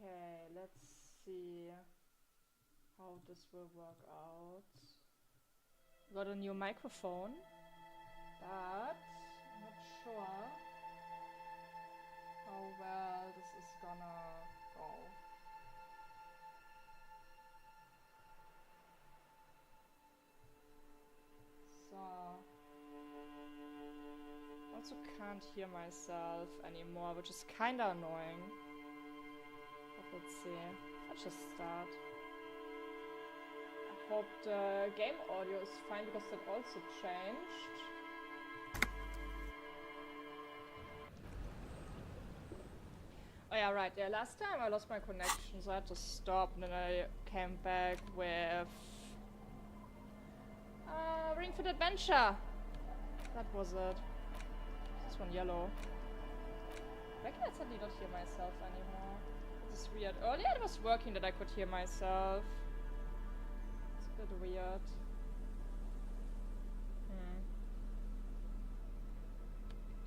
Okay, let's see how this will work out. Got a new microphone, but I'm not sure how well this is gonna go. So, also can't hear myself anymore, which is kinda annoying. But let's see. Let's just start. I hope the game audio is fine because that also changed. Oh yeah, right. Yeah, last time I lost my connection, so I had to stop, and then I came back with Ring Fit Adventure. That was it. This one yellow. Why can I suddenly not hear myself anymore? This is weird. Earlier it was working that I could hear myself. It's a bit weird.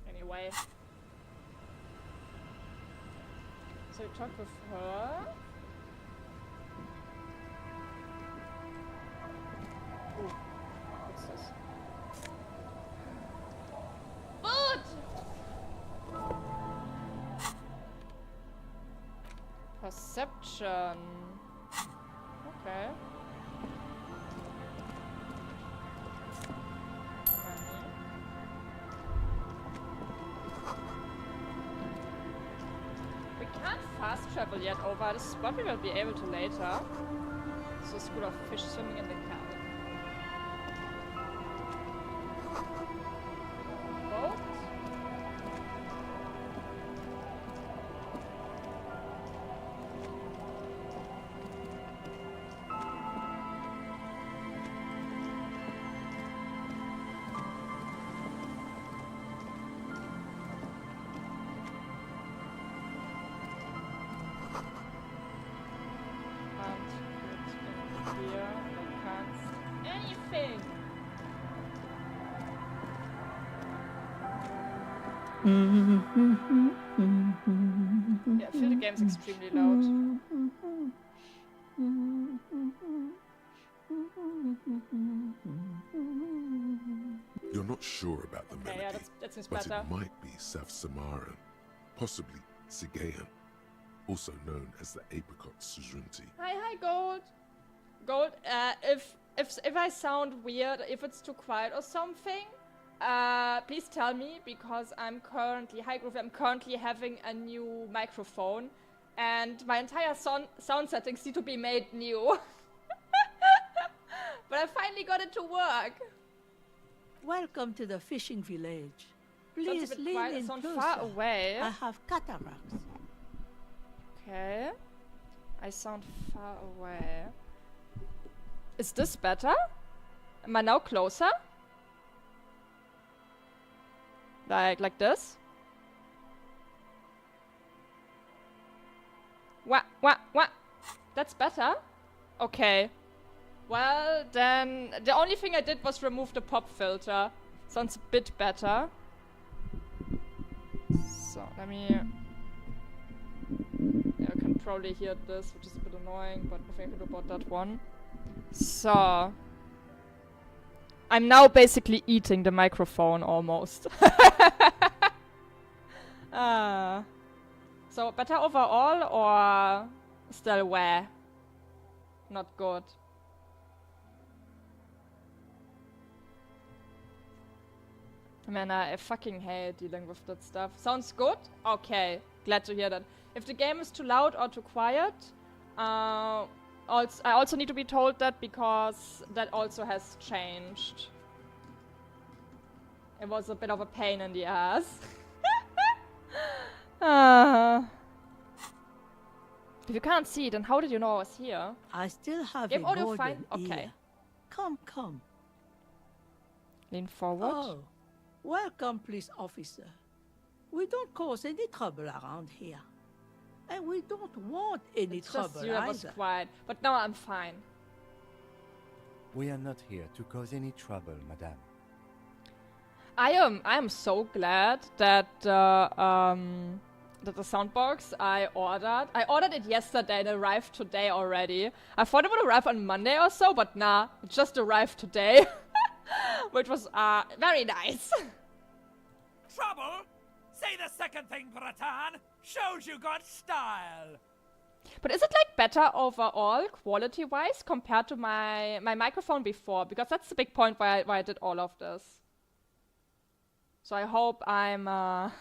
Anyway. So we talked with her. Ooh, what's this? Food! Perception. Okay. We can't fast travel yet over this spot. We will be able to later. So a school of fish swimming in the cabin. Boat? Yeah, I feel the game's extremely loud. You're not sure about the melody, yeah, that seems but better. it might be South Samaran, possibly Sigayan, also known as the apricot suzerainty. Hi, Gold. Gold, if I sound weird, if it's too quiet or something, please tell me, because I'm currently, hi Groovy, I'm currently having a new microphone, and my entire sound settings need to be made new. But I finally got it to work. Welcome to the fishing village. Sounds Please a bit lean quiet, in it sounds closer. far away. I have cataracts. Okay. I sound far away. Is this better? Am I now closer? Like this? What? That's better? Okay. Well, then the only thing I did was remove the pop filter. Sounds a bit better. So, let me... Yeah, I can probably hear this, which is a bit annoying, but nothing I can do about that one. So... I'm now basically eating the microphone, almost. So, better overall, or still where? Not good. Man, I fucking hate dealing with that stuff. Sounds good? Okay, glad to hear that. If the game is too loud or too quiet, I also need to be told that, because that also has changed. It was a bit of a pain in the ass. If you can't see, then how did you know I was here? I still have Game a audio golden fine? Okay. ear. Come. Lean forward. Oh, welcome, police officer. We don't cause any trouble around here. And we don't want any It's trouble just you that was either. quiet, but now I'm fine. We are not here to cause any trouble, madame. I am so glad that the soundbox I ordered it yesterday and it arrived today already. I thought it would arrive on Monday or so, but nah, it just arrived today. Which was very nice. Trouble? Say the second thing, Bratan. Shows you got style. But is it like better overall, quality-wise, compared to my microphone before? Because that's the big point why I did all of this. So I hope I'm no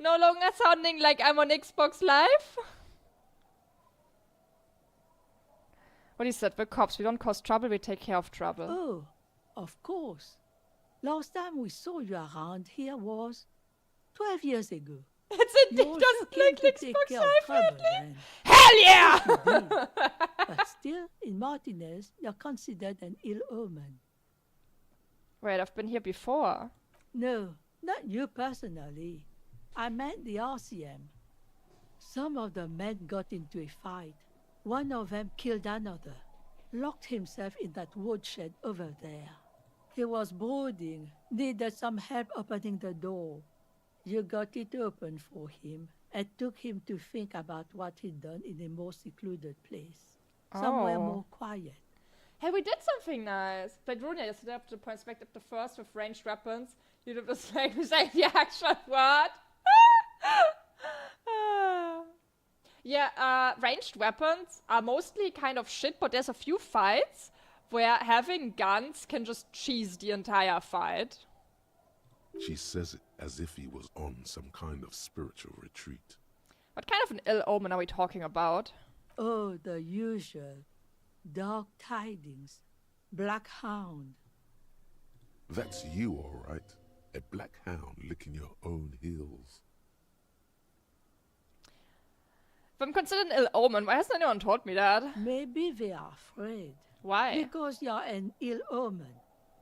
longer sounding like I'm on Xbox Live. What he said, we're cops, we don't cause trouble, we take care of trouble. Oh, of course. Last time we saw you around here was 12 years ago. It's You indeed also doesn't came like to take Xbox care of Live, trouble really? then. Hell yeah! You did. But still, in Martinez, you're considered an ill omen. Wait, I've been here before. No, not you personally. I meant the RCM. Some of the men got into a fight. One of them killed another, locked himself in that woodshed over there. He was brooding, needed some help opening the door. You got it open for him and took him to think about what he'd done in a more secluded place. Somewhere Oh. more quiet. Hey, we did something nice. Played Runia yesterday after the points back up the first with ranged weapons. You did the same the action what? Yeah, ranged weapons are mostly kind of shit, but there's a few fights where having guns can just cheese the entire fight. She says it as if he was on some kind of spiritual retreat. What kind of an ill omen are we talking about? Oh, the usual. Dark tidings. Black hound. That's you, all right. A black hound licking your own heels. If I'm considered an ill omen, why hasn't anyone told me that? Maybe they are afraid. Why? Because you're an ill omen.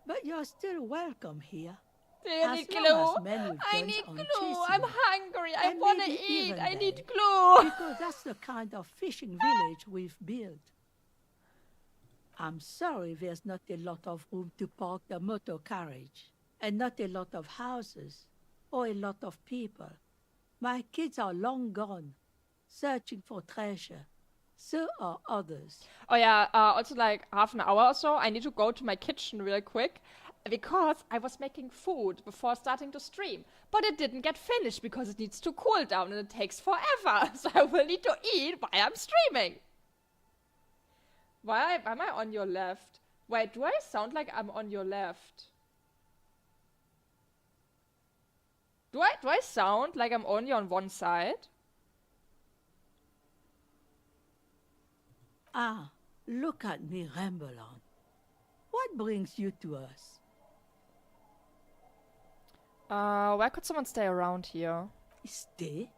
But you're still welcome here. Do you As need long glue? as men with I guns need aren't glue. chasing I'm you. hungry. I And want to maybe eat. even I need then. glue. Because that's the kind of fishing village we've built. I'm sorry there's not a lot of room to park the motor carriage, and not a lot of houses, or a lot of people. My kids are long gone, searching for treasure. So are others. Oh yeah, also like half an hour or so, I need to go to my kitchen real quick because I was making food before starting to stream. But it didn't get finished because it needs to cool down and it takes forever. So I will need to eat while I'm streaming. Why am I on your left? Wait, do I sound like I'm on your left? Do I sound like I'm only on one side? Ah, look at me ramble on. What brings you to us? Where could someone stay around here? Stay?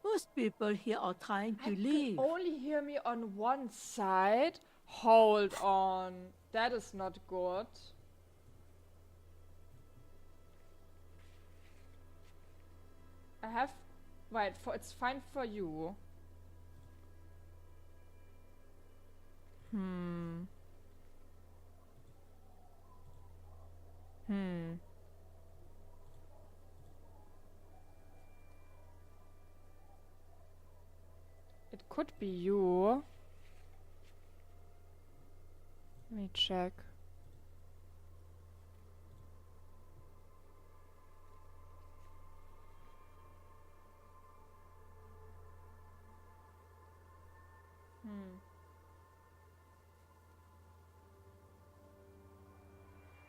Most people here are trying to I leave. can only hear me on one side. Hold on. That is not good. I have... Wait, it's fine for you. It could be you. Let me check.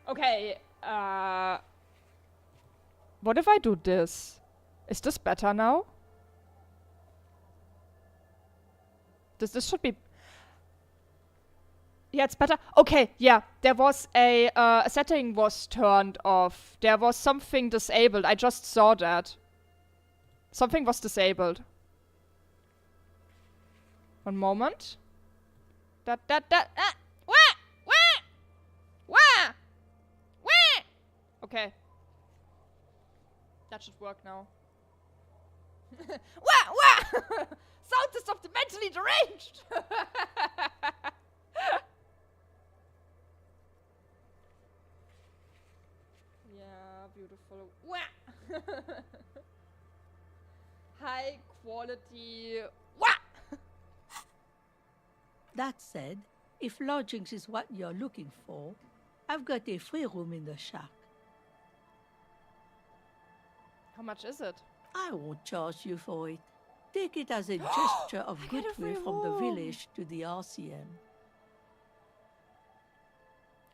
Okay, what if I do this? Is this better now? This should be... Yeah, it's better. Okay, yeah, there was a setting was turned off. There was something disabled. I just saw that. Something was disabled. One moment. Wah! Wah! Wah! Wah! Okay. That should work now. Wah! Wah! Sound is of the mentally deranged! Yeah, beautiful. Wah! high quality. Wah! That said, if lodgings is what you're looking for, I've got a free room in the shack. How much is it? I won't charge you for it. Take it as a gesture of I get a goodwill free from the room. village to the RCM.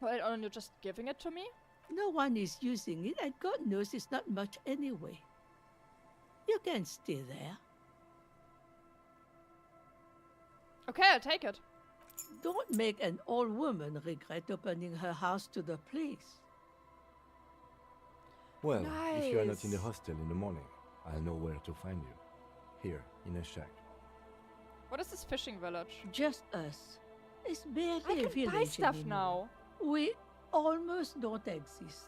Well, aren't you just giving it to me? No one is using it, and God knows it's not much anyway. You can stay there. Okay, I'll take it. Don't make an old woman regret opening her house to the place. Well, if you are not in the Nice. hostel in the morning, I'll know where to find you. Here, in a shack. What is this fishing village? Just us. It's barely I a can village buy stuff anymore. now. We almost don't exist.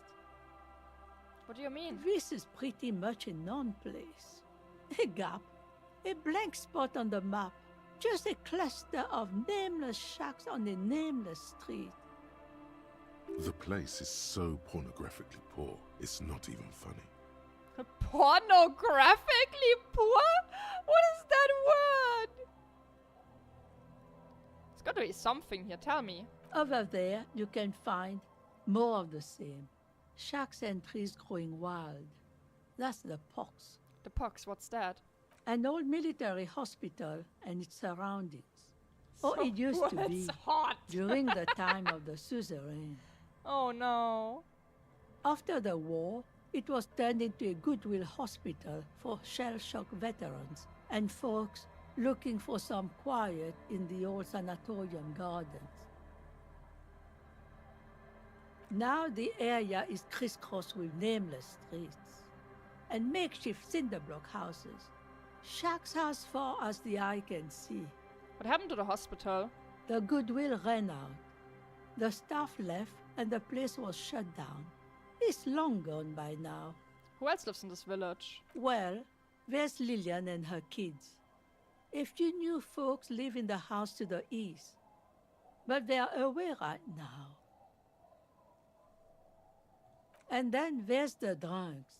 What do you mean? This is pretty much a non-place. A gap, a blank spot on the map, just a cluster of nameless shacks on a nameless street. The place is so pornographically poor, it's not even funny. Pornographically poor? What is that word? It's got to be something here. Tell me. Over there, you can find more of the same. Shacks and trees growing wild. That's the pox. The pox. What's that? An old military hospital and its surroundings. Or it used to be It's hot. during the time of the suzerain. Oh no. After the war, it was turned into a goodwill hospital for shell-shock veterans and folks looking for some quiet in the old sanatorium gardens. Now the area is crisscrossed with nameless streets and makeshift cinder block houses, shacks as far as the eye can see. What happened to the hospital? The goodwill ran out. The staff left and the place was shut down. It's long gone by now. Who else lives in this village? Well, there's Lillian and her kids. A few new folks live in the house to the east, but they're away right now. And then there's the drunks.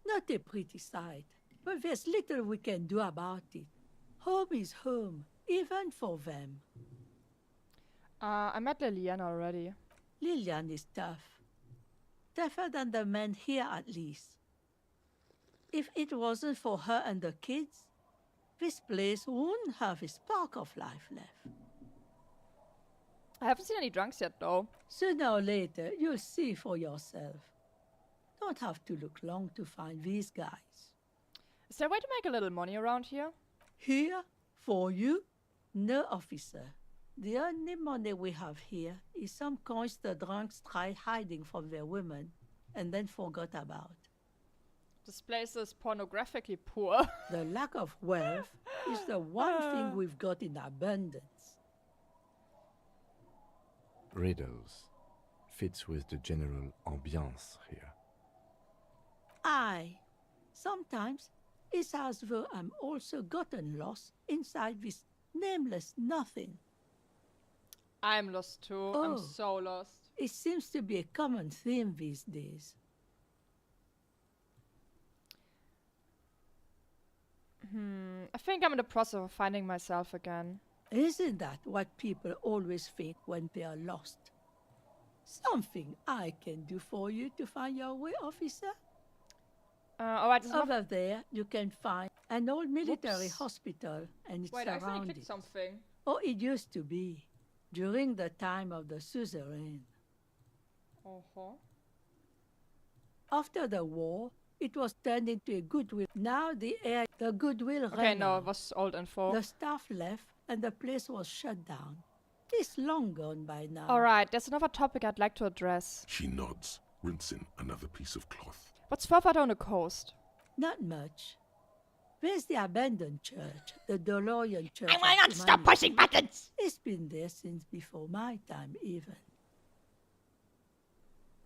Not a pretty sight, but there's little we can do about it. Home is home, even for them. I met Liliana already. Lillian is tough. Tougher than the men here, at least. If it wasn't for her and the kids, this place wouldn't have a spark of life left. I haven't seen any drunks yet, though. Sooner or later, you'll see for yourself. Don't have to look long to find these guys. Is there a way to make a little money around here? Here, for you, no officer. The only money we have here is some coins the drunks tried hiding from their women and then forgot about. This place is pornographically poor. The lack of wealth is the one thing we've got in abundance. Riddles. Fits with the general ambiance here. Aye. Sometimes it's as though I'm also gotten lost inside this nameless nothing. I'm lost too. I'm Oh. so lost. It seems to be a common theme these days. I think I'm in the process of finding myself again. Isn't that what people always think when they are lost? Something I can do for you to find your way, officer? Alright, there's enough. Over there, you can find an old military Whoops. hospital and its Wait, I accidentally surroundings. clicked something. Or it used to be, during the time of the suzerain. Uh-huh. After the war, it was turned into a goodwill. Now the goodwill Okay, ran no, out. it was old info. The staff left and the place was shut down. It's long gone by now. Alright, there's another topic I'd like to address. She nods, rinsing another piece of cloth. What's further down the coast? Not much. Where's the abandoned church? The Dolorian Church. I of will not stop Humanity. pushing buttons! It's been there since before my time, even.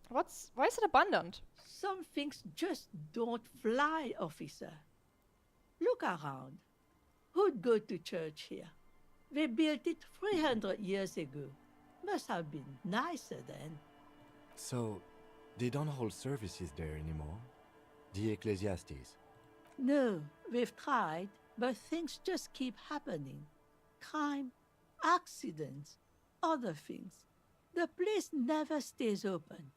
Why is it abandoned? Some things just don't fly, officer. Look around. Who'd go to church here? They built it 300 years ago. Must have been nicer then. So, they don't hold services there anymore? The Ecclesiastes? No, we've tried, but things just keep happening. Crime, accidents, other things. The place never stays open.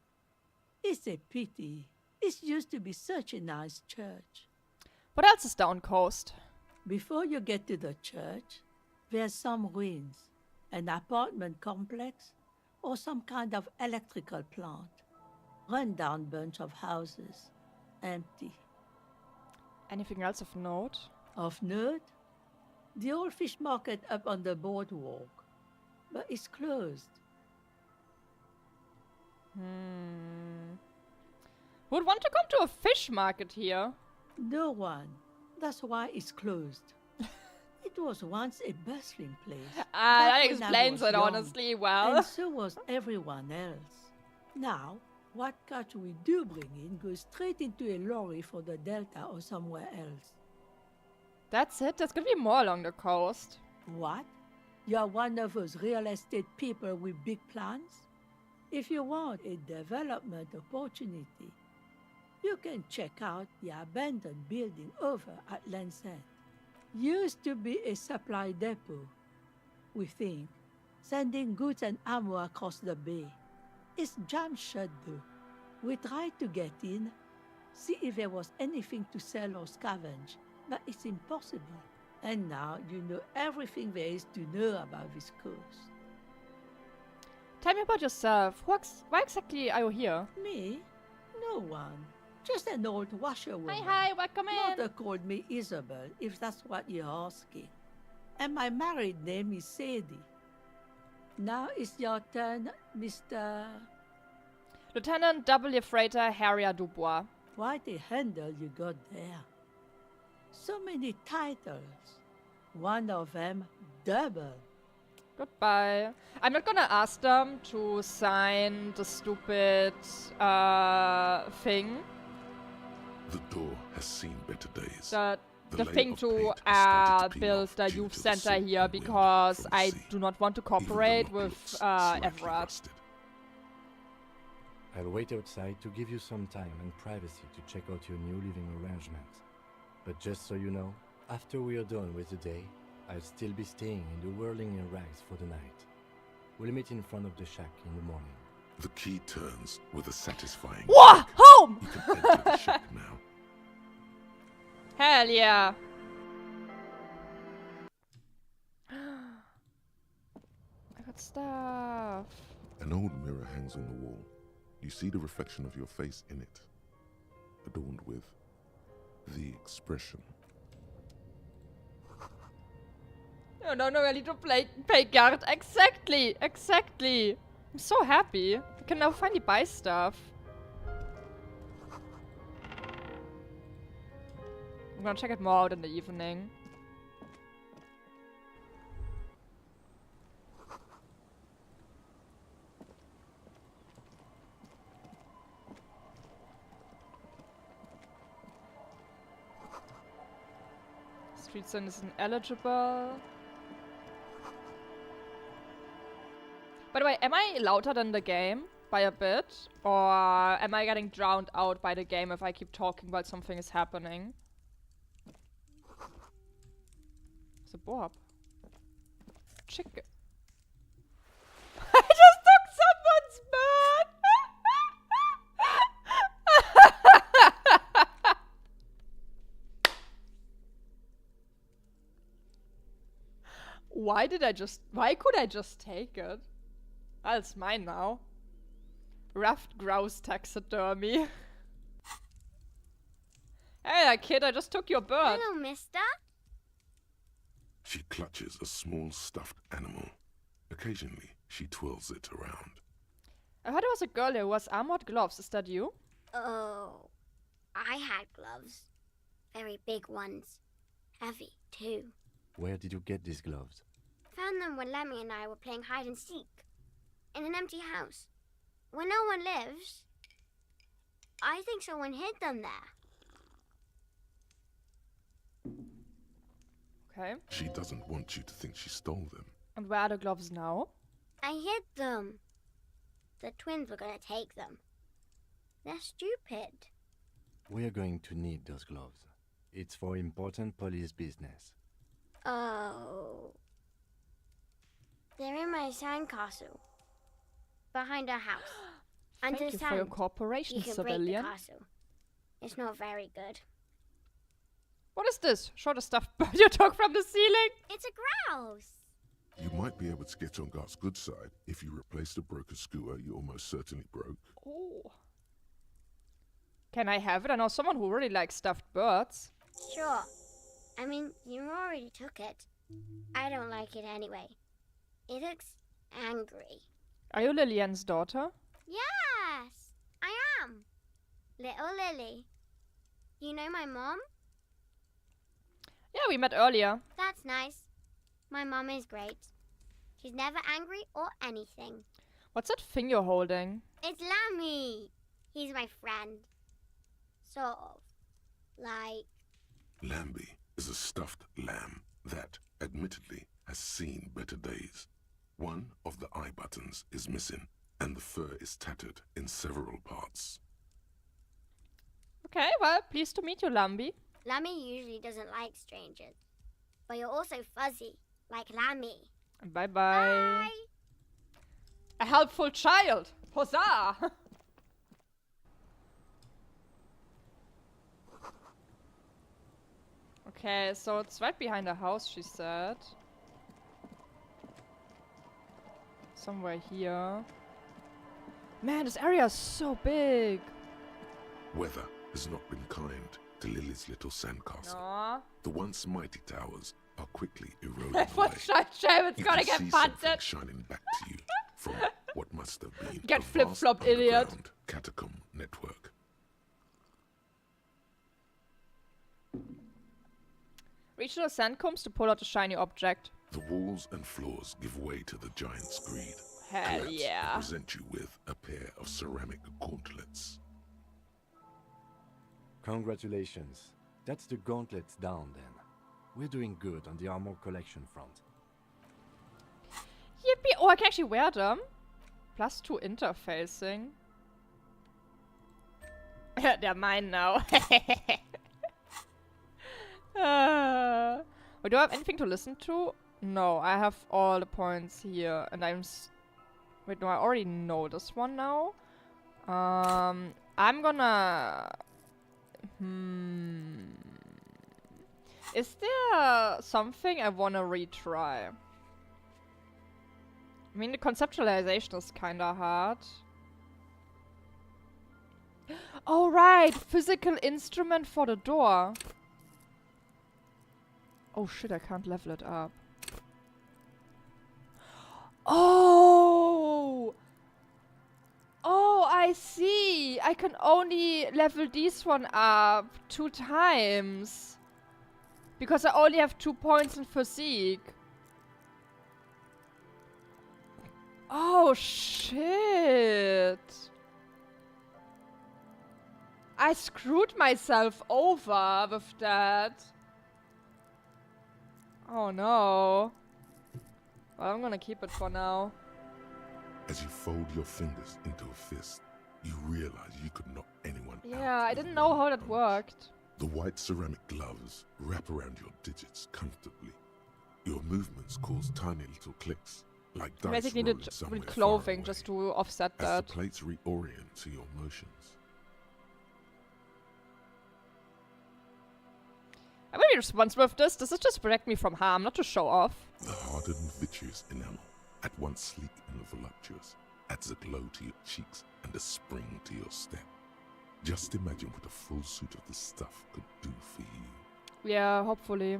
It's a pity. It used to be such a nice church. What else is down coast? Before you get to the church, there's some ruins, an apartment complex, or some kind of electrical plant. Run-down bunch of houses, empty. Anything else of note? Of note, the old fish market up on the boardwalk, but it's closed. Who'd want to come to a fish market here? No one. That's why it's closed. It was once a bustling place. That back when I explains was it young, honestly well. And so was everyone else. Now, what catch we do bring in goes straight into a lorry for the Delta or somewhere else. That's it? There's gonna be more along the coast. What? You're one of those real estate people with big plans? If you want a development opportunity, you can check out the abandoned building over at Land's End. Used to be a supply depot, we think, sending goods and ammo across the bay. It's jammed shut though. We tried to get in, see if there was anything to sell or scavenge, but it's impossible. And now you know everything there is to know about this coast. Tell me about yourself. Why exactly are you here? Me? No one. Just an old washerwoman. Hi, welcome in. Mother called me Isabel, if that's what you're asking. And my married name is Sadie. Now it's your turn, Mr. Lieutenant W. Freighter Harrier Dubois. Quite a handle you got there. So many titles. One of them double. Goodbye. I'm not gonna ask them to sign the stupid thing. The door has seen better days. The The thing layer of to paint has started to peel build off the due youth to the center salt here and wind because from the I sea. do not want to Even the cooperate lock with looks slightly Everard. rusted. I'll wait outside to give you some time and privacy to check out your new living arrangements. But just so you know, after we are done with the day, I'll still be staying in the whirling in rags for the night. We'll meet in front of the shack in the morning. The key turns with a satisfying Whoa! click. Home! You can enter the shack now. Hell yeah! I got stuff. An old mirror hangs on the wall. You see the reflection of your face in it, adorned with the expression. I don't know really to pay guard. Exactly! I'm so happy. I can now finally buy stuff. I'm gonna check it more out in the evening. Street sign isn't eligible. By the way, am I louder than the game by a bit? Or am I getting drowned out by the game if I keep talking while something is happening? It's a Bob. Chicken. I just took someone's bird! Why could I just take it? Oh, it's mine now. Ruffed grouse taxidermy. Hey, kid, I just took your bird. Hello, mister. She clutches a small stuffed animal. Occasionally, she twirls it around. I heard there was a girl here who has armored gloves. Is that you? Oh, I had gloves. Very big ones. Heavy, too. Where did you get these gloves? Found them when Lemmy and I were playing hide and seek. In an empty house. Where no one lives. I think someone hid them there. Okay. She doesn't want you to think she stole them. And where are the gloves now? I hid them. The twins were gonna take them. They're stupid. We are going to need those gloves. It's for important police business. Oh. They're in my sandcastle. Behind our house. Thank Under you for your sand. cooperation, You can break the civilian. castle. It's not very good. What is this? Short a stuffed bird you took from the ceiling? It's a grouse. You might be able to get on Gart's good side if you replace the broken scooter you almost certainly broke. Oh. Can I have it? I know someone who really likes stuffed birds. Sure. I mean, you already took it. I don't like it anyway. It looks angry. Are you Lillian's daughter? Yes, I am. Little Lily. You know my mom? Yeah, we met earlier. That's nice. My mom is great. She's never angry or anything. What's that thing you're holding? It's Lammy. He's my friend. Sort of. Like... Lambie is a stuffed lamb that, admittedly, has seen better days. One of the eye buttons is missing, and the fur is tattered in several parts. Okay, well, pleased to meet you, Lambi. Lammy usually doesn't like strangers. But you're also fuzzy, like Lammy. Bye-bye. Bye! A helpful child. Huzzah! Okay, so it's right behind the house, she said. Somewhere here. Man, this area is so big. Weather has not been kind to Lily's little sandcastle. Aww. The once mighty towers are quickly eroding What away. shame, it's You gonna can get see something punted. shining back to you from what must have been Get a vast flip-flopped, idiot. underground catacomb network. Reach the sandcombs to pull out a shiny object. The walls and floors give way to the giant's greed. Hell Collapse yeah. and present you with a pair of ceramic gauntlets. Congratulations. That's the gauntlets down then. We're doing good on the armor collection front. Yippee! Oh, I can actually wear them. +2 interfacing. They're mine now. Wait, do I have anything to listen to? No, I have all the points here, and wait, no, I already know this one now. I'm gonna... Is there something I wanna retry? I mean, the conceptualization is kinda hard. Oh, right! Physical instrument for the door. Oh shit, I can't level it up. Oh! Oh, I see! I can only level this one up 2 times. Because I only have 2 points in physique. Oh shit! I screwed myself over with that. Oh no. Well, I'm gonna keep it for now. As you fold your fingers into a fist, you realize you could knock anyone out. Yeah, I with didn't know one how that punch. worked. The white ceramic gloves wrap around your digits comfortably. Your movements cause tiny little clicks, like dice Basically rolling needed somewhere with far clothing away, just to offset as that. the plates reorient to your motions. I'm really responsible for this. This is just to protect me from harm, not to show off. The hardened vitreous enamel, at once sleek and voluptuous, adds a glow to your cheeks and a spring to your step. Just imagine what a full suit of this stuff could do for you. Yeah, hopefully.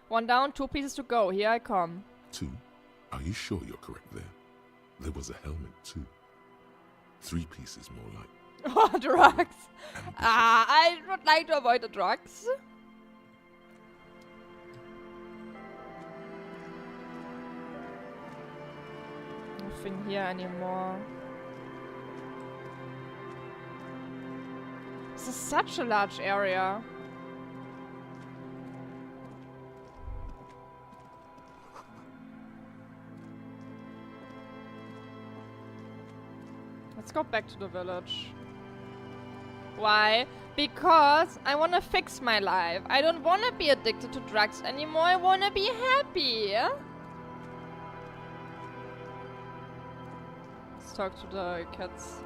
1 down, 2 pieces to go. Here I come. 2? Are you sure you're correct there? There was a helmet too. 3 pieces more like. Oh, drugs! Ambitious. I would like to avoid the drugs. Nothing here anymore. This is such a large area. Let's go back to the village. Why? Because I want to fix my life. I don't want to be addicted to drugs anymore. I want to be happy. Let's talk to the kids.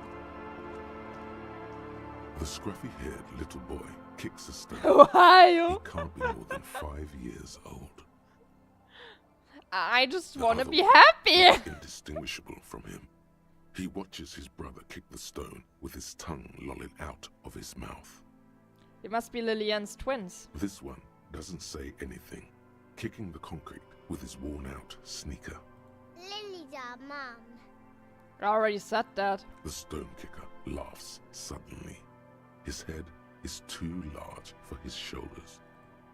The scruffy-haired little boy kicks a stone. Who are He you? can't be more than 5 years old. I just want to other be one happy. is indistinguishable from him. He watches his brother kick the stone with his tongue lolling out of his mouth. It must be Lillian's twins. This one doesn't say anything, kicking the concrete with his worn-out sneaker. Lily's our mum. I already said that. The stone kicker laughs suddenly. His head is too large for his shoulders.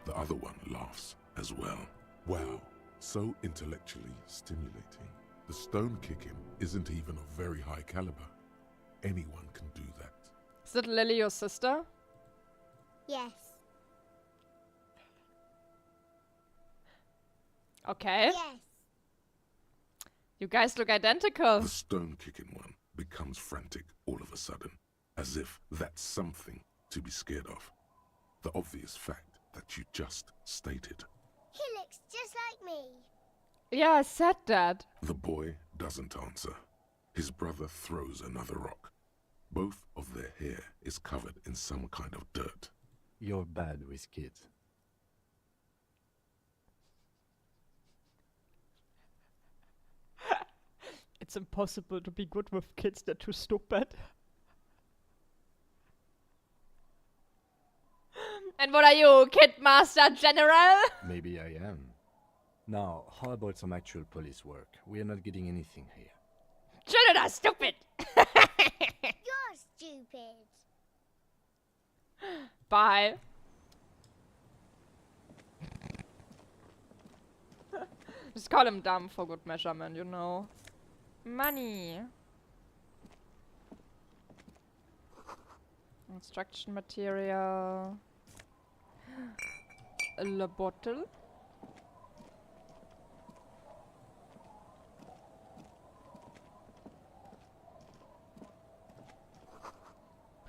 The other one laughs as well. Wow, so intellectually stimulating. The stone kicking isn't even of very high caliber. Anyone can do that. Is that Lily your sister? Yes. Okay. Yes. You guys look identical. The stone kicking one becomes frantic all of a sudden, as if that's something to be scared of. The obvious fact that you just stated. He looks just like me. Yeah, I said that. The boy doesn't answer. His brother throws another rock. Both of their hair is covered in some kind of dirt. You're bad with kids. It's impossible to be good with kids. They're too stupid. And what are you, Kid Master General? Maybe I am. Now, how about some actual police work? We are not getting anything here. Children are stupid. You're stupid. Bye. Just call him dumb for good measurement, you know. Money. Construction material. A bottle.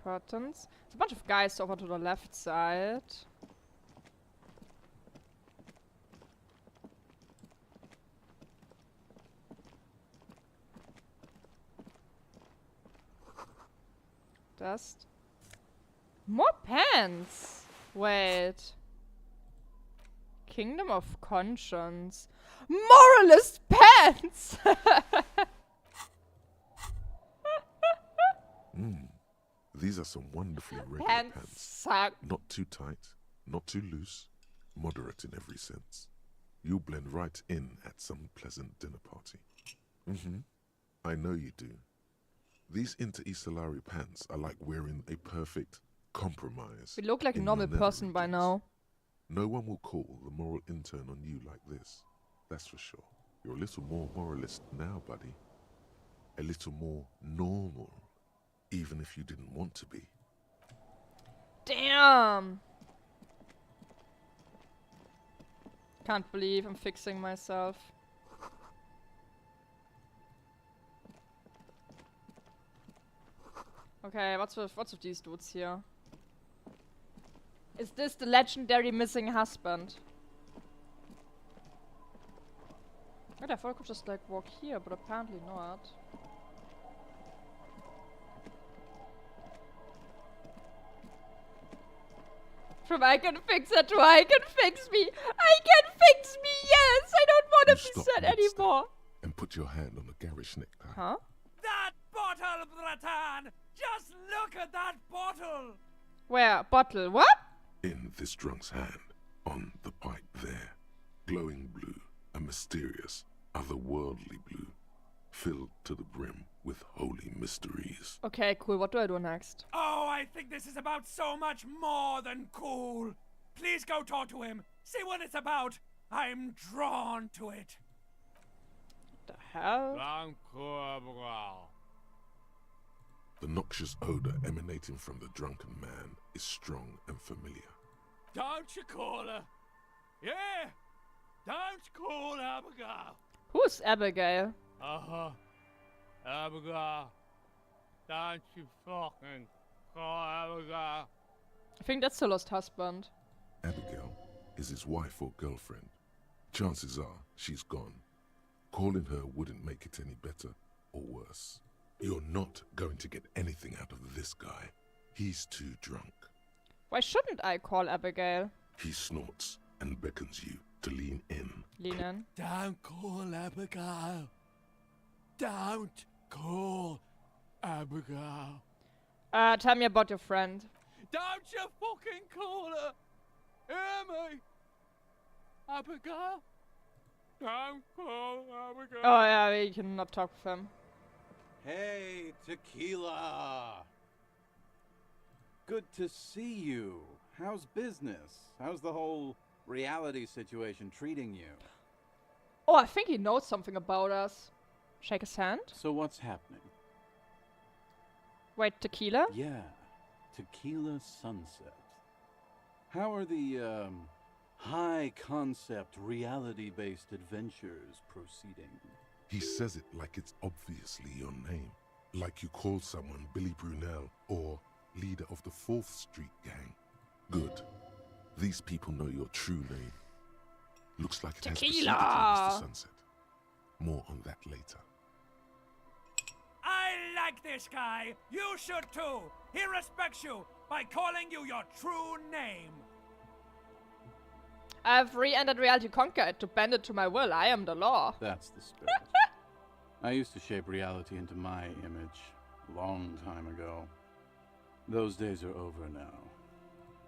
Curtains. There's a bunch of guys over to the left side. Dust. More pants! Wait. Kingdom of Conscience. Moralist pants! These are some wonderfully regular Pants pants. suck. Not too tight, not too loose, moderate in every sense. You'll blend right in at some pleasant dinner party. I know you do. These inter-Isolari pants are like wearing a perfect compromise. We look like a in normal your person by nether now. No one will call the moral intern on you like this. That's for sure. You're a little more moralist now, buddy. A little more normal. Even if you didn't want to be. Damn! Can't believe I'm fixing myself. Okay, what's with these dudes here? Is this the legendary missing husband? Wait, I thought I could just like walk here, but apparently not. From I can fix it to I can fix me. I can fix me, yes! I don't want to You be stop sad mid-step anymore. and put your hand on the garish necktie. Huh? That bottle, Bratan! Just look at that bottle! Where? Bottle? What? In this drunk's hand, on the pipe there, glowing blue, a mysterious, otherworldly blue, filled to the brim with holy mysteries. Okay, cool. What do I do next? Oh, I think this is about so much more than cool. Please go talk to him. See what it's about. I'm drawn to it. The hell? The noxious odor emanating from the drunken man is strong and familiar. Don't you call her? Yeah! Don't call Abigail! Who's Abigail? Uh-huh. Abigail. Don't you fucking call Abigail. I think that's the lost husband. Abigail is his wife or girlfriend. Chances are she's gone. Calling her wouldn't make it any better or worse. You're not going to get anything out of this guy. He's too drunk. Why shouldn't I call Abigail? He snorts and beckons you to lean in. Lean in. Don't call Abigail. Don't call Abigail. Tell me about your friend. Don't you fucking call her. Hear me? Abigail? Don't call Abigail. Oh yeah, we cannot talk with him. Hey, Tequila! Good to see you. How's business? How's the whole reality situation treating you? Oh, I think he knows something about us. Shake his hand. So what's happening? Wait, tequila? Yeah, Tequila Sunset. How are the, high-concept, reality-based adventures proceeding? He says it like it's obviously your name. Like you call someone Billy Brunel or leader of the 4th Street Gang. Good. These people know your true name. Looks like it has preceded you, Mr. Sunset. More on that later. I like this guy. You should too. He respects you by calling you your true name. I've re-entered Reality Conquered to bend it to my will. I am the law. That's the spirit. I used to shape reality into my image a long time ago. Those days are over now.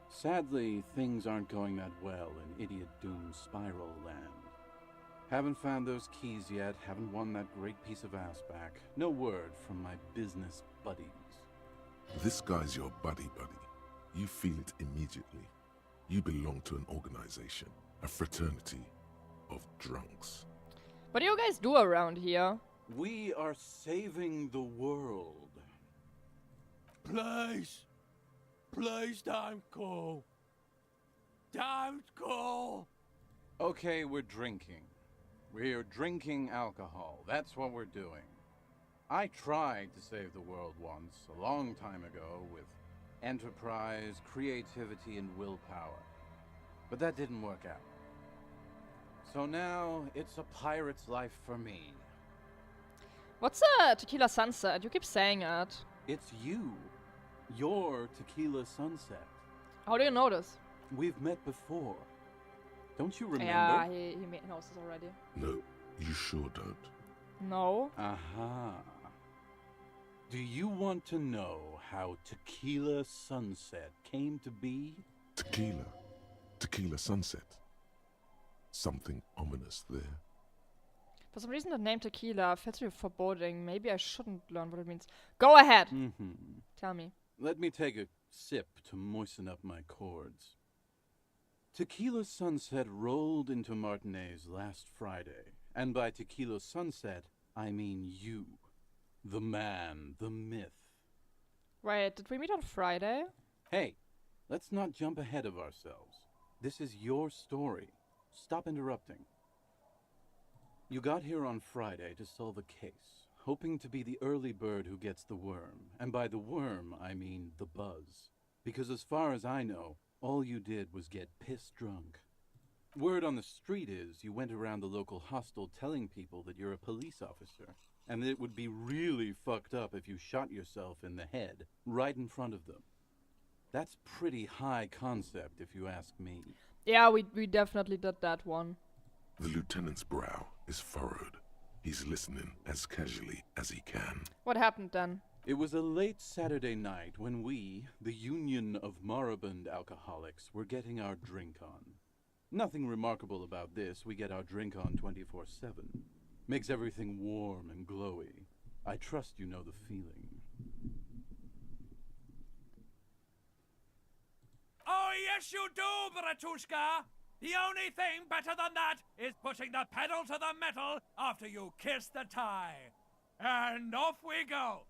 Sadly, things aren't going that well in Idiot Doom Spiral Land. Haven't found those keys yet, haven't won that great piece of ass back. No word from my business buddies. This guy's your buddy. You feel it immediately. You belong to an organization, a fraternity of drunks. What do you guys do around here? We are saving the world. Please. Please don't call. Don't call. Okay, we're drinking. We're drinking alcohol. That's what we're doing. I tried to save the world once, a long time ago, with enterprise, creativity, and willpower. But that didn't work out. So now, it's a pirate's life for me. What's a Tequila Sunset? You keep saying it. It's you. You're Tequila Sunset. How do you know this? We've met before. Don't you remember? Yeah, he knows this already. No, you sure don't. No. Aha. Do you want to know how Tequila Sunset came to be? Tequila Sunset. Something ominous there. For some reason the name Tequila feels very foreboding. Maybe I shouldn't learn what it means. Go ahead! Tell me. Let me take a sip to moisten up my chords. Tequila Sunset rolled into Martinez last Friday. And by Tequila Sunset, I mean you. The man, the myth. Wait, did we meet on Friday? Hey, let's not jump ahead of ourselves. This is your story. Stop interrupting. You got here on Friday to solve a case, hoping to be the early bird who gets the worm. And by the worm, I mean the buzz. Because as far as I know, all you did was get piss drunk. Word on the street is you went around the local hostel telling people that you're a police officer, and that it would be really fucked up if you shot yourself in the head right in front of them. That's pretty high concept, if you ask me. Yeah, we definitely did that one. The lieutenant's brow is furrowed. He's listening as casually as he can. What happened then? It was a late Saturday night when we, the Union of Moribund Alcoholics, were getting our drink on. Nothing remarkable about this. We get our drink on 24/7. Makes everything warm and glowy. I trust you know the feeling. Oh, yes, you do, Bratushka. The only thing better than that is putting the pedal to the metal after you kiss the tie. And off we go.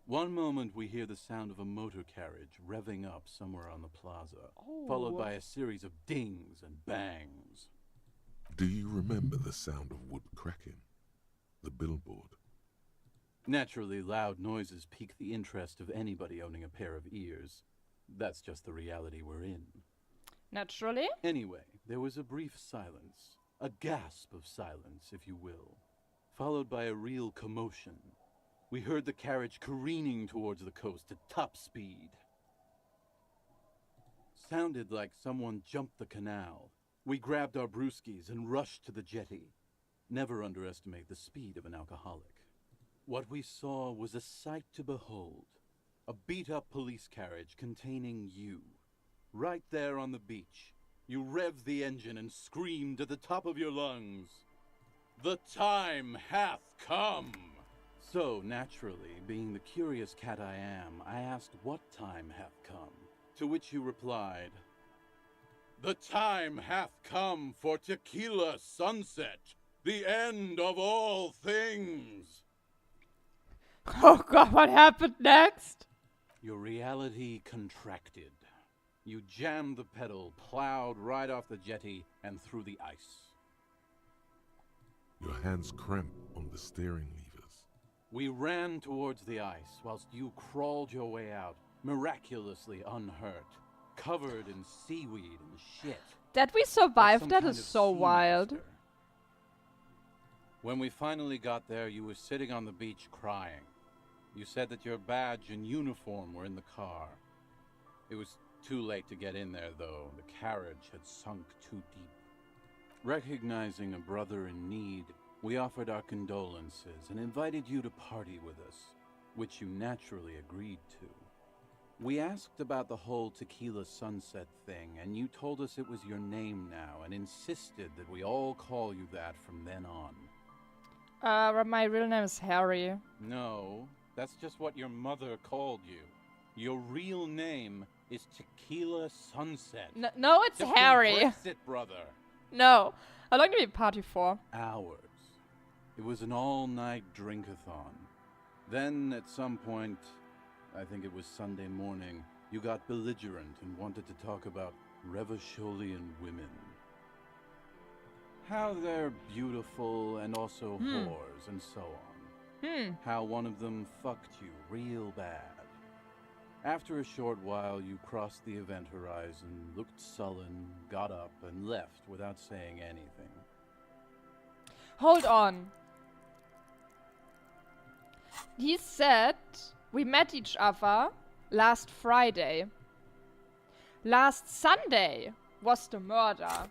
One moment we hear the sound of a motor carriage revving up somewhere on the plaza, followed by a series of dings and bangs. Do you remember the sound of wood cracking? The billboard? Naturally, loud noises pique the interest of anybody owning a pair of ears. That's just the reality we're in. Naturally. Anyway, there was a brief silence. A gasp of silence, if you will. Followed by a real commotion. We heard the carriage careening towards the coast at top speed. Sounded like someone jumped the canal. We grabbed our brewskis and rushed to the jetty. Never underestimate the speed of an alcoholic. What we saw was a sight to behold. A beat-up police carriage containing you. Right there on the beach. You revved the engine and screamed at the top of your lungs. "The time hath come!" So, naturally, being the curious cat I am, I asked what time hath come. To which you replied, "The time hath come for tequila sunset, the end of all things." Oh god, what happened next? Your reality contracted. You jammed the pedal, plowed right off the jetty, and through the ice. Your hands cramp on the steering levers. We ran towards the ice whilst you crawled your way out, miraculously unhurt, covered in seaweed and shit. That we like survived, some that kind is of so sea wild. monster. When we finally got there, you were sitting on the beach crying. You said that your badge and uniform were in the car. It was too late to get in there, though. The carriage had sunk too deep. Recognizing a brother in need, we offered our condolences and invited you to party with us, which you naturally agreed to. We asked about the whole tequila sunset thing, and you told us it was your name now and insisted that we all call you that from then on. My real name is Harry. No, that's just what your mother called you. Your real name is Tequila Sunset. No, it's Just Harry. embrace it, brother. No. How long did we party for? Hours. It was an all-night drink-a-thon. Then, at some point, I think it was Sunday morning, you got belligerent and wanted to talk about Revacholian women. How they're beautiful and also whores and so on. How one of them fucked you real bad. After a short while, you crossed the event horizon, looked sullen, got up, and left without saying anything. Hold on. He said we met each other last Friday. Last Sunday was the murder.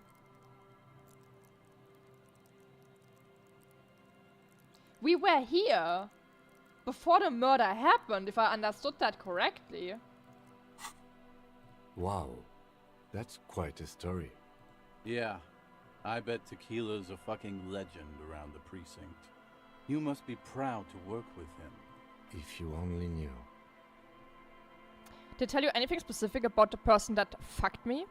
We were here before the murder happened, if I understood that correctly. Wow, that's quite a story. Yeah, I bet Tequila's a fucking legend around the precinct. You must be proud to work with him. If you only knew. Did he tell you anything specific about the person that fucked me?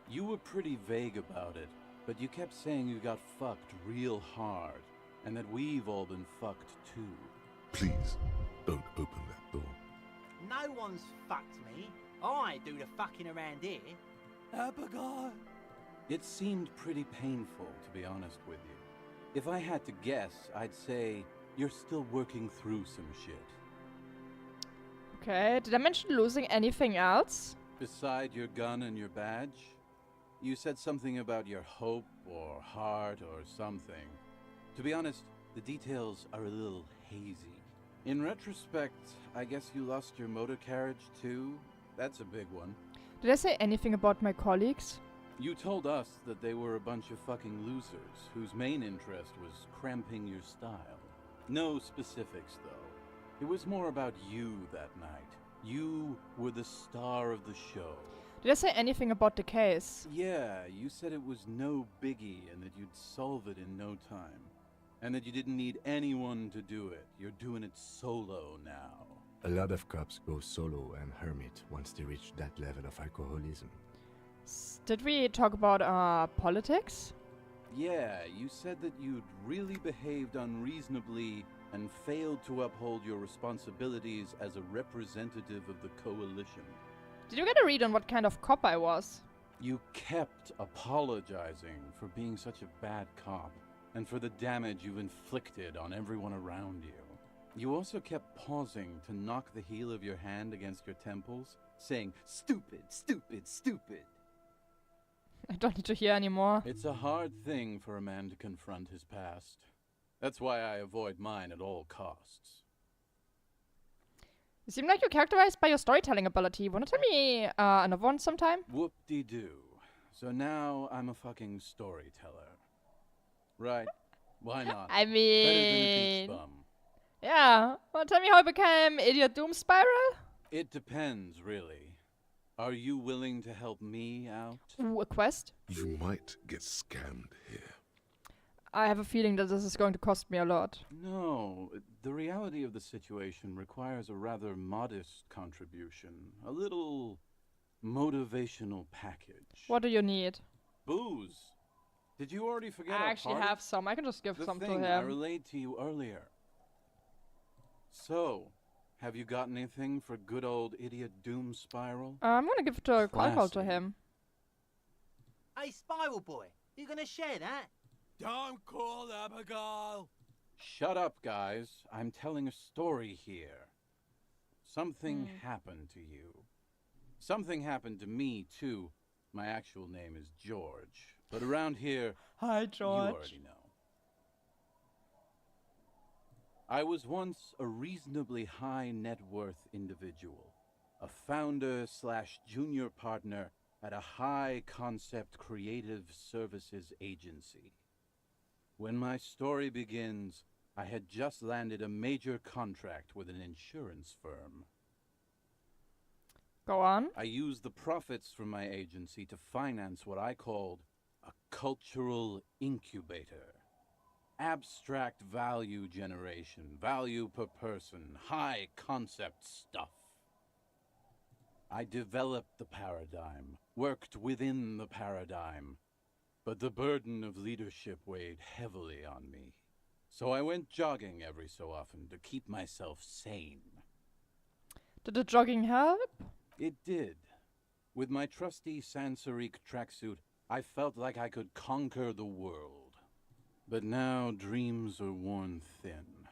You were pretty vague about it, but you kept saying you got fucked real hard, and that we've all been fucked too. Please, don't open that door. No one's fucked me. I do the fucking around here. Abigail! It seemed pretty painful, to be honest with you. If I had to guess, I'd say you're still working through some shit. Okay, did I mention losing anything else? Beside your gun and your badge, you said something about your hope or heart or something. To be honest, the details are a little hazy. In retrospect, I guess you lost your motor carriage too? That's a big one. Did I say anything about my colleagues? You told us that they were a bunch of fucking losers whose main interest was cramping your style. No specifics, though. It was more about you that night. You were the star of the show. Did I say anything about the case? Yeah, you said it was no biggie and that you'd solve it in no time. And that you didn't need anyone to do it. You're doing it solo now. A lot of cops go solo and hermit once they reach that level of alcoholism. Did we talk about politics? Yeah, you said that you'd really behaved unreasonably and failed to uphold your responsibilities as a representative of the coalition. Did you get a read on what kind of cop I was? You kept apologizing for being such a bad cop and for the damage you've inflicted on everyone around you. You also kept pausing to knock the heel of your hand against your temples, saying, "Stupid, stupid, stupid." I don't need to hear anymore. It's a hard thing for a man to confront his past. That's why I avoid mine at all costs. You seem like you're characterized by your storytelling ability. Wanna tell me another one sometime? Whoop-de-doo. So now I'm a fucking storyteller. Right. Why not? I Better than a mean... beach bum. Yeah. Wanna tell me how I became Idiot Doom Spiral? It depends, really. Are you willing to help me out? Ooh, a quest? You might get scammed here. I have a feeling that this is going to cost me a lot. No, the reality of the situation requires a rather modest contribution. A little motivational package. What do you need? Booze. Did you already forget I our actually party? have some. I can just give The some to thing I him. relayed to you earlier. So, have you got anything for good old Idiot Doom Spiral? I'm gonna give the alcohol to Classy. him. Hey, Spiral Boy, you gonna share that? Don't call Abigail. Shut up, guys. I'm telling a story here. Something happened to you. Something happened to me, too. My actual name is George. But around here, Hi, you already know. I was once a reasonably high net worth individual. A founder/junior partner at a high concept creative services agency. When my story begins, I had just landed a major contract with an insurance firm. Go on. I used the profits from my agency to finance what I called a cultural incubator. Abstract value generation, value per person, high concept stuff. I developed the paradigm, worked within the paradigm, but the burden of leadership weighed heavily on me. So I went jogging every so often to keep myself sane. Did the jogging help? It did. With my trusty Sansarique tracksuit, I felt like I could conquer the world. But now dreams are worn thin,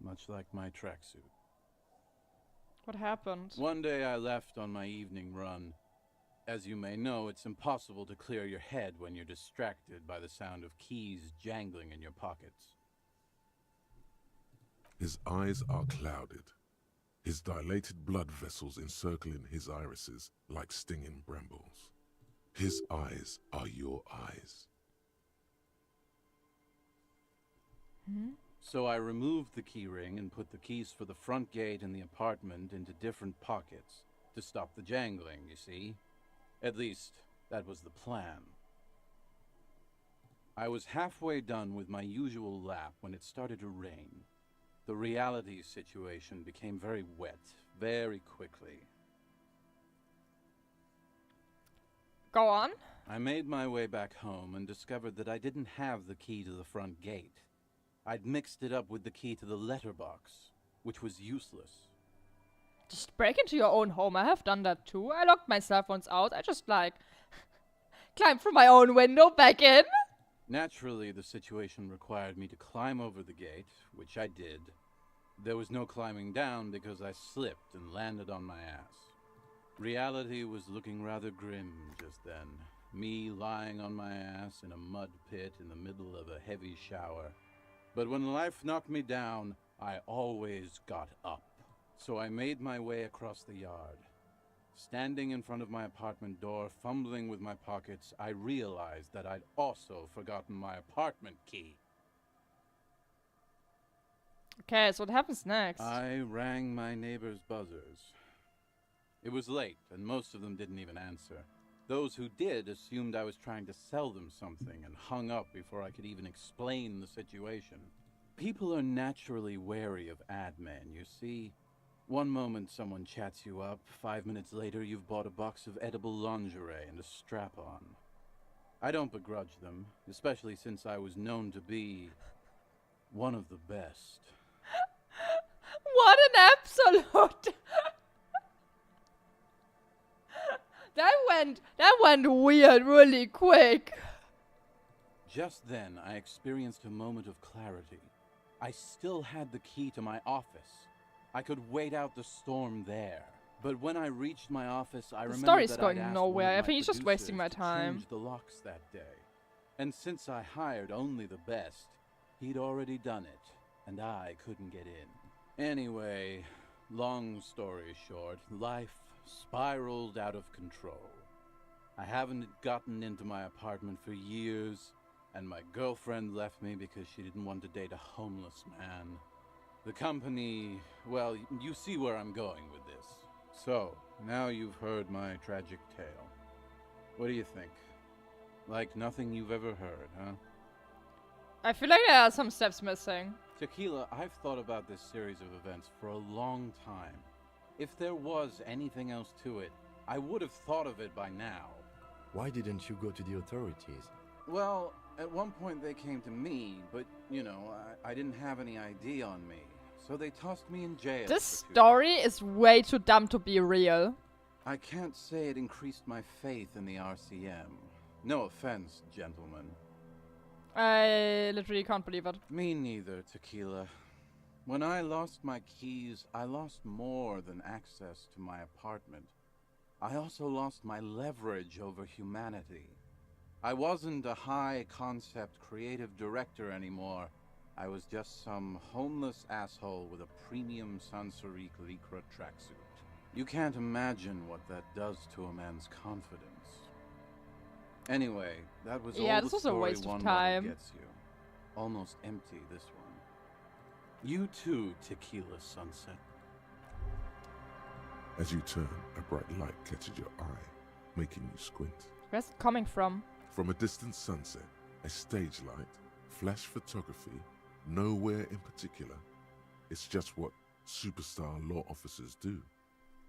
much like my tracksuit. What happened? One day I left on my evening run. As you may know, it's impossible to clear your head when you're distracted by the sound of keys jangling in your pockets. His eyes are clouded, his dilated blood vessels encircling his irises like stinging brambles. His eyes are your eyes. So I removed the key ring and put the keys for the front gate and the apartment into different pockets to stop the jangling, you see. At least, that was the plan. I was halfway done with my usual lap when it started to rain. The reality situation became very wet, very quickly. Go on. I made my way back home and discovered that I didn't have the key to the front gate. I'd mixed it up with the key to the letterbox, which was useless. Just break into your own home. I have done that too. I locked myself once out. I just like climbed through my own window back in. Naturally, the situation required me to climb over the gate, which I did. There was no climbing down because I slipped and landed on my ass. Reality was looking rather grim just then. Me lying on my ass in a mud pit in the middle of a heavy shower. But when life knocked me down, I always got up. So I made my way across the yard. Standing in front of my apartment door, fumbling with my pockets, I realized that I'd also forgotten my apartment key. Okay, so what happens next? I rang my neighbor's buzzers. It was late, and most of them didn't even answer. Those who did assumed I was trying to sell them something and hung up before I could even explain the situation. People are naturally wary of ad men, you see. One moment someone chats you up, 5 minutes later you've bought a box of edible lingerie and a strap-on. I don't begrudge them, especially since I was known to be one of the best. What an absolute... That went weird really quick. Just then, I experienced a moment of clarity. I still had the key to my office. I could wait out the storm there. But when I reached my office, I remembered story's that going I'd asked nowhere. one of I my think he's just wasting my producers to time. change the locks that day. And since I hired only the best, he'd already done it, and I couldn't get in. Anyway, long story short, life spiraled out of control. I haven't gotten into my apartment for years, and my girlfriend left me because she didn't want to date a homeless man. The company, well, you see where I'm going with this. So, now you've heard my tragic tale. What do you think? Like nothing you've ever heard, huh? I feel like there are some steps missing. Tequila, I've thought about this series of events for a long time. If there was anything else to it, I would have thought of it by now. Why didn't you go to the authorities? Well, at one point they came to me, but, you know, I didn't have any ID on me. So they tossed me in jail. This for 2 story is way too dumb to be real. I can't say it increased my faith in the RCM. No offense, gentlemen. I literally can't believe it. Me neither, Tequila. When I lost my keys, I lost more than access to my apartment. I also lost my leverage over humanity. I wasn't a high-concept creative director anymore. I was just some homeless asshole with a premium Sansorique Lycra tracksuit. You can't imagine what that does to a man's confidence. Anyway, that was Yeah, all this the was a story waste of one time. bottle gets you. Almost empty, this one. You too, Tequila Sunset. As you turn, a bright light catches your eye, making you squint. Where's it coming from? From a distant sunset, a stage light, flash photography, nowhere in particular. It's just what superstar law officers do.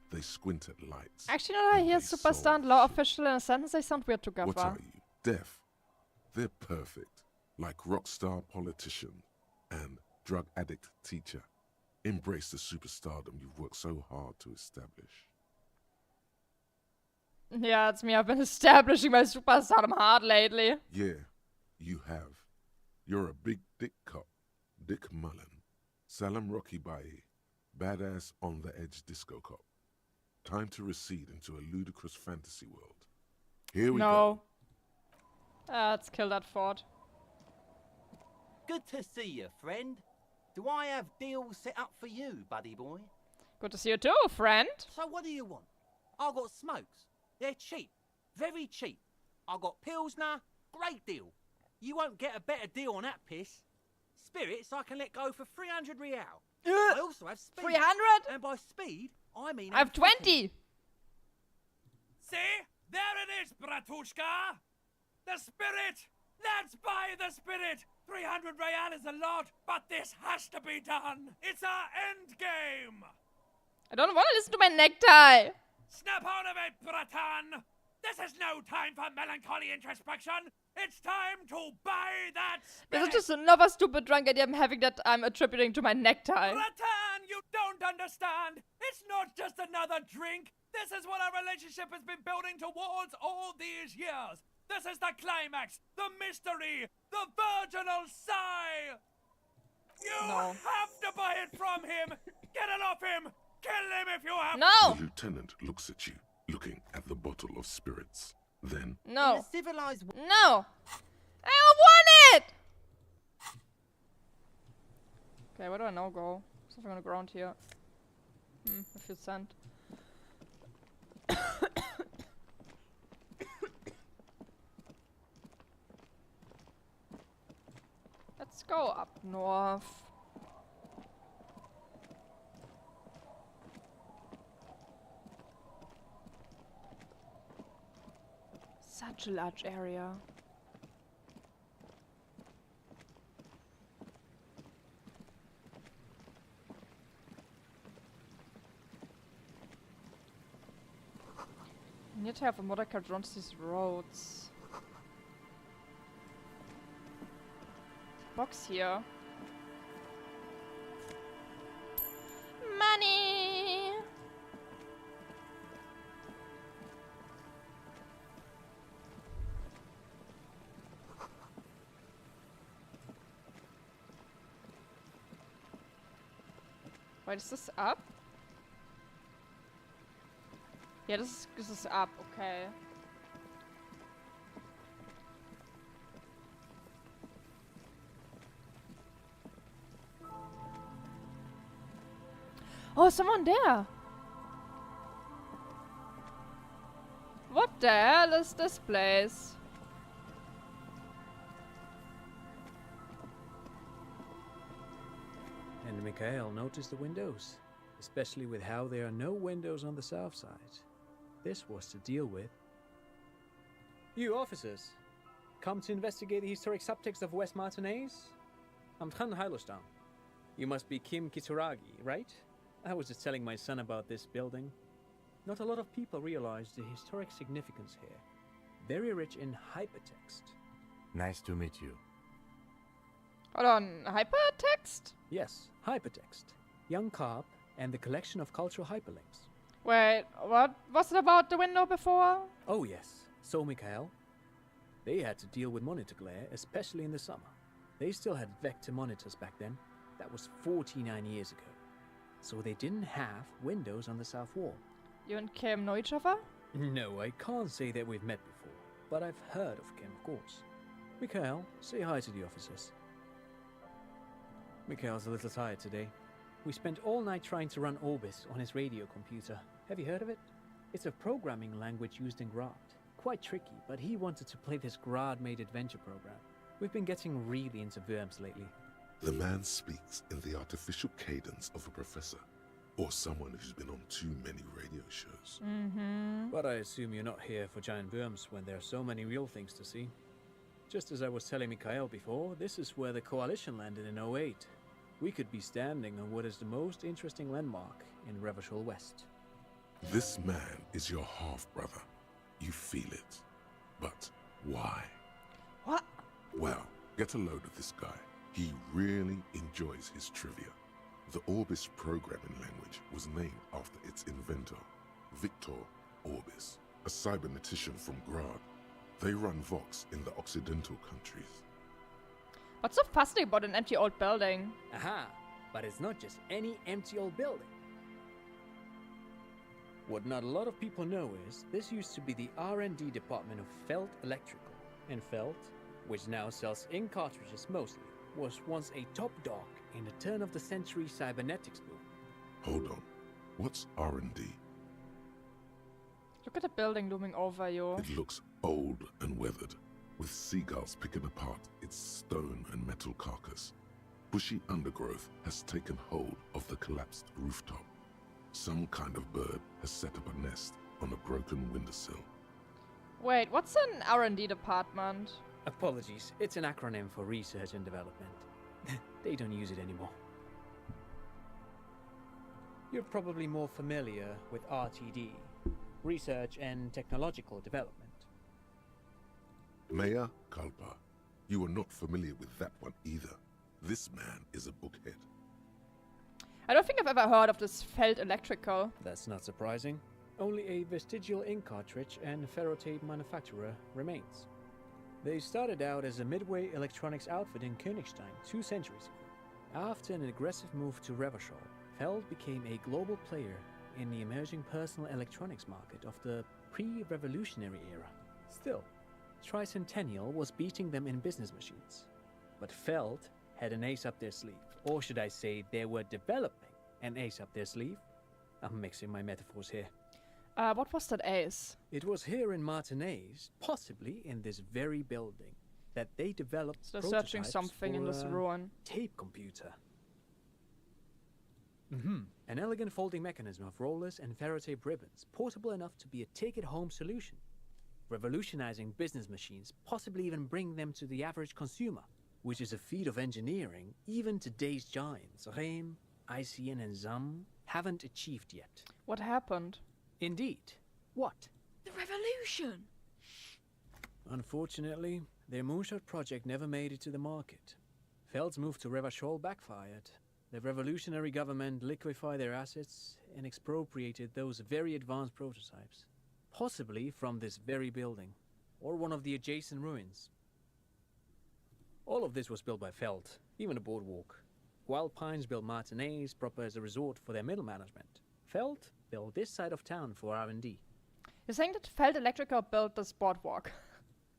They squint at lights. Actually, now that I and hear they superstar solve and law shit. official in a sentence, they sound weird together. What are you, deaf? They're perfect, like rock star politician and drug addict teacher. Embrace the superstardom you've worked so hard to establish. Yeah, it's me. I've been establishing my superstardom hard lately. Yeah, you have. You're a big dick cop, Dick Mullen, Salam Rocky Baye, badass on the edge disco cop. Time to recede into a ludicrous fantasy world. Here we No. go. Let's kill that fort. Good to see you, friend. Do I have deals set up for you, buddy boy? Good to see you too, friend. So what do you want? I got smokes. They're cheap. Very cheap. I got Pilsner. Great deal. You won't get a better deal on that piss. Spirits I can let go for 300 real. I also have speed. 300? And by speed, I mean... I have 20. See? There it is, Bratushka! The spirit! Let's buy the spirit! 300 real is a lot, but this has to be done! It's our end game! I don't want to listen to my necktie. Snap out of it, Bratan! This is no time for melancholy introspection! It's time to buy that This spirit! is just another stupid drunk idea I'm having that I'm attributing to my necktie. Bratan, you don't understand! It's not just another drink! This is what our relationship has been building towards all these years! This is the climax, the mystery, the virginal sigh! You No. have to buy it from him! Get it off him! Kill him if you have No! The lieutenant looks at you, looking at the bottle of spirits. Then, In No. a civilized... No! I don't want it! Okay, where do I now go? There's nothing on the ground here. I feel sand. Let's go up north. Such a large area. I need to have a motor car runs these roads. Box here. Money! Wait, is this up? Yeah, this is up, okay. Oh, someone there! What the hell is this place? And Mikhail noticed the windows, especially with how there are no windows on the south side. This was to deal with. You officers, come to investigate the historic subtext of West Martinez? I'm Tran Heilostam. You must be Kim Kitsuragi, right? I was just telling my son about this building. Not a lot of people realize the historic significance here. Very rich in hypertext. Nice to meet you. Hold on, hypertext? Yes, hypertext. Young Carp and the collection of cultural hyperlinks. Wait, what was it about the window before? Oh yes, so Mikhail. They had to deal with monitor glare, especially in the summer. They still had vector monitors back then. That was 49 years ago. So they didn't have windows on the south wall. You and Kim know each other? No, I can't say that we've met before, but I've heard of Kim, of course. Mikhail, say hi to the officers. Mikhail's a little tired today. We spent all night trying to run Orbis on his radio computer. Have you heard of it? It's a programming language used in Grad. Quite tricky, but he wanted to play this Grad-made adventure program. We've been getting really into Worms lately. The man speaks in the artificial cadence of a professor, or someone who's been on too many radio shows. But I assume you're not here for giant worms when there are so many real things to see. Just as I was telling Mikhail before, this is where the Coalition landed in '08. We could be standing on what is the most interesting landmark in Revachol West. This man is your half-brother. You feel it. But why? What? Well, get a load of this guy. He really enjoys his trivia. The Orbis programming language was named after its inventor, Victor Orbis, a cybernetician from Grad. They run Vox in the Occidental countries. What's so fascinating about an empty old building? Aha! But it's not just any empty old building. What not a lot of people know is this used to be the R&D department of Felt Electrical. And Felt, which now sells ink cartridges mostly, was once a top dog in the turn-of-the-century cybernetics boom. Hold on. What's R&D? Look at the building looming over you. It looks old and weathered, with seagulls picking apart its stone and metal carcass. Bushy undergrowth has taken hold of the collapsed rooftop. Some kind of bird has set up a nest on a broken windowsill. Wait, what's an R&D department? Apologies, it's an acronym for research and development. They don't use it anymore. You're probably more familiar with RTD, Research and Technological Development. Maya Kalpa, you are not familiar with that one either. This man is a bookhead. I don't think I've ever heard of this Felt Electrical. That's not surprising. Only a vestigial ink cartridge and ferrotape manufacturer remains. They started out as a midway electronics outfit in Königstein 2 centuries ago. After an aggressive move to Revachol, Feld became a global player in the emerging personal electronics market of the pre-revolutionary era. Still, Tricentennial was beating them in business machines. But Feld had an ace up their sleeve. Or should I say, they were developing an ace up their sleeve? I'm mixing my metaphors here. What was that ace? It was here in Martinez, possibly in this very building, that they developed So they're searching prototypes something in for this a ruin. tape computer. An elegant folding mechanism of rollers and ferrotape ribbons, portable enough to be a take-it-home solution. Revolutionizing business machines, possibly even bring them to the average consumer, which is a feat of engineering even today's giants, Rehm, ICN and ZAM, haven't achieved yet. What happened? Indeed. What? The revolution! Unfortunately, their moonshot project never made it to the market. Feld's move to Revachol backfired. The revolutionary government liquefied their assets and expropriated those very advanced prototypes, possibly from this very building, or one of the adjacent ruins. All of this was built by Feld, even the boardwalk. Wild Pines built Martinez proper as a resort for their middle management. Feld built this side of town for R&D. You're saying that Feld Electrical built this boardwalk?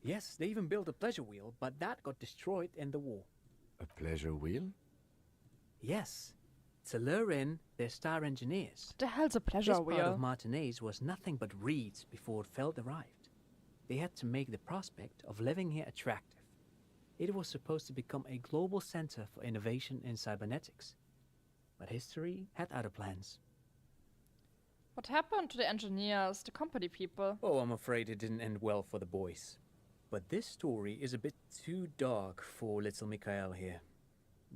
Yes, they even built a pleasure wheel, but that got destroyed in the war. A pleasure wheel? Yes, to lure in their star engineers. What the hell's a pleasure This part wheel? of Martinez was nothing but reeds before Feld arrived. They had to make the prospect of living here attractive. It was supposed to become a global center for innovation in cybernetics. But history had other plans. What happened to the engineers, the company people? Oh, I'm afraid it didn't end well for the boys. But this story is a bit too dark for little Mikhail here.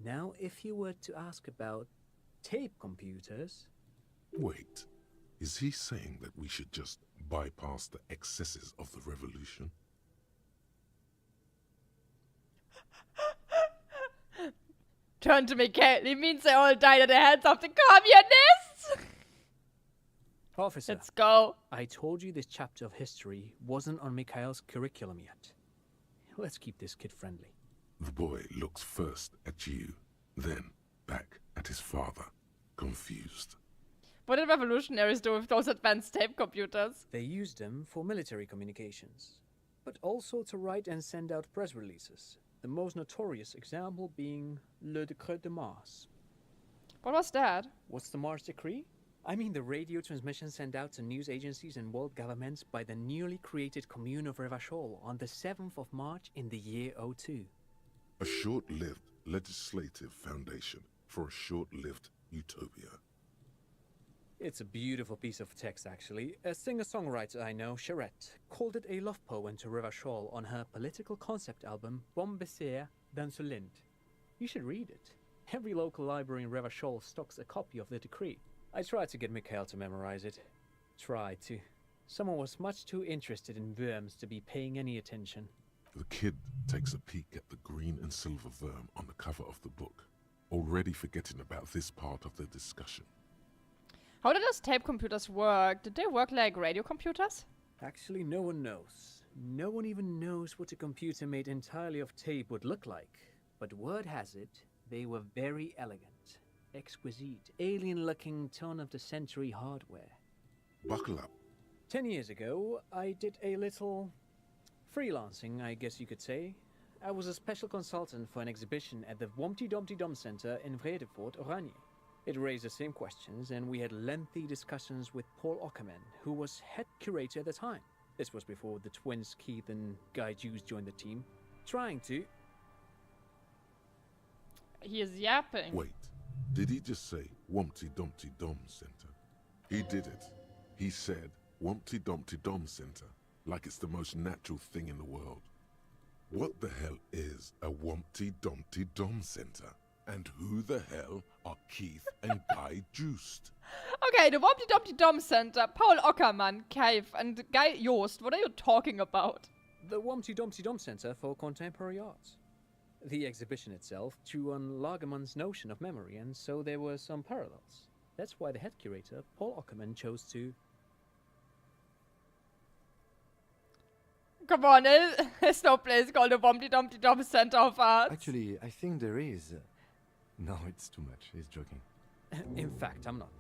Now, if you were to ask about tape computers... Wait, is he saying that we should just bypass the excesses of the revolution? Turn to Mikhail. He means they all died at the hands of the communists! Officer, Let's go. I told you this chapter of history wasn't on Mikhail's curriculum yet. Let's keep this kid friendly. The boy looks first at you, then back at his father, confused. What did revolutionaries do with those advanced tape computers? They used them for military communications, but also to write and send out press releases. The most notorious example being Le Décret de Mars. What was that? What's the Mars Decree? I mean the radio transmission sent out to news agencies and world governments by the newly created Commune of Revachol on the 7th of March in the year 02. A short-lived legislative foundation for a short-lived utopia. It's a beautiful piece of text, actually. A singer-songwriter I know, Charette, called it a love poem to Revachol on her political concept album Bombessier dans le Lind. You should read it. Every local library in Revachol stocks a copy of the decree. I tried to get Mikhail to memorize it. Tried to. Someone was much too interested in worms to be paying any attention. The kid takes a peek at the green and silver worm on the cover of the book, already forgetting about this part of the discussion. How did those tape computers work? Did they work like radio computers? Actually, no one knows. No one even knows what a computer made entirely of tape would look like. But word has it, they were very elegant, exquisite, alien-looking turn-of-the-century hardware. Buckle up. 10 years ago, I did a little freelancing, I guess you could say. I was a special consultant for an exhibition at the Womty Dumpty Dum Center in Vredefort, Oranje. It raised the same questions, and we had lengthy discussions with Paul Ockerman, who was head curator at the time. This was before the twins Keith and Guy Hughes joined the team, trying to... He is yapping. Wait, did he just say Wumpty Dumpty Dum Center? He did it. He said Wumpty Dumpty Dum Center, like it's the most natural thing in the world. What the hell is a Wumpty Dumpty Dum Center? And who the hell are Keith and Guy Juiced? Okay, the Wompty Dumpty Dum Center, Paul Ockerman, Keith, and Guy Joost. What are you talking about? The Womty Dumpty Dum Center for Contemporary Arts. The exhibition itself drew on Lagerman's notion of memory, and so there were some parallels. That's why the head curator, Paul Ockerman, chose to... Come on, there's no place called the Wompty Dumpty Dum Center of Arts. Actually, I think there is. No, it's too much. He's joking. In fact, I'm not.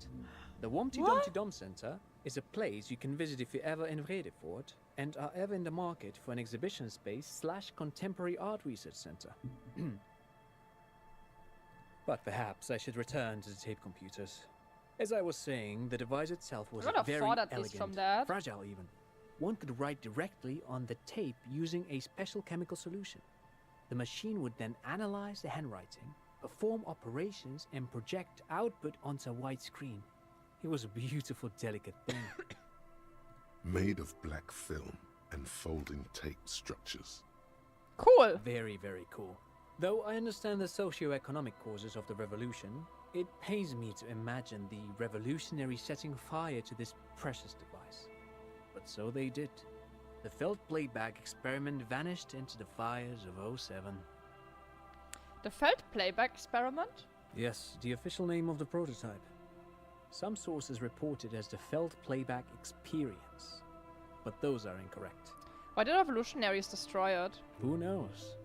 The Womty Dumpty Dum Center is a place you can visit if you're ever in Vredefort and are ever in the market for an exhibition space / contemporary art research center. But perhaps I should return to the tape computers. As I was saying, the device itself was I would have very thought at least elegant, from that. fragile even. One could write directly on the tape using a special chemical solution. The machine would then analyze the handwriting, perform operations, and project output onto a white screen. It was a beautiful, delicate thing. Made of black film and folding tape structures. Cool. Very, very cool. Though I understand the socio-economic causes of the revolution, it pains me to imagine the revolutionaries setting fire to this precious device. But so they did. The Feld playback experiment vanished into the fires of 07. The Feld playback experiment? Yes, the official name of the prototype. Some sources report it as the Feld playback experience, but those are incorrect. Why did revolutionaries destroy it? Who knows?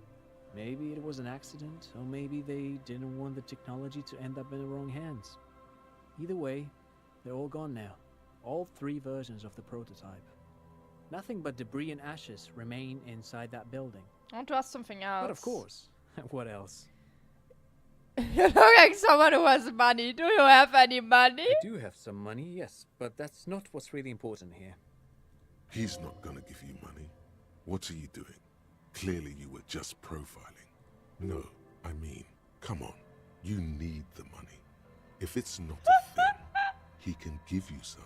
Maybe it was an accident, or maybe they didn't want the technology to end up in the wrong hands. Either way, they're all gone now. All 3 versions of the prototype. Nothing but debris and ashes remain inside that building. I want to ask something else. But of course, what else? You look like someone who has money. Do you have any money? I do have some money, yes, but that's not what's really important here. He's not gonna give you money. What are you doing? Clearly you were just profiling. No, I mean, come on. You need the money. If it's not a thing, he can give you some.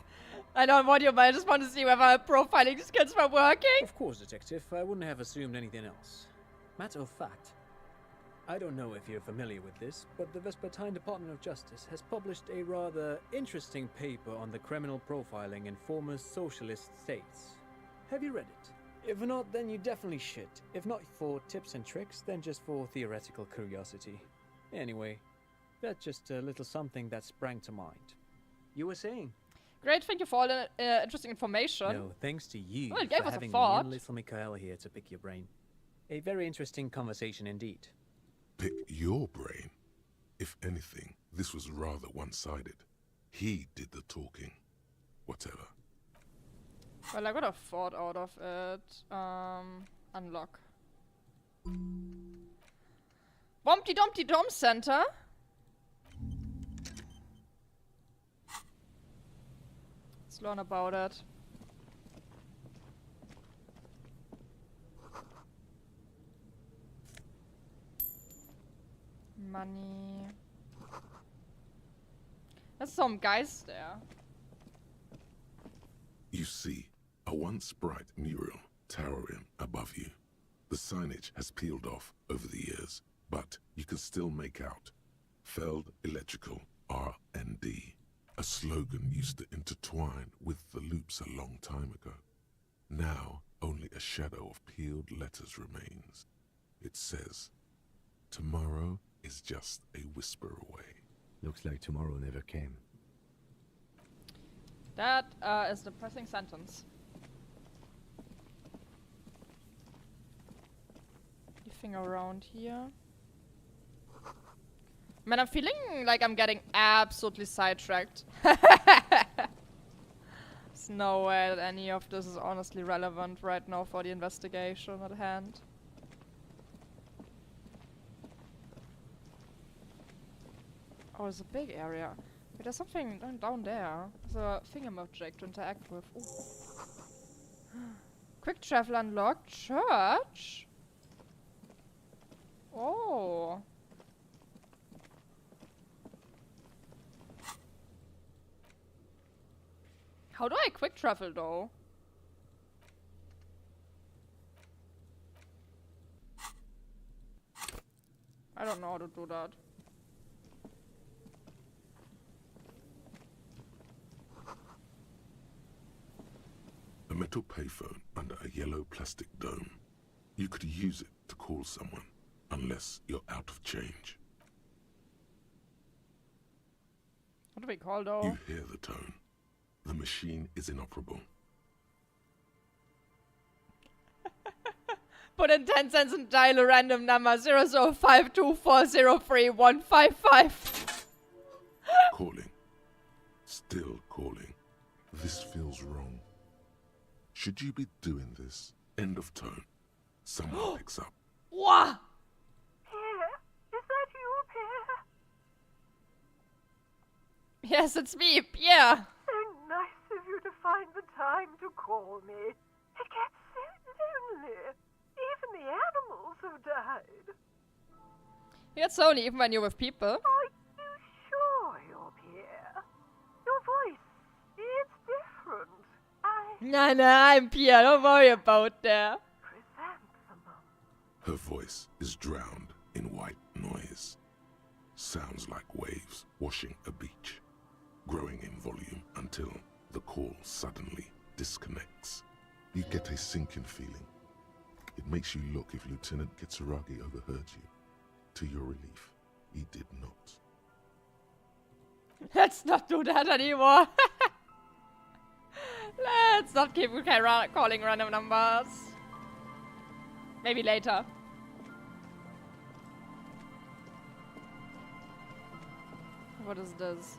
I don't want your money. I just want to see whether profiling skills were working. Of course, Detective. I wouldn't have assumed anything else. Matter of fact, I don't know if you're familiar with this, but the Vespertine Department of Justice has published a rather interesting paper on the criminal profiling in former socialist states. Have you read it? If not, then you definitely should. If not for tips and tricks, then just for theoretical curiosity. Anyway, that's just a little something that sprang to mind. You were saying? Great, thank you for all the interesting information. No, thanks to you Well, it gave for us a having me thought. and little Michael here to pick your brain. A very interesting conversation indeed. Pick your brain. If anything, this was rather one-sided. He did the talking. Whatever. Well, I got a thought out of it. Unlock. Bumpty Dumpty Dom Center. Let's learn about it. Money. There's some guys there. You see, a once bright mural towering above you. The signage has peeled off over the years, but you can still make out Feld Electrical R&D. A slogan used to intertwine with the loops a long time ago. Now, only a shadow of peeled letters remains. It says, tomorrow is just a whisper away. Looks like tomorrow never came. That is the depressing sentence. Anything around here? Man, I'm feeling like I'm getting absolutely sidetracked. There's no way that any of this is honestly relevant right now for the investigation at hand. Oh, it's a big area. Wait, there's something down there. There's a thingamajig to interact with. Ooh. Quick travel unlocked. Church? Oh. How do I quick travel though? I don't know how to do that. A metal payphone under a yellow plastic dome. You could use it to call someone, unless you're out of change. What do we call though? You hear the tone. The machine is inoperable. Put in 10 cents and dial a random number 0052403155. Calling. Still calling. This feels wrong. Should you be doing this? End of tone. Someone picks up. Wah! Pierre? Is that you, Pierre? Yes, it's me, Pierre. So nice of you to find the time to call me. It gets so lonely. Even the animals have died. It's only even when you're with people. Are you sure you're Pierre? Your voice, it's different. Nah, I'm Pierre. Don't worry about that. Chrysanthemum. Her voice is drowned in white noise. Sounds like waves washing a beach, growing in volume until the call suddenly disconnects. You get a sinking feeling. It makes you look if Lieutenant Kitsuragi overheard you. To your relief, he did not. Let's not do that anymore. Let's not keep calling random numbers. Maybe later. What is this?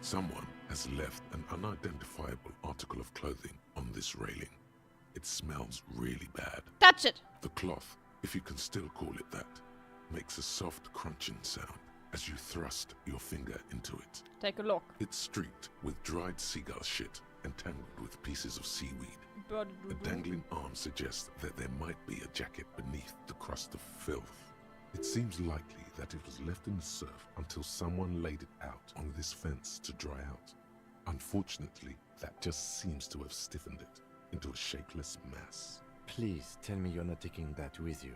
Someone has left an unidentifiable article of clothing on this railing. It smells really bad. Touch it! The cloth, if you can still call it that, makes a soft crunching sound as you thrust your finger into it. Take a look. It's streaked with dried seagull shit and tangled with pieces of seaweed. Birdie The doo doo. dangling arm suggests that there might be a jacket beneath the crust of filth. It seems likely that it was left in the surf until someone laid it out on this fence to dry out. Unfortunately, that just seems to have stiffened it into a shapeless mass. Please tell me you're not taking that with you.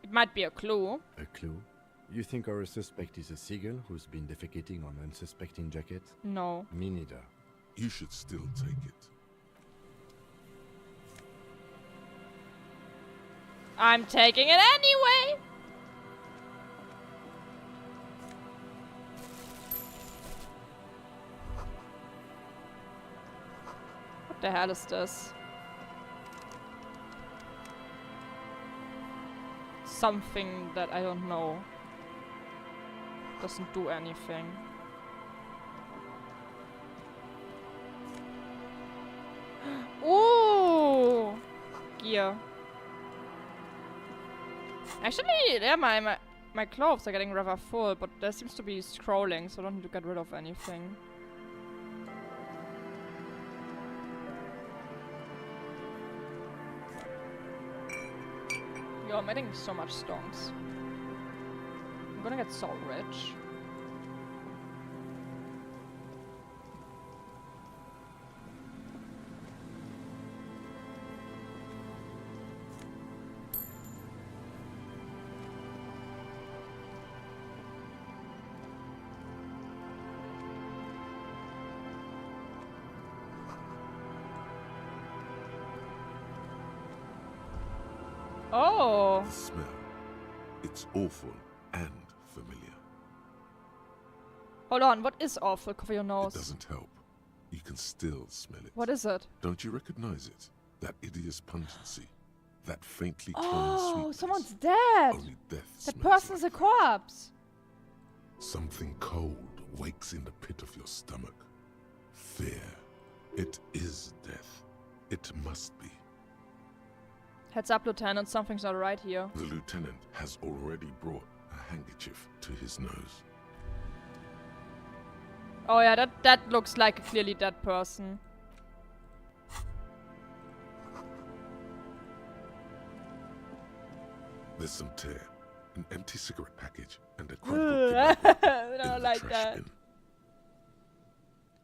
It might be a clue. A clue? You think our suspect is a seagull who's been defecating on unsuspecting jackets? No. Me neither. You should still take it. I'm taking it anyway! What the hell is this? Something that I don't know. Doesn't do anything. Ooh! Gear. Actually, yeah, my clothes are getting rather full, but there seems to be scrolling, so I don't need to get rid of anything. Yo, I'm getting so much stones. I'm gonna get so rich. Oh! The smell. It's awful and familiar. Hold on, what is awful? Cover your It nose. doesn't help. You can still smell it. What is it? Don't you recognize it? That hideous pungency. That faintly cloying Oh, sweetness. someone's dead! Only death That smells person's like a corpse! Something cold wakes in the pit of your stomach. Fear. It is death. It must be. Heads up, Lieutenant, something's not right here. The lieutenant has already brought a handkerchief to his nose. Oh yeah, that looks like a clearly dead person. There's some tear, an empty cigarette package, and a crumpled tobacco I in don't the like trash that. bin.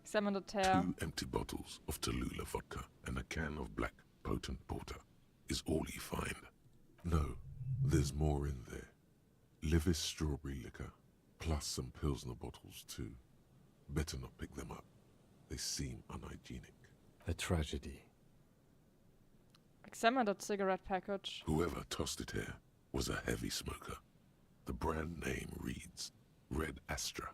Examine the tear. 2 empty bottles of Tallulah vodka and a can of black potent porter is all you find. No, there's more in there. Livis strawberry liquor, plus some Pilsner bottles too. Better not pick them up. They seem unhygienic. A tragedy. Examine that cigarette package. Whoever tossed it here was a heavy smoker. The brand name reads Red Astra.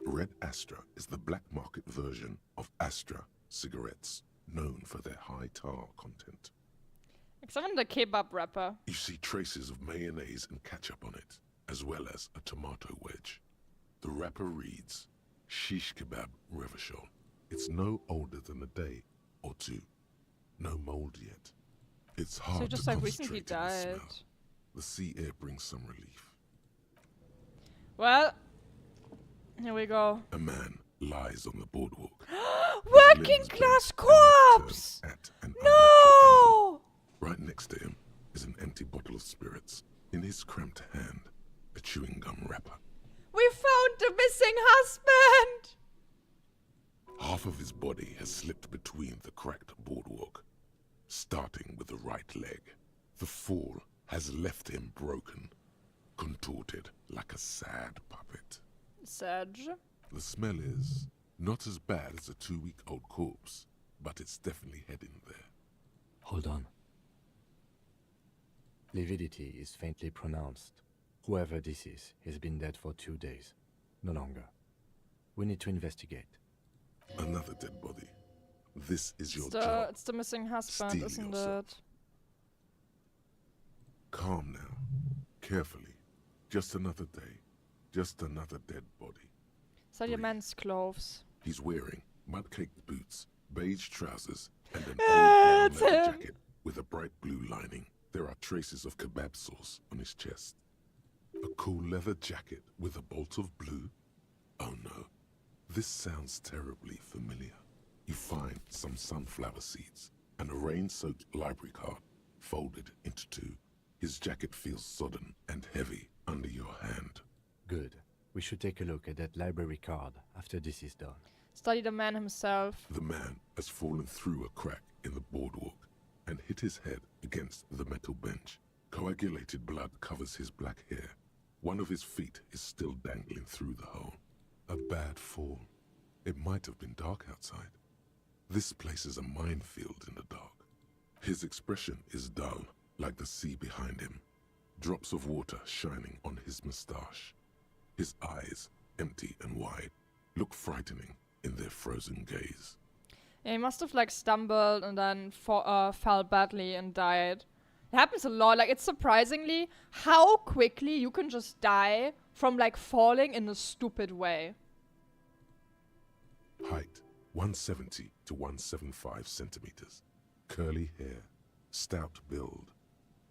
Red Astra is the black market version of Astra cigarettes, known for their high tar content. Examine the kebab wrapper. You see traces of mayonnaise and ketchup on it, as well as a tomato wedge. The wrapper reads Shish Kebab Revachol. It's no older than a day or two. No mold yet. It's hard So he just to like recently concentrate in the died. smell. The sea air brings some relief. Well, here we go. A man lies on the boardwalk. Working limbs class bent and upturned corpse! at an unnatural No! angle. Right next to him is an empty bottle of spirits. In his cramped hand, a chewing gum wrapper. We found the missing husband! Half of his body has slipped between the cracked boardwalk, starting with the right leg. The fall has left him broken, contorted like a sad puppet. Sedge. The smell is not as bad as a 2-week-old corpse, but it's definitely heading there. Hold on. Lividity is faintly pronounced. Whoever this is has been dead for 2 days. No longer. We need to investigate. Another dead body. This is your It's job. it's the missing husband, Steel isn't yourself. it? Calm now. Carefully. Just another day. Just another dead body. Study the Breathe. man's clothes. He's wearing mud-caked boots, beige trousers, and an old brown It's leather him. jacket with a bright blue lining. There are traces of kebab sauce on his chest. A cool leather jacket with a bolt of blue? Oh no, this sounds terribly familiar. You find some sunflower seeds and a rain-soaked library card folded into two. His jacket feels sodden and heavy under your hand. Good. We should take a look at that library card after this is done. Study the man himself. The man has fallen through a crack in the boardwalk and hit his head against the metal bench. Coagulated blood covers his black hair. One of his feet is still dangling through the hole. A bad fall. It might have been dark outside. This place is a minefield in the dark. His expression is dull, like the sea behind him. Drops of water shining on his moustache. His eyes, empty and wide, look frightening in their frozen gaze. Yeah, he must have like stumbled and then fell badly and died. It happens a lot. Like, it's surprisingly how quickly you can just die from like falling in a stupid way. Height 170 to 175 centimeters. Curly hair, stout build.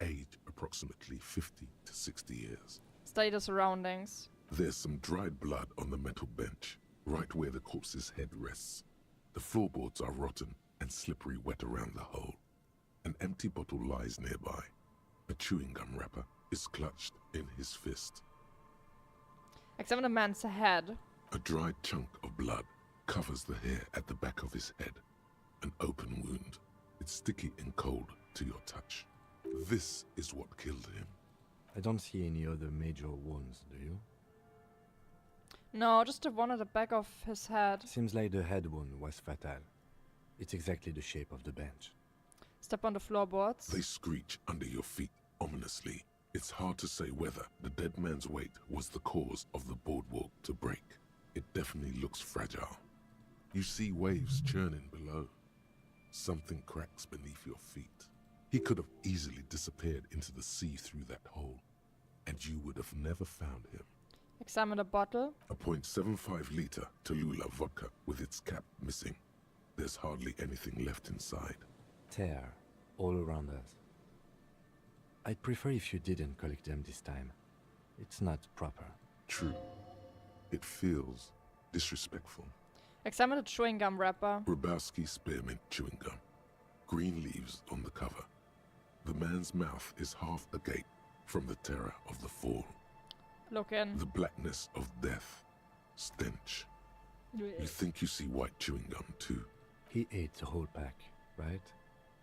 Age approximately 50 to 60 years. Study the surroundings. There's some dried blood on the metal bench, right where the corpse's head rests. The floorboards are rotten and slippery wet around the hole. An empty bottle lies nearby. A chewing gum wrapper is clutched in his fist. Examine the man's head. A dried chunk of blood covers the hair at the back of his head. An open wound. It's sticky and cold to your touch. This is what killed him. I don't see any other major wounds, do you? No, just the one at the back of his head. Seems like the head wound was fatal. It's exactly the shape of the bench. Step on the floorboards. They screech under your feet ominously. It's hard to say whether the dead man's weight was the cause of the boardwalk to break. It definitely looks fragile. You see waves churning below. Something cracks beneath your feet. He could have easily disappeared into the sea through that hole, and you would have never found him. Examine the bottle. A .75 liter Tallulah vodka with its cap missing. There's hardly anything left inside. Tear all around us. I'd prefer if you didn't collect them this time. It's not proper. True. It feels disrespectful. Examine the chewing gum wrapper. Grabowski spearmint chewing gum. Green leaves on the cover. The man's mouth is half agape from the terror of the fall. Look in. The blackness of death. Stench. You think you see white chewing gum too. He ate the whole pack, right?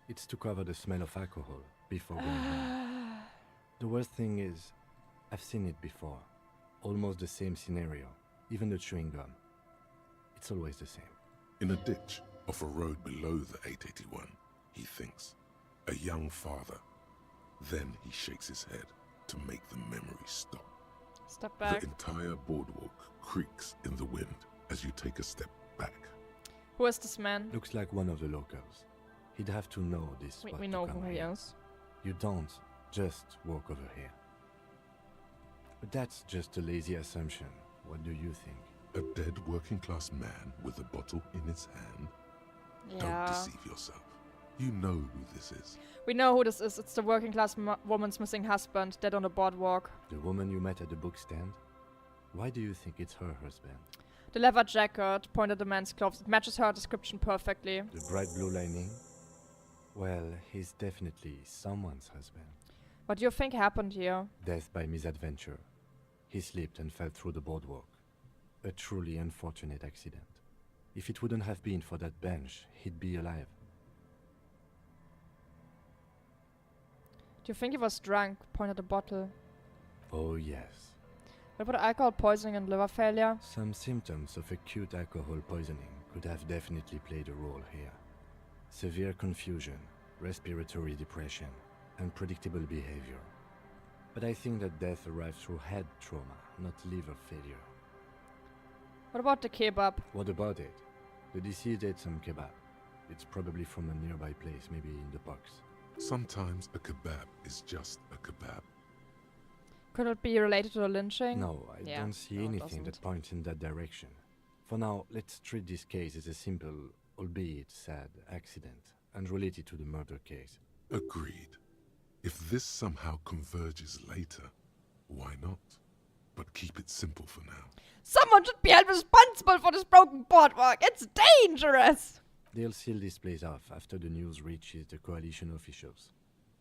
It's to cover the smell of alcohol before going home. The worst thing is, I've seen it before. Almost the same scenario. Even the chewing gum. It's always the same. In a ditch off a road below the 881, he thinks. A young father. Then he shakes his head to make the memory stop. Step back. The entire boardwalk creaks in the wind as you take a step back. Who is this man? Looks like one of the locals. He'd have to know this spot We to know come who he here. is. You don't just walk over here. But that's just a lazy assumption. What do you think? A dead working class man with a bottle in his hand? Don't Yeah. deceive yourself. You know who this is. We know who this is. It's the working class woman's missing husband, dead on the boardwalk. The woman you met at the book stand? Why do you think it's her husband? The leather jacket, point at the man's clothes. It matches her description perfectly. The bright blue lining? Well, he's definitely someone's husband. What do you think happened here? Death by misadventure. He slipped and fell through the boardwalk. A truly unfortunate accident. If it wouldn't have been for that bench, he'd be alive. Do you think he was drunk? Point at the bottle. Oh yes. What about alcohol poisoning and liver failure? Some symptoms of acute alcohol poisoning could have definitely played a role here. Severe confusion, respiratory depression, unpredictable behavior. But I think that death arrived through head trauma, not liver failure. What about the kebab? What about it? The deceased ate some kebab. It's probably from a nearby place, maybe in the box. Sometimes a kebab is just a kebab. Could it be related to the lynching? No, I Yeah, don't see no, it anything that doesn't. points in that direction. For now, let's treat this case as a simple, albeit sad, accident, unrelated to the murder case. Agreed. If this somehow converges later, why not? But keep it simple for now. Someone should be held responsible for this broken boardwalk. It's dangerous. They'll seal this place off after the news reaches the coalition officials.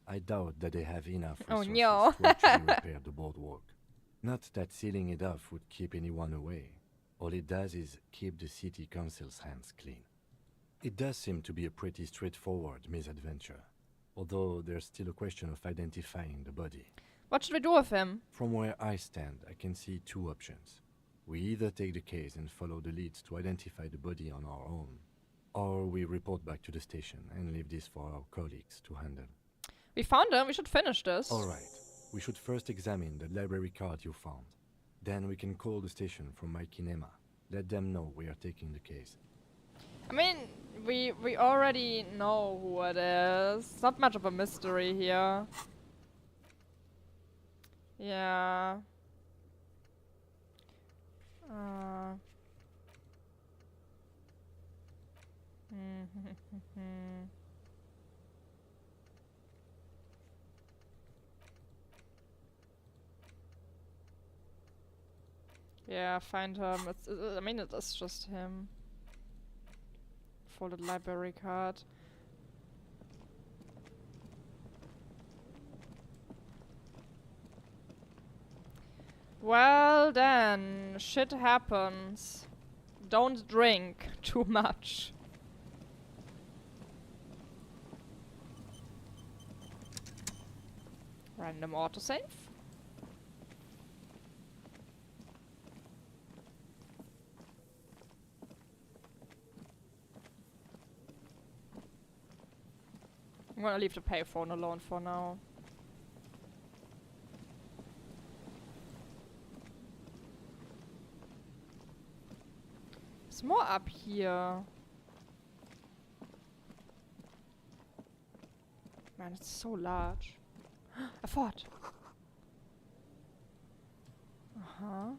I doubt that they have enough Oh, resources no. to actually repair the boardwalk. Not that sealing it off would keep anyone away. All it does is keep the city council's hands clean. It does seem to be a pretty straightforward misadventure, although there's still a question of identifying the body. What should we do with him? From where I stand, I can see two options. We either take the case and follow the leads to identify the body on our own, or we report back to the station and leave this for our colleagues to handle. We found him. We should finish this. Alright, we should first examine the library card you found. Then we can call the station from my kinema. Let them know we are taking the case. I mean, we already know who it is. It's not much of a mystery here. Yeah. Yeah, find him. I mean, it is just him. Folded library card. Well then, shit happens. Don't drink too much. Random autosave. I'm gonna leave the payphone alone for now. There's more up here. Man, it's so large. A fort. Uh-huh.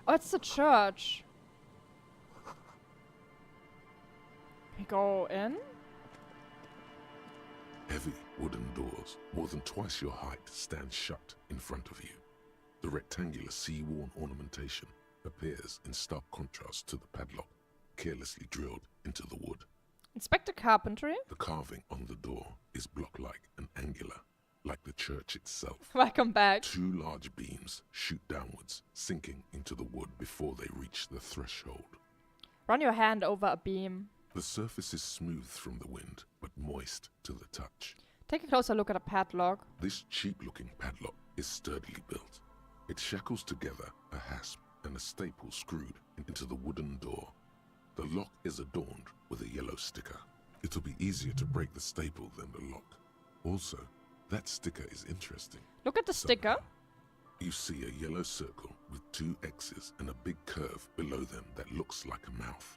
Oh, it's the church. We go in? Heavy wooden doors, more than twice your height, stand shut in front of you. The rectangular sea-worn ornamentation appears in stark contrast to the padlock, carelessly drilled into the wood. Inspect the carpentry. The carving on the door is block-like and angular, like the church itself. Welcome back. Two large beams shoot downwards, sinking into the wood before they reach the threshold. Run your hand over a beam. The surface is smooth from the wind, but moist to the touch. Take a closer look at a padlock. This cheap-looking padlock is sturdily built. It shackles together a hasp and a staple screwed into the wooden door. The lock is adorned with a yellow sticker. It'll be easier to break the staple than the lock. Also, that sticker is interesting. Look at the sticker. You see a yellow circle with two X's and a big curve below them that looks like a mouth.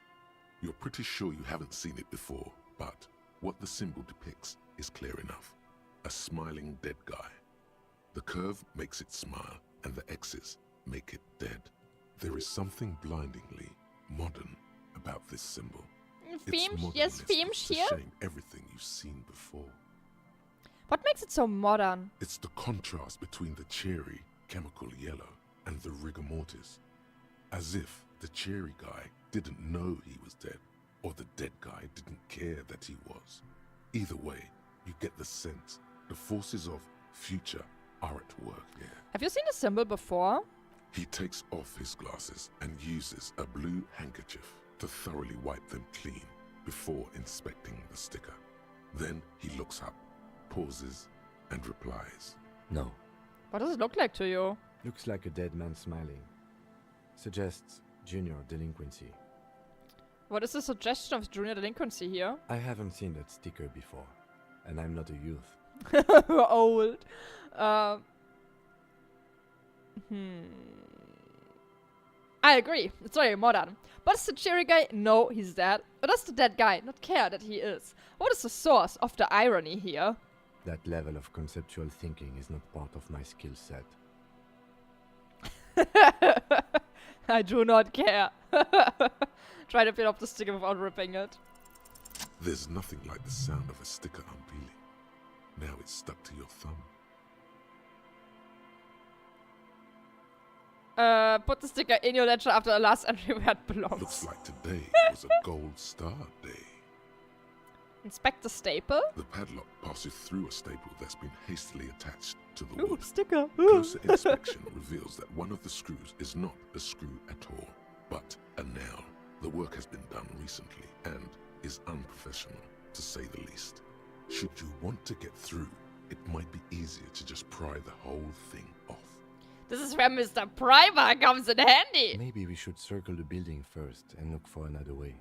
You're pretty sure you haven't seen it before, but what the symbol depicts is clear enough. A smiling dead guy. The curve makes it smile, and the X's make it dead. There is something blindingly modern about this symbol. Themes? Yes, themes here. It's a shame everything you've seen before. What makes it so modern? It's the contrast between the cheery, chemical yellow and the rigor mortis. As if the cheery guy didn't know he was dead, or the dead guy didn't care that he was. Either way, you get the sense the forces of future are at work here. Have you seen the symbol before? He takes off his glasses and uses a blue handkerchief to thoroughly wipe them clean before inspecting the sticker. Then he looks up, pauses, and replies. No. What does it look like to you? Looks like a dead man smiling. Suggests junior delinquency. What is the suggestion of junior delinquency here? I haven't seen that sticker before, and I'm not a youth. We're old. I agree. It's very modern. But is the cheery guy? No, he's dead. Or does the dead guy not care that he is? What is the source of the irony here? That level of conceptual thinking is not part of my skill set. I do not care. Try to peel off the sticker without ripping it. There's nothing like the sound of a sticker unpeeling. Now it's stuck to your thumb. Put the sticker in your ledger after the last entry where it belongs. Looks like today was a gold star day. Inspect the staple. The padlock passes through a staple that's been hastily attached to the Ooh, wood. sticker. Closer inspection reveals that one of the screws is not a screw at all, but a nail. The work has been done recently and is unprofessional, to say the least. Should you want to get through, it might be easier to just pry the whole thing off. This is where Mr. Primer comes in handy. Maybe we should circle the building first and look for another way.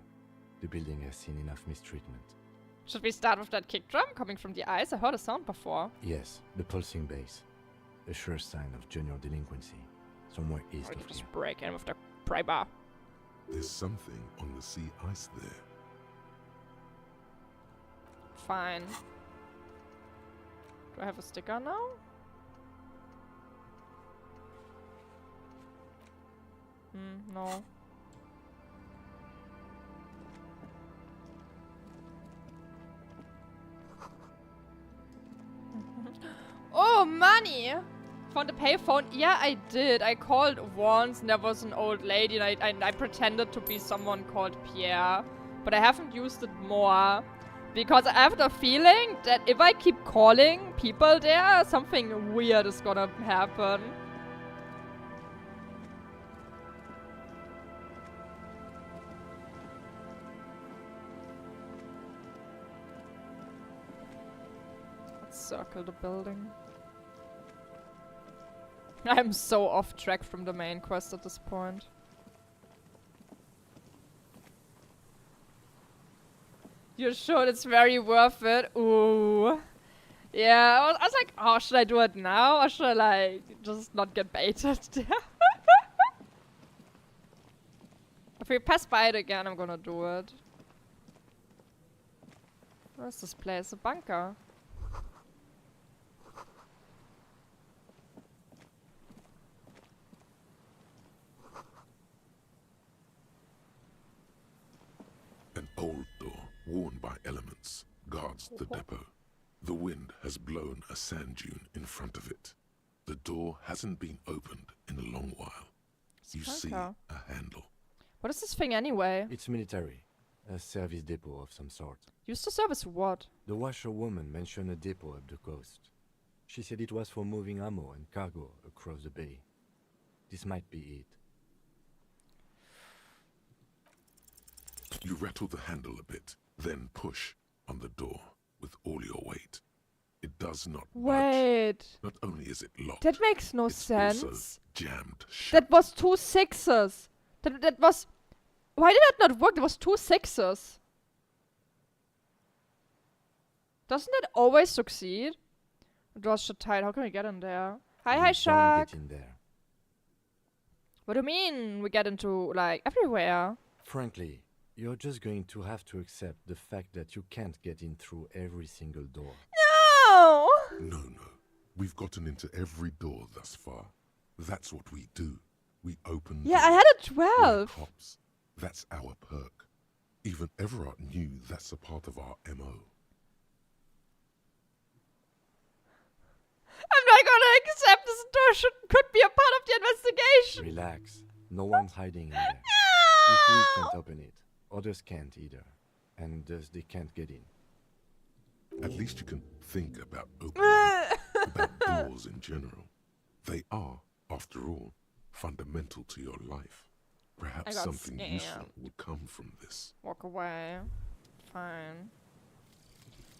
The building has seen enough mistreatment. Should we start with that kick drum coming from the eyes? I heard a sound before. Yes, the pulsing bass. A sure sign of junior delinquency. Somewhere east Or of you just here. break in with the primer. There's something on the sea ice there. Fine. Do I have a sticker now? No. Oh, money! Found a payphone? Yeah, I did. I called once and there was an old lady and I pretended to be someone called Pierre. But I haven't used it more. Because I have the feeling that if I keep calling people there, something weird is gonna happen. Let's circle the building. I'm so off track from the main quest at this point. You're sure it's very worth it? Ooh. Yeah, I was like, oh, should I do it now? Or should I, like, just not get baited? If we pass by it again, I'm gonna do it. Where's this place? A bunker. An old door, worn by elements, guards the depot. The wind has blown a sand dune in front of it. The door hasn't been opened in a long while. You see a handle. What is this thing anyway? It's military. A service depot of some sort. Used to service what? The washerwoman mentioned a depot up the coast. She said it was for moving ammo and cargo across the bay. This might be it. You rattle the handle a bit, then push on the door with all your weight. It does not budge. Wait. Not only is it locked, That makes no it's sense. also jammed shut. That was 2 6s. That was... Why did that not work? There was 2 6s. Doesn't it always succeed? The door's shut tight. How can we get in there? Hi, We don't Shark. get in there. What do you mean we get into, like, everywhere? Frankly, you're just going to have to accept the fact that you can't get in through every single door. No! No. We've gotten into every door thus far. That's what we do. We open Yeah, I doors. had a We're 12. cops. That's our perk. Even Everard knew that's a part of our MO. I'm not gonna accept this door could be a part of the investigation. Relax. No one's hiding in there. If we can't open it, others can't either. And thus they can't get in. At least you can think about opening about doors in general. They are, after all, fundamental to your life. Perhaps got something useful scammed. would come from this. Walk away. Fine.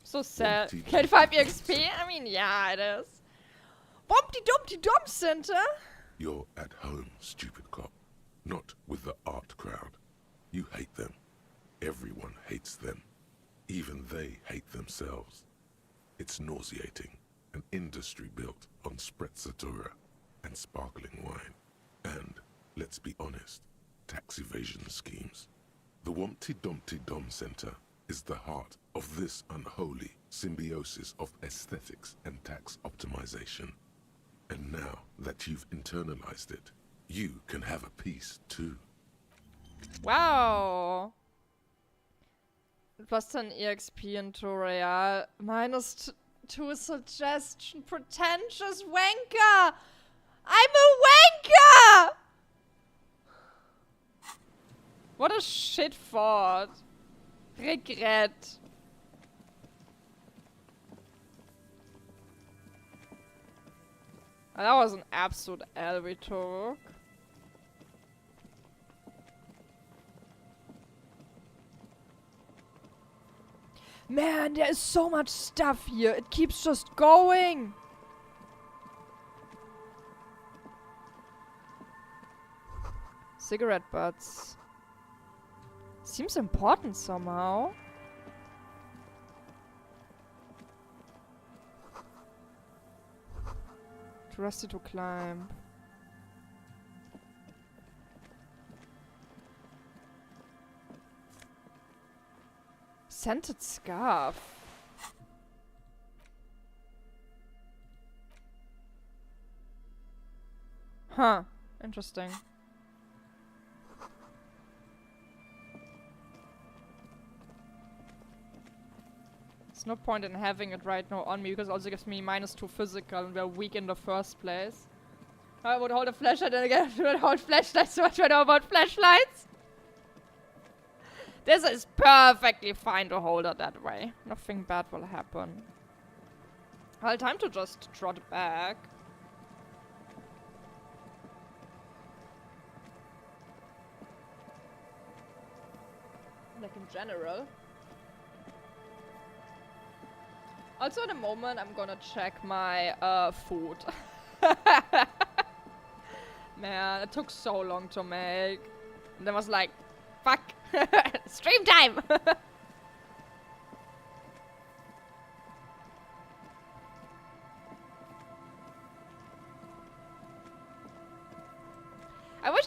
So sad. Bumpty Get 5 Dumpty EXP? Center. I mean, yeah, it is. Bumpty Dumpty Dump Center? You're at home, stupid cop. Not with the art crowd. You hate them. Everyone hates them. Even they hate themselves. It's nauseating. An industry built on sprezzatura and sparkling wine. And, let's be honest, tax evasion schemes. The Wumpty Dumpty Dom Center is the heart of this unholy symbiosis of aesthetics and tax optimization. And now that you've internalized it, you can have a piece too. Wow. Plus 10 EXP in tutorial. Minus 2 suggestion. Pretentious wanker! I'm a wanker! What a shit thought. Regret. That was an absolute L we took. Man, there is so much stuff here. It keeps just going. Cigarette butts. Seems important somehow. Too rusty to climb. Scented scarf. Huh. Interesting. There's no point in having it right now on me because it also gives me -2 physical and we're weak in the first place. I would hold a flashlight and again I would hold flashlights so much I know about flashlights. This is perfectly fine to hold it that way. Nothing bad will happen. Well, time to just trot back. Like in general. Also, in a moment, I'm gonna check my food. Man, it took so long to make. And then was like, fuck, stream time! I wish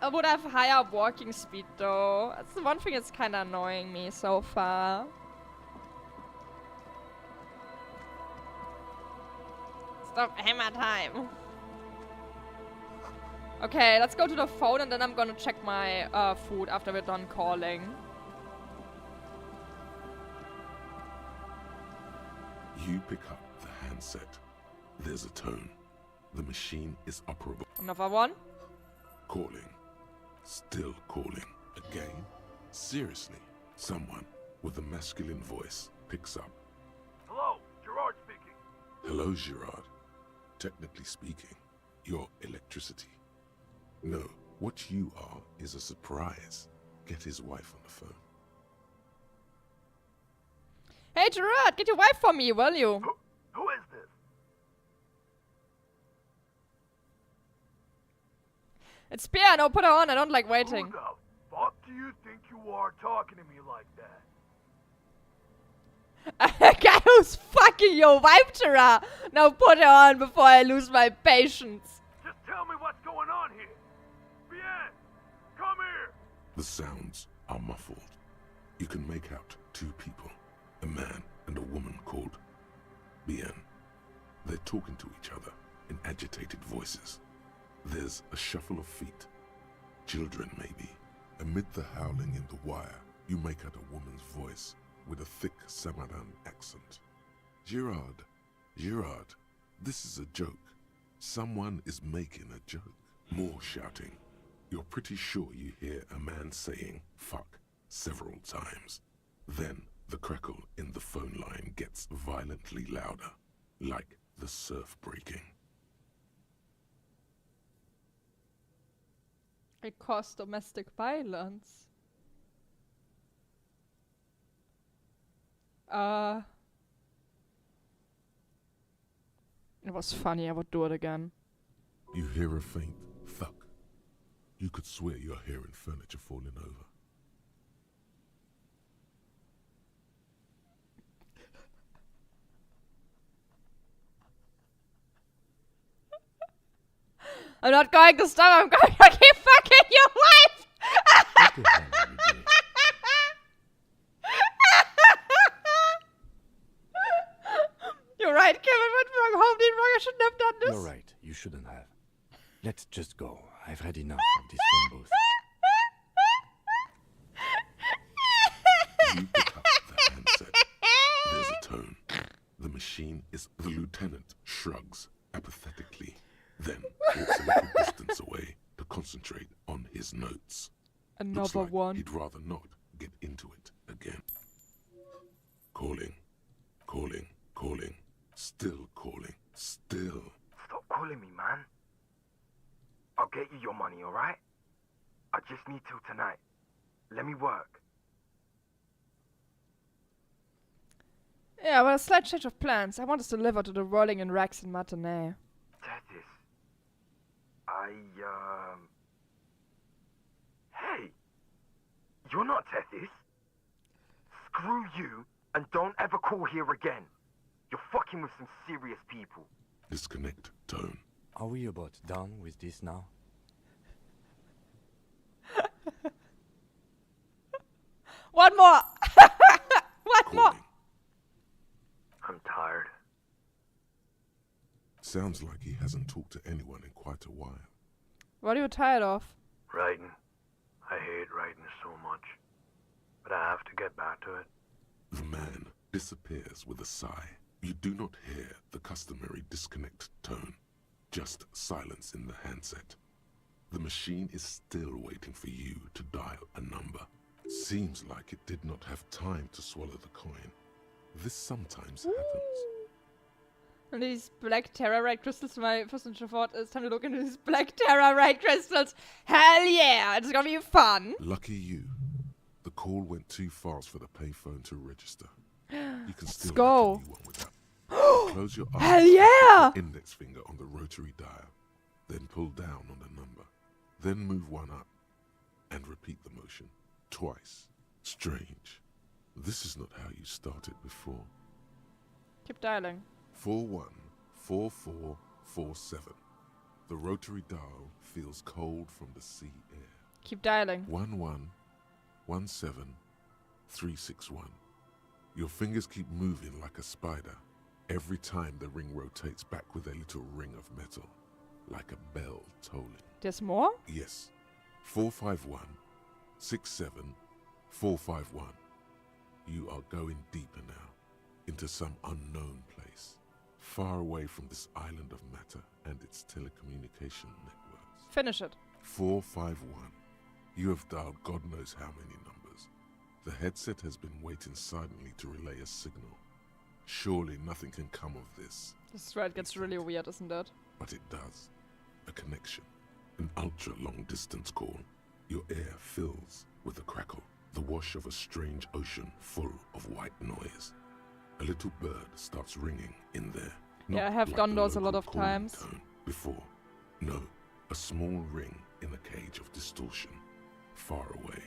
I would have higher walking speed though. That's the one thing that's kind of annoying me so far. Stop hammer time. Okay, let's go to the phone and then I'm gonna check my food after we're done calling. You pick up the handset. There's a tone. The machine is operable. Another one? Calling. Still calling. Again? Seriously. Someone with a masculine voice picks up. Hello, Gerard speaking. Hello, Gerard. Technically speaking, you're electricity. No, what you are is a surprise. Get his wife on the phone. Hey Gerard, get your wife for me, will you? Who is this? It's Piano, put her on, I don't like waiting. Who the fuck do you think you are talking to me like that? A guy who's fucking your wife, Gerard. Now put her on before I lose my patience. Just tell me what's going on here. Bien, come here. The sounds are muffled. You can make out two people, a man and a woman called Bien. They're talking to each other in agitated voices. There's a shuffle of feet. Children, maybe. Amid the howling in the wire, you make out a woman's voice with a thick Samaran accent. Gerard, this is a joke. Someone is making a joke. More shouting. You're pretty sure you hear a man saying fuck several times. Then the crackle in the phone line gets violently louder, like the surf breaking. It caused domestic violence. It was funny, I would do it again. You hear a faint thud. You could swear you're hearing furniture falling over. I'm not going to stop, I'm going to keep fucking your wife! What the hell are you doing? You're right, Kevin went wrong home, did wrong, I shouldn't have done this. You're right, you shouldn't have. Let's just go. I've had enough of this phone booth. You pick up the handset. There's a tone. The machine is... The lieutenant shrugs apathetically, then walks a little distance away to concentrate on his notes. Looks Another like one. he'd rather not get into it again. Calling, calling, calling, still calling, still. Stop calling me, man. I'll get you your money, alright? I just need till tonight. Let me work. Yeah, well, a slight change of plans. I want us to deliver to the Rolling in Racks in Matinee. Tethys. Hey! You're not Tethys. Screw you, and don't ever call here again. You're fucking with some serious people. Disconnect tone. Are we about done with this now? One more! One more! Calling. I'm tired. Sounds like he hasn't talked to anyone in quite a while. What are you tired of? Writing. I hate writing so much. But I have to get back to it. The man disappears with a sigh. You do not hear the customary disconnect tone, just silence in the handset. The machine is still waiting for you to dial a number. Seems like it did not have time to swallow the coin. This sometimes happens. And these black terrorite crystals, my first initial thought is time to look into these black terrorite crystals. Hell yeah, it's gonna be fun. Lucky you. The call went too fast for the payphone to register. You can still go. make a new one with that. Close your eyes. Hell yeah! Put your index finger on the rotary dial. Then pull down on the number. Then move one up. And repeat the motion. Twice. Strange. This is not how you started before. Keep dialing. 414447. The rotary dial feels cold from the sea air. Keep dialing. 1117361. Your fingers keep moving like a spider. Every time the ring rotates back with a little ring of metal, like a bell tolling. There's more? Yes. 451-67451. You are going deeper now, into some unknown place, far away from this island of matter and its telecommunication networks. Finish it. 451. You have dialed God knows how many numbers. The headset has been waiting silently to relay a signal. Surely nothing can come of this. This is where it gets really weird, isn't it? But it does. A connection. An ultra-long distance call. Your air fills with a crackle. The wash of a strange ocean full of white noise. A little bird starts ringing in there. Yeah, I Not have like done the those a local lot of calling times. tone before. No, a small ring in a cage of distortion. Far away.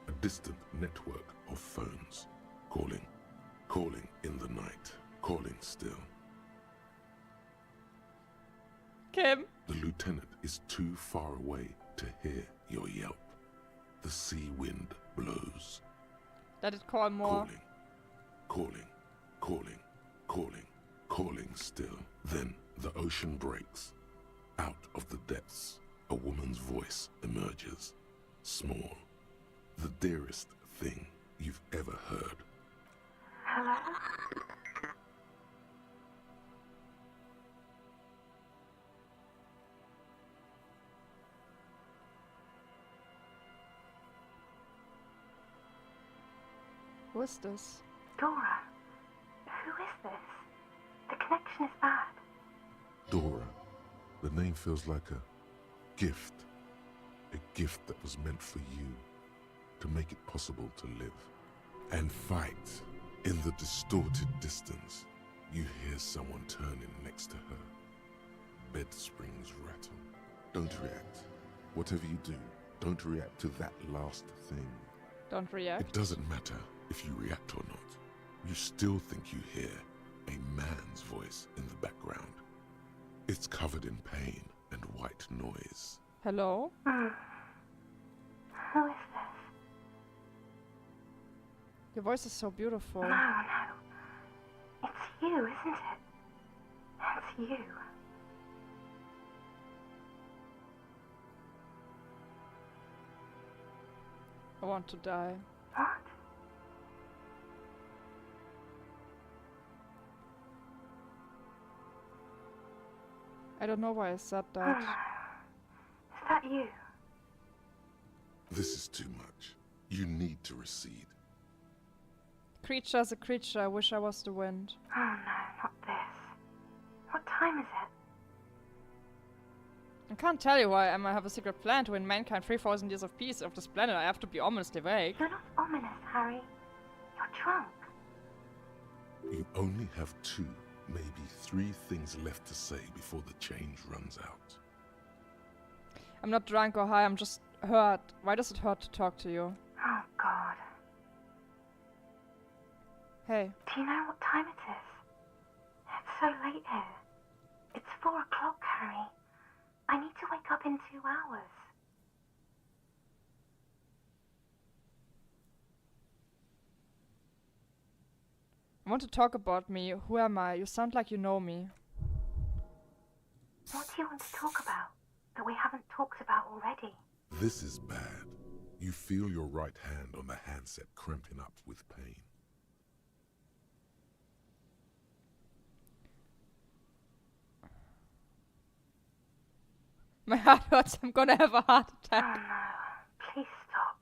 A distant network of phones. Calling. Calling in the night. Calling still. Kim. The lieutenant is too far away to hear your yelp. The sea wind blows. Let it call more. Calling, calling, calling, calling, calling still. Then the ocean breaks. Out of the depths, a woman's voice emerges. Small. The dearest thing you've ever heard. Hello? Who is this? Dora, who is this? The connection is bad. Dora. The name feels like a gift. A gift that was meant for you. To make it possible to live. And fight. In the distorted distance, you hear someone turning next to her. Bed springs rattle. Don't react. Whatever you do, don't react to that last thing. Don't react. It doesn't matter if you react or not. You still think you hear a man's voice in the background. It's covered in pain and white noise. Hello? Who is this? Your voice is so beautiful. No, no. It's you, isn't it? It's you. I want to die. What? I don't know why I said Oh that. no. Is that you? This is too much. You need to recede. Creature's a creature. I wish I was the wind. Oh no, not this. What time is it? I can't tell you why I might have a secret plan to win mankind 3,000 years of peace of this planet. I have to be ominously vague. You're not ominous, Harry. You're drunk. You only have 2, maybe 3 things left to say before the change runs out. I'm not drunk or high, I'm just hurt. Why does it hurt to talk to you? Oh God. Hey, Do you know what time it is? It's so late here. It's 4 o'clock, Harry. I need to wake up in 2 hours. I want to talk about me. Who am I? You sound like you know me. What do you want to talk about that we haven't talked about already? This is bad. You feel your right hand on the handset cramping up with pain. My heart hurts. I'm gonna have a heart Oh attack. no. Please stop.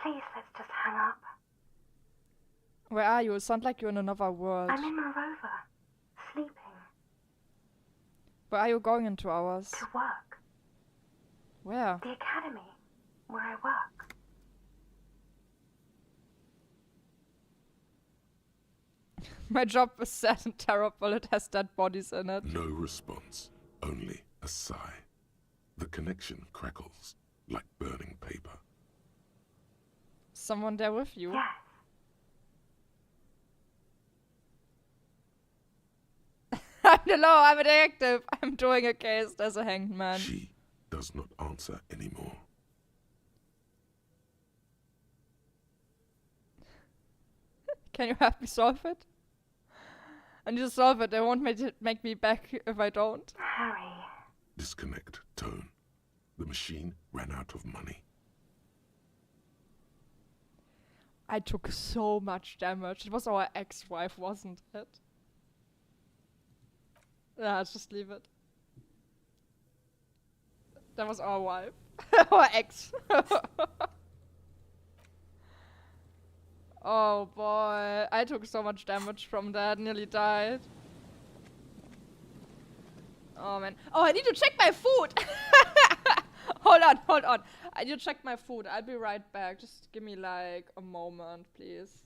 Please, let's just hang up. Where are you? You sound like you're in another world. I'm in Morova, sleeping, Where are you going in 2 hours? to work. Where? The academy, where I work. My job is sad and terrible. It has dead bodies in it. No response, only a sigh. The connection crackles like burning paper. Someone there with you? Yes. Hello, I'm a detective. I'm doing a case. There's a hanged man. She does not answer anymore. Can you help me solve it? I need to solve it. They won't make me back if I don't. Harry. Disconnect tone. The machine ran out of money. I took so much damage. It was our ex-wife, wasn't it? Yeah, let's just leave it. That was our wife. Our ex. Oh boy. I took so much damage from that. Nearly died. Oh man. Oh, I need to check my food. Hold on, hold on. I need to check my food. I'll be right back. Just give me like a moment, please.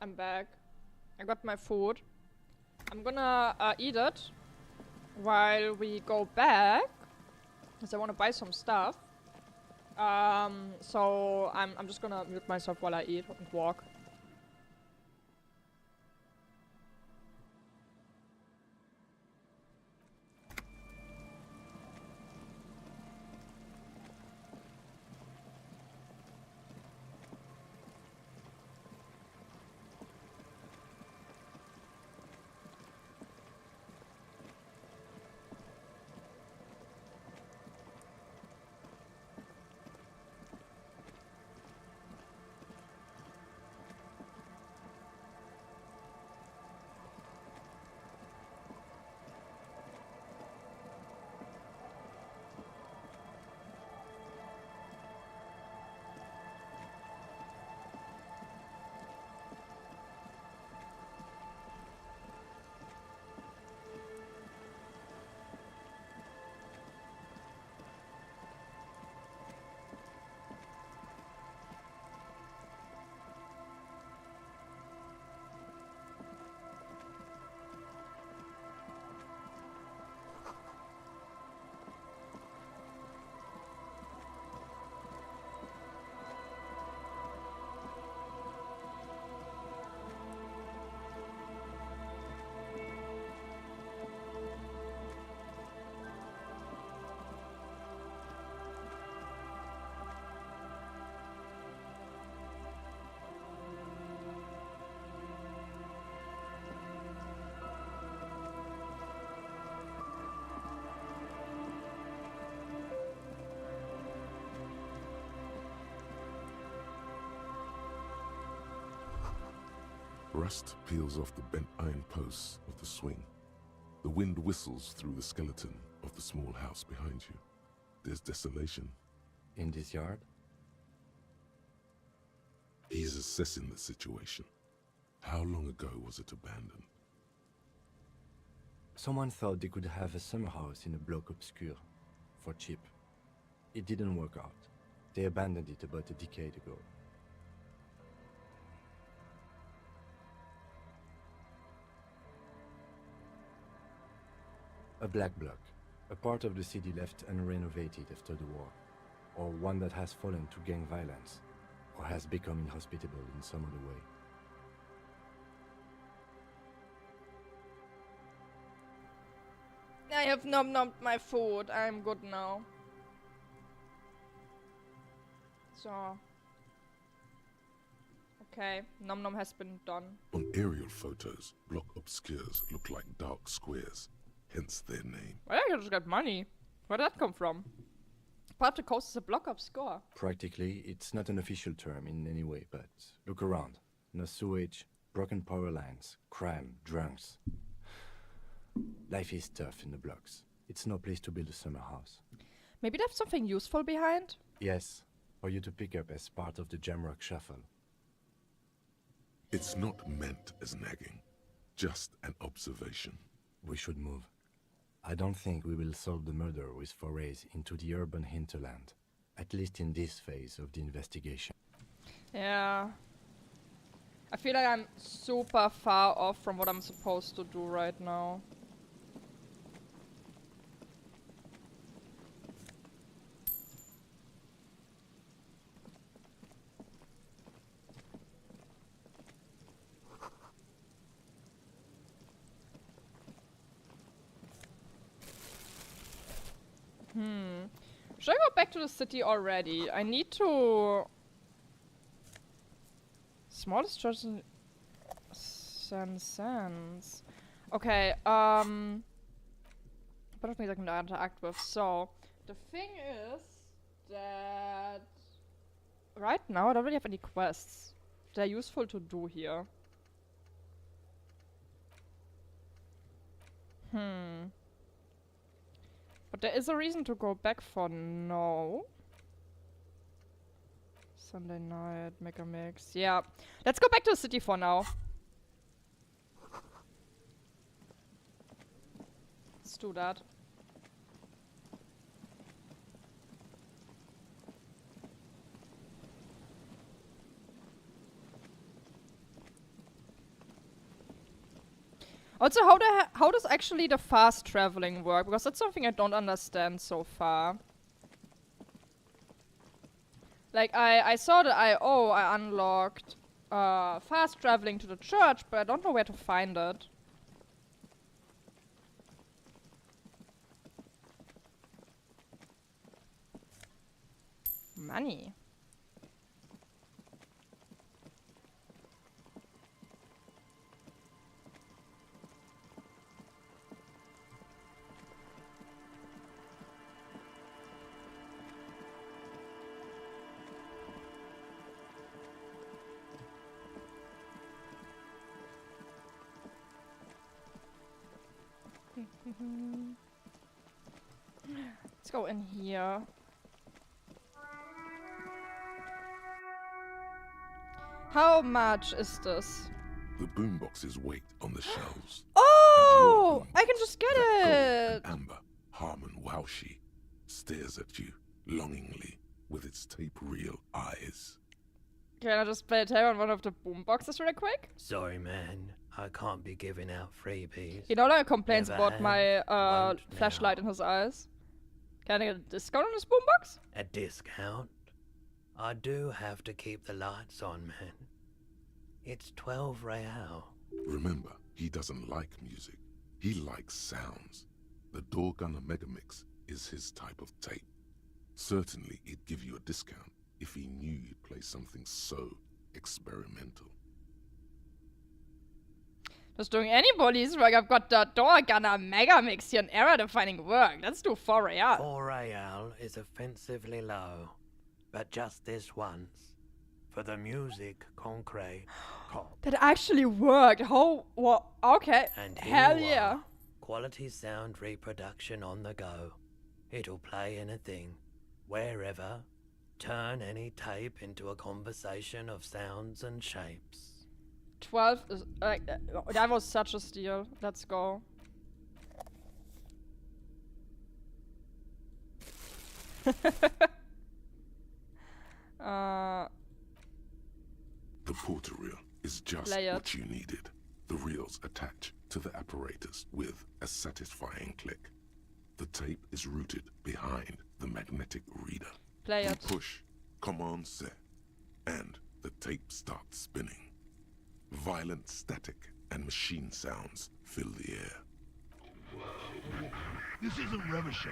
I'm back. I got my food. I'm gonna eat it while we go back. Because I want to buy some stuff. So I'm just gonna mute myself while I eat and walk. Rust peels off the bent iron posts of the swing. The wind whistles through the skeleton of the small house behind you. There's desolation. In this yard? He's assessing the situation. How long ago was it abandoned? Someone thought they could have a summer house in a bloc obscur, for cheap. It didn't work out. They abandoned it about a decade ago. A black bloc, a part of the city left unrenovated after the war, or one that has fallen to gang violence, or has become inhospitable in some other way. I have nom-nommed my food. I'm good now. So. Okay, nom-nom has been done. On aerial photos, block obscures look like dark squares, hence their name. Well, I just got money. Where'd that come from? Part of the coast is a block obscure. Practically, it's not an official term in any way, but look around. No sewage, broken power lines, crime, drunks. Life is tough in the blocks. It's no place to build a summer house. Maybe there's something useful behind? Yes, for you to pick up as part of the Jamrock Shuffle. It's not meant as nagging, just an observation. We should move. I don't think we will solve the murder with forays into the urban hinterland, at least in this phase of the investigation. Yeah. I feel like I'm super far off from what I'm supposed to do right now. Should I go back to the city already? I need to... Smallest church in... Sense. Okay, but of things I can interact with. So, the thing is that... Right now I don't really have any quests. They're useful to do here. But there is a reason to go back for now. Sunday night, Mega Mix. Yeah. Let's go back to the city for now. Let's do that. Also, how does actually the fast traveling work? Because that's something I don't understand so far. Like, I saw that I unlocked fast traveling to the church, but I don't know where to find it. Money. Let's go in here. How much is this? The boombox's weight on the shelves. Oh! I can just get That it! gold and amber Harmon Waushi stares at you longingly with its tape reel eyes. Can I just play a tape on one of the boomboxes really quick? Sorry, man. I can't be giving out freebies. He no longer complains Never about have, my won't flashlight now. in his eyes. Can I get a discount on this boombox? A discount? I do have to keep the lights on, man. It's 12 real. Remember, he doesn't like music. He likes sounds. The Dorgunner Megamix is his type of tape. Certainly, he'd give you a discount if he knew you'd play something so experimental. Just doing anybody's work. I've got the Dorgunner Megamix here, an era-defining work. Let's do 4 real. 4 real is offensively low. But just this once. For the music, concrete, cop. That actually worked. How? What? Okay. And Hell here you yeah. are. Quality sound reproduction on the go. It'll play anything, wherever. Turn any tape into a conversation of sounds and shapes. 12 is that was such a steal. Let's go. The porter reel is just Play it. what you needed. The reels attach to the apparatus with a satisfying click. The tape is routed behind the magnetic reader. Play You it. push Command Set, and the tape starts spinning. Violent static and machine sounds fill the air. This isn't Revachol.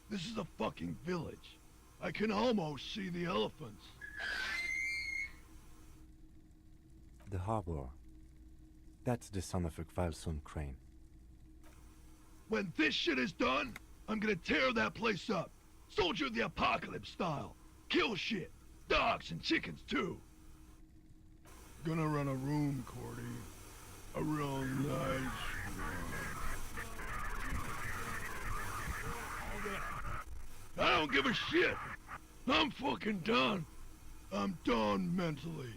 This is a fucking village. I can almost see the elephants. The harbor. That's the son of a Kvalson crane. When this shit is done, I'm gonna tear that place up. Soldier of the Apocalypse style. Kill shit. Dogs and chickens too. Gonna run a room, Cordy. A real nice room. I don't give a shit. I'm fucking done. I'm done mentally.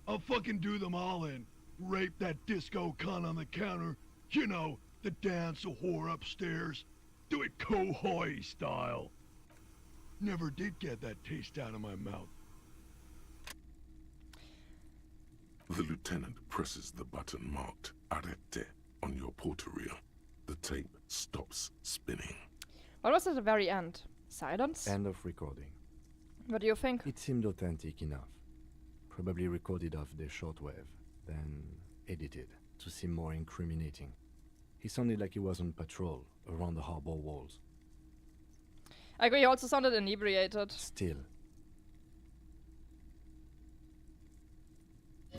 I'll fucking do them all in. Rape that disco cunt on the counter. You know, the dance a whore upstairs. Do it Kohoi style. Never did get that taste out of my mouth. The lieutenant presses the button marked Arete on your porter reel. The tape stops spinning. What was at the very end? Silence? End of recording. What do you think? It seemed authentic enough. Probably recorded off the shortwave, then edited to seem more incriminating. He sounded like he was on patrol around the harbor walls. I agree, he also sounded inebriated. Still,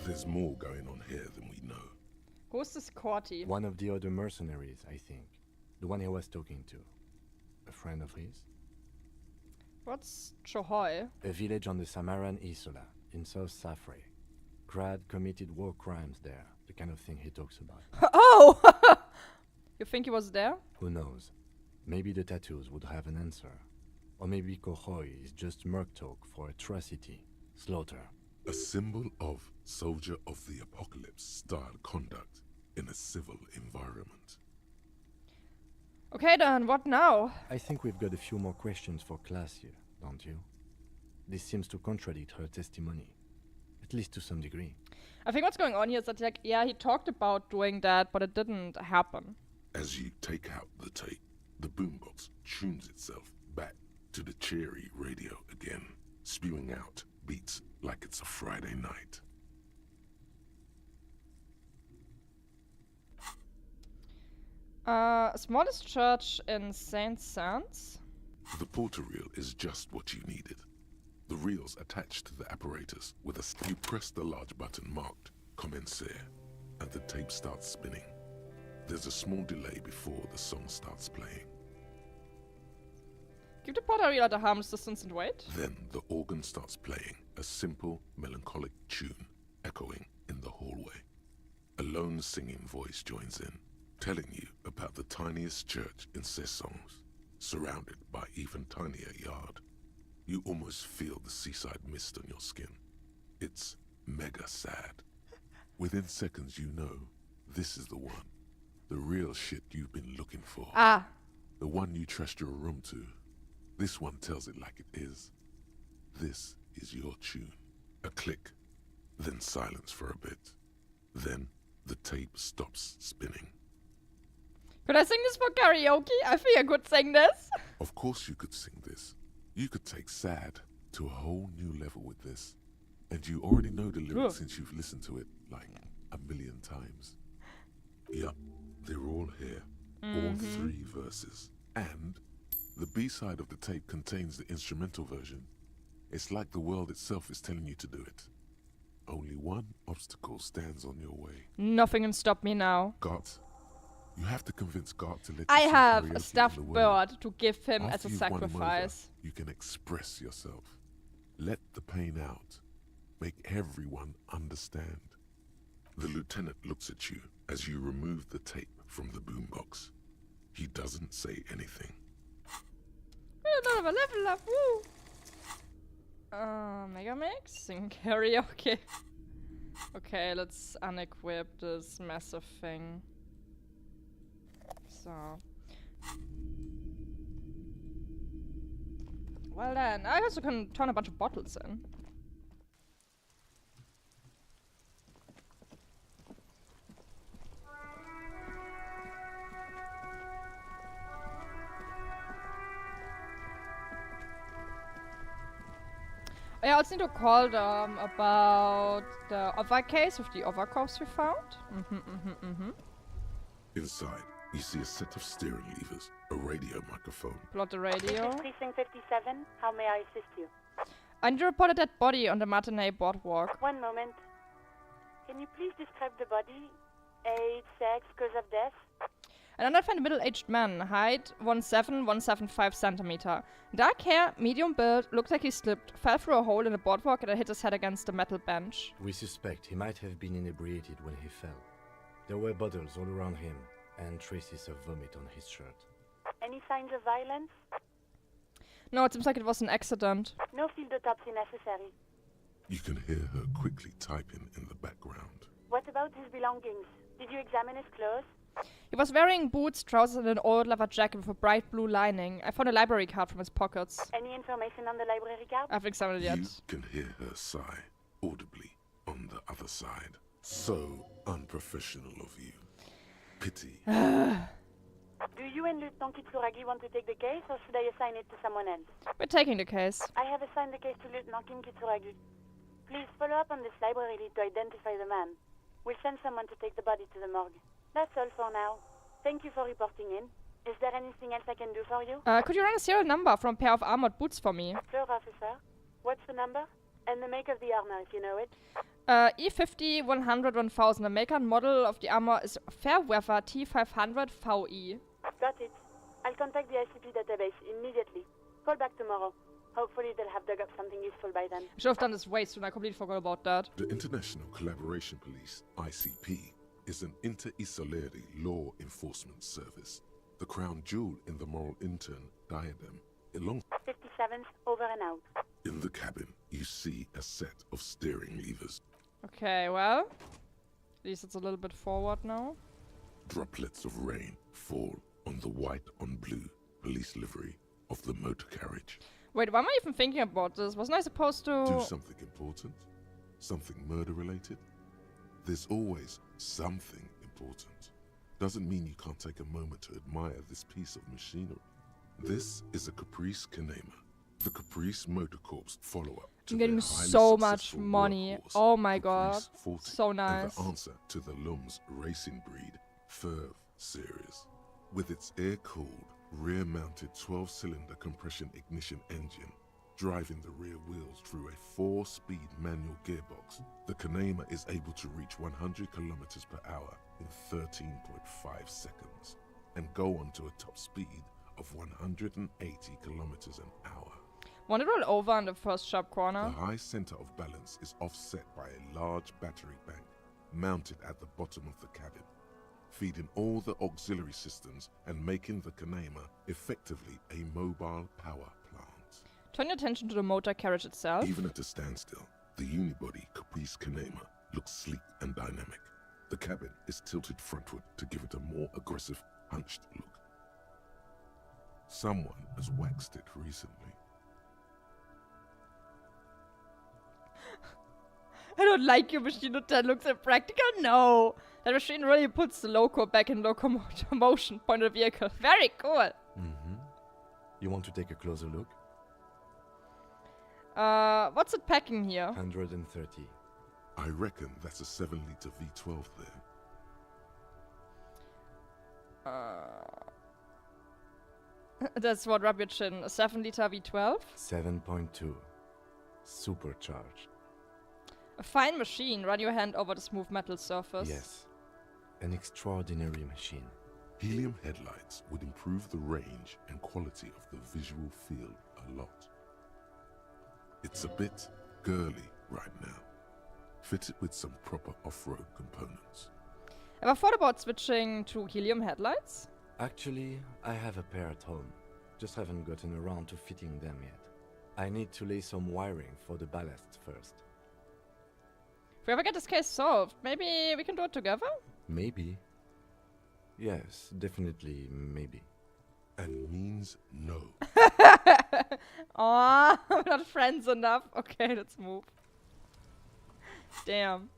There's more going on here than we know. Who's this Corty? one of the other mercenaries, I think. The one he was talking to. A friend of his. What's Chohoi? A village on the Samaran Isola, in South Safre. Grad committed war crimes there, the kind of thing he talks about. Oh! You think he was there? Who knows? Maybe the tattoos would have an answer. Or maybe Kohoi is just merc talk for atrocity, slaughter. A symbol of soldier of the apocalypse style conduct in a civil environment. Okay then, what now? I think we've got a few more questions for class here, don't you? This seems to contradict her testimony, at least to some degree. I think what's going on here is that, like, yeah, he talked about doing that, but it didn't happen. As you take out the tape, the boombox tunes itself back to the cheery radio again. again, spewing out beats like it's a Friday night. Smallest church in Saint Saëns. The porter reel is just what you needed. The reel's attached to the apparatus with a... You press the large button marked Commencer, and the tape starts spinning. There's a small delay before the song starts playing. Keep the porter reel at a harmless distance and wait. Then the organ starts playing a simple, melancholic tune echoing in the hallway. A lone singing voice joins in, telling you about the tiniest church in Cessons, surrounded by even tinier yard. You almost feel the seaside mist on your skin. It's mega sad. Within seconds you know, this is the one. The real shit you've been looking for. Ah. The one you trust your room to. This one tells it like it is. This is your tune. A click, then silence for a bit. Then the tape stops spinning. Could I sing this for karaoke? I think I could sing this. Of course you could sing this. You could take sad to a whole new level with this. And you already know the lyrics since you've listened to it like a million times. Yup, they're all here. All 3 verses. And the B-side of the tape contains the instrumental version. It's like the world itself is telling you to do it. Only one obstacle stands on your way. Nothing can stop me now. God. You have to convince God to let you I sing have karaoke a stuffed in the world. bird to give him After as a you've won him over, sacrifice. you can express yourself. Let the pain out. Make everyone understand. The lieutenant looks at you as you remove the tape from the boombox. He doesn't say anything. Another level up, woo! Mega Mix? Sing karaoke. Okay, let's unequip this massive thing. So. Well then, I also can turn a bunch of bottles in. I also need to call them about the other case with the other corpse we found. Inside, you see a set of steering levers, a radio microphone. Plot the radio. Precinct 57. How may I assist you? I need to report a dead body on the Matinee boardwalk. One moment. Can you please describe the body? Age, sex, cause of death? An undefined middle-aged man, height 175 centimeter. Dark hair, medium build, looked like he slipped, fell through a hole in the boardwalk and hit his head against the metal bench. We suspect he might have been inebriated when he fell. There were bottles all around him, and traces of vomit on his shirt. Any signs of violence? No, it seems like it was an accident. No field autopsy necessary. You can hear her quickly typing in the background. What about his belongings? Did you examine his clothes? He was wearing boots, trousers, and an old leather jacket with a bright blue lining. I found a library card from his pockets. Any information on the library card? I haven't examined it yet. You can hear her sigh audibly on the other side. So unprofessional of you. Pity. Do you and Lieutenant Kitsuragi want to take the case, or should I assign it to someone else? We're taking the case. I have assigned the case to Lieutenant Kitsuragi. Please follow up on this library lead to identify the man. We'll send someone to take the body to the morgue. That's all for now. Thank you for reporting in. Is there anything else I can do for you? Could you run a serial number from a pair of armored boots for me? Sure, officer. What's the number? And the make of the armor, if you know it. E50 100 1000. The maker and model of the armor is Fairweather T500 VE. Got it. I'll contact the ICP database immediately. Call back tomorrow. Hopefully they'll have dug up something useful by then. I should have done this way soon. I completely forgot about that. The International Collaboration Police, ICP, is an inter-Isolari law enforcement service. The crown jewel in the moral intern diadem. Along 57th, over and out. in the cabin, you see a set of steering levers. Okay, well. At least it's a little bit forward now. Droplets of rain fall on the white on blue police livery of the motor carriage. Wait, why am I even thinking about this? Wasn't I supposed to... Do something important? Something murder-related? There's always something important. Doesn't mean you can't take a moment to admire this piece of machinery. This is a Caprice Kanema, The Caprice Motor Corp's follow-up to I'm their getting highly so much successful money. workhorse, Oh my god. Caprice 40, So and nice. the answer to the Lum's racing breed, Ferv series. With its air-cooled, rear-mounted 12-cylinder compression ignition engine, driving the rear wheels through a 4-speed manual gearbox, the Kanema is able to reach 100 kilometers per hour in 13.5 seconds, and go on to a top speed of 180 kilometers an hour. Want to roll over on the first sharp corner? The high center of balance is offset by a large battery bank mounted at the bottom of the cabin, feeding all the auxiliary systems and making the Kanema effectively a mobile power plant. Turn your attention to the motor carriage itself. Even at a standstill, the unibody Caprice Kanema looks sleek and dynamic. The cabin is tilted frontward to give it a more aggressive, hunched look. Someone has waxed it recently. I don't like your machine that looks impractical. No. That machine really puts the loco back in locomotion point of vehicle. Very cool. Mm-hmm. You want to take a closer look? What's it packing here? 130. I reckon that's a 7-liter V12 there. That's what rubbish in a 7-liter V12? 7.2. Supercharged. A fine machine. Run your hand over the smooth metal surface. Yes. An extraordinary machine. Helium headlights would improve the range and quality of the visual field a lot. It's a bit girly right now. Fitted with some proper off-road components. Ever thought about switching to helium headlights? Actually, I have a pair at home. Just haven't gotten around to fitting them yet. I need to lay some wiring for the ballast first. If we ever get this case solved, maybe we can do it together? Maybe. Yes, definitely maybe. And means no. Aw, we're not friends enough. Okay, let's move. Damn.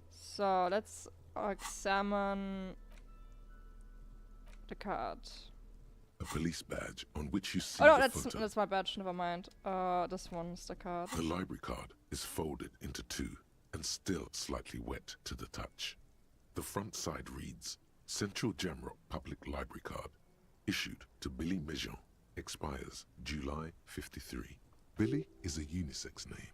So, let's examine the card. A police badge on which you see Oh no, the photo. that's my badge, never mind. This one's the card. The library card is folded into two and still slightly wet to the touch. The front side reads, Central Jamrock Public Library Card, issued to Billy Mejean, expires July 53. Billy is a unisex name.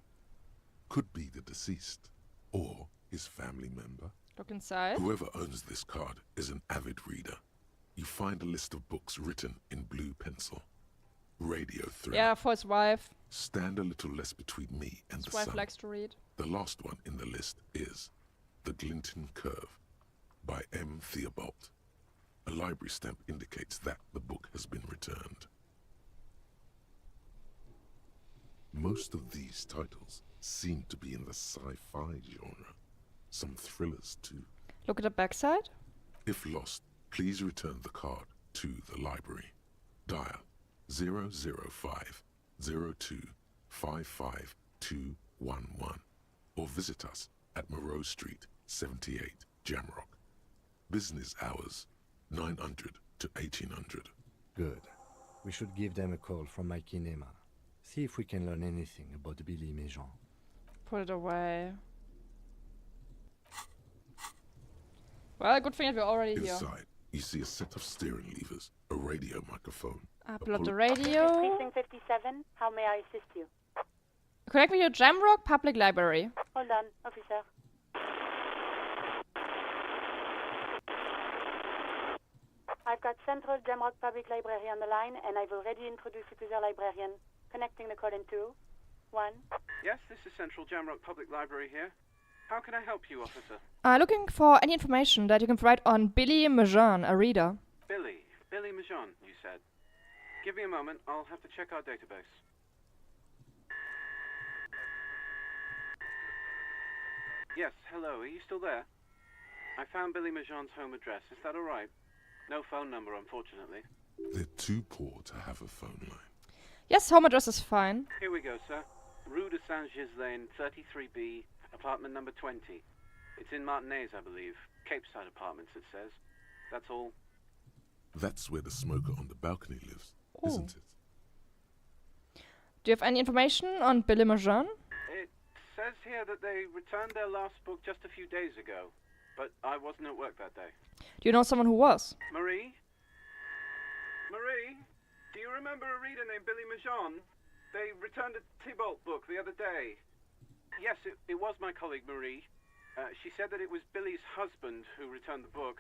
Could be the deceased, or his family member. Look inside. Whoever owns this card is an avid reader. You find a list of books written in blue pencil. Radio Thriller. Yeah, for his wife. Stand a little less between me and His the wife sun. likes to read. The last one in the list is The Glinton Curve by M. Theobald. A library stamp indicates that the book has been returned. Most of these titles seem to be in the sci-fi genre. Some thrillers too. Look at the backside. If lost, please return the card to the library. Dial 005 02 55211 or visit us at Moreau Street, 78, Jamrock. Business hours 900 to 1800. Good. We should give them a call from my kinema. See if we can learn anything about Billy Mejean. Put it away. Well, good thing that we're already here. Inside, you see a set of steering levers, a radio microphone. Upload the radio. Precinct 57, how may I assist you? Connect me to Jamrock Public Library. Hold on, officer. I've got Central Jamrock Public Library on the line, and I've already introduced you to their librarian. Connecting the call in 2, 1. Yes, this is Central Jamrock Public Library here. How can I help you, officer? Looking for any information that you can provide on Billy Mejean, a reader. Billy Mejean, you said. Give me a moment, I'll have to check our database. Yes, hello, are you still there? I found Billy Mejean's home address, is that alright? No phone number, unfortunately. They're too poor to have a phone line. Yes, home address is fine. Here we go, sir. Rue de Saint-Ghislain, 33B, apartment number 20. It's in Martinez, I believe. Cape Side Apartments, it says. That's all. That's where the smoker on the balcony lives, isn't it? Do you have any information on Billy Majan? It says here that they returned their last book just a few days ago, but I wasn't at work that day. Do you know someone who was? Marie? Marie? Do you remember a reader named Billy Majan? They returned a Tybalt book the other day. Yes, it was my colleague Marie. She said that it was Billy's husband who returned the book.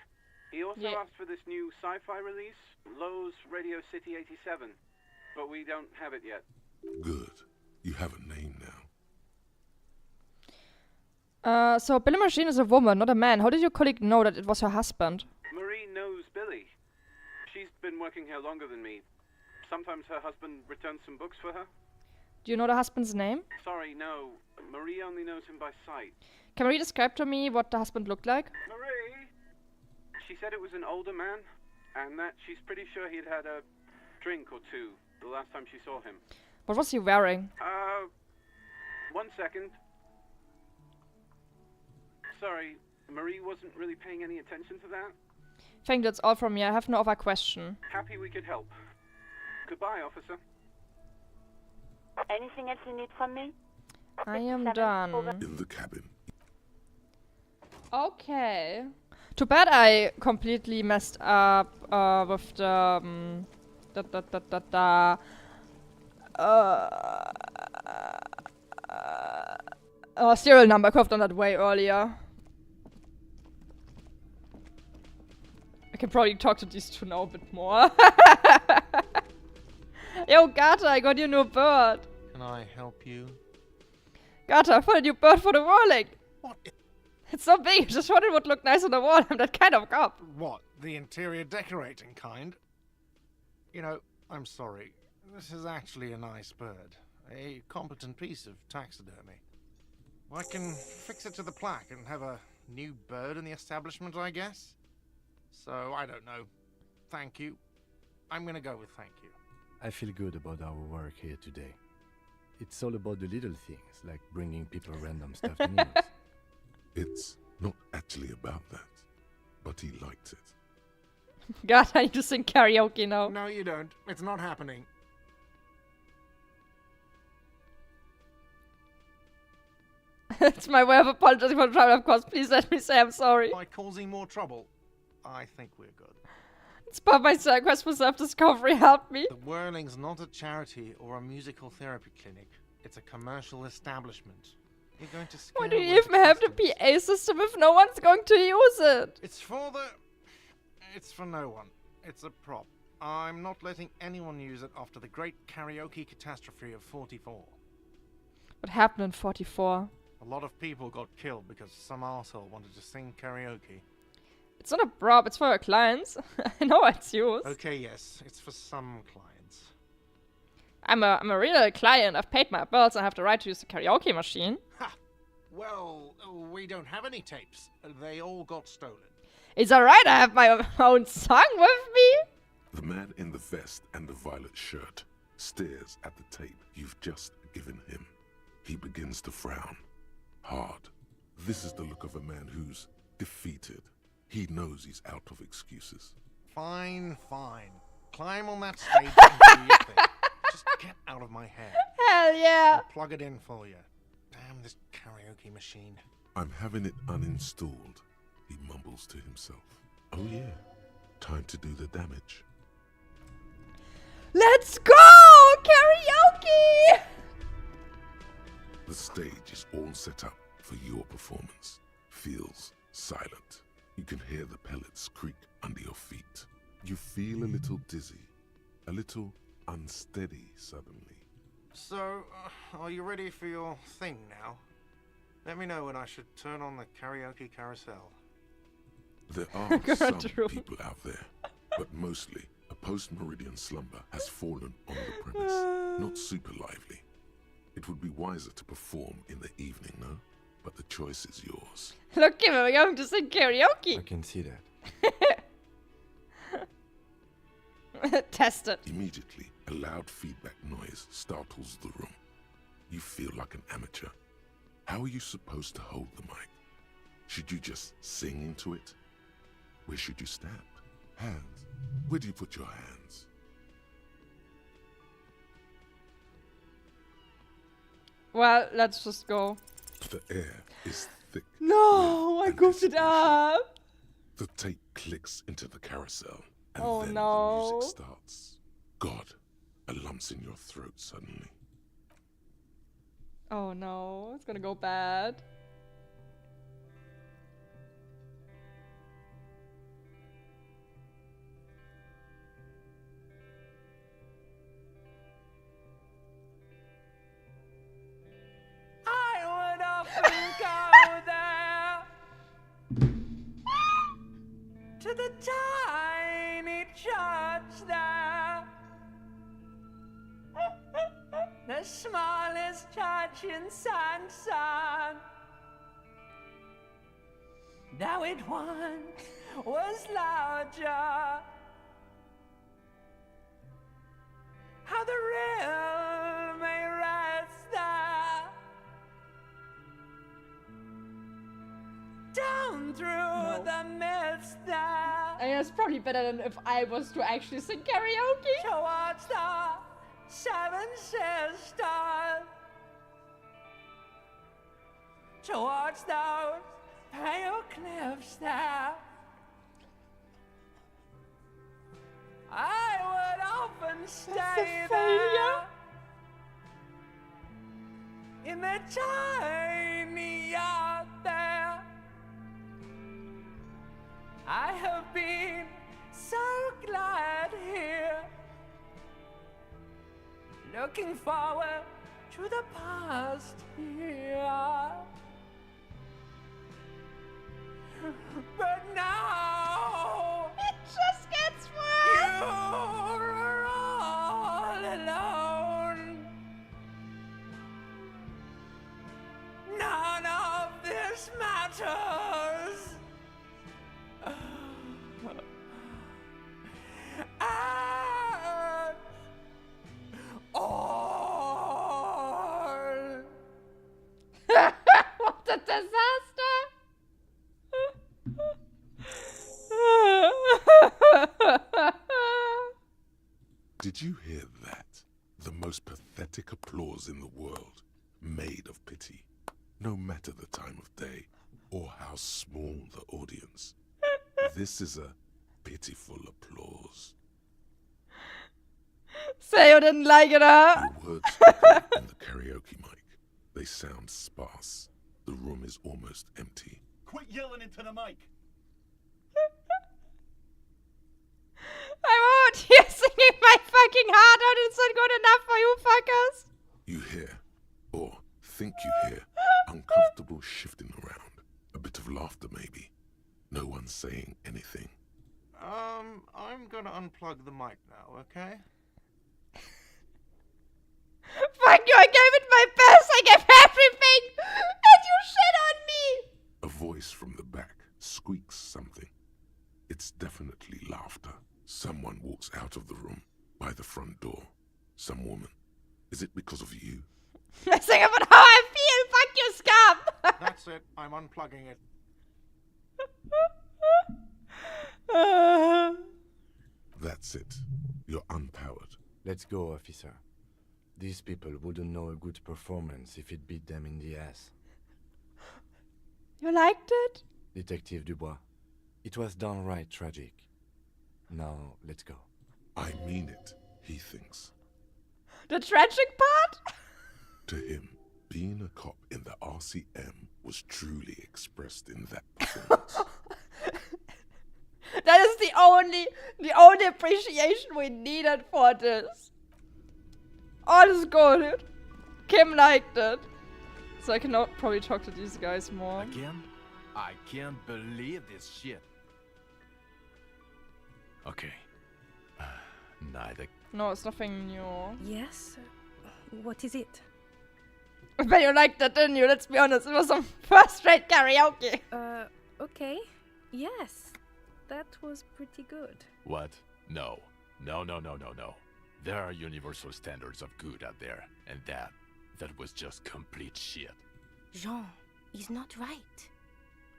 He also asked for this new sci-fi release, Lowe's Radio City 87, but we don't have it yet. Good. You have a name now. So Billy Machine is a woman, not a man. How did your colleague know that it was her husband? Marie knows Billy. She's been working here longer than me. Sometimes her husband returns some books for her. Do you know the husband's name? Sorry, no. Marie only knows him by sight. Can Marie describe to me what the husband looked like? Marie? She said it was an older man, and that she's pretty sure he'd had a drink or two the last time she saw him. What was he wearing? 1 second. Sorry, Marie wasn't really paying any attention to that. Thank you, that's all from me. I have no other question. Happy we could help. Goodbye, officer. Anything else you need from me? I am done. In the cabin. Okay. Too bad I completely messed up with the serial number. I could have done that way earlier. I can probably talk to these two now a bit more. Yo, Gata, I got you a new bird. Can I help you? Gata, I found a new bird for the whirling. What? It's so big, I just thought it would look nice on the wall. I'm that kind of cop. What? The interior decorating kind? You know, I'm sorry. This is actually a nice bird. A competent piece of taxidermy. I can fix it to the plaque and have a new bird in the establishment, I guess. So, I don't know. Thank you. I'm gonna go with thank you. I feel good about our work here today. It's all about the little things, like bringing people random stuffed animals. It's not actually about that, but he liked it. God, I need to sing karaoke now. No, you don't. It's not happening. It's my way of apologizing for the trouble, of course. Please let me say I'm sorry. By causing more trouble, I think we're good. It's part of my quest for self-discovery. Help me. The Whirling's not a charity or a musical therapy clinic. It's a commercial establishment. You're going to scare Why do you away even have the customers. PA system if no one's going to use it? It's for no one. It's a prop. I'm not letting anyone use it after the great karaoke catastrophe of 44. What happened in 44? A lot of people got killed because some arsehole wanted to sing karaoke. It's not a prop, it's for your clients. I know it's used. Okay, yes, it's for some clients. I'm a real client. I've paid my bills. I have the right to use the karaoke machine. Ha! Well, we don't have any tapes. They all got stolen. It's alright, I have my own song with me. The man in the vest and the violet shirt stares at the tape you've just given him. He begins to frown. Hard. This is the look of a man who's defeated. He knows he's out of excuses. Fine, fine. Climb on that stage and do your thing. Just get out of my hair. Hell yeah. I'll plug it in for you. Damn this karaoke machine. I'm having it uninstalled, he mumbles to himself. Oh yeah, time to do the damage. Let's go! Karaoke! The stage is all set up for your performance. Feels silent. You can hear the pellets creak under your feet. You feel a little dizzy, a little unsteady suddenly. So, are you ready for your thing now? Let me know when I should turn on the karaoke carousel. There are some people out there, but mostly a post-meridian slumber has fallen on the premise. Not super lively. It would be wiser to perform in the evening, no? But the choice is yours. Look, Kim, we're going to sing karaoke. I can see that. Test it. Immediately, a loud feedback noise startles the room. You feel like an amateur. How are you supposed to hold the mic? Should you just sing into it? Where should you stand? Hands. Where do you put your hands? Well, let's just go. The air is thick. No, I goofed it up. The tape clicks into the carousel, and Oh then no. the music starts. God, a lump's in your throat suddenly. Oh no, it's gonna go bad. I would often go there to the tiny church there, the smallest church in Sanson. Now it once was larger. How the real may rest there. Down through the mist there. I mean, it's probably better than if I was to actually sing karaoke. Towards the Seven Sisters. Towards those pale cliffs there. I would often stay there. In the tiny yard there. I have been so glad here. Looking forward to the past here. But now it just gets worse. You're all alone. None of this matters. What a disaster! Did you hear that? The most pathetic applause in the world, made of pity, no matter the time of day or how small the audience. This is a pitiful applause. Say you didn't like it, huh? The words echo in the karaoke mic. They sound sparse. The room is almost empty. Quit yelling into the mic. I won't. You're singing my fucking heart out. It's not good enough for you fuckers. You hear, or think you hear, uncomfortable shifting around. A bit of laughter maybe. No one saying anything. I'm gonna unplug the mic now, okay? Fuck you, I gave it my best. I gave everything. And you shit on me. A voice from the back squeaks something. It's definitely laughter. Someone walks out of the room by the front door. Some woman. Is it because of you? I sing about how I feel. Fuck you, scum. That's it. I'm unplugging it. That's it. You're unpowered. Let's go, officer. These people wouldn't know a good performance if it beat them in the ass. You liked it? Detective Dubois, it was downright tragic. Now, let's go. I mean it, he thinks. The tragic part? To him, being a cop in the RCM was truly expressed in that performance. That is the only appreciation we needed for this. All is good. Kim liked it. So I can probably talk to these guys more. Again? I can't believe this shit. Okay. Neither. No, it's nothing new. Yes? What is it? I bet you liked it, didn't you? Let's be honest. It was some first-rate karaoke. Okay. Yes. That was pretty good. What? No. No. There are universal standards of good out there, and that was just complete shit. Jean, he's not right.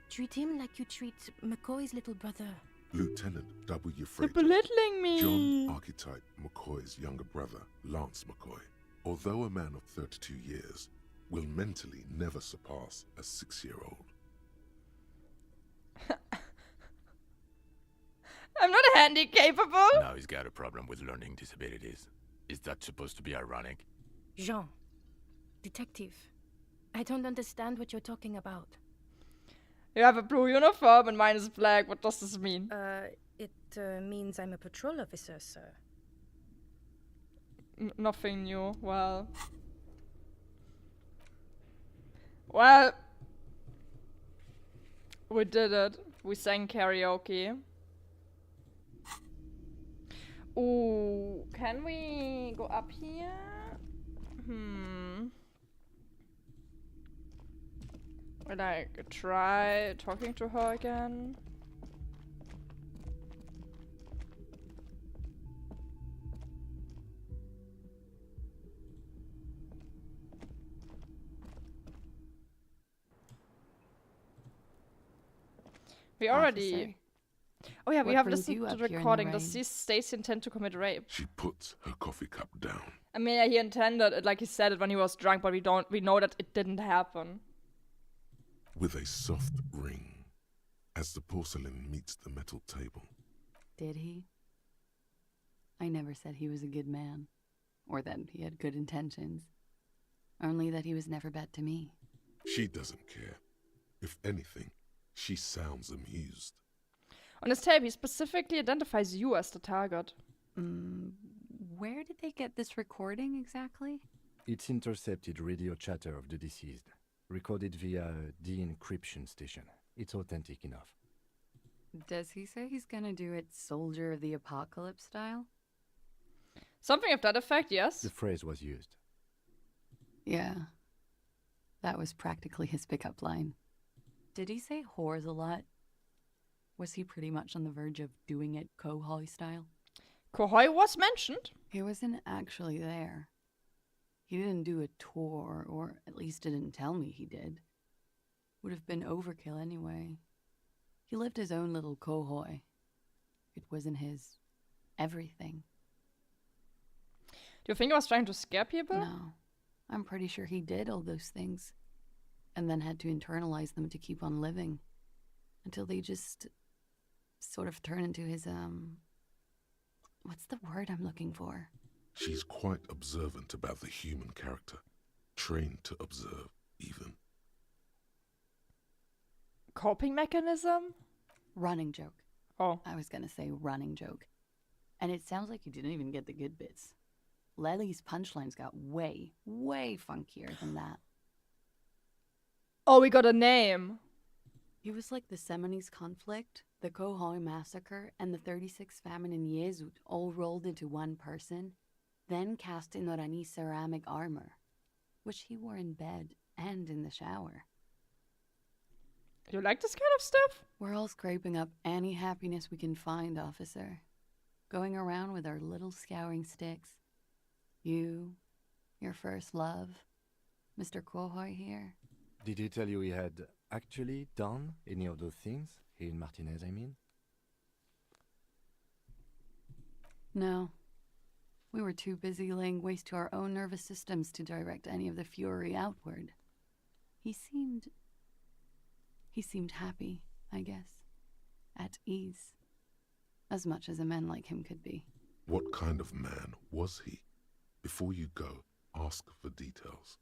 Treat him like you treat McCoy's little brother. Lieutenant W. They're Freighter, belittling me. John Archetype McCoy's younger brother, Lance McCoy, although a man of 32 years, will mentally never surpass a 6-year-old. I'm not handy-capable. Now he's got a problem with learning disabilities. Is that supposed to be ironic? Jean. Detective. I don't understand what you're talking about. You have a blue uniform and mine is black. What does this mean? It means I'm a patrol officer, sir. Nothing new. Well, we did it. We sang karaoke. Ooh, can we go up here? Will I try talking to her again? We already... Officer, oh yeah, we what have brings listened you to up the here in the recording. Does rain? this Stacy intend to commit rape? She puts her coffee cup down. I mean, yeah, he intended it like he said it when he was drunk, but we know that it didn't happen. With a soft ring, as the porcelain meets the metal table. Did he? I never said he was a good man, or that he had good intentions. Only that he was never bad to me. She doesn't care. If anything, she sounds amused. On his tape, he specifically identifies you as the target. Where did they get this recording exactly? It's intercepted radio chatter of the deceased, recorded via a de-encryption station. It's authentic enough. Does he say he's gonna do it Soldier of the Apocalypse style? Something of that effect, yes. The phrase was used. Yeah. That was practically his pickup line. Did he say whores a lot? Was he pretty much on the verge of doing it Kohoi style? Kohoi was mentioned. He wasn't actually there. He didn't do a tour, or at least didn't tell me he did. Would have been overkill anyway. He lived his own little Kohoi. It wasn't his everything. Do you think he was trying to scare people? No. I'm pretty sure he did all those things. And then had to internalize them to keep on living. Until they just sort of turn into his, what's the word I'm looking for? She's quite observant about the human character. Trained to observe, even. Coping mechanism? Running joke. Oh. I was gonna say running joke. And it sounds like you didn't even get the good bits. Lely's punchlines got way, way funkier than that. Oh, we got a name. He was like the Seminoles conflict, the Kohoi massacre, and the 36 famine in Yezut all rolled into one person, then cast in Orani ceramic armor, which he wore in bed and in the shower. You like this kind of stuff? We're all scraping up any happiness we can find, officer. Going around with our little scouring sticks. You, your first love, Mr. Kohoi here. Did he tell you he had actually done any of those things? He and Martinez, I mean? No. We were too busy laying waste to our own nervous systems to direct any of the fury outward. He seemed happy, I guess. At ease. As much as a man like him could be. What kind of man was he? Before you go, ask for details.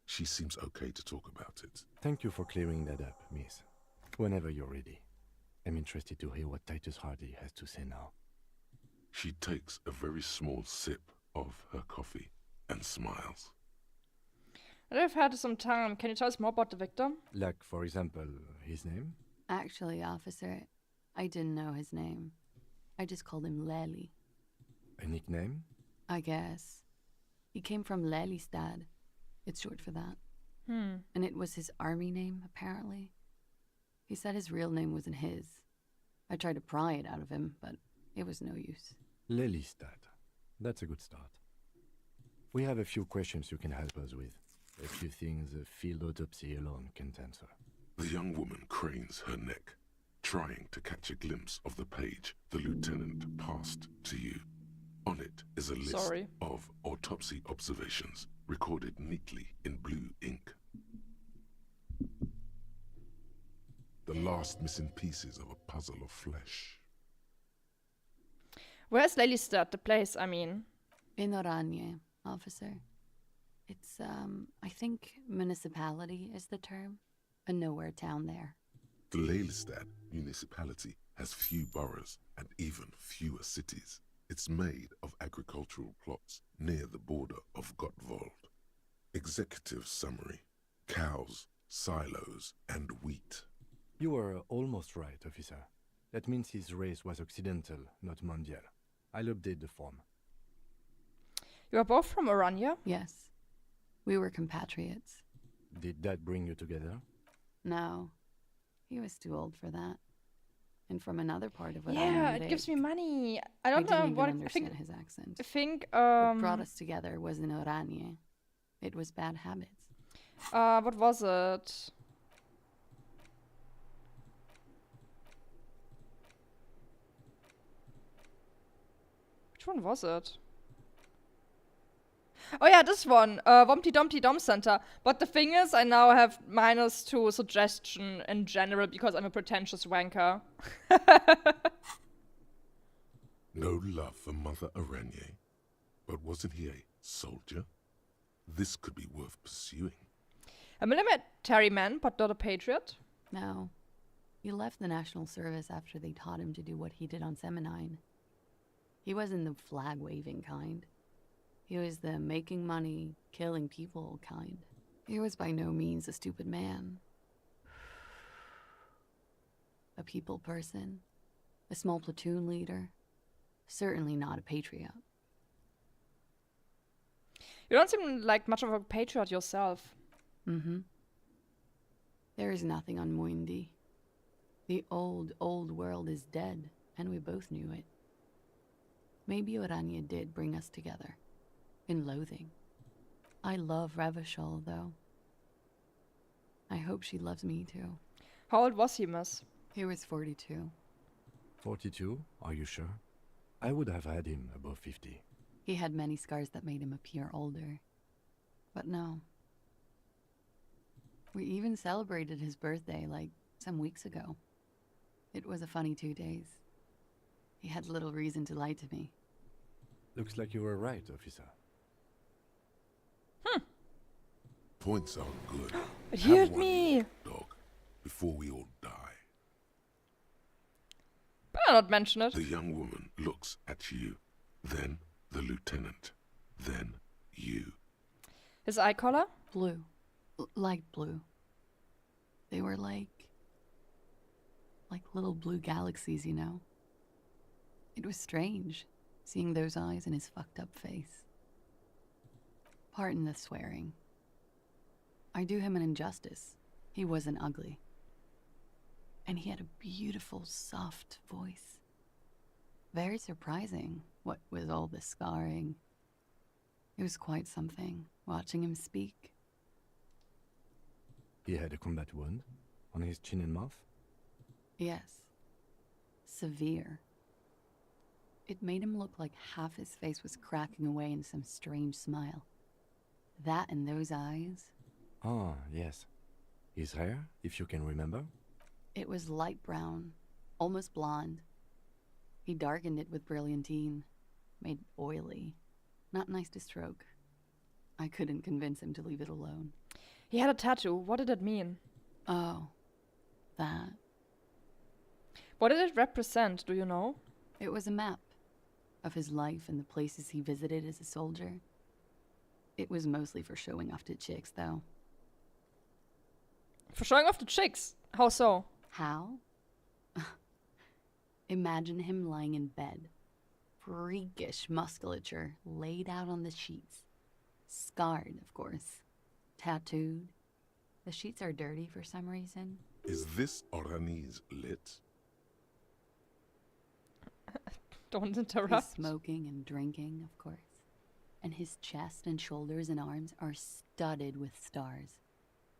She seems okay to talk about it. Thank you for clearing that up, miss. Whenever you're ready. I'm interested to hear what Titus Hardy has to say now. She takes a very small sip of her coffee and smiles. I've had some time. Can you tell us more about the victim? Like, for example, his name? Actually, officer, I didn't know his name. I just called him Lely. A nickname? I guess. He came from Lelystad. It's short for that. And it was his army name, apparently. He said his real name wasn't his. I tried to pry it out of him, but it was no use. Lelystad. That's a good start. We have a few questions you can help us with. A few things a field autopsy alone can't answer. The young woman cranes her neck, trying to catch a glimpse of the page the lieutenant passed to you. On it is a list of autopsy observations recorded neatly in blue ink. The last missing pieces of a puzzle of flesh. Where's Lelystad, the place, I mean? In Oranje, officer. It's, I think municipality is the term. A nowhere town there. The Lelystad municipality has few boroughs and even fewer cities. It's made of agricultural plots near the border of Gottwald. Executive summary: cows, silos, and wheat. You were almost right, officer. That means his race was occidental, not mondial. I'll update the form. You are both from Oranje? Yes. We were compatriots. Did that bring you together? No. He was too old for that. And from another part of Yeah, it gives me money. I don't know what I think his accent. I think what brought us together was in Oranje. It was bad habits. What was it? Which one was it? Oh yeah, this one. Wumpty Dumpty Dom Center. But the thing is, I now have -2 suggestion in general because I'm a pretentious wanker. No love for Mother Oranje. But wasn't he a soldier? This could be worth pursuing. A military man, but not a patriot? No. He left the national service after they taught him to do what he did on Seminine. He wasn't the flag-waving kind. He was the making money, killing people kind. He was by no means a stupid man. A people person. A small platoon leader. Certainly not a patriot. You don't seem like much of a patriot yourself. Mm-hmm. There is nothing on Muindi. The old, old world is dead, and we both knew it. Maybe Oranje did bring us together. In loathing. I love Revachol, though. I hope she loves me, too. How old was he, miss? He was 42. 42? Are you sure? I would have had him above 50. He had many scars that made him appear older. But no. We even celebrated his birthday, like, some weeks ago. It was a funny 2 days. He had little reason to lie to me. Looks like you were right, officer. Points aren't good. It healed me! Dog, before we all die. Better not mention it. The young woman looks at you, then the lieutenant, then you. His eye color? Blue. Light blue. They were like little blue galaxies, you know? It was strange, seeing those eyes in his fucked up face. Pardon the swearing. I do him an injustice. He wasn't ugly. And he had a beautiful, soft voice. Very surprising, what with all the scarring. It was quite something, watching him speak. He had a combat wound on his chin and mouth? Yes. Severe. It made him look like half his face was cracking away in some strange smile. That and those eyes. Ah, yes. His hair, if you can remember? It was light brown, almost blonde. He darkened it with brilliantine, made oily. Not nice to stroke. I couldn't convince him to leave it alone. He had a tattoo. What did it mean? Oh, that. What did it represent, do you know? It was a map of his life and the places he visited as a soldier. It was mostly for showing off to chicks, though. For showing off to chicks? How so? How? Imagine him lying in bed. Freakish musculature laid out on the sheets. Scarred, of course. Tattooed. The sheets are dirty for some reason. Is this Oranje's lit? Don't interrupt. He's smoking and drinking, of course. And his chest and shoulders and arms are studded with stars.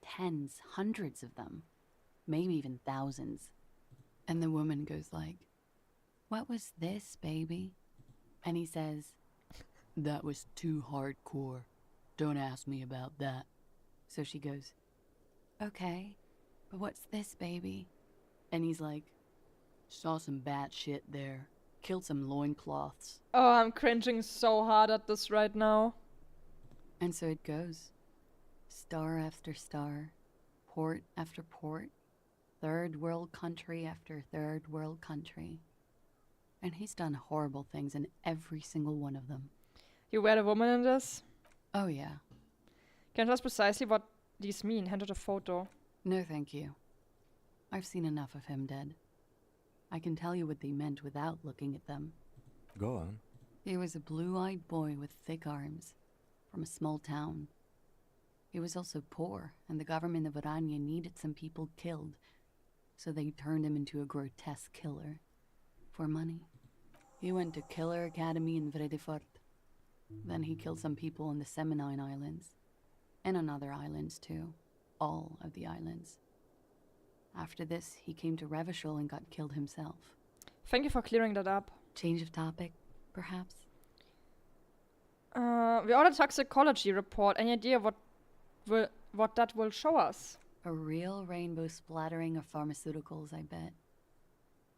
Tens, hundreds of them. Maybe even thousands. And the woman goes like, "What was this, baby?" And he says, "That was too hardcore. Don't ask me about that." So she goes, "Okay, but what's this, baby?" And he's like, "Saw some bad shit there. Killed some loincloths." Oh, I'm cringing so hard at this right now. And so it goes. Star after star, port after port, third world country after third world country. And he's done horrible things in every single one of them. You were the woman in this? Oh, yeah. Can you tell us precisely what these mean? Hand out a photo. No, thank you. I've seen enough of him dead. I can tell you what they meant without looking at them. Go on. He was a blue-eyed boy with thick arms, from a small town. He was also poor, and the government of Orania needed some people killed, so they turned him into a grotesque killer. For money. He went to Killer Academy in Vredefort. Then he killed some people on the Seminine Islands. And on other islands, too. All of the islands. After this, he came to Revachol and got killed himself. Thank you for clearing that up. Change of topic, perhaps? We ordered a toxicology report. Any idea what that will show us? A real rainbow splattering of pharmaceuticals, I bet.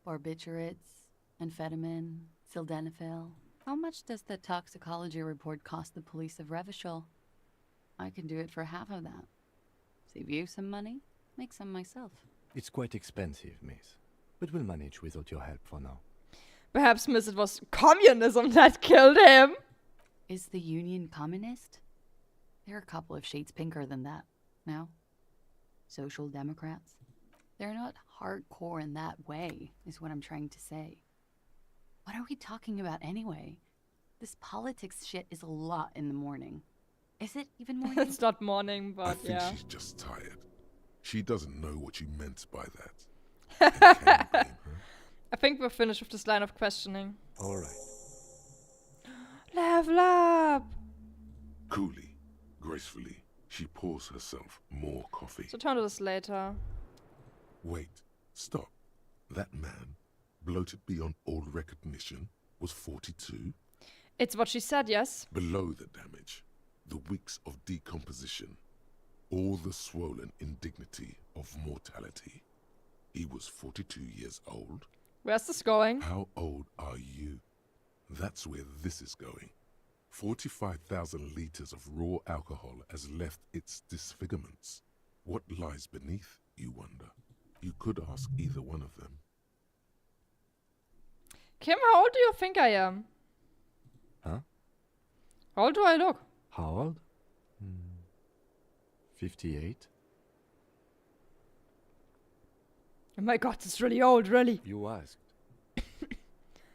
Barbiturates, amphetamine, sildenafil. How much does the toxicology report cost the police of Revachol? I can do it for half of that. Save you some money, make some myself. It's quite expensive, miss. But we'll manage without your help for now. Perhaps, miss, it was communism that killed him. Is the Union communist? They're a couple of shades pinker than that. Now, Social Democrats. They're not hardcore in that way, is what I'm trying to say. What are we talking about anyway? This politics shit is a lot in the morning. Is it even morning? It's not morning, but I think yeah. she's just tired. She doesn't know what you meant by that. I think we're finished with this line of questioning. All right. Level up! Coolly, gracefully, she pours herself more coffee. So turn to this later. Wait, stop. That man, bloated beyond all recognition, was 42? It's what she said, yes? Below the damage, the weeks of decomposition, all the swollen indignity of mortality. He was 42 years old. Where's this going? How old are you? That's where this is going. 45,000 liters of raw alcohol has left its disfigurements. What lies beneath, you wonder? You could ask either one of them. Kim, how old do you think I am? Huh? How old do I look? How old? 58. Oh my god, it's really old, really. You asked.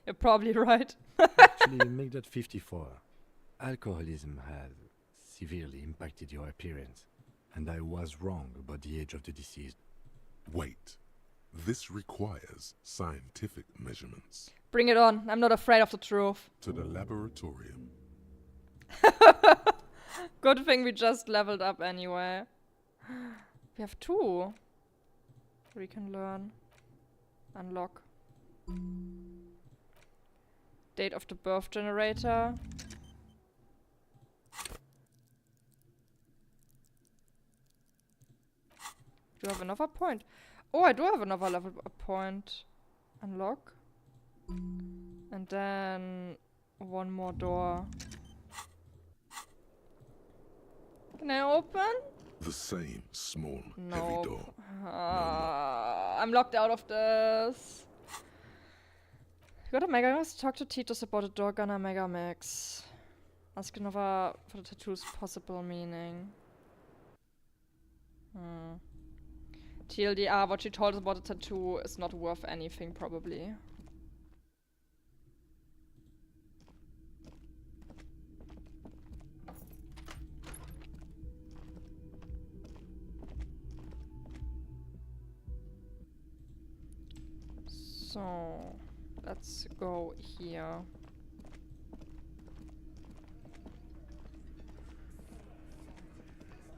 You're probably right. Actually, make that 54. Alcoholism has severely impacted your appearance, and I was wrong about the age of the deceased. Wait. This requires scientific measurements. Bring it on. I'm not afraid of the truth. To the laboratorium. Good thing we just leveled up anyway. We have 2. We can learn. Unlock. Date of the birth generator. Do I have another point? Oh, I do have another level up point. Unlock. And then one more door. Can I open? The same small, No. heavy door. I'm locked out of this. Go to Megamax, talk to Titus about the door gunner Megamax. Ask another for the tattoo's possible meaning. TLDR, what she told us about the tattoo is not worth anything, probably. So, let's go here.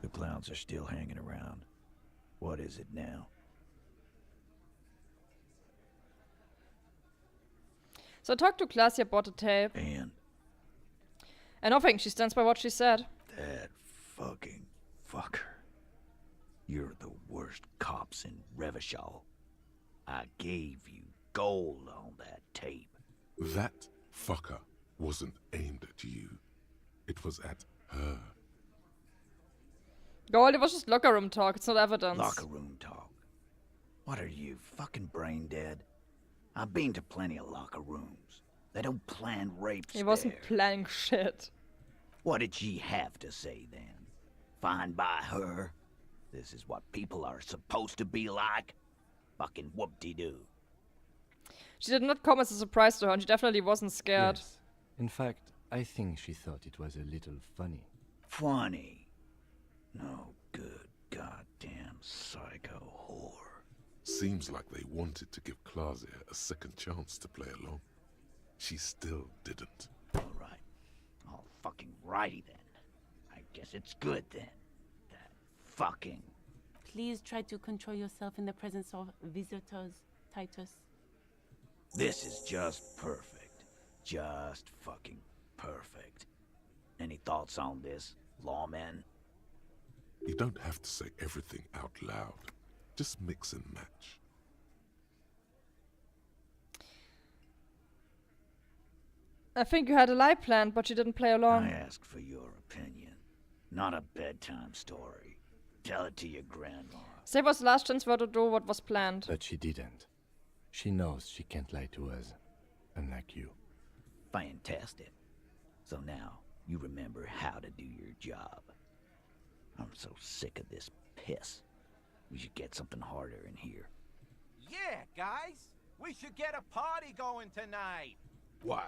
The clowns are still hanging around. What is it now? So I talked to Classy about the tape. And nothing. She stands by what she said. that fucking fucker. You're the worst cops in Revachol. I gave you gold on that tape. That fucker wasn't aimed at you. It was at her. Gold, it was just locker room talk. It's not evidence. Locker room talk. What are you, fucking brain dead? I've been to plenty of locker rooms. They don't plan rapes He wasn't there. planning shit. What did she have to say then? Fine by her? This is what people are supposed to be like? Fucking whoop-de-doo. She did not come as a surprise to her, and she definitely wasn't scared. Yes. In fact, I think she thought it was a little funny. Funny? No good goddamn psycho whore. Seems like they wanted to give Claudia a second chance to play along. She still didn't. Alright. All fucking righty then. I guess it's good then. That fucking... Please try to control yourself in the presence of visitors, Titus. This is just perfect. Just fucking perfect. Any thoughts on this, lawman? You don't have to say everything out loud. Just mix and match. I think you had a lie planned, but you didn't play along. I asked for your opinion. Not a bedtime story. Tell it to your grandma. Say was the last chance for her to do what was planned. But she didn't. She knows she can't lie to us. Unlike you. Fantastic. So now, you remember how to do your job. I'm so sick of this piss. We should get something harder in here. Yeah, guys. We should get a party going tonight. Why?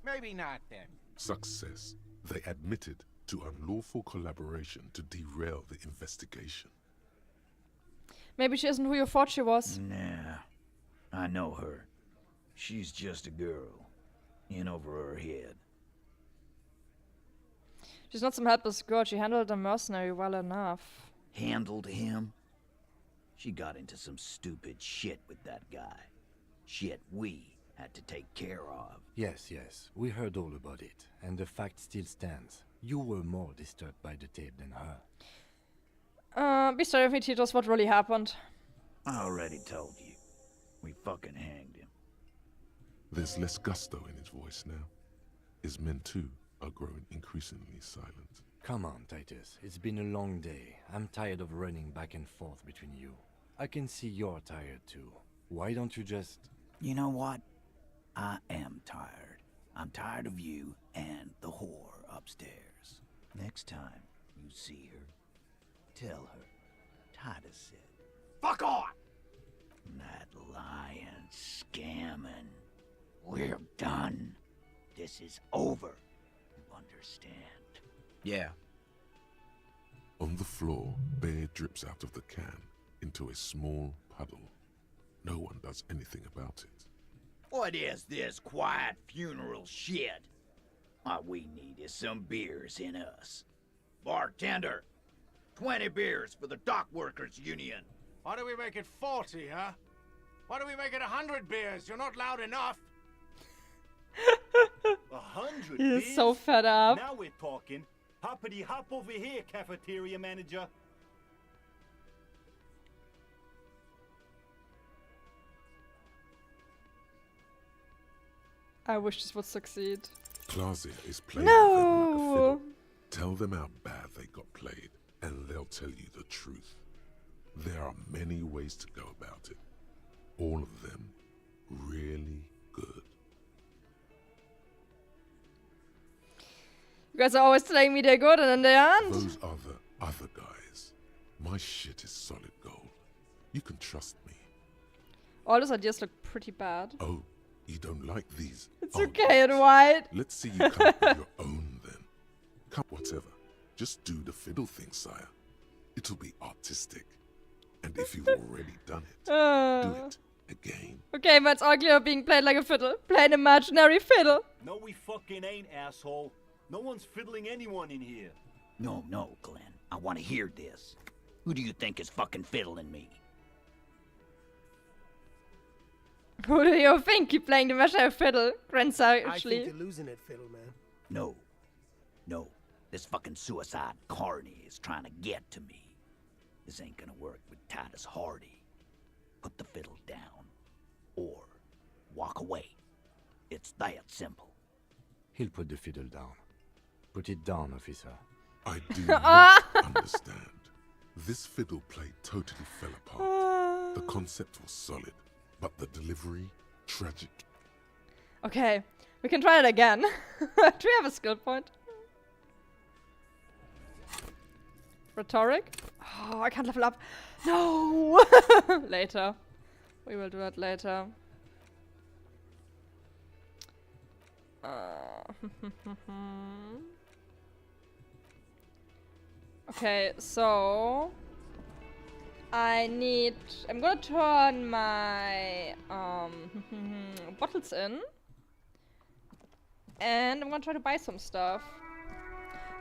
Maybe not then. Success. They admitted to unlawful collaboration to derail the investigation. Maybe she isn't who you thought she was. Nah. I know her. She's just a girl. In over her head. She's not some helpless girl. She handled a mercenary well enough. Handled him? She got into some stupid shit with that guy. Shit we had to take care of. Yes, yes. We heard all about it. And the fact still stands. You were more disturbed by the tape than her. Be sorry if me teach us what really happened. I already told you. We fucking hanged him. There's less gusto in his voice now. His men too are growing increasingly silent. Come on, Titus. It's been a long day. I'm tired of running back and forth between you. I can see you're tired too. Why don't you just... You know what? I am tired. I'm tired of you and the whore upstairs. Next time you see her, tell her Titus said, "Fuck off!" That lying, scamming. We're done. This is over. You understand? Yeah. On the floor, beer drips out of the can into a small puddle. No one does anything about it. What is this quiet funeral shit? What we need is some beers in us. Bartender, 20 beers for the Dock Workers Union. Why do we make it 40, huh? Why do we make it 100 beers? You're not loud enough. 100 He is beers? so fed up. Now we're talking. Hoppity hop over here, cafeteria manager. I wish this would succeed. Claudia is playing them like a No! fiddle. Tell them how bad they got played, and they'll tell you the truth. There are many ways to go about it. All of them really good. You guys are always telling me they're good and then they aren't. Those are the other guys. My shit is solid gold. You can trust me. All those ideas look pretty bad. Oh, you don't like these? It's Oh, okay, and white. Let's see you come up with your own then. Come, whatever. Just do the fiddle thing, sire. It'll be artistic. And if you've already done it, do it again. Okay, but it's all clear being played like a fiddle. Play an imaginary fiddle. No, we fucking ain't, asshole. No one's fiddling anyone in here. No, Glenn. I want to hear this. Who do you think is fucking fiddling me? Who do you think keep playing the measure fiddle? Grandson, I actually. think you're losing it, Fiddle Man. No. No. This fucking suicide carny is trying to get to me. This ain't gonna work with Titus Hardy. Put the fiddle down. Or walk away. It's that simple. He'll put the fiddle down. Put it down, officer. I do not understand. This fiddle play totally fell apart. The concept was solid, but the delivery, tragic. Okay, we can try it again. Do we have a skill point? Rhetoric? Oh, I can't level up. No! Later. We will do it later. Okay, so I'm gonna turn my bottles in, and I'm gonna try to buy some stuff.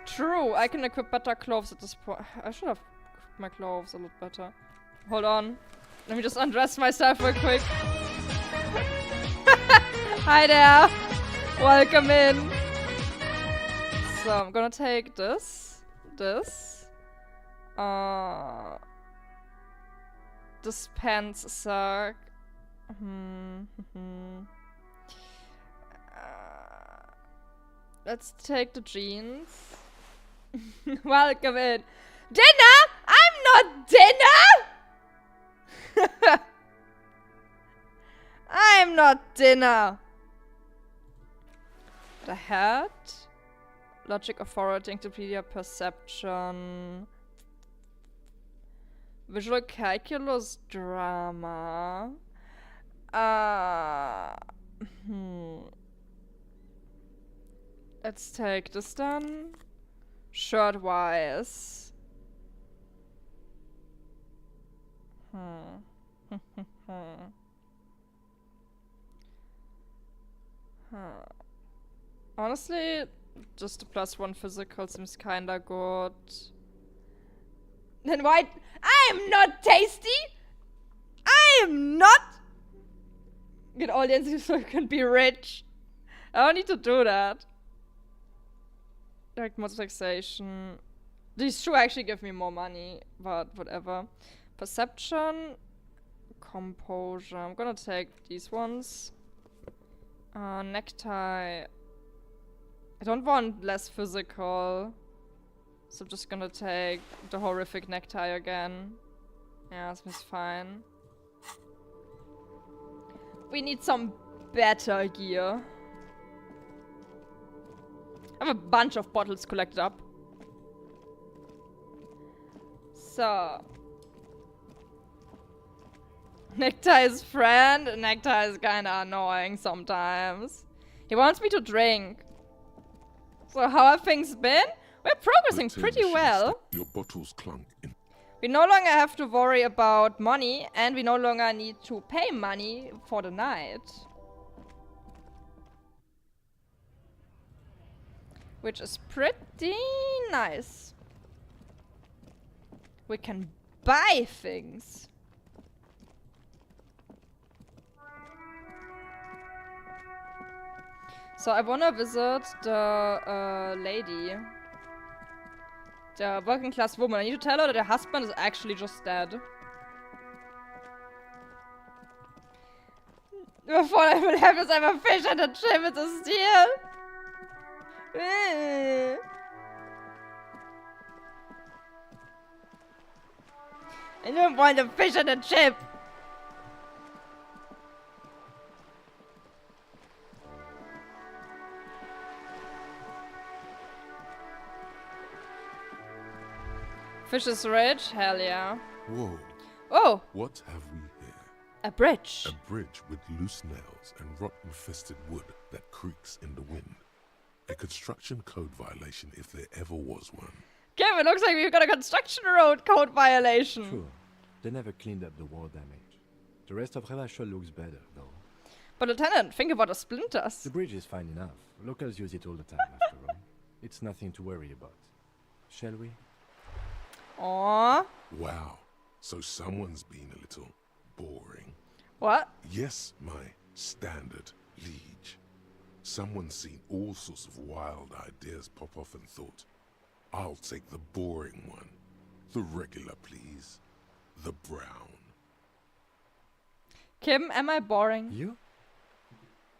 True, I can equip better clothes at this point. I should have equipped my clothes a lot better. Hold on, let me just undress myself real quick. Hi there, welcome in. So I'm gonna take this. Dispense suck. Let's take the jeans. Welcome in. Dinner? I'm not dinner! I'm not dinner. The hat. Logic, authority, encyclopedia, perception. Visual calculus, drama. Let's take this then. Shirt wise. Honestly, just a +1 physical seems kinda good. Then why? I am not tasty! I am not! Get all the answers so I can be rich. I don't need to do that. Direct modes of taxation. These should actually give me more money, but whatever. Perception. Composure. I'm gonna take these ones. Necktie. I don't want less physical. So I'm just gonna take the horrific necktie again. Yeah, this is fine. We need some better gear. I have a bunch of bottles collected up. So. Necktie's friend. Necktie is kinda annoying sometimes. He wants me to drink. So how have things been? We're progressing pretty well. Your bottles clunk in. We no longer have to worry about money, and we no longer need to pay money for the night. Which is pretty nice. We can buy things. So I wanna visit the lady. The working class woman. I need to tell her that her husband is actually just dead. Before I will have is I'm a fish and a chip with a steel. I don't want a fish and a chip. Fish is rich? Hell yeah. Whoa. Oh! What have we here? A bridge. A bridge with loose nails and rot-infested wood that creaks in the wind. A construction code violation if there ever was one. Kevin, it looks like we've got a construction road code violation. Sure. They never cleaned up the war damage. The rest of Revachol looks better, though. But Lieutenant, think about the splinters. The bridge is fine enough. Locals use it all the time, after all. It's nothing to worry about. Shall we? Aww. Wow. So someone's been a little boring. What? Yes, my standard liege. Someone's seen all sorts of wild ideas pop off and thought, I'll take the boring one. The regular, please. The brown. Kim, am I boring? You?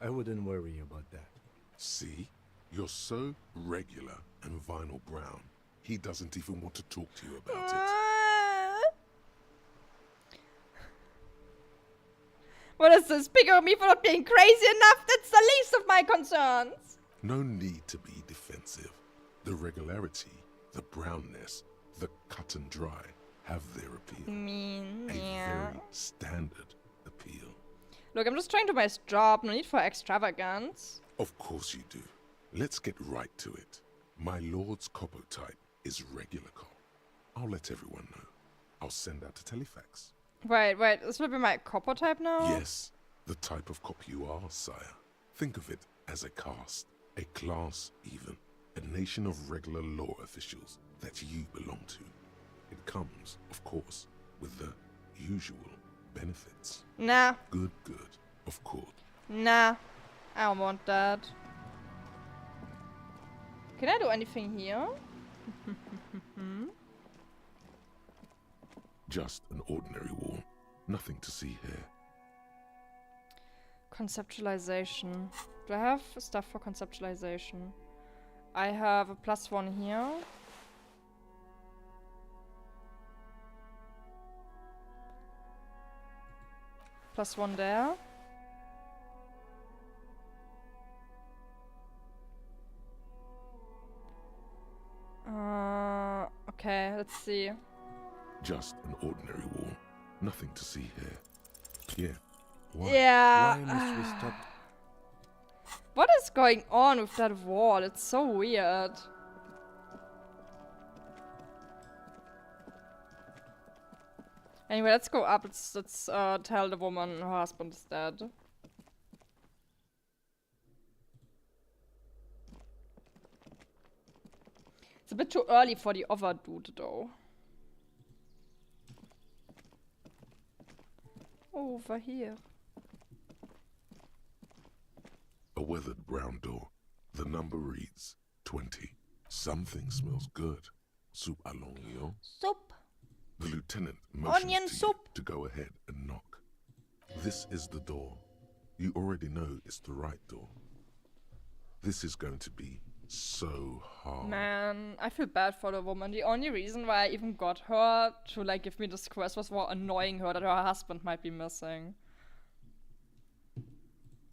I wouldn't worry about that. See? You're so regular and vinyl brown. He doesn't even want to talk to you about it. What is this? Pick on me for not being crazy enough? That's the least of my concerns. No need to be defensive. The regularity, the brownness, the cut and dry have their appeal. Mean, A yeah. very standard appeal. Look, I'm just trying to do my job. No need for extravagance. Of course you do. Let's get right to it. My lord's coppo type is regular cop. I'll let everyone know. I'll send out a telefax. Wait, this will be my copper type now? Yes, the type of cop you are, sire. Think of it as a caste, a class even, a nation of regular law officials that you belong to. It comes, of course, with the usual benefits. Nah. Good, of course. Nah, I don't want that. Can I do anything here? Just an ordinary wall. Nothing to see here. Conceptualization. Do I have stuff for conceptualization? I have a +1 here. +1 there. Okay, let's see. Just an ordinary wall. Nothing to see here. Yeah. Why? Yeah. Why must we stop? What is going on with that wall? It's so weird. Anyway, let's go up. Let's tell the woman her husband is dead. It's a bit too early for the other dude, though. Over here. A weathered brown door. The number reads 20. Something smells good. Soup à l'oignon. Soup. The lieutenant motions Onion to soup. you to go ahead and knock. This is the door. You already know it's the right door. This is going to be so hard. Man, I feel bad for the woman. The only reason why I even got her to like give me this quest was for annoying her that her husband might be missing.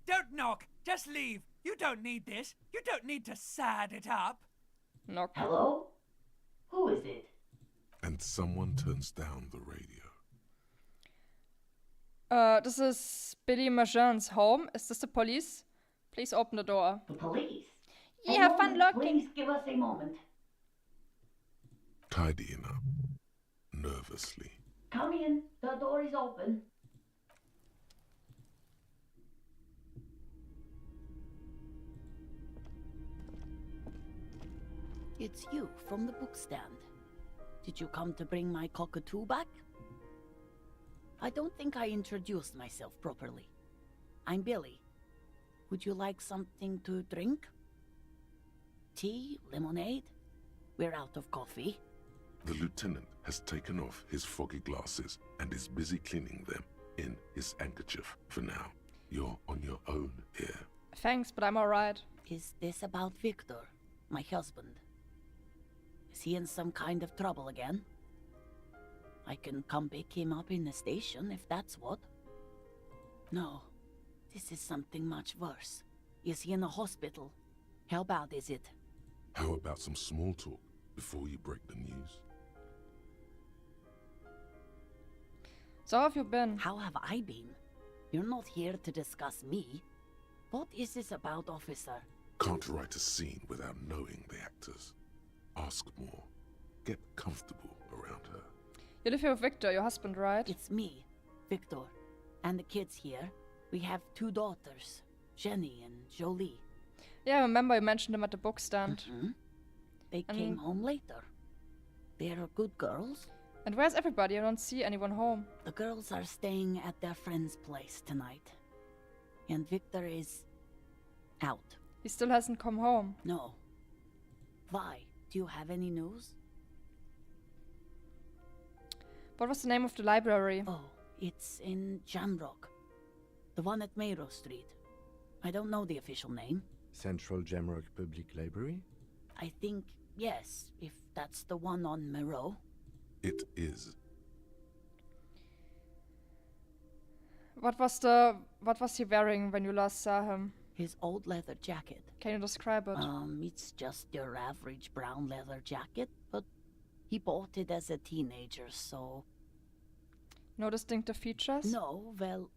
Don't knock. Just leave. You don't need this. You don't need to sad it up. Knock. Hello? Who is it? And someone turns down the radio. This is Billy Marjan's home. Is this the police? Please open the door. The police? Yeah, A have fun moment, looking. Please give us a moment. Tidying up. Nervously. Come in. The door is open. It's you from the book stand. Did you come to bring my cockatoo back? I don't think I introduced myself properly. I'm Billy. Would you like something to drink? Tea? Lemonade? We're out of coffee. The lieutenant has taken off his foggy glasses and is busy cleaning them in his handkerchief for now. You're on your own here. Thanks, but I'm alright. Is this about Victor, my husband? Is he in some kind of trouble again? I can come pick him up in the station if that's what. No, this is something much worse. Is he in the hospital? How bad is it? How about some small talk before you break the news? So how have you been? How have I been? You're not here to discuss me. What is this about, officer? Can't write a scene without knowing the actors. Ask more. Get comfortable around her. You live here with Victor, your husband, right? It's me, Victor, and the kids here. We have 2 daughters, Jenny and Jolie. Yeah, I remember you mentioned them at the book stand. They came home later. They're good girls. And where's everybody? I don't see anyone home. The girls are staying at their friend's place tonight. And Victor is out. He still hasn't come home. No. Vi, do you have any news? What was the name of the library? Oh, it's in Jamrock. The one at Mayro Street. I don't know the official name. Central Jamrock Public Library? I think, yes, if that's the one on Mayro. It is. What was he wearing when you last saw him? His old leather jacket. Can you describe it? It's just your average brown leather jacket, but he bought it as a teenager, so... No distinctive features? No, well,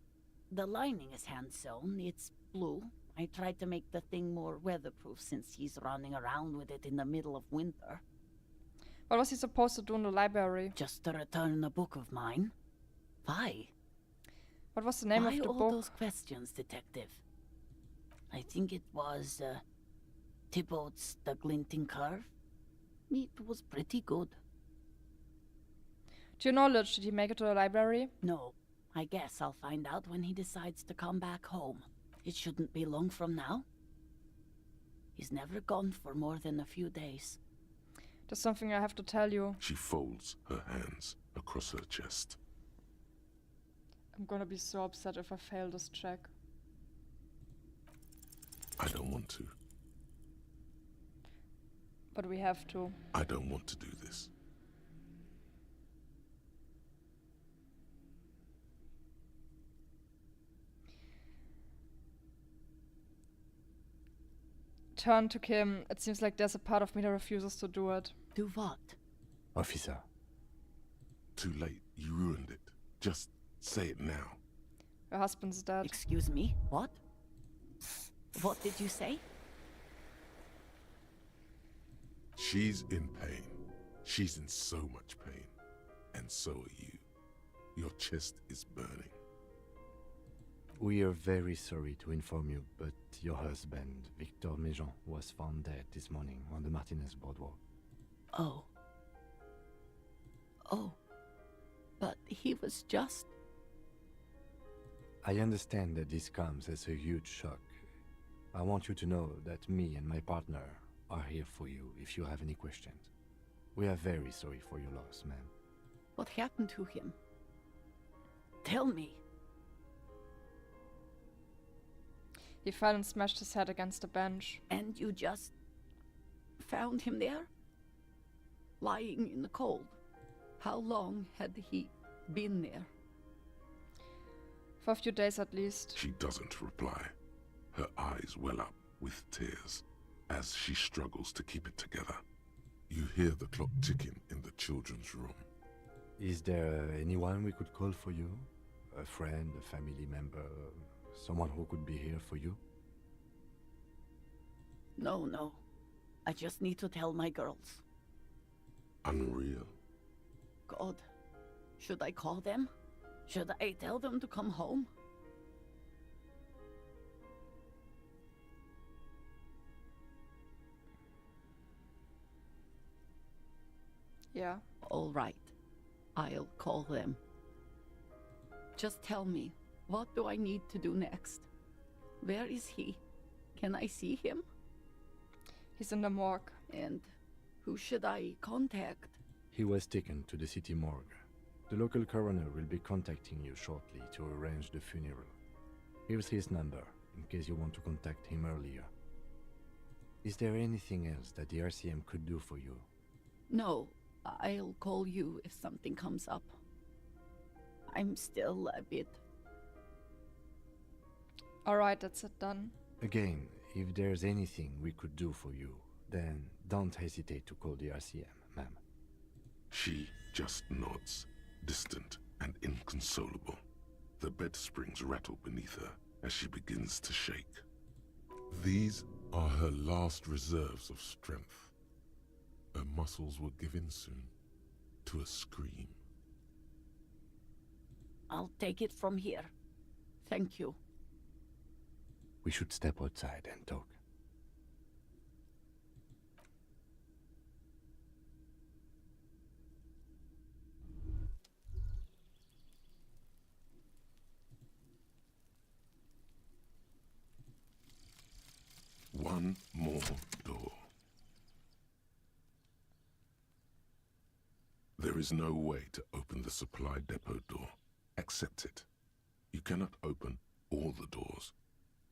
the lining is hand-sewn. It's blue. I tried to make the thing more weatherproof since he's running around with it in the middle of winter. What was he supposed to do in the library? Just to return a book of mine. Why? What was the name Why of the all book? those questions, Detective? I think it was, Thibaut's The Glinting Curve. It was pretty good. To your knowledge, did he make it to the library? No. I guess I'll find out when he decides to come back home. It shouldn't be long from now. He's never gone for more than a few days. There's something I have to tell you. She folds her hands across her chest. I'm gonna be so upset if I fail this check. I don't want to. But we have to. I don't want to do this. Turn to Kim. It seems like there's a part of me that refuses to do it. Do what? Officer. Too late. You ruined it. Just say it now. Her husband's dead. Excuse me? What? What did you say? She's in pain. She's in so much pain. And so are you. Your chest is burning. We are very sorry to inform you, but your husband, Victor Méjean, was found dead this morning on the Martinez boardwalk. Oh. Oh. But he was just... I understand that this comes as a huge shock. I want you to know that me and my partner are here for you if you have any questions. We are very sorry for your loss, ma'am. What happened to him? Tell me. He fell and smashed his head against a bench. And you just found him there? Lying in the cold? How long had he been there? For a few days at least. She doesn't reply. Her eyes well up with tears as she struggles to keep it together. You hear the clock ticking in the children's room. Is there anyone we could call for you? A friend, a family member, someone who could be here for you? No. I just need to tell my girls. Unreal. God. Should I call them? Should I tell them to come home? Yeah. All right. I'll call them. Just tell me, what do I need to do next? Where is he? Can I see him? He's in the morgue. And who should I contact? He was taken to the city morgue. The local coroner will be contacting you shortly to arrange the funeral. Here's his number, in case you want to contact him earlier. Is there anything else that the RCM could do for you? No, I'll call you if something comes up. I'm still a bit... Alright, that's it done. Again, if there's anything we could do for you, then don't hesitate to call the RCM, ma'am. She just nods, distant and inconsolable. The bed springs rattle beneath her as she begins to shake. These are her last reserves of strength. Her muscles will give in soon to a scream. I'll take it from here. Thank you. We should step outside and talk. one more door. There is no way to open the supply depot door. Accept it. You cannot open all the doors.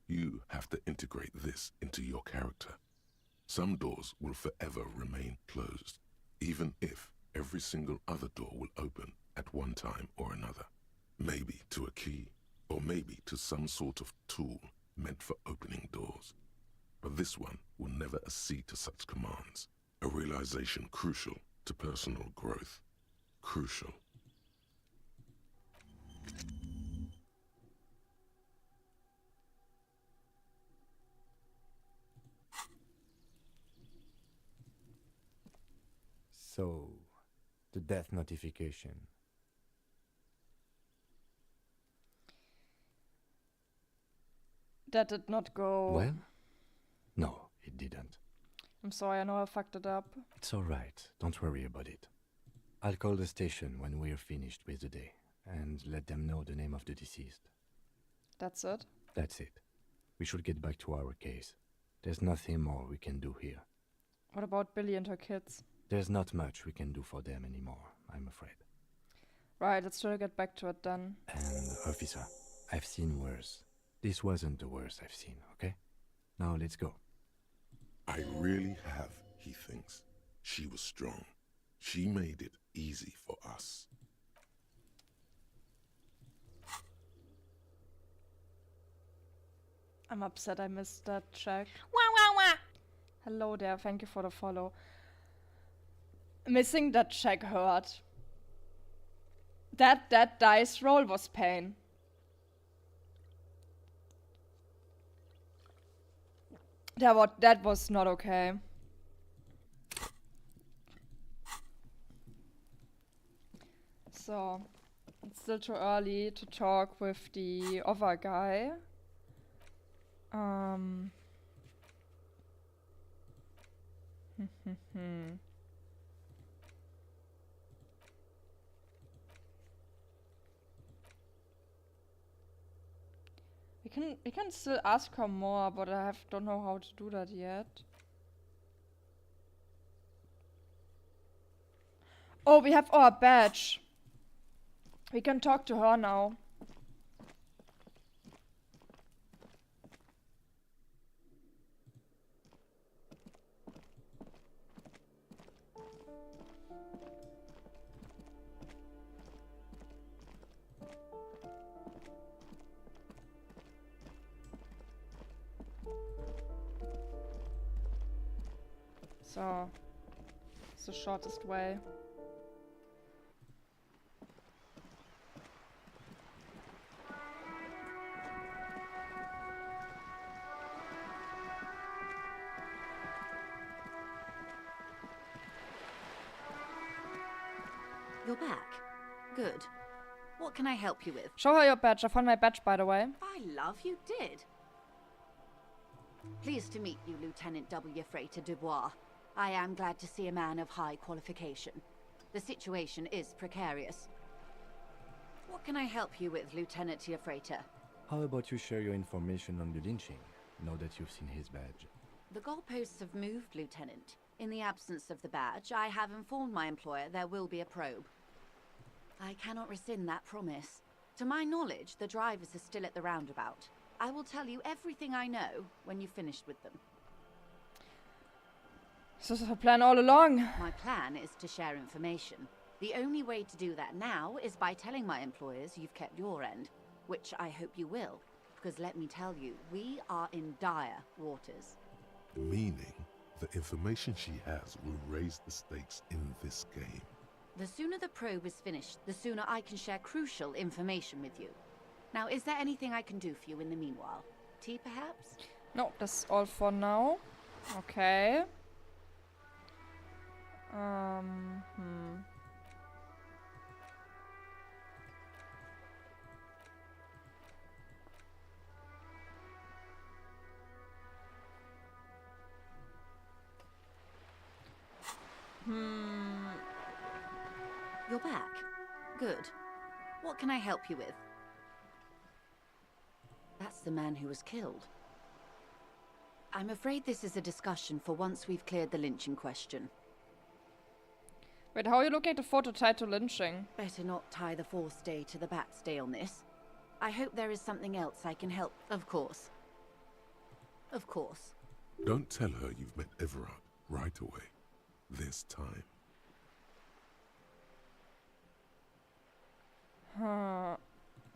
You have to integrate this into your character. Some doors will forever remain closed, even if every single other door will open at one time or another. Maybe to a key, or maybe to some sort of tool meant for opening doors. But this one will never accede to such commands. A realization crucial to personal growth. Crucial. So, the death notification. That did not go. Well? No, it didn't. I'm sorry, I know I fucked it up. It's alright, don't worry about it. I'll call the station when we're finished with the day, and let them know the name of the deceased. That's it? That's it. We should get back to our case. There's nothing more we can do here. What about Billy and her kids? There's not much we can do for them anymore, I'm afraid. Right, let's try to get back to it then. And, officer, I've seen worse. This wasn't the worst I've seen, okay? Now let's go. I really have, he thinks. She was strong. She made it easy for us. I'm upset I missed that check. Wah wah wah! Hello there, thank you for the follow. Missing that check hurt. That dice roll was pain. That was not okay. So, it's still too early to talk with the other guy. We can still ask her more, but I don't know how to do that yet. Oh, we have our badge. We can talk to her now. So, it's the shortest way. You're back. Good. What can I help you with? Show her your badge. I found my badge, by the way. By love, you did. Pleased to meet you, Lieutenant W. Freighter Dubois. I am glad to see a man of high qualification. The situation is precarious. What can I help you with, Lieutenant Freighter? How about you share your information on the lynching, now that you've seen his badge? The goalposts have moved, Lieutenant. In the absence of the badge, I have informed my employer there will be a probe. I cannot rescind that promise. To my knowledge, the drivers are still at the roundabout. I will tell you everything I know when you've finished with them. This is her plan all along. My plan is to share information. The only way to do that now is by telling my employers you've kept your end, which I hope you will, because let me tell you, we are in dire waters. Meaning, the information she has will raise the stakes in this game. The sooner the probe is finished, the sooner I can share crucial information with you. Now, is there anything I can do for you in the meanwhile? Tea, perhaps? No, that's all for now. Okay. You're back. Good. What can I help you with? That's the man who was killed. I'm afraid this is a discussion for once we've cleared the lynching question. Wait, how are you looking at the photo tied to lynching? Better not tie the fourth day to the bat's day on this. I hope there is something else I can help. Of course. Of course. Don't tell her you've met Everard right away. There's time.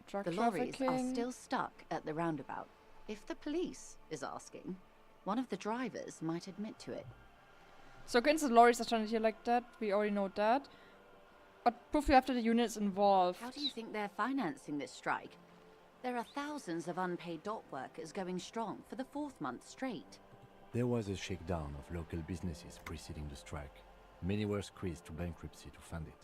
Drug The lorries are trafficking. still stuck at the roundabout. If the police is asking, one of the drivers might admit to it. So against the lorries are trying to hear like that, we already know that. But proof you have that the unit is involved. How do you think they're financing this strike? There are thousands of unpaid dock workers going strong for the fourth month straight. There was a shakedown of local businesses preceding the strike. Many were squeezed to bankruptcy to fund it.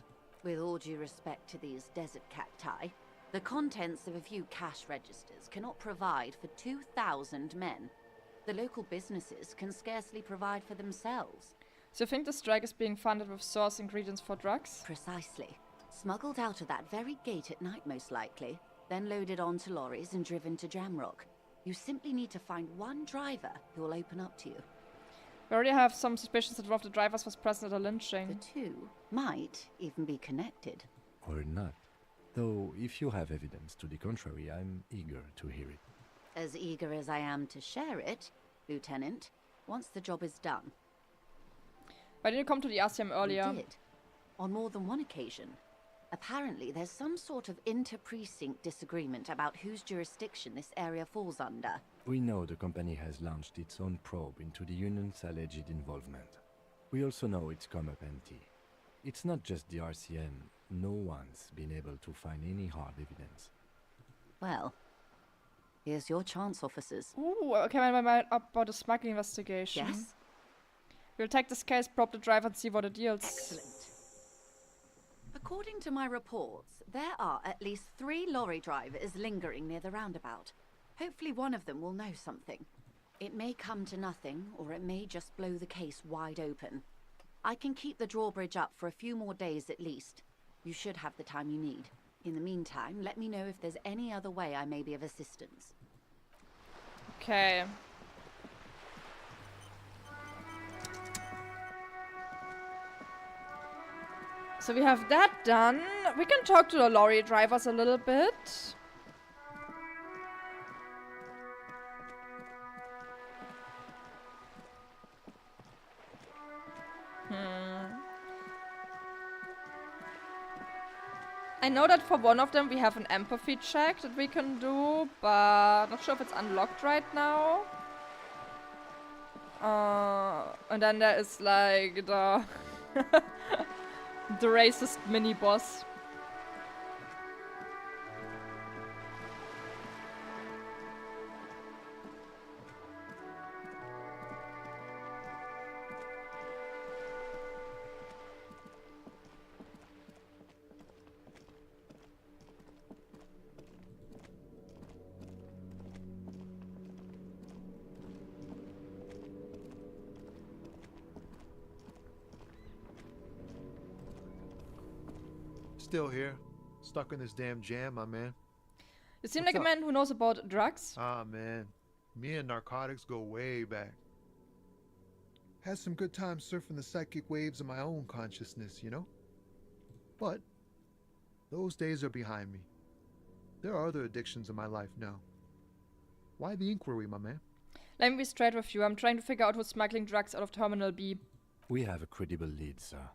With all due respect to these desert cacti, the contents of a few cash registers cannot provide for 2,000 men. The local businesses can scarcely provide for themselves. So you think the strike is being funded with source ingredients for drugs? Precisely. Smuggled out of that very gate at night, most likely, then loaded onto lorries and driven to Jamrock. You simply need to find one driver who will open up to you. We already have some suspicions that one of the drivers was present at a lynching. The two might even be connected. Or not. Though, if you have evidence to the contrary, I'm eager to hear it. As eager as I am to share it, Lieutenant, once the job is done. Why didn't you come to the Elysium earlier? We did. On more than one occasion. Apparently, there's some sort of inter-precinct disagreement about whose jurisdiction this area falls under. We know the company has launched its own probe into the union's alleged involvement. We also know it's come up empty. It's not just the RCM. No one's been able to find any hard evidence. Well, here's your chance, officers. Ooh, okay, my mind up about the smuggling investigation. Yes? We'll take this case, probe the driver and see what it yields. Excellent. According to my reports, there are at least 3 lorry drivers lingering near the roundabout. Hopefully one of them will know something. It may come to nothing, or it may just blow the case wide open. I can keep the drawbridge up for a few more days at least. You should have the time you need. In the meantime, let me know if there's any other way I may be of assistance. Okay. So we have that done. We can talk to the lorry drivers a little bit. I know that for one of them we have an empathy check that we can do, but not sure if it's unlocked right now. And then there is like the the racist mini boss. Still here. Stuck in this damn jam, my man. You seem What's like a up? man who knows about drugs. Ah, man. Me and narcotics go way back. Had some good times surfing the psychic waves of my own consciousness, you know? But those days are behind me. There are other addictions in my life now. Why the inquiry, my man? Let me be straight with you. I'm trying to figure out who's smuggling drugs out of Terminal B. We have a credible lead, sir.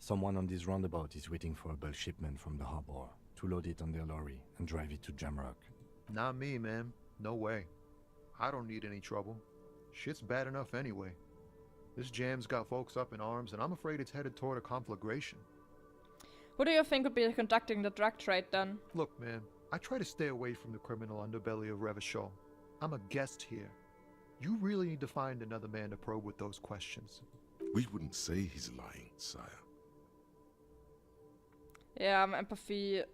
Someone on this roundabout is waiting for a bulk shipment from the harbor to load it on their lorry and drive it to Jamrock. Not me, man. No way. I don't need any trouble. Shit's bad enough anyway. This jam's got folks up in arms, and I'm afraid it's headed toward a conflagration. Who do you think would be conducting the drug trade then? Look, man, I try to stay away from the criminal underbelly of Revachol. I'm a guest here. You really need to find another man to probe with those questions. We wouldn't say he's lying, sire. Yeah, my empathy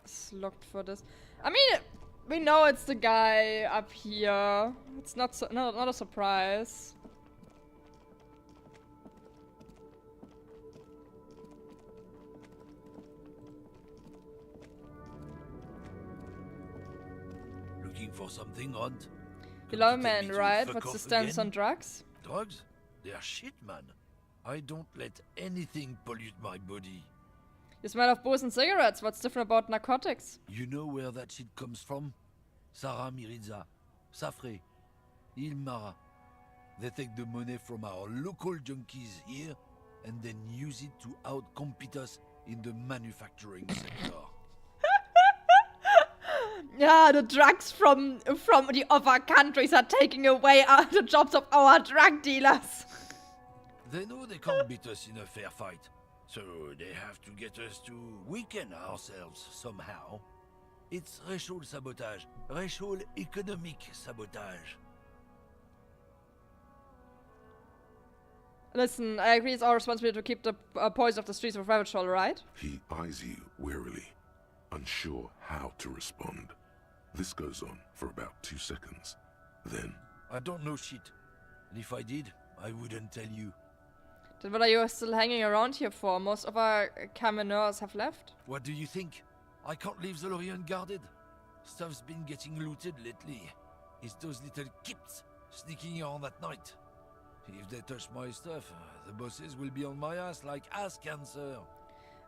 is locked for this. I mean, we know it's the guy up here. It's not a surprise. Looking for something odd? You Come love to a tell man, me to right? fuck What's the off stance again? on drugs? Drugs? They're shit, man. I don't let anything pollute my body. You smell of booze and cigarettes. What's different about narcotics? You know where that shit comes from? Sarah Miriza, Safre, Ilmara. They take the money from our local junkies here and then use it to outcompete us in the manufacturing sector. Yeah, the drugs from the other countries are taking away the jobs of our drug dealers. They know they can't beat us in a fair fight, so they have to get us to weaken ourselves somehow. It's racial sabotage, racial economic sabotage. Listen, I agree it's our responsibility to keep the poise of the streets of Revachol, right? He eyes you warily, unsure how to respond. This goes on for about 2 seconds. Then... I don't know shit. And if I did, I wouldn't tell you. Then what are you still hanging around here for? Most of our camionneurs have left. What do you think? I can't leave the lorry unguarded. Stuff's been getting looted lately. It's those little kips sneaking around at night. If they touch my stuff, the bosses will be on my ass like ass cancer.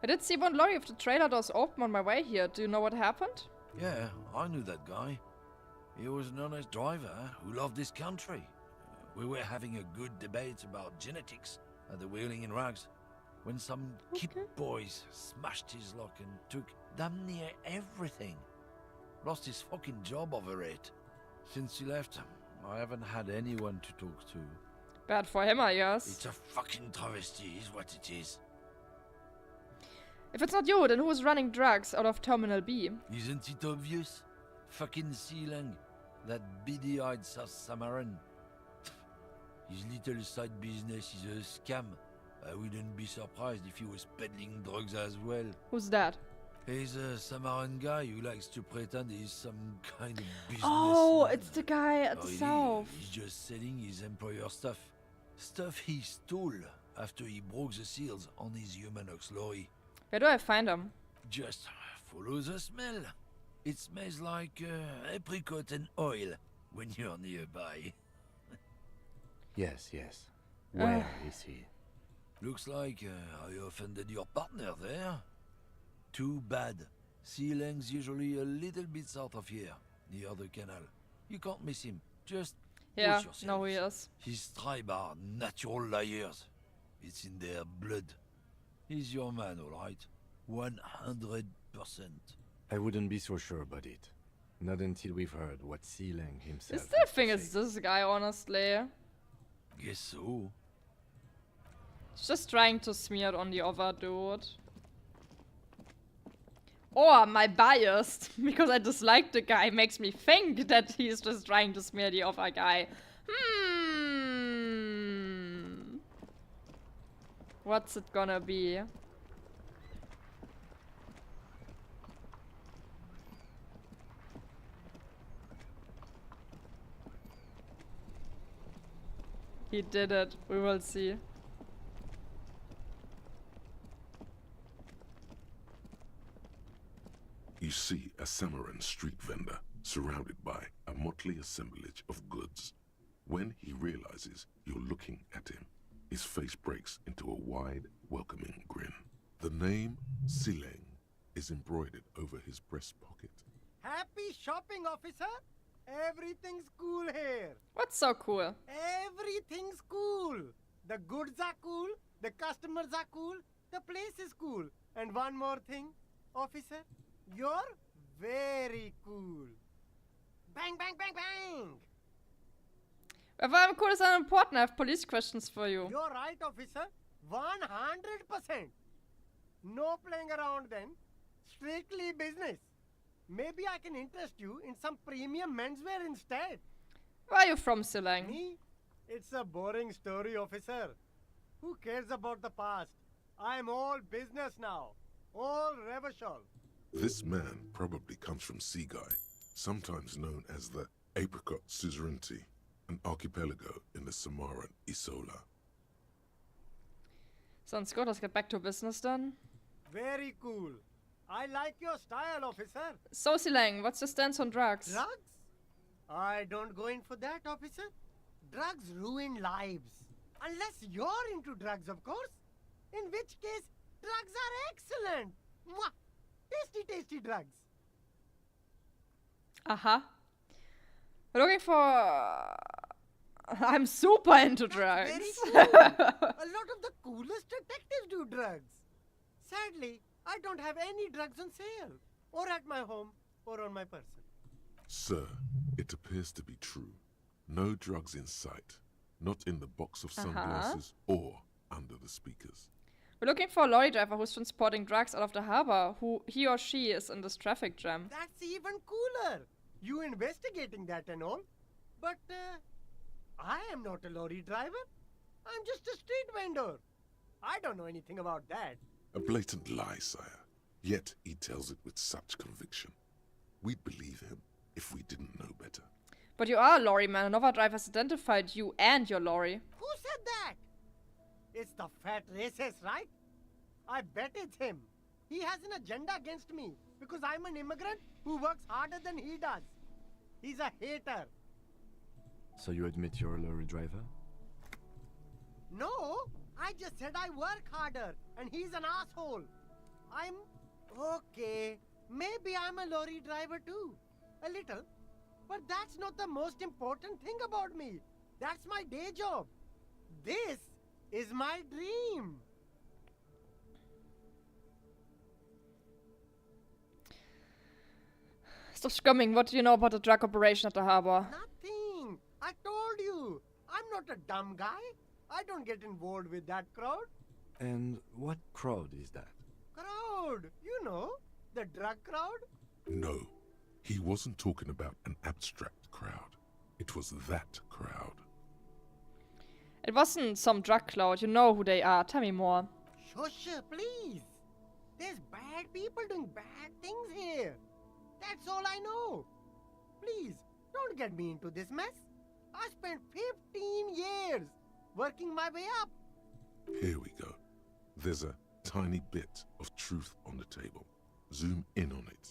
I did see one lorry with the trailer doors open on my way here. Do you know what happened? Yeah, I knew that guy. He was an honest driver who loved this country. We were having a good debate about genetics at the Wheeling in Rags when some kip boys smashed his lock and took damn near everything. Lost his fucking job over it. Since he left, I haven't had anyone to talk to. Bad for him, I guess. It's a fucking travesty, is what it is. If it's not you, then who's running drugs out of Terminal B? Isn't it obvious? Fucking Sealang, that beady-eyed South Samaran. His little side business is a scam. I wouldn't be surprised if he was peddling drugs as well. Who's that? He's a Samaran guy who likes to pretend he's some kind of business. Oh, it's the guy at the south. He's just selling his employer stuff. Stuff he stole after he broke the seals on his Humanox lorry. Where do I find him? Just follow the smell. It smells like apricot and oil when you're nearby. Yes. Where is he? Looks like I offended your partner there. Too bad. Sealang's usually a little bit south of here, near the canal. You can't miss him. Just yeah, push yourself. no he is. His tribe are natural liars. It's in their blood. He's your man, all right? 100%. I wouldn't be so sure about it. Not until we've heard what Sealang himself. I still think it's this guy, honestly. Guess so. He's just trying to smear it on the other dude. Or am I biased? Because I dislike the guy makes me think that he's just trying to smear the other guy. What's it gonna be? He did it. We will see. You see a Samaran street vendor surrounded by a motley assemblage of goods. When he realizes you're looking at him, his face breaks into a wide, welcoming grin. The name Sealang is embroidered over his breast pocket. Happy shopping, officer! Everything's cool here. What's so cool? Everything's cool. The goods are cool, the customers are cool, the place is cool. And one more thing, officer, you're very cool. Bang, bang, bang, bang! If I'm cool is unimportant, I have police questions for you. You're right, officer. 100%. No playing around then. Strictly business. Maybe I can interest you in some premium menswear instead. Where are you from, Sealang? Me? It's a boring story, officer. Who cares about the past? I'm all business now. All Revachol. This man probably comes from Seaguy, sometimes known as the Apricot Suzerainty, an archipelago in the Samaran Isola. Sounds good. Let's get back to business then. Very cool. I like your style, officer. So, Sealang, what's your stance on drugs? Drugs? I don't go in for that, officer. Drugs ruin lives. Unless you're into drugs, of course. In which case, drugs are excellent. Mwah! Tasty, tasty drugs. Aha. We're looking for... I'm super into drugs. Very cool. A lot of the coolest detectives do drugs. Sadly, I don't have any drugs on sale. Or at my home, or on my person. Sir, it appears to be true. No drugs in sight. Not in the box of sunglasses or under the speakers. We're looking for a lorry driver who's transporting drugs out of the harbor. Who he or she is in this traffic jam. That's even cooler. You investigating that and all. But, I am not a lorry driver. I'm just a street vendor. I don't know anything about that. A blatant lie, sire. Yet he tells it with such conviction. We'd believe him if we didn't know better. But you are a lorry man. Another driver's identified you and your lorry. Who said that? It's the fat racist, right? I bet it's him. He has an agenda against me because I'm an immigrant who works harder than he does. He's a hater. So you admit you're a lorry driver? No, I just said I work harder and he's an asshole. I'm... okay, maybe I'm a lorry driver too. A little. But that's not the most important thing about me. That's my day job. This is my dream. Stop scumming. What do you know about the drug operation at the harbor? Nothing. I told you. I'm not a dumb guy. I don't get involved with that crowd. And what crowd is that? Crowd. You know, the drug crowd. No, he wasn't talking about an abstract crowd. It was that crowd. It wasn't some drug cloud. You know who they are. Tell me more. Shush, please. There's bad people doing bad things here. That's all I know. Please, don't get me into this mess. I spent 15 years working my way up. Here we go. There's a tiny bit of truth on the table. Zoom in on it.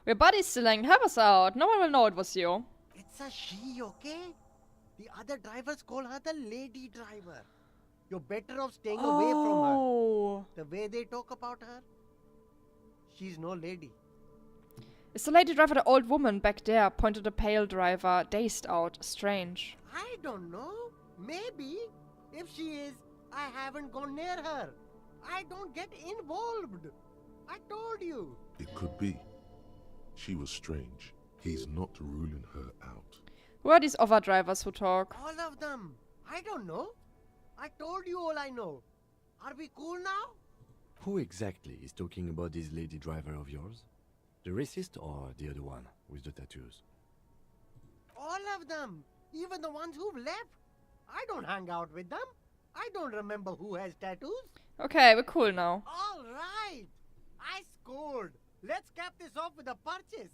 Your body's stealing. Help us out. No one will know it was you. It's a she, okay? The other drivers call her the lady driver. You're better off staying away from her. The way they talk about her, she's no lady. Is the lady driver the old woman back there? Pointed the pale driver, dazed out. Strange. I don't know. Maybe. If she is, I haven't gone near her. I don't get involved. I told you. It could be. She was strange. He's not ruling her out. Who are these other drivers who talk? All of them. I don't know. I told you all I know. Are we cool now? Who exactly is talking about this lady driver of yours? The racist or the other one with the tattoos? All of them. Even the ones who've left. I don't hang out with them. I don't remember who has tattoos. Okay, we're cool now. All right. I scored. Let's cap this off with a purchase.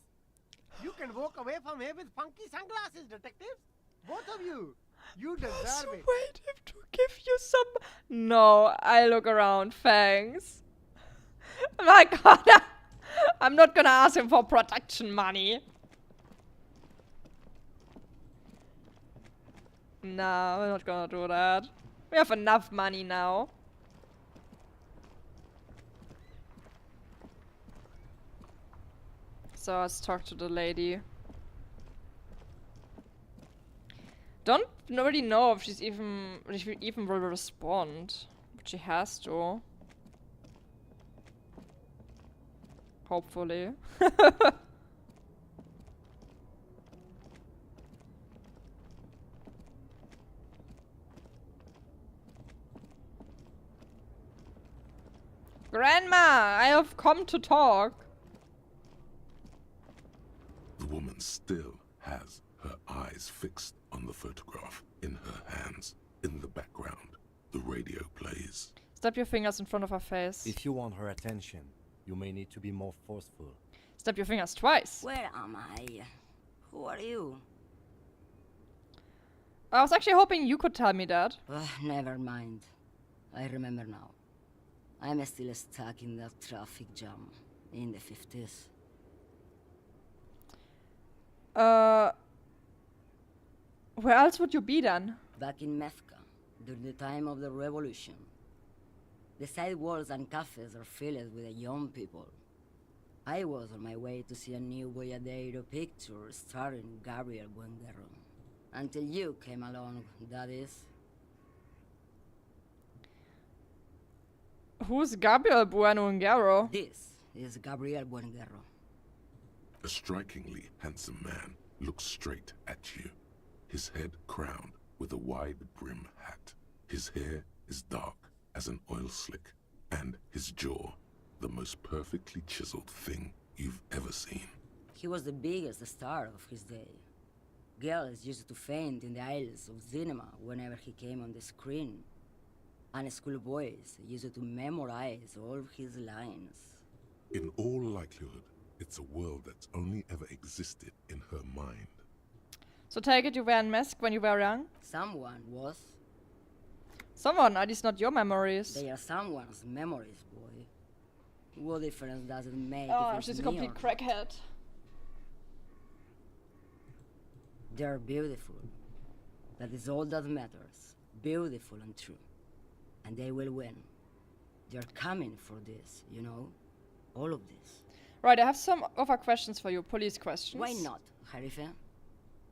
You can walk away from here with funky sunglasses, detectives. Both of you. You deserve it. Wait him to give you some... No, I look around. Thanks. My God. I'm not gonna ask him for protection money. No, we're not gonna do that. We have enough money now. So let's talk to the lady. Don't really know if if she even will respond. But she has to. Hopefully. Grandma, I have come to talk. The woman still has her eyes fixed on the photograph in her hands. In the background, the radio plays. Step your fingers in front of her face. If you want her attention, you may need to be more forceful. Step your fingers twice. Where am I? Who are you? I was actually hoping you could tell me that. Never mind. I remember now. I'm still stuck in that traffic jam in the 50s. Where else would you be then? Back in Methka, during the time of the revolution. The sidewalks and cafes are filled with young people. I was on my way to see a new Boyadero picture starring Gabriel Buenguerro. Until you came along, that is. Who's Gabriel Buenguerro? This is Gabriel Buenguerro. A strikingly handsome man looks straight at you, his head crowned with a wide brim hat. His hair is dark as an oil slick, and his jaw the most perfectly chiseled thing you've ever seen. He was the biggest star of his day. Girls used to faint in the aisles of cinema whenever he came on the screen. And schoolboys used to memorize all his lines. In all likelihood, it's a world that's only ever existed in her mind. So take it you were in mask when you were young? Someone was. Someone, at least not your memories. They are someone's memories, boy. What difference does it make? Oh, if she's a it's complete me or crackhead. They're beautiful. That is all that matters. Beautiful and true. And they will win. They're coming for this, you know? All of this. Right, I have some other questions for you, police questions. Why not, Harife?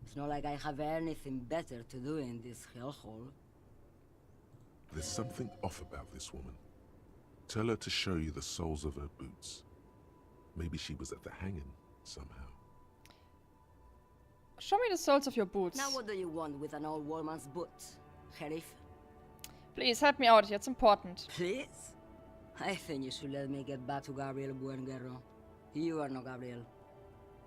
It's not like I have anything better to do in this hellhole. There's something off about this woman. Tell her to show you the soles of her boots. Maybe she was at the hanging somehow. Show me the soles of your boots. Now what do you want with an old woman's boots, Sheriff? Please, help me out here, it's important. Please? I think you should let me get back to Gabriel Buenguerro. You are no Gabriel.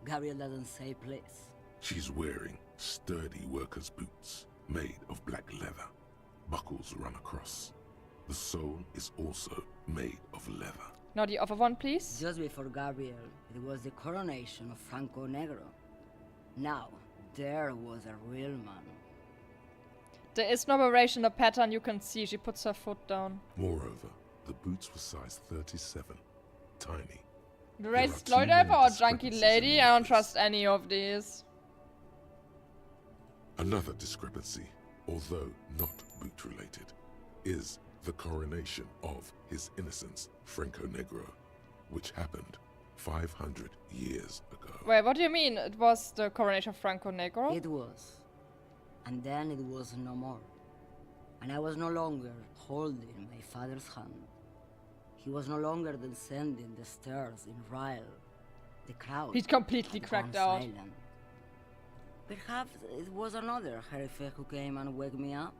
Gabriel doesn't say please. She's wearing sturdy worker's boots, made of black leather. Buckles run across. The sole is also made of leather. Now the other one, please. Just before Gabriel, it was the coronation of Franco Negro. Now, there was a real man. There is no variation in the pattern you can see. She puts her foot down. Moreover, the boots were size 37. Tiny. The racist lawyer driver or junkie lady? I don't trust any of these. Another discrepancy, although not boot-related, is the coronation of His Innocence, Franco Negro, which happened 500 years ago. Wait, what do you mean? It was the coronation of Franco Negro? It was. And then it was no more. And I was no longer holding my father's hand. He was no longer descending the stairs in Ryle. The crowd. He'd completely cracked out. Silent. Perhaps it was another Harife who came and woke me up,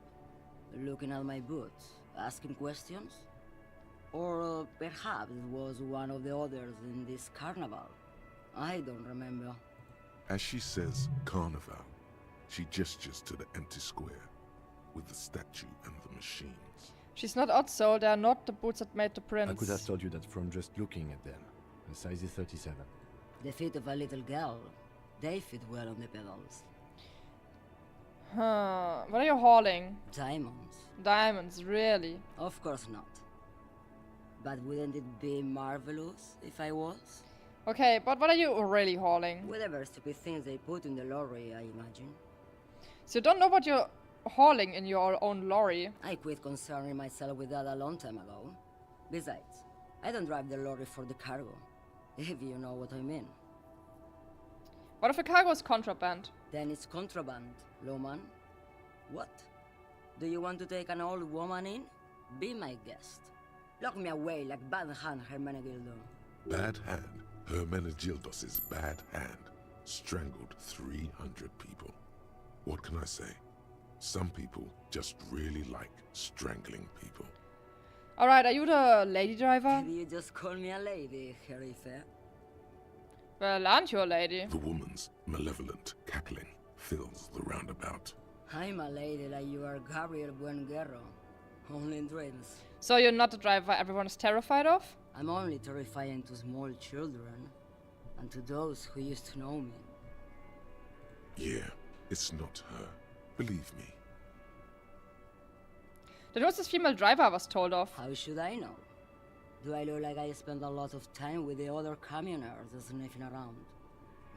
looking at my boots, asking questions. Or perhaps it was one of the others in this carnival. I don't remember. As she says carnival, she gestures to the empty square with the statue and the machines. She's not odd-soul, they are not the boots that made the prince. I could have told you that from just looking at them. The size is 37. The feet of a little girl. They fit well on the pedals. Huh. What are you hauling? Diamonds. Diamonds, really? Of course not. But wouldn't it be marvelous if I was? Okay, but what are you really hauling? Whatever stupid things they put in the lorry, I imagine. So you don't know what you're hauling in your own lorry? I quit concerning myself with that a long time ago. Besides, I don't drive the lorry for the cargo, if you know what I mean. What if the cargo is contraband? Then it's contraband, lawman. What? Do you want to take an old woman in? Be my guest. Lock me away like Bad Hand Hermenegildo. Bad Hand Hermenegildos's bad hand strangled 300 people. What can I say? Some people just really like strangling people. Alright, are you the lady driver? You just call me a lady, Harife. Well, aren't you a lady? The woman's malevolent cackling fills the roundabout. I'm a lady like you are Gabriel Buenguerro. Only in dreams. So you're not the driver everyone is terrified of? I'm only terrifying to small children. And to those who used to know me. Yeah, it's not her. Believe me. There was this female driver I was told of. How should I know? Do I look like I spend a lot of time with the other communers sniffing around?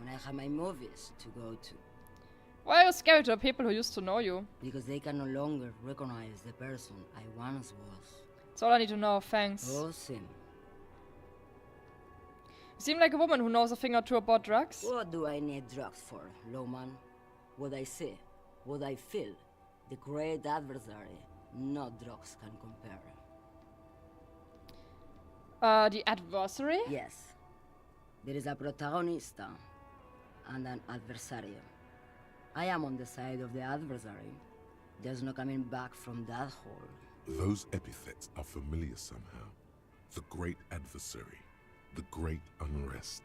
when I have my movies to go to. Why are you scary to people who used to know you? Because they can no longer recognize the person I once was. That's all I need to know, thanks. Oh, Sim. You seem like a woman who knows a thing or two about drugs. What do I need drugs for, Lowman? What I see, what I feel, the great adversary, no drugs can compare. The adversary? Yes. There is a protagonista and an adversario. I am on the side of the adversary. There's no coming back from that hole. Those epithets are familiar somehow. The great adversary. The great unrest.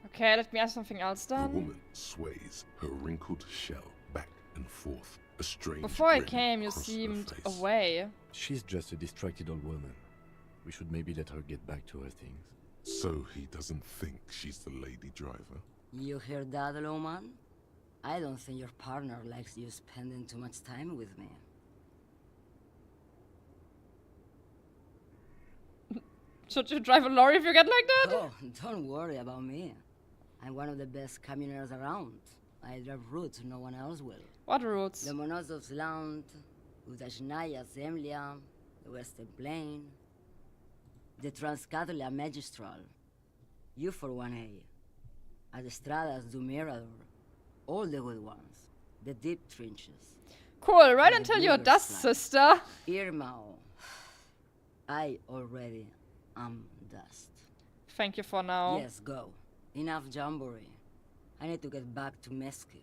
Okay, let me ask something else The then. woman sways her wrinkled shell back and forth. A strange Before I grin came, you across her seemed face. away. She's just a distracted old woman. We should maybe let her get back to her things. So he doesn't think she's the lady driver? You hear that, Lowman? I don't think your partner likes you spending too much time with me. Should you drive a lorry if you get like that? Oh, don't worry about me. I'm one of the best camioners around. I drive routes no one else will. What routes? The Monosov's Land, Udajnaya Zemlya, the Western Plain, the Transcatolia Magistral, U418, Adestradas du Mirador, all the good ones, the deep trenches. Cool, right and until the you're bigger dust, slide. sister. Irmao. I already am dust. Thank you for now. Yes, go. Enough jamboree. I need to get back to Mesky.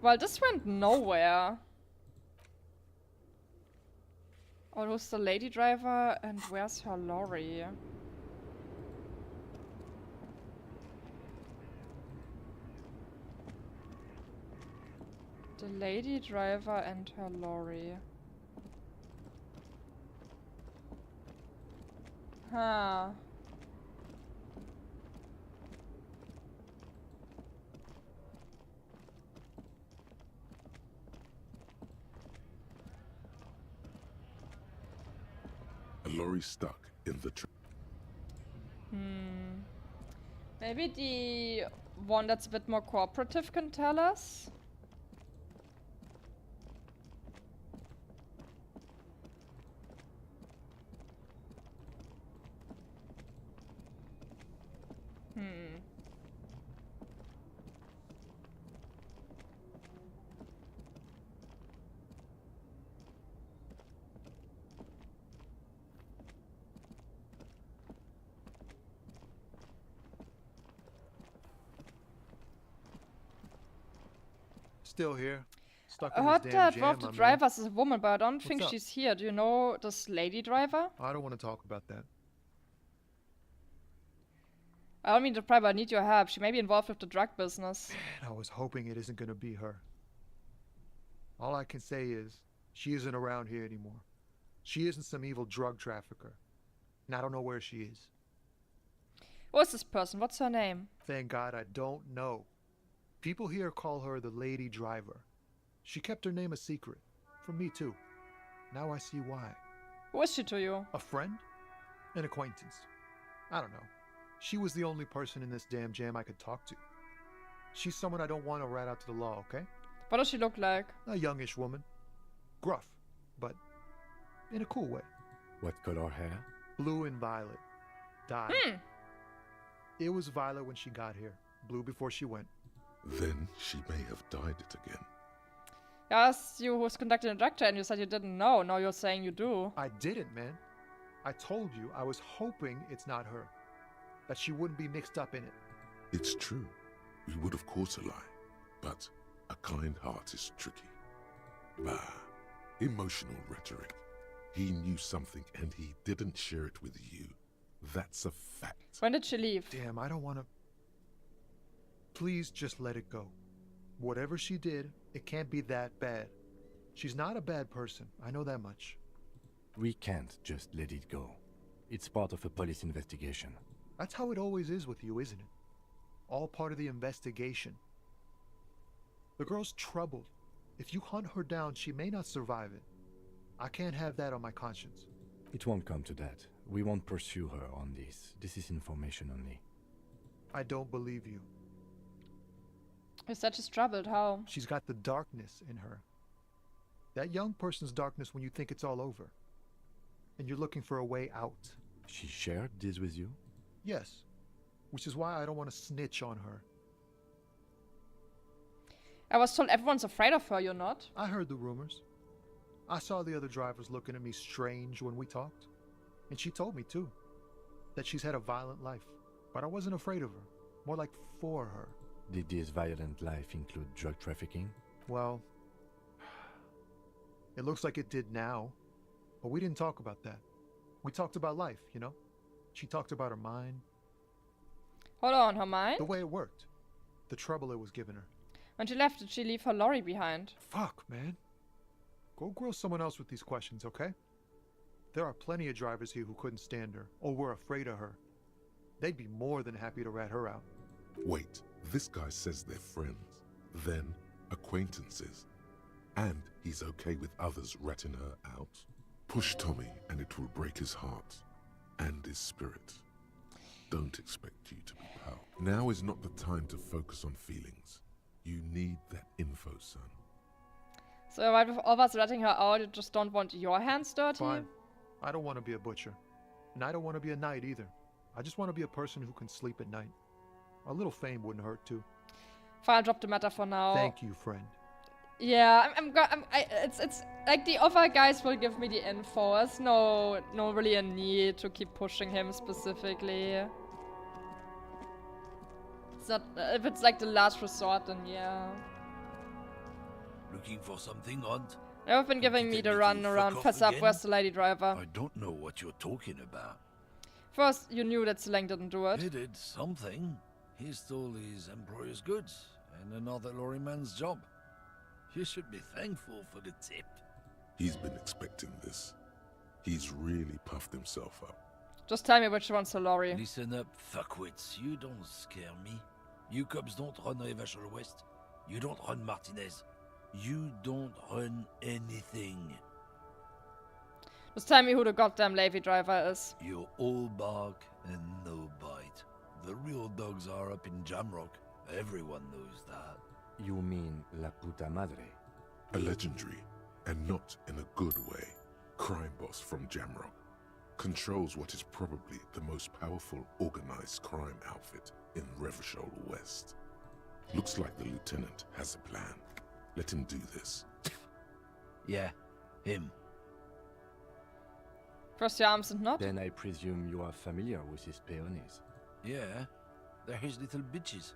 Well, this went nowhere. Oh, who's the lady driver and where's her lorry? The lady driver and her lorry. Huh. A lorry stuck in the Maybe the one that's a bit more cooperative can tell us? Still here. Stuck I in heard this damn that jam, one of the my man. drivers is a woman, but I don't think up? she's here. Do you know this lady driver? I don't want to talk about that. I don't mean to pry, but I need your help. She may be involved with the drug business. Man, I was hoping it isn't going to be her. All I can say is, she isn't around here anymore. She isn't some evil drug trafficker. And I don't know where she is. What's this person? What's her name? Thank God I don't know. People here call her the lady driver. She kept her name a secret. From me too. Now I see why. Who is she to you? A friend? An acquaintance. I don't know. She was the only person in this damn jam I could talk to. She's someone I don't want to rat out to the law, okay? What does she look like? A youngish woman. Gruff, but in a cool way. What color hair? Blue and violet. Dyed. It was violet when she got here. Blue before she went. Then she may have dyed it again. I asked you who's conducting a drug trade and you said you didn't know. Now you're saying you do. I didn't, man. I told you I was hoping it's not her. That she wouldn't be mixed up in it. It's true. We would of course a lie. But a kind heart is tricky. Bah. Emotional rhetoric. He knew something and he didn't share it with you. That's a fact. When did she leave? Damn, I don't want to... Please just let it go. Whatever she did, it can't be that bad. She's not a bad person. I know that much. We can't just let it go. It's part of a police investigation. That's how it always is with you, isn't it? All part of the investigation. The girl's troubled. If you hunt her down, she may not survive it. I can't have that on my conscience. It won't come to that. We won't pursue her on this. This is information only. I don't believe you. You said she's troubled. How? She's got the darkness in her. That young person's darkness when you think it's all over. And you're looking for a way out. She shared this with you? Yes. Which is why I don't want to snitch on her. I was told everyone's afraid of her, you're not? I heard the rumors. I saw the other drivers looking at me strange when we talked. And she told me, too, that she's had a violent life. But I wasn't afraid of her. More like for her. Did this violent life include drug trafficking? Well, it looks like it did now. But we didn't talk about that. We talked about life, you know? She talked about her mind. Hold on, her mind? The way it worked. The trouble it was giving her. When she left, did she leave her lorry behind? Fuck, man. Go grill someone else with these questions, okay? There are plenty of drivers here who couldn't stand her, or were afraid of her. They'd be more than happy to rat her out. Wait, this guy says they're friends, then acquaintances, and he's okay with others ratting her out? Push Tommy and it will break his heart and his spirit. Don't expect you to be pal. Now is not the time to focus on feelings. You need that info, son. So right with all of us ratting her out, you just don't want your hands dirty? Fine. I don't want to be a butcher. And I don't want to be a knight either. I just want to be a person who can sleep at night. A little fame wouldn't hurt too. Fine, I'll drop the matter for now. Thank you, friend. Yeah, it's like the other guys will give me the info. There's no really a need to keep pushing him specifically. It's not, if it's like the last resort, then yeah. Looking for something, Hunt? They've been giving me the run around Fess Up. Where's the lady driver? I don't know what you're talking about. First, you knew that Seleng didn't do it. He did something. He stole his employer's goods and another lorryman's job. You should be thankful for the tip. He's been expecting this. He's really puffed himself up. Just tell me which one's the lorry. Listen up, fuckwits. You don't scare me. You cops don't run Revachol West. You don't run Martinez. You don't run anything. Just tell me who the goddamn Levy driver is. You're all bark and no bite. The real dogs are up in Jamrock. Everyone knows that. You mean La Puta Madre? A legendary, and not in a good way, crime boss from Jamrock. Controls what is probably the most powerful organized crime outfit in Revachol West. Looks like the lieutenant has a plan. Let him do this. Yeah, him. Cross your arms and not? Then I presume you are familiar with his peonies. Yeah, they're his little bitches.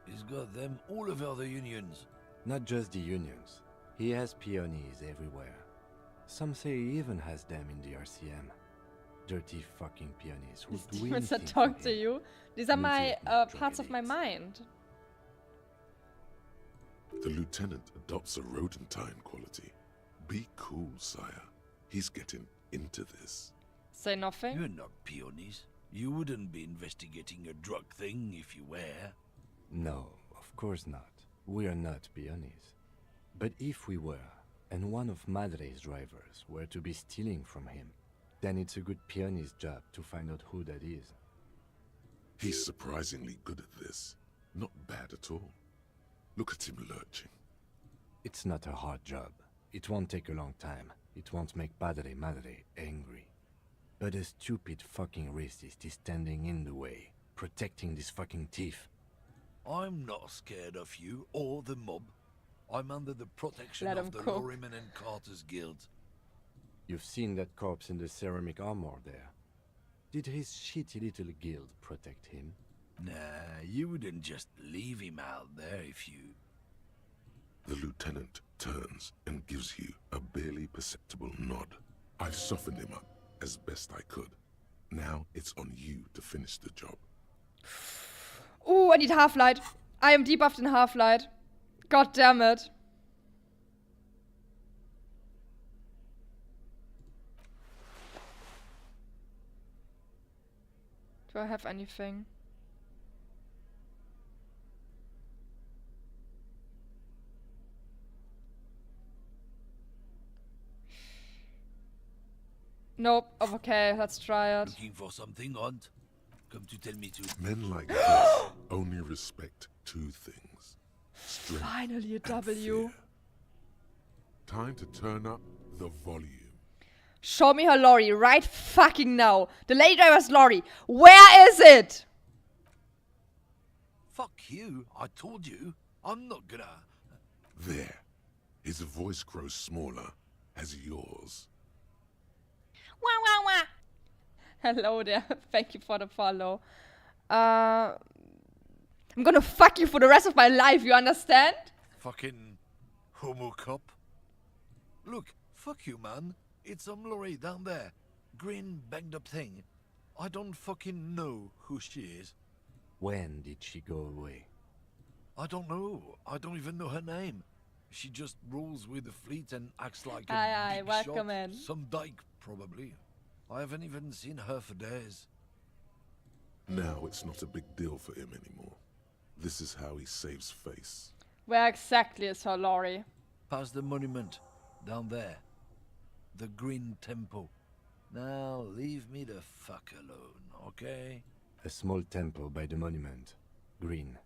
He's got them all over the unions. Not just the unions. He has peonies everywhere. Some say he even has them in the RCM. Dirty fucking peonies who do Demons that anything talk for to him. you. These are my Multi-ethnic parts of drug my addicts. mind. The lieutenant adopts a rodentine quality. Be cool, sire. He's getting into this. Say nothing. You're not peonies. You wouldn't be investigating a drug thing if you were. No, of course not. We are not peonies. But if we were, and one of Madre's drivers were to be stealing from him, then it's a good peony's job to find out who that is. He's surprisingly good at this. Not bad at all. Look at him lurching. It's not a hard job. It won't take a long time. It won't make Padre Madre angry. But a stupid fucking racist is standing in the way, protecting this fucking thief. I'm not scared of you or the mob. I'm under the protection Let of him the cook. Lorrymen and Carters Guild. You've seen that corpse in the ceramic armor there. Did his shitty little guild protect him? Nah, you wouldn't just leave him out there if you... The lieutenant turns and gives you a barely perceptible nod. I've softened him up as best I could. Now it's on you to finish the job. Ooh, I need Half-Light. I am debuffed in Half-Light. God damn it. Do I have anything? Nope. Okay, let's try it. Looking for something, Aunt? Come to tell me to. Men like this only respect two things. Strength Finally a and W. fear. Time to turn up the volume. Show me her lorry right fucking now. The lady driver's lorry. Where is it? Fuck you. I told you. I'm not gonna. There. His voice grows smaller as yours. Wah, wah, wah. Hello there. Thank you for the follow. I'm gonna fuck you for the rest of my life, you understand? Fucking homo cop. Look, fuck you, man. It's some lorry down there. Green banged up thing. I don't fucking know who she is. When did she go away? I don't know. I don't even know her name. She just rolls with the fleet and acts like a Aye, big welcome shot. in. Some dyke, probably. I haven't even seen her for days. Now it's not a big deal for him anymore. This is how he saves face. Where exactly is her lorry? Past the monument. Down there. The Green Temple. Now leave me the fuck alone, okay? A small temple by the monument. Green.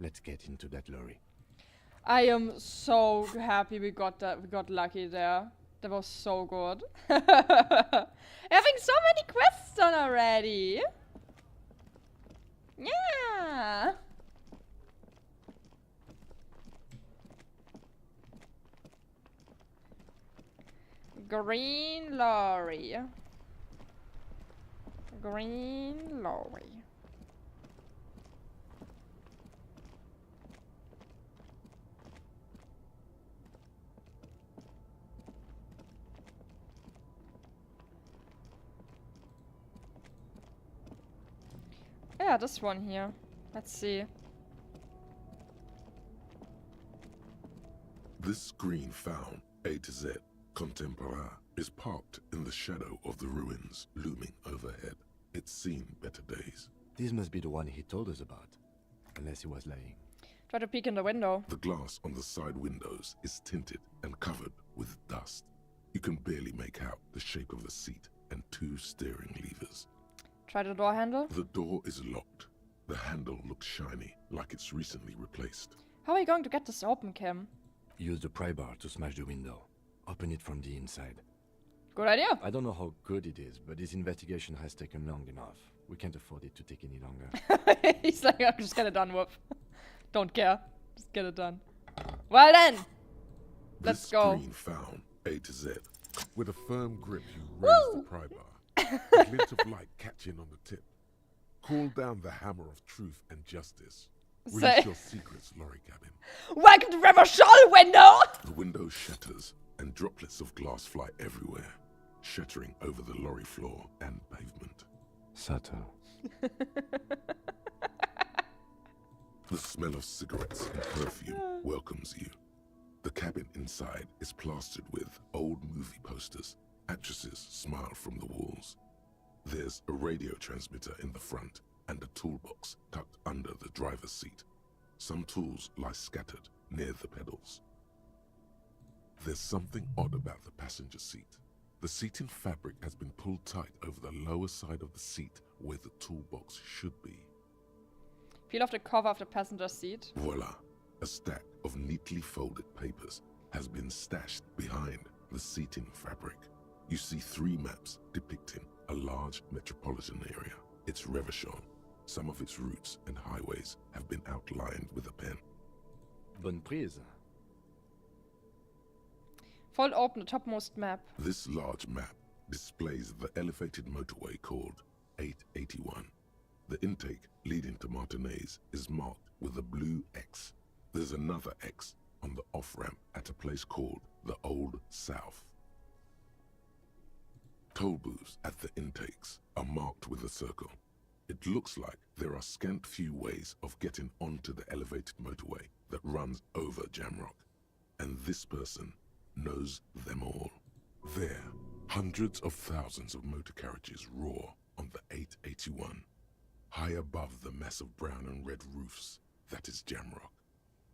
Let's get into that lorry. I am so happy we got that. We got lucky there. That was so good. Having so many quests done already. Yeah. Green lorry. Green lorry. Yeah, this one here. Let's see. This green found, A to Z, contemporaire, is parked in the shadow of the ruins looming overhead. It's seen better days. This must be the one he told us about. Unless he was lying. Try to peek in the window. The glass on the side windows is tinted and covered with dust. You can barely make out the shape of the seat and two steering levers. Try the door handle. The door is locked. The handle looks shiny, like it's recently replaced. How are you going to get this open, Kim? Use the pry bar to smash the window. Open it from the inside. Good idea. I don't know how good it is, but this investigation has taken long enough. We can't afford it to take any longer. He's like, I'll just get it done with. Don't care. Just get it done. Well then. Let's go. Green found, A to Z. With a firm grip, you raise the pry bar. A glint of light catching on the tip. Call down the hammer of truth and justice. Release your secrets, lorry cabin. Welcome to River Shawl window! The window shatters, and droplets of glass fly everywhere, shattering over the lorry floor and pavement. Subtle. The smell of cigarettes and perfume welcomes you. The cabin inside is plastered with old movie posters. Actresses smile from the walls. There's a radio transmitter in the front and a toolbox tucked under the driver's seat. Some tools lie scattered near the pedals. There's something odd about the passenger seat. The seating fabric has been pulled tight over the lower side of the seat where the toolbox should be. Peel off the cover of the passenger seat. Voila! A stack of neatly folded papers has been stashed behind the seating fabric. You see 3 maps depicting a large metropolitan area. It's Revachon. Some of its routes and highways have been outlined with a pen. Bonne prise. Fold open the topmost map. This large map displays the elevated motorway called 881. The intake leading to Martinez is marked with a blue X. There's another X on the off-ramp at a place called the Old South. Toll booths at the intakes are marked with a circle. It looks like there are scant few ways of getting onto the elevated motorway that runs over Jamrock. And this person knows them all. There, hundreds of thousands of motor carriages roar on the 881. High above the mass of brown and red roofs that is Jamrock.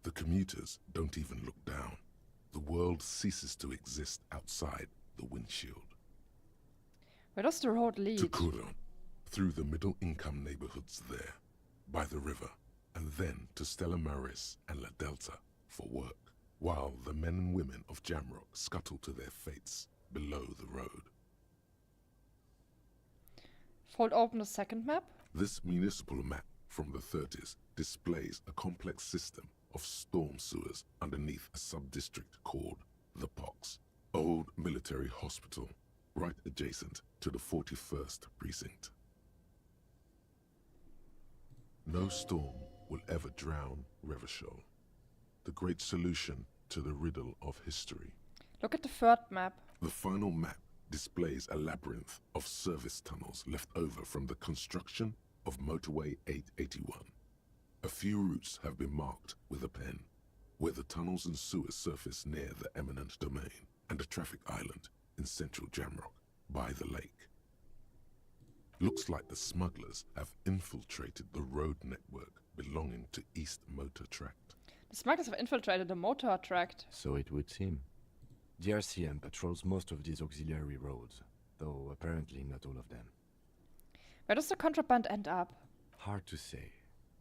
The commuters don't even look down. The world ceases to exist outside the windshield. Where does the road lead? To Kuro, through the middle-income neighborhoods there, by the river, and then to Stella Maris and La Delta for work, while the men and women of Jamrock scuttle to their fates below the road. Fold open the second map. This municipal map from the 30s displays a complex system of storm sewers underneath a sub-district called the Pox, old military hospital, right adjacent to the 41st precinct. No storm will ever drown Revachol, the great solution to the riddle of history. Look at the third map. The final map displays a labyrinth of service tunnels left over from the construction of Motorway 881. A few routes have been marked with a pen, where the tunnels and sewers surface near the eminent domain and a traffic island in central Jamrock by the lake. Looks like the smugglers have infiltrated the road network belonging to East Motor Tract. The smugglers have infiltrated the motor tract. So it would seem. The RCM patrols most of these auxiliary roads, though apparently not all of them. Where does the contraband end up? Hard to say.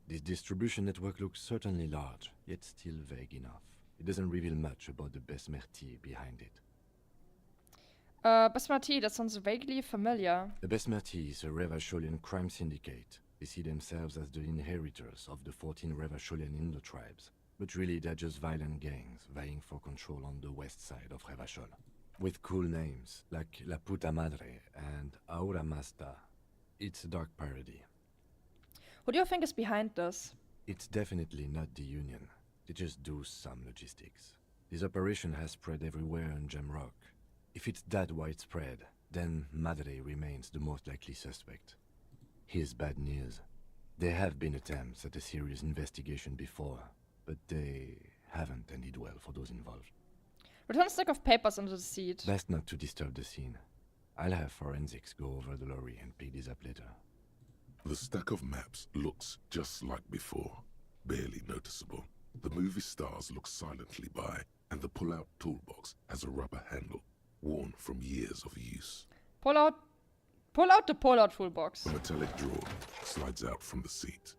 This distribution network looks certainly large, yet still vague enough. It doesn't reveal much about the Besmerti behind it. Besmerti, that sounds vaguely familiar. The Besmerti is a Revacholian crime syndicate. They see themselves as the inheritors of the 14 Revacholian Indo-tribes. But really they're just violent gangs vying for control on the west side of Revachol. With cool names like La Puta Madre and Aura Masta. It's a dark parody. Who do you think is behind this? It's definitely not the Union. They just do some logistics. This operation has spread everywhere in Jamrock. If it's that widespread, then Madre remains the most likely suspect. Here's bad news. There have been attempts at a serious investigation before, but they haven't ended well for those involved. Return a stack of papers under the seat. Best not to disturb the scene. I'll have forensics go over the lorry and pick this up later. The stack of maps looks just like before, barely noticeable. The movie stars look silently by, and the pull-out toolbox has a rubber handle, worn from years of use. Pull out the pull-out toolbox. A metallic drawer slides out from the seat.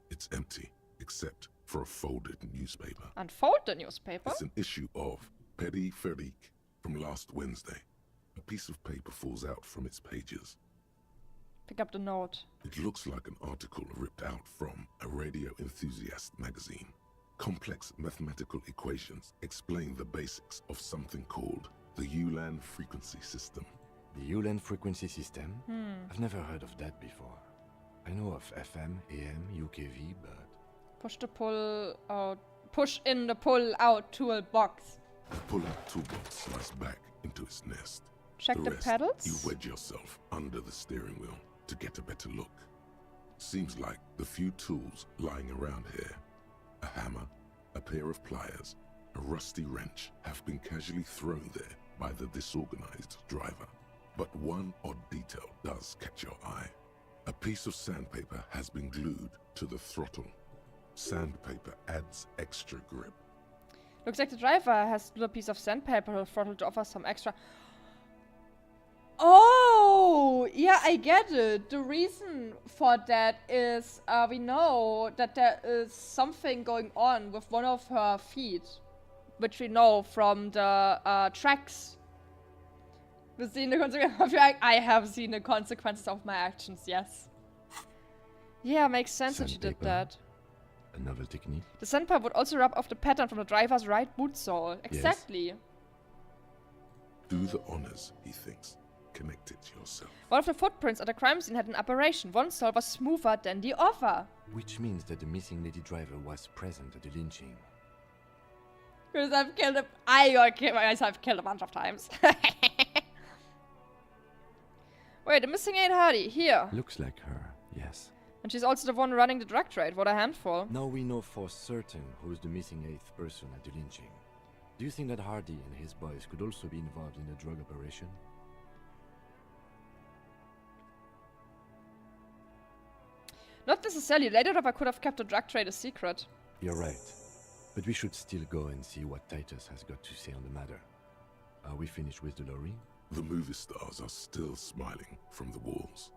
It's empty, except for a folded newspaper. Unfold the newspaper? It's an issue of Peripherique from last Wednesday. A piece of paper falls out from its pages. Pick up the note. It looks like an article ripped out from a radio enthusiast magazine. Complex mathematical equations explain the basics of something called the ULAN frequency system. The ULAN frequency system? I've never heard of that before. I know of FM, AM, UKV, but... Push in the pull-out toolbox. The pull-out toolbox slides back into its nest. Check the rest, pedals? You wedge yourself under the steering wheel to get a better look. Seems like the few tools lying around here, a hammer, a pair of pliers, a rusty wrench, have been casually thrown there by the disorganized driver. But one odd detail does catch your eye. A piece of sandpaper has been glued to the throttle. Sandpaper adds extra grip. Looks like the driver has glued a piece of sandpaper to the throttle to offer some extra... Oh! Yeah, I get it. The reason for that is we know that there is something going on with one of her feet, which we know from the tracks. We've seen the consequences. I have seen the consequences of my actions, yes. Yeah, makes sense that she did that. A novel technique. The sandpaper would also rub off the pattern from the driver's right boot sole. Exactly. Yes. Do the honors, he thinks. Connect it yourself. One of the footprints at the crime scene had an aberration. One sole was smoother than the other. Which means that the missing lady driver was present at the lynching. Because I've killed him. I've killed a bunch of times. Wait, the missing ain't Hardy. Here. Looks like her, yes. And she's also the one running the drug trade. What a handful. Now we know for certain who's the missing 8th person at the lynching. Do you think that Hardy and his boys could also be involved in the drug operation? Not necessarily. Later I could have kept the drug trade a secret. You're right. But we should still go and see what Titus has got to say on the matter. Are we finished with the lorry? The movie stars are still smiling from the walls.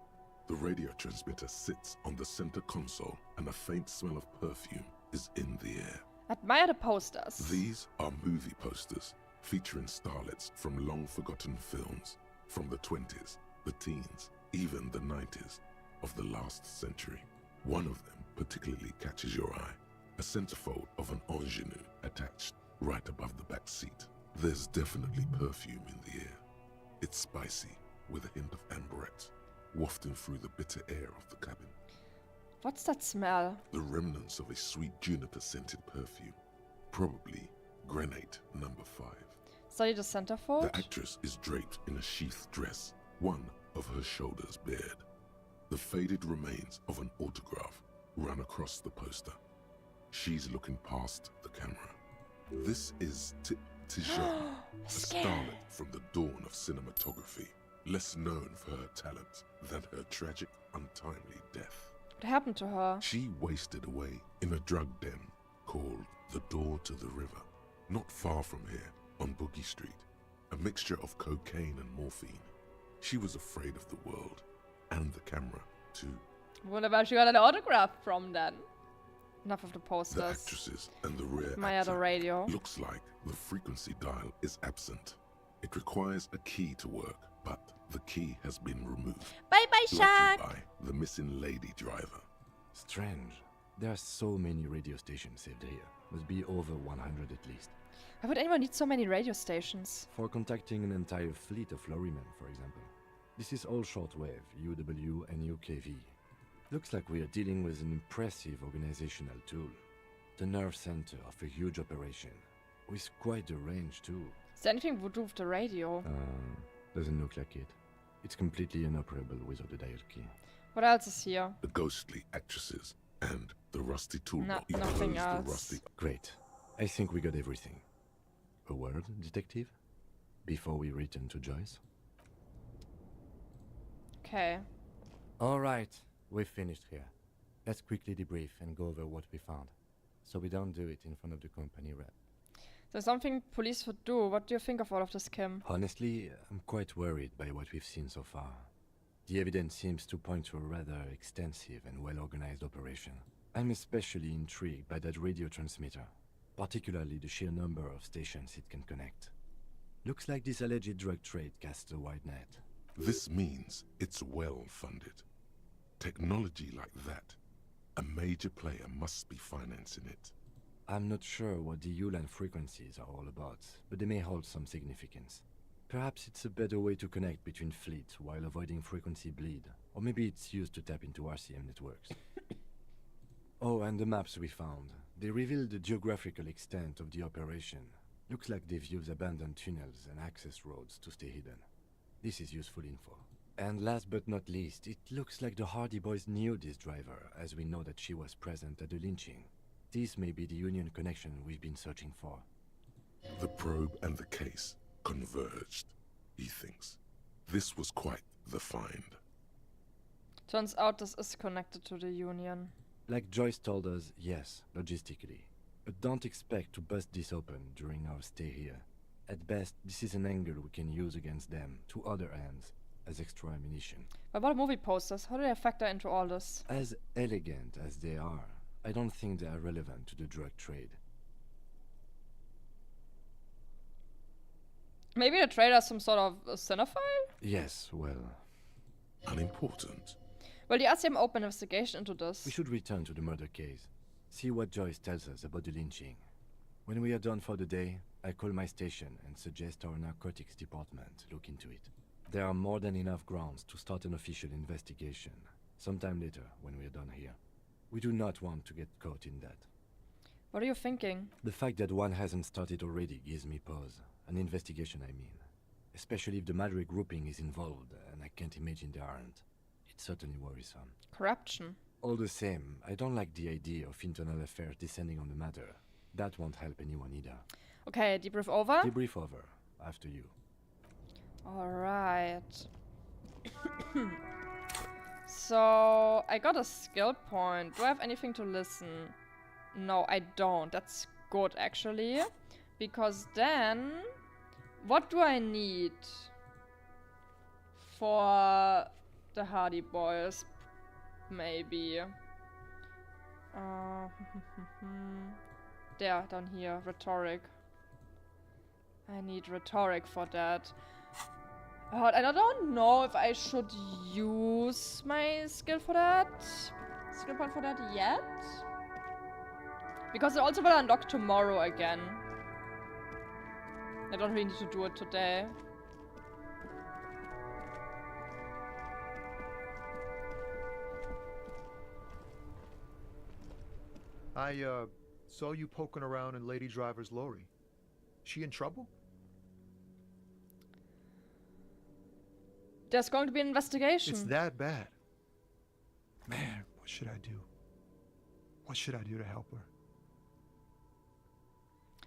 The radio transmitter sits on the center console and a faint smell of perfume is in the air. Admire the posters. These are movie posters featuring starlets from long-forgotten films from the 20s, the teens, even the 90s of the last century. One of them particularly catches your eye, a centerfold of an ingenue attached right above the back seat. There's definitely perfume in the air. It's spicy, with a hint of amberette, wafting through the bitter air of the cabin. What's that smell? The remnants of a sweet juniper-scented perfume, probably granate number 5. Study the centerfold? The actress is draped in a sheathed dress, one of her shoulders bared. The faded remains of an autograph run across the poster. She's looking past the camera. This is Tijan, a starlet from the dawn of cinematography, less known for her talent than her tragic, untimely death. What happened to her? She wasted away in a drug den called the Door to the River, not far from here on Boogie Street, a mixture of cocaine and morphine. She was afraid of the world and the camera too. Wonder where she got an autograph from then. Enough of the posters. The actresses and the rear Admire actor the radio. looks like the frequency dial is absent. It requires a key to work, but the key has been removed. Bye bye, Lucky Shaq! by the missing lady driver. Strange. There are so many radio stations saved here. Must be over 100 at least. Why would anyone need so many radio stations? For contacting an entire fleet of lorrymen, for example. This is all shortwave, UW and UKV. Looks like we are dealing with an impressive organizational tool. The nerve center of a huge operation. With quite a range too. Is there anything we do with the radio? Doesn't look like it. It's completely inoperable without a dial key. What else is here? The ghostly actresses and the rusty tool. Nothing else. Great. I think we got everything. A word, detective? Before we return to Joyce? Okay. Alright, we've finished here. Let's quickly debrief and go over what we found. So we don't do it in front of the company rep. There's something police would do. What do you think of all of this, Kim? Honestly, I'm quite worried by what we've seen so far. The evidence seems to point to a rather extensive and well-organized operation. I'm especially intrigued by that radio transmitter, particularly the sheer number of stations it can connect. Looks like this alleged drug trade casts a wide net. This means it's well funded. Technology like that, a major player must be financing it. I'm not sure what the ULAN frequencies are all about, but they may hold some significance. Perhaps it's a better way to connect between fleets while avoiding frequency bleed, or maybe it's used to tap into RCM networks. Oh, and the maps we found. They reveal the geographical extent of the operation. Looks like they've used abandoned tunnels and access roads to stay hidden. This is useful info. And last but not least, it looks like the Hardy Boys knew this driver, as we know that she was present at the lynching. This may be the Union connection we've been searching for. The probe and the case converged, he thinks. This was quite the find. Turns out this is connected to the Union. Like Joyce told us, yes, logistically. But don't expect to bust this open during our stay here. At best, this is an angle we can use against them, to other ends, as extra ammunition. But what movie posters? How do they factor into all this? As elegant as they are, I don't think they are relevant to the drug trade. Maybe the trader is some sort of a cinephile? Yes, well... Unimportant. Will the RCM open investigation into this? We should return to the murder case. See what Joyce tells us about the lynching. When we are done for the day, I call my station and suggest our narcotics department look into it. There are more than enough grounds to start an official investigation. Sometime later, when we are done here. We do not want to get caught in that. What are you thinking? The fact that one hasn't started already gives me pause. An investigation, I mean. Especially if the Madrid grouping is involved, and I can't imagine they aren't. It's certainly worrisome. Corruption. All the same, I don't like the idea of internal affairs descending on the matter. That won't help anyone either. Okay, debrief over? Debrief over. After you. Alright. So, I got a skill point. Do I have anything to listen? No, I don't. That's good, actually. Because then... What do I need? for the Hardy Boys, maybe. There, down here, rhetoric. I need rhetoric for that. And I don't know if I should use my skill for that. Skill point for that yet. Because I also will unlock tomorrow again. I don't really need to do it today. I saw you poking around in Lady Driver's lorry. She in trouble? There's going to be an investigation. It's that bad. Man, what should I do? What should I do to help her?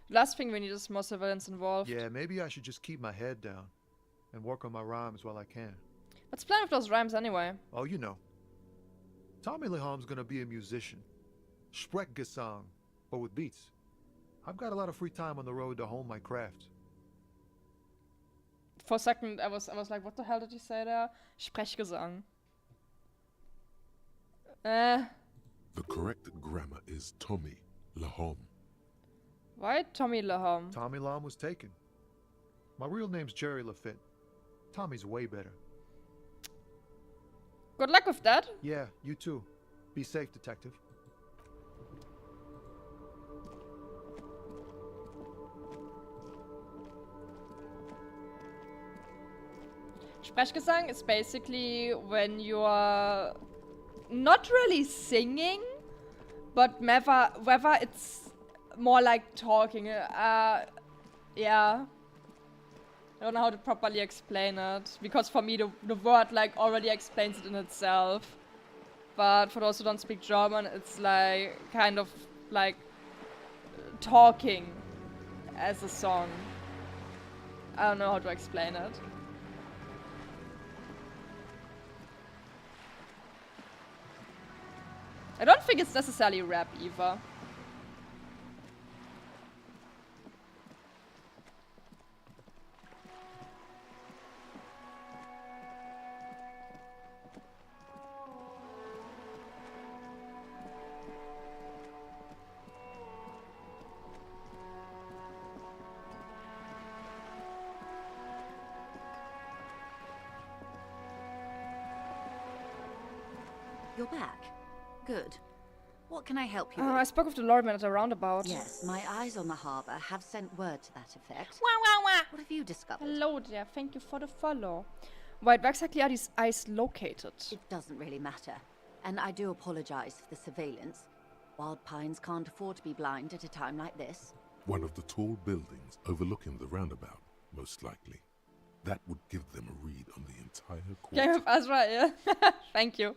Last thing we need is more civilians involved. Yeah, maybe I should just keep my head down and work on my rhymes while I can. Let's plan with those rhymes anyway. Oh, you know. Tommy Leham's gonna be a musician. Sprechgesang, but with beats. I've got a lot of free time on the road to hone my craft. For a second, I was like, what the hell did you say there? Sprechgesang. The correct grammar is Tommy Lahom. Why Tommy Lahom? Tommy Lahom was taken. My real name's Jerry Lafitte. Tommy's way better. Good luck with that. Yeah, you too. Be safe, detective. Sprechgesang is basically when you are not really singing, but whether it's more like talking. Yeah. I don't know how to properly explain it, because for me the word like already explains it in itself. But for those who don't speak German, it's like kind of like talking as a song. I don't know how to explain it. I don't think it's necessarily rap either. You're back. Good. What can I help you I with? spoke with the lordman at a roundabout. Yes, my eyes on the harbour have sent word to that effect. Wah, wah, wah. What have you discovered? Hello there, thank you for the follow. Where exactly are these eyes located? It doesn't really matter. And I do apologise for the surveillance. Wild Pines can't afford to be blind at a time like this. One of the tall buildings overlooking the roundabout, most likely. That would give them a read on the entire quarter. Game of Azra, yeah. Thank you.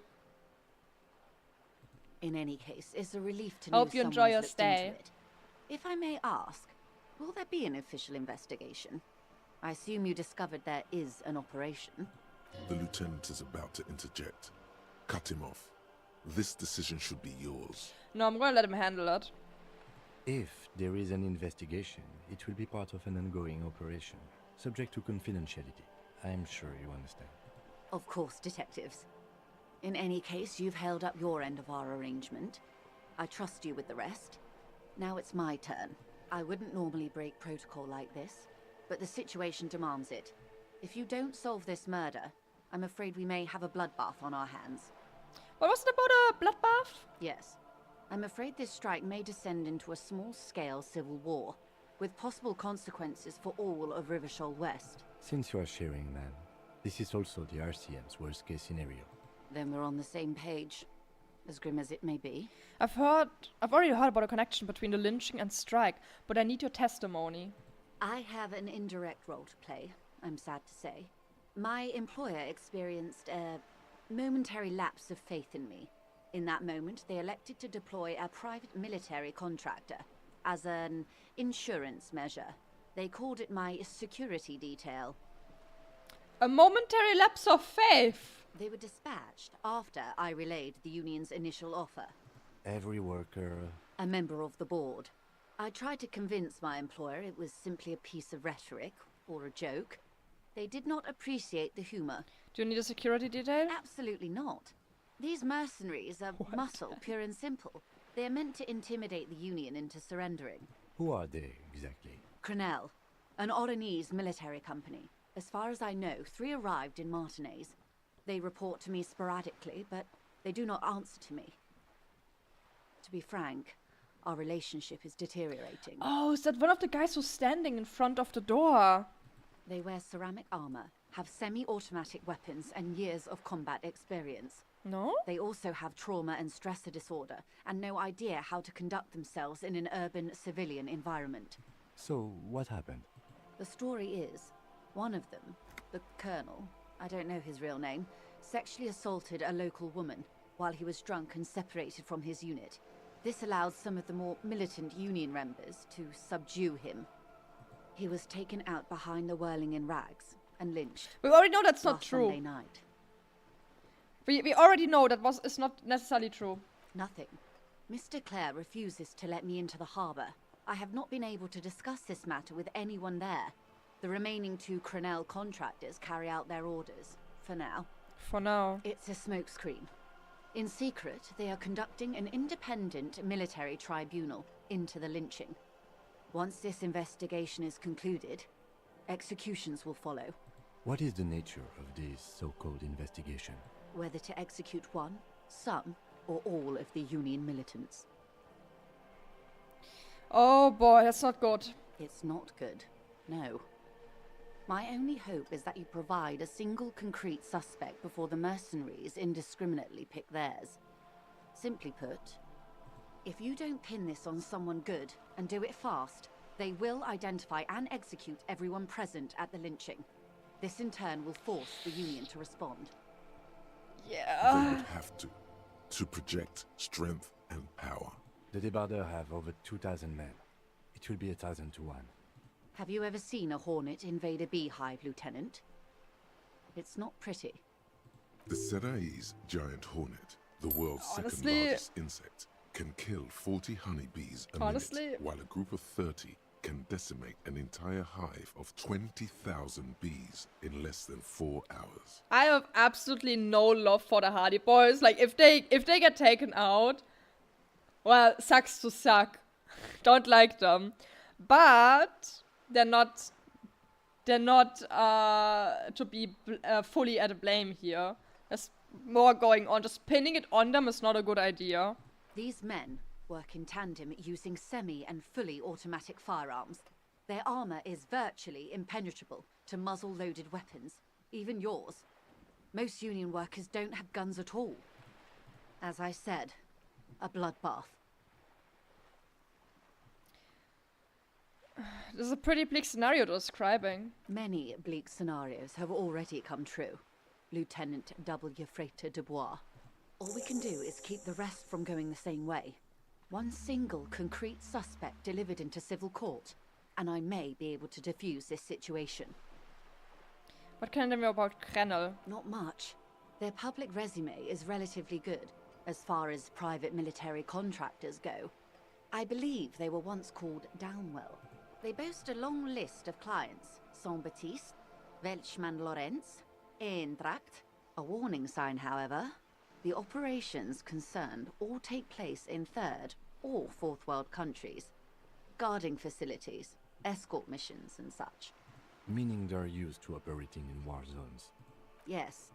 In any case, it's a relief to I know hope you enjoy someone's your looked stay. into it. If I may ask, will there be an official investigation? I assume you discovered there is an operation. The lieutenant is about to interject. Cut him off. This decision should be yours. No, I'm gonna let him handle it. If there is an investigation, it will be part of an ongoing operation, subject to confidentiality. I'm sure you understand. Of course, detectives. In any case, you've held up your end of our arrangement. I trust you with the rest. Now it's my turn. I wouldn't normally break protocol like this, but the situation demands it. If you don't solve this murder, I'm afraid we may have a bloodbath on our hands. What was it about a bloodbath? Yes. I'm afraid this strike may descend into a small-scale civil war, with possible consequences for all of Rivershoal West. Since you are sharing, man, this is also the RCM's worst-case scenario. Then we're on the same page, as grim as it may be. I've already heard about a connection between the lynching and strike, but I need your testimony. I have an indirect role to play, I'm sad to say. My employer experienced a momentary lapse of faith in me. In that moment, they elected to deploy a private military contractor as an insurance measure. They called it my security detail. A momentary lapse of faith! They were dispatched after I relayed the union's initial offer. Every worker... A member of the board. I tried to convince my employer it was simply a piece of rhetoric, or a joke. They did not appreciate the humor. Do you need a security detail? Absolutely not. These mercenaries are muscle, pure and simple. They are meant to intimidate the Union into surrendering. Who are they, exactly? Crenel, an Oranese military company. As far as I know, 3 arrived in Martinez. They report to me sporadically, but they do not answer to me. To be frank, our relationship is deteriorating. Oh, is that one of the guys who's standing in front of the door? They wear ceramic armor, have semi-automatic weapons, and years of combat experience. No? They also have trauma and stressor disorder, and no idea how to conduct themselves in an urban civilian environment. So, what happened? The story is, one of them, the Colonel, I don't know his real name, sexually assaulted a local woman while he was drunk and separated from his unit. This allowed some of the more militant Union members to subdue him. He was taken out behind the whirling in rags and lynched. We already know that's not last true. Sunday night. We already know that is not necessarily true. Nothing. Mr. Clare refuses to let me into the harbour. I have not been able to discuss this matter with anyone there. The remaining 2 Crenel contractors carry out their orders, for now. For now. It's a smokescreen. In secret, they are conducting an independent military tribunal into the lynching. Once this investigation is concluded, executions will follow. What is the nature of this so-called investigation? Whether to execute one, some, or all of the Union militants. Oh boy, that's not good. It's not good, no. My only hope is that you provide a single concrete suspect before the mercenaries indiscriminately pick theirs. Simply put, if you don't pin this on someone good and do it fast, they will identify and execute everyone present at the lynching. This in turn will force the Union to respond. Yeah. They would have to project strength and power. The Debardeurs have over 2,000 men. It will be 1,000 to 1. Have you ever seen a hornet invade a beehive, Lieutenant? It's not pretty. The Seraï's giant hornet, the world's Honestly- second largest insect, can kill 40 honeybees a Honestly- minute, while a group of 30 can decimate an entire hive of 20,000 bees in less than 4 hours. I have absolutely no love for the Hardy Boys. Like, if they get taken out, well, sucks to suck. Don't like them. But they're not to be fully at blame here. There's more going on. Just pinning it on them is not a good idea. These men work in tandem using semi and fully automatic firearms. Their armor is virtually impenetrable to muzzle-loaded weapons, even yours. Most Union workers don't have guns at all. As I said, a bloodbath. This is a pretty bleak scenario to describing. Many bleak scenarios have already come true, Lieutenant W. Frater Dubois. All we can do is keep the rest from going the same way. One single concrete suspect delivered into civil court, and I may be able to defuse this situation. What can I tell you about Crenel? Not much. Their public resume is relatively good, as far as private military contractors go. I believe they were once called Downwell. They boast a long list of clients: Saint-Baptiste, Welchman-Lorenz, Eintracht. A warning sign, however. The operations concerned all take place in third or fourth world countries. Guarding facilities, escort missions and such. Meaning they're used to operating in war zones. Yes,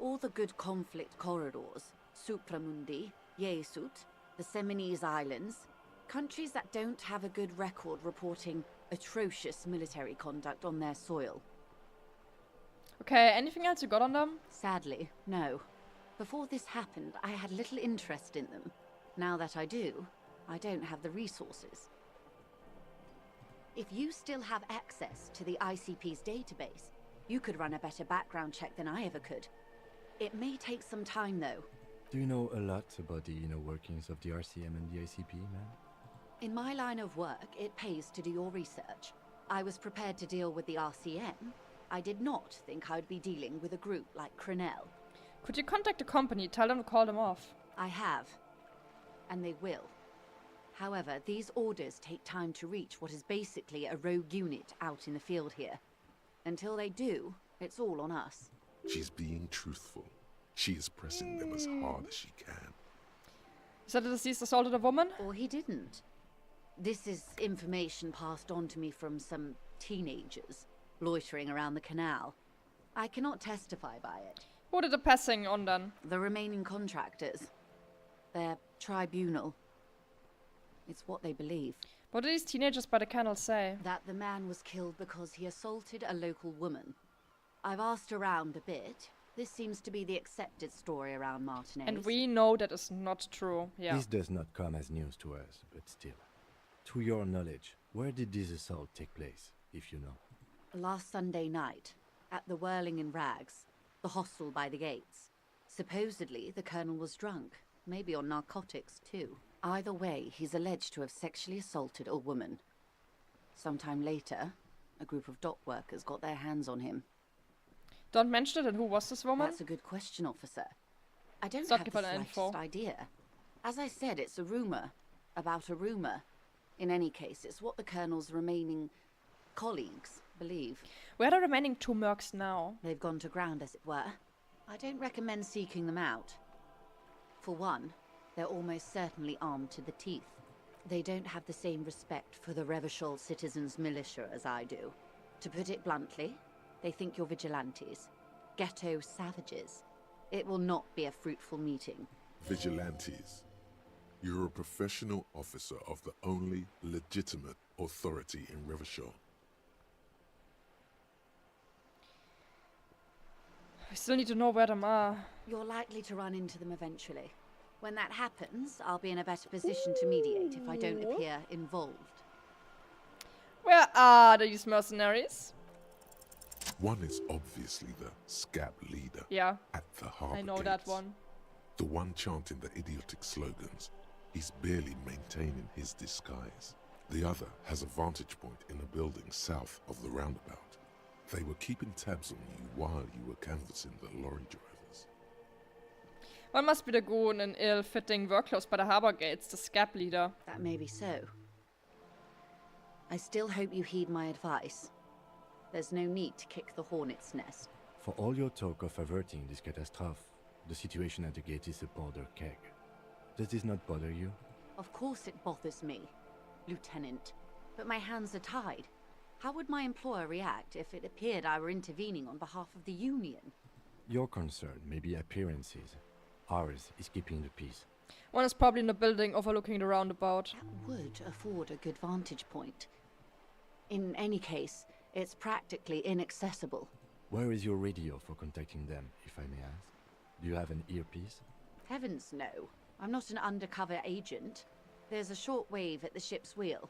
all the good conflict corridors, Supramundi, Yesut, the Seminese Islands, countries that don't have a good record reporting atrocious military conduct on their soil. Okay, anything else you got on them? Sadly, no. Before this happened, I had little interest in them. Now that I do, I don't have the resources. If you still have access to the ICP's database, you could run a better background check than I ever could. It may take some time, though. Do you know a lot about the inner workings of the RCM and the ICP, man? In my line of work, it pays to do your research. I was prepared to deal with the RCM. I did not think I'd be dealing with a group like Crenel. Could you contact the company, tell them to call them off? I have. And they will. However, these orders take time to reach what is basically a rogue unit out in the field here. Until they do, it's all on us. She's being truthful. She is pressing them as hard as she can. He said the deceased assaulted a woman? Or he didn't. This is information passed on to me from some teenagers loitering around the canal. I cannot testify by it. Who did the passing on then? The remaining contractors. Their tribunal. It's what they believe. What did these teenagers by the canal say? That the man was killed because he assaulted a local woman. I've asked around a bit. This seems to be the accepted story around Martinez. And we know that is not true. Yeah. This does not come as news to us, but still. To your knowledge, where did this assault take place, if you know? Last Sunday night, at the Whirling in Rags, the hostel by the gates. Supposedly, the colonel was drunk, maybe on narcotics too. Either way, he's alleged to have sexually assaulted a woman. Sometime later, a group of dock workers got their hands on him. Don't mention it, and who was this woman? That's a good question, officer. I don't Stop have the giving that slightest info. idea. As I said, it's a rumour. About a rumour. In any case, it's what the colonel's remaining colleagues believe. Where are the remaining 2 mercs now? They've gone to ground, as it were. I don't recommend seeking them out. For one, they're almost certainly armed to the teeth. They don't have the same respect for the Revachol citizens' militia as I do. To put it bluntly, they think you're vigilantes. Ghetto savages. It will not be a fruitful meeting. Vigilantes. You're a professional officer of the only legitimate authority in Revachol. We still need to know where them are. You're likely to run into them eventually. When that happens, I'll be in a better position to mediate if I don't appear involved. Where are these mercenaries? One is obviously the scab leader. Yeah. At the harbor I know gates. that one. The one chanting the idiotic slogans. He's barely maintaining his disguise. The other has a vantage point in a building south of the roundabout. They were keeping tabs on you while you were canvassing the lorry drivers. One must be the goon in ill-fitting work clothes by the harbor gates, the scab leader. That may be so. I still hope you heed my advice. There's no need to kick the hornet's nest. For all your talk of averting this catastrophe, the situation at the gate is a powder keg. Does this not bother you? Of course it bothers me, Lieutenant. But my hands are tied. How would my employer react if it appeared I were intervening on behalf of the Union? Your concern may be appearances. Ours is keeping the peace. One is probably in the building overlooking the roundabout. That would afford a good vantage point. In any case, it's practically inaccessible. Where is your radio for contacting them, if I may ask? Do you have an earpiece? Heavens no. I'm not an undercover agent. There's a short wave at the ship's wheel.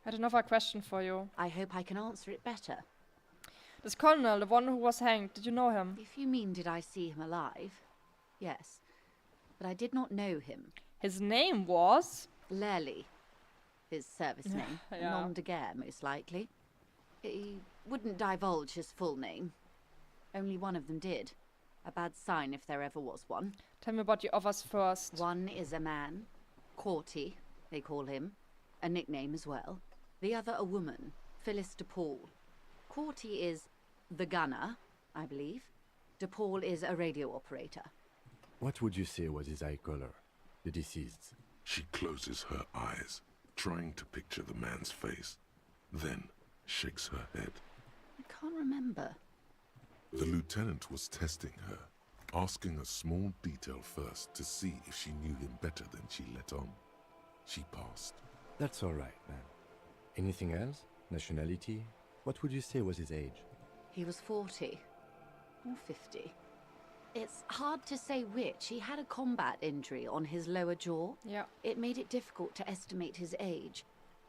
I had another question for you. I hope I can answer it better. This colonel, the one who was hanged, did you know him? If you mean did I see him alive? Yes. But I did not know him. His name was? Lely. His service name. Yeah. Nom de guerre, most likely. He wouldn't divulge his full name. Only one of them did. A bad sign if there ever was one. Tell me about the others first. One is a man. Corty, they call him. A nickname as well. The other a woman. Phyllis DePaul. Corty is the gunner, I believe. DePaul is a radio operator. What would you say was his eye color, the deceased's? She closes her eyes, trying to picture the man's face, then shakes her head. I can't remember. The lieutenant was testing her, asking a small detail first to see if she knew him better than she let on. She passed. That's all right, man. Anything else? Nationality? What would you say was his age? He was 40. Or 50. It's hard to say which. He had a combat injury on his lower jaw. Yeah. It made it difficult to estimate his age,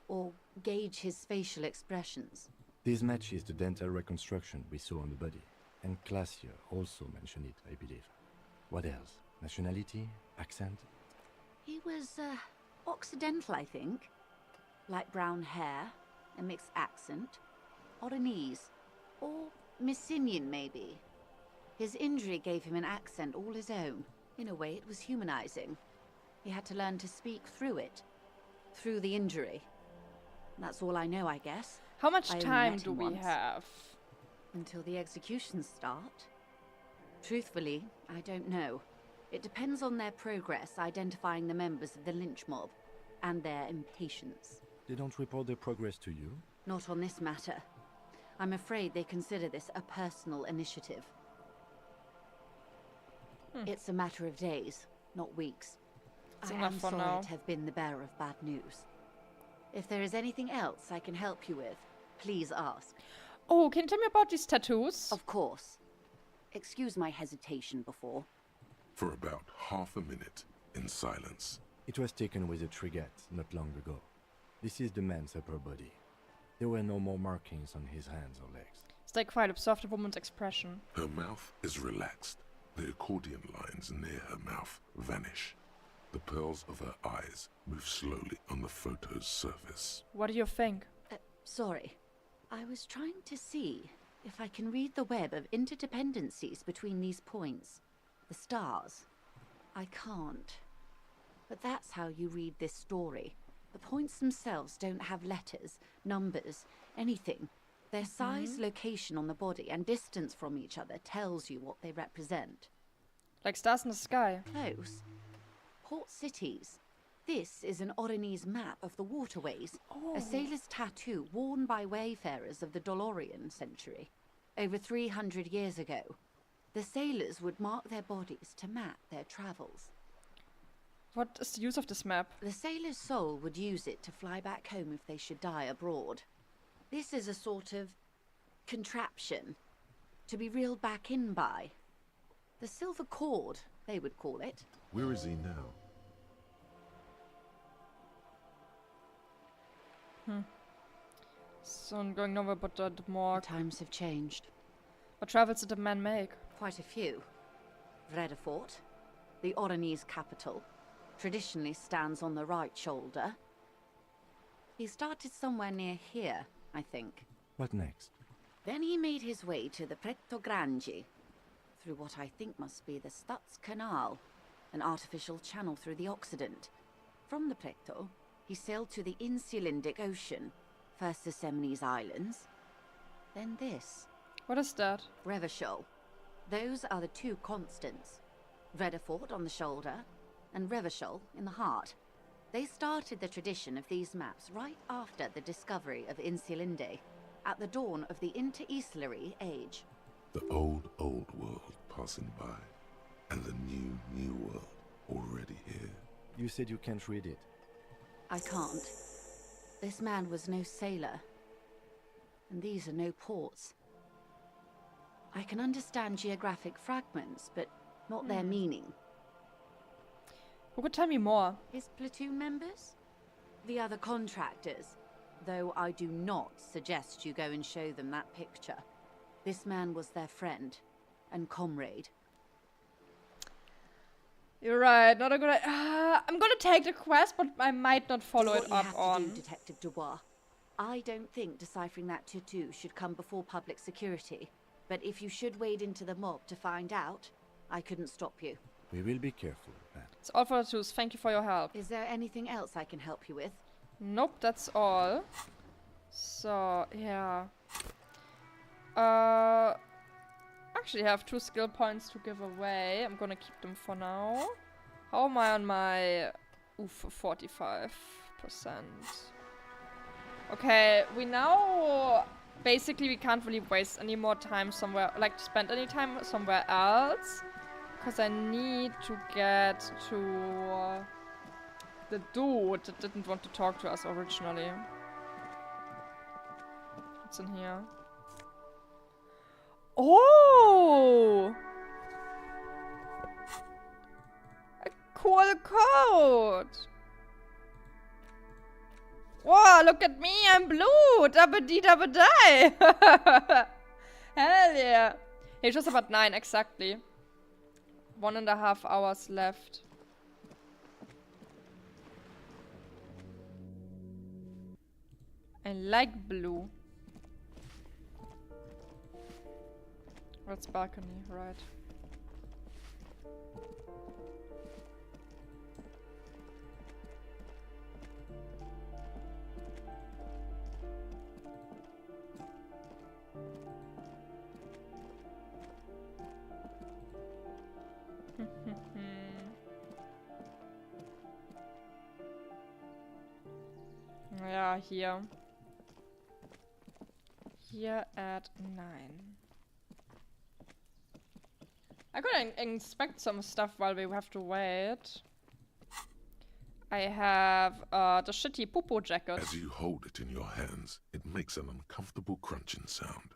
or gauge his facial expressions. This matches the dental reconstruction we saw on the body. And Glacier also mentioned it, I believe. What else? Nationality? Accent? He was, Occidental, I think. Light brown hair, a mixed accent, Oranese, or Messinian, maybe. His injury gave him an accent all his own. In a way, it was humanizing. He had to learn to speak through it. Through the injury. That's all I know, I guess. How much I only time met do him we once. have? Until the executions start? Truthfully, I don't know. It depends on their progress identifying the members of the lynch mob, and their impatience. They don't report their progress to you? Not on this matter. I'm afraid they consider this a personal initiative. It's a matter of days, not weeks. It's I enough am for sorry now. to have been the bearer of bad news. If there is anything else I can help you with, please ask. Oh, can you tell me about these tattoos? Of course. Excuse my hesitation before. For about half a minute, in silence. It was taken with a trigette not long ago. This is the man's upper body. There were no more markings on his hands or legs. Stay quiet, observe the woman's expression. Her mouth is relaxed. The accordion lines near her mouth vanish. The pearls of her eyes move slowly on the photo's surface. What do you think? Sorry. I was trying to see if I can read the web of interdependencies between these points. The stars. I can't. But that's how you read this story. The points themselves don't have letters, numbers, anything. Their size, location on the body, and distance from each other tells you what they represent. Like stars in the sky. Close. Port cities. This is an Oronese map of the waterways. A sailor's tattoo worn by wayfarers of the Dolorian century. Over 300 years ago, the sailors would mark their bodies to map their travels. What is the use of this map? The sailor's soul would use it to fly back home if they should die abroad. This is a sort of contraption to be reeled back in by. The silver cord, they would call it. Where is he now? So I'm going nowhere but the morgue. Times have changed. What travels did the man make? Quite a few. Vredefort, the Oronese capital, traditionally stands on the right shoulder. He started somewhere near here, I think. What next? Then he made his way to the Pretto Grande, through what I think must be the Stutz Canal, an artificial channel through the Occident. From the Pretto, he sailed to the Insulindic Ocean, first the Semines Islands, then this. What is that? Revachol. Those are the two constants. Vredefort on the shoulder, and Revachol in the heart. They started the tradition of these maps right after the discovery of Insulinde, at the dawn of the Inter-Easlary Age. The old world passing by, and the new world already here. You said you can't read it. I can't. This man was no sailor, and these are no ports. I can understand geographic fragments, but not their meaning. Who could tell me more? His platoon members? The other contractors, though I do not suggest you go and show them that picture. This man was their friend and comrade. You're right, not a good idea. I'm gonna take the quest, but I might not follow it up on. Do, Detective Dubois. I don't think deciphering that tattoo should come before public security. But if you should wade into the mob to find out, I couldn't stop you. We will be careful, Anne. It's all for the tattoos. Thank you for your help. Is there anything else I can help you with? Nope, that's all. So, yeah. Actually have 2 skill points to give away. I'm gonna keep them for now. How am I on my... Oof, 45%. Okay, we now... Basically, we can't really waste any more time somewhere... Like, spend any time somewhere else. Because I need to get to... the dude that didn't want to talk to us originally. What's in here? Oh! A cool code! Whoa, look at me, I'm blue! Dabba dee dabba die! Hell yeah! It's just about 9 exactly. 1.5 hours left. I like blue. That's balcony, right. Yeah, here. Here at 9. I could inspect some stuff while we have to wait. I have the shitty poo-poo jacket. As you hold it in your hands, it makes an uncomfortable crunching sound.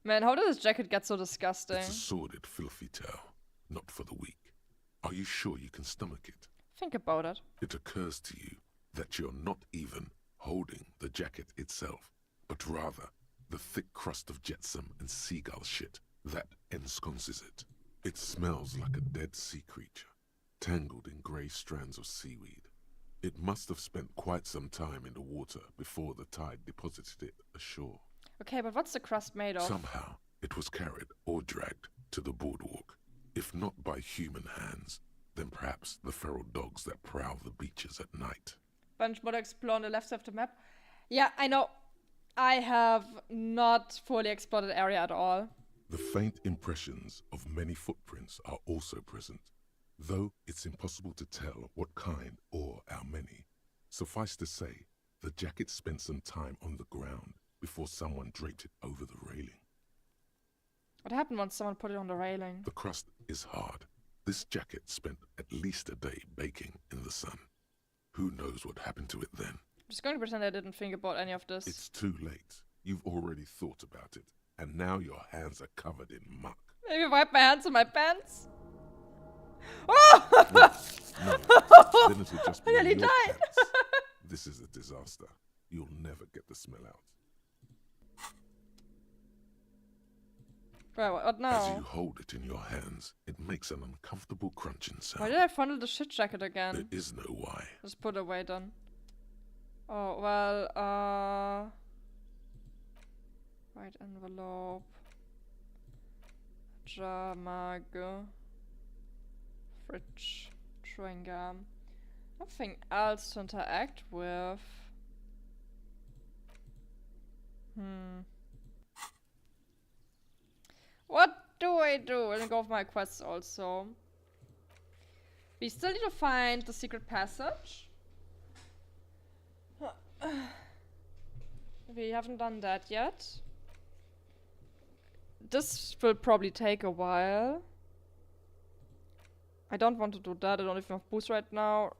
Man, how did this jacket get so disgusting? It's a sordid, filthy tale, not for the weak. Are you sure you can stomach it? Think about it. It occurs to you that you're not even holding the jacket itself, but rather the thick crust of jetsam and seagull shit that ensconces it. It smells like a dead sea creature, tangled in grey strands of seaweed. It must have spent quite some time in the water before the tide deposited it ashore. Okay, but what's the crust made of? Somehow, it was carried or dragged to the boardwalk. If not by human hands, then perhaps the feral dogs that prowl the beaches at night. Bunch more to explore on the left side of the map. Yeah, I know. I have not fully explored the area at all. The faint impressions of many footprints are also present, though it's impossible to tell what kind or how many. Suffice to say, the jacket spent some time on the ground before someone draped it over the railing. What happened once someone put it on the railing? The crust is hard. This jacket spent at least a day baking in the sun. Who knows what happened to it then? I'm just going to pretend I didn't think about any of this. It's too late. You've already thought about it, and now your hands are covered in muck. Maybe wipe my hands on my pants? Oh! No, then it'll just be I nearly your died. pants. This is a disaster. You'll never get the smell out. Right, what now? As you hold it in your hands, it makes an uncomfortable crunching sound. Why did I fondle the shit jacket again? There is no why. Just put it away then. Oh, well, white envelope. Jar, mug. Fridge. Chewing gum. Nothing else to interact with. What do I do? I'll go with my quests also. We still need to find the secret passage. We haven't done that yet. This will probably take a while. I don't want to do that. I don't even have boost right now.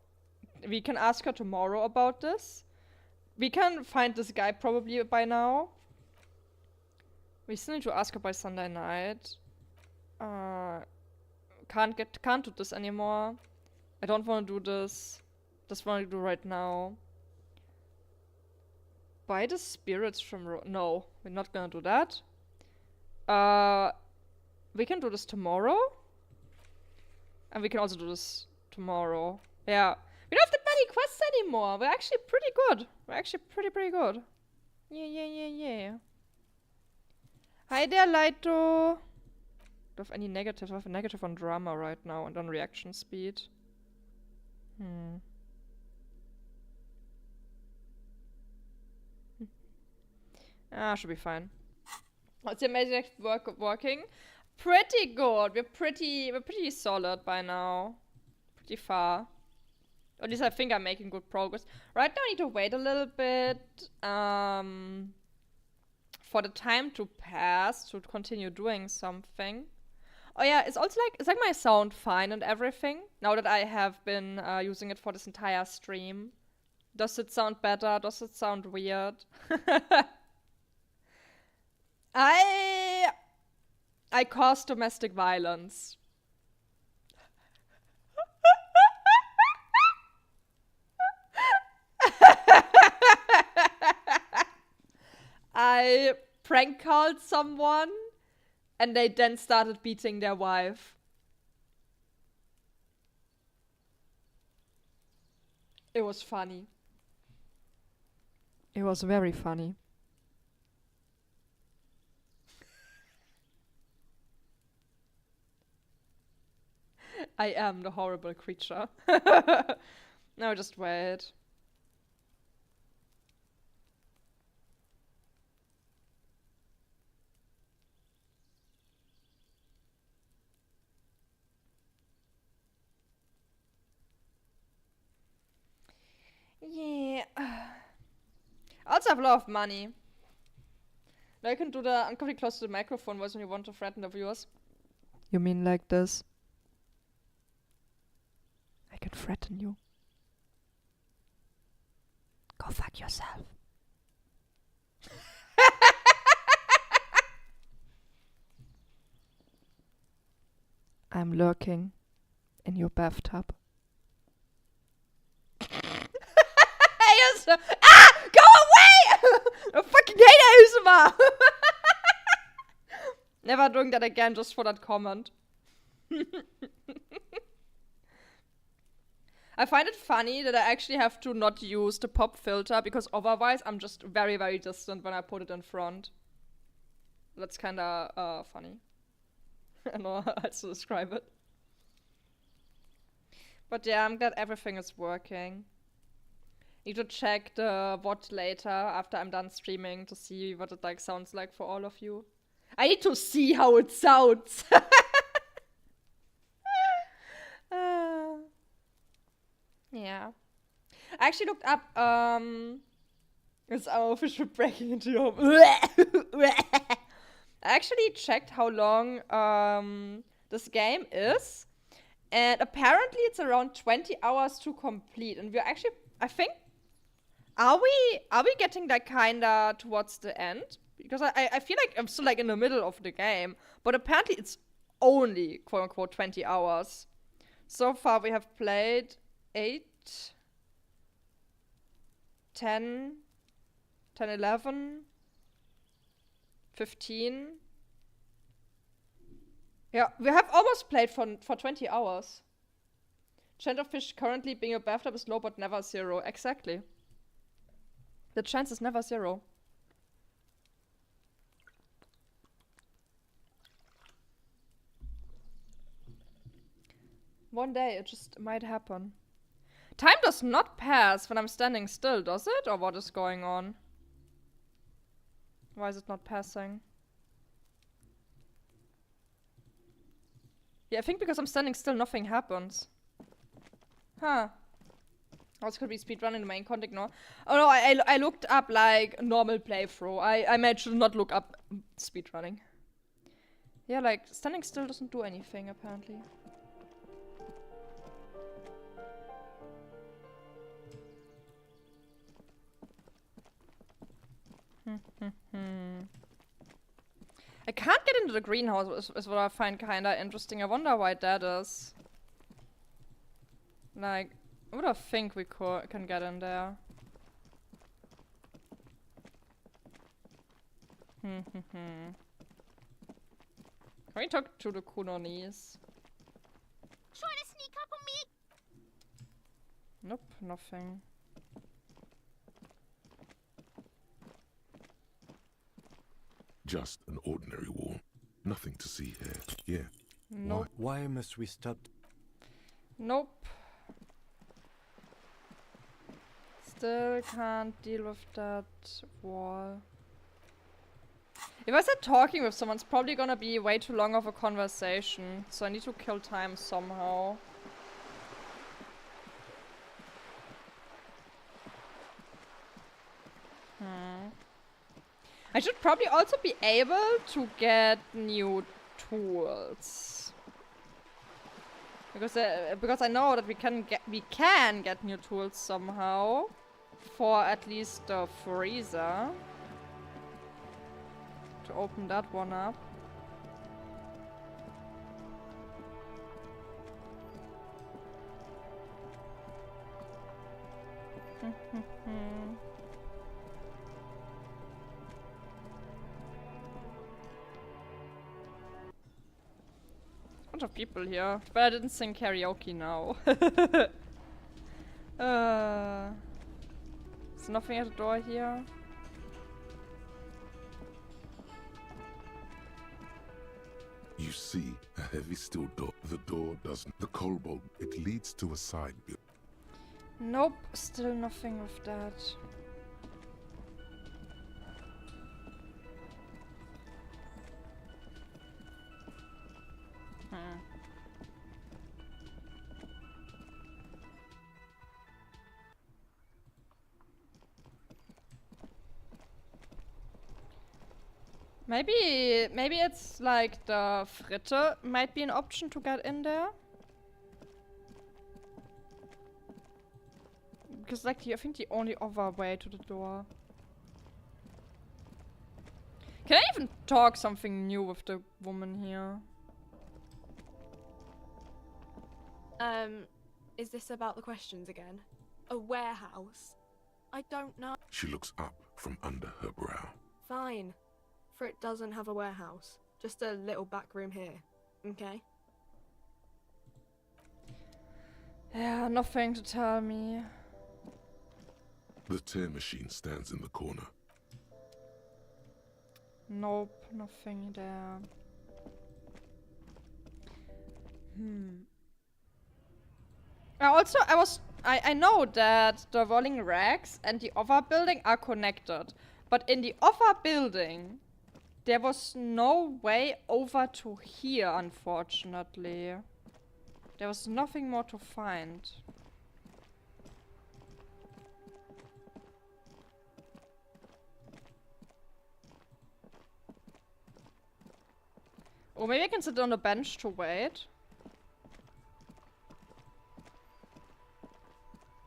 We can ask her tomorrow about this. We can find this guy probably by now. We still need to ask her by Sunday night. Can't do this anymore. I don't want to do this. Just want to do right now. Buy the spirits from no, we're not gonna do that. We can do this tomorrow. And we can also do this tomorrow. Yeah. We don't have that many quests anymore. We're actually pretty good. We're actually pretty good. Yeah. Hi there, Lito. Do I have any negative? I have a negative on drama right now and on reaction speed. Should be fine. What's the amazing working? Pretty good. We're pretty solid by now. Pretty far. At least I think I'm making good progress. Right now I need to wait a little bit for the time to pass to continue doing something. Oh yeah, it's also like, is my sound fine and everything? Now that I have been using it for this entire stream. Does it sound better? Does it sound weird? I caused domestic violence. I prank called someone and they then started beating their wife. It was funny. It was very funny. I am the horrible creature. No, just wait. Yeah. I also have a lot of money. Now I can do the uncomfortably close to the microphone voice when you want to threaten the viewers. You mean like this? I can threaten you. Go fuck yourself. I'm lurking in your bathtub. Go away! I fucking hate ASMR! Never doing that again just for that comment. I find it funny that I actually have to not use the pop filter because otherwise I'm just very, very distant when I put it in front. That's kinda funny. I don't know how else to describe it. But yeah, I'm glad everything is working. Need to check the VOD later after I'm done streaming to see what it like sounds like for all of you. I need to see how it sounds. Yeah. I actually looked up it's our official breaking into your I actually checked how long this game is, and apparently it's around 20 hours to complete, and we're actually, I think, are we getting like kinda towards the end? Because I feel like I'm still like in the middle of the game, but apparently it's only quote unquote 20 hours. So far we have played 8, 10, 11, 15. Yeah, we have almost played for 20 hours. Chance of fish currently being a bathtub is low but never zero. Exactly. The chance is never zero. One day it just might happen. Time does not pass when I'm standing still, does it? Or what is going on? Why is it not passing? Yeah, I think because I'm standing still, nothing happens. Huh. Oh, this could be speedrun in the main content, no? Oh no, I looked up like normal playthrough. I managed to not look up speedrunning. Yeah, like standing still doesn't do anything apparently. I can't get into the greenhouse, is what I find kinda interesting. I wonder why that is. Like, I would think we can get in there. Can we talk to the Kunonis? Trying to sneak up on me? Nope, nothing. Just an ordinary wall. Nothing to see here. Yeah. Nope. Why must we stop? Nope. Still can't deal with that wall. If I start talking with someone, it's probably gonna be way too long of a conversation. So I need to kill time somehow. I should probably also be able to get new tools. Because I know that we can get new tools somehow for at least the freezer. To open that one up. Bunch of people here, but I didn't sing karaoke now. There's nothing at the door here. You see a heavy steel door. The door doesn't. The cobalt, it leads to a side building. Nope, still nothing with that. Maybe it's like the Fritte might be an option to get in there. Because like I think the only other way to the door. Can I even talk something new with the woman here? Is this about the questions again? A warehouse? I don't know. She looks up from under her brow. Fine. For it doesn't have a warehouse. Just a little back room here. Okay? Yeah, nothing to tell me. The tear machine stands in the corner. Nope, nothing there. I know that the rolling racks and the other building are connected, but in the other building, there was no way over to here, unfortunately. There was nothing more to find. Or maybe I can sit on a bench to wait.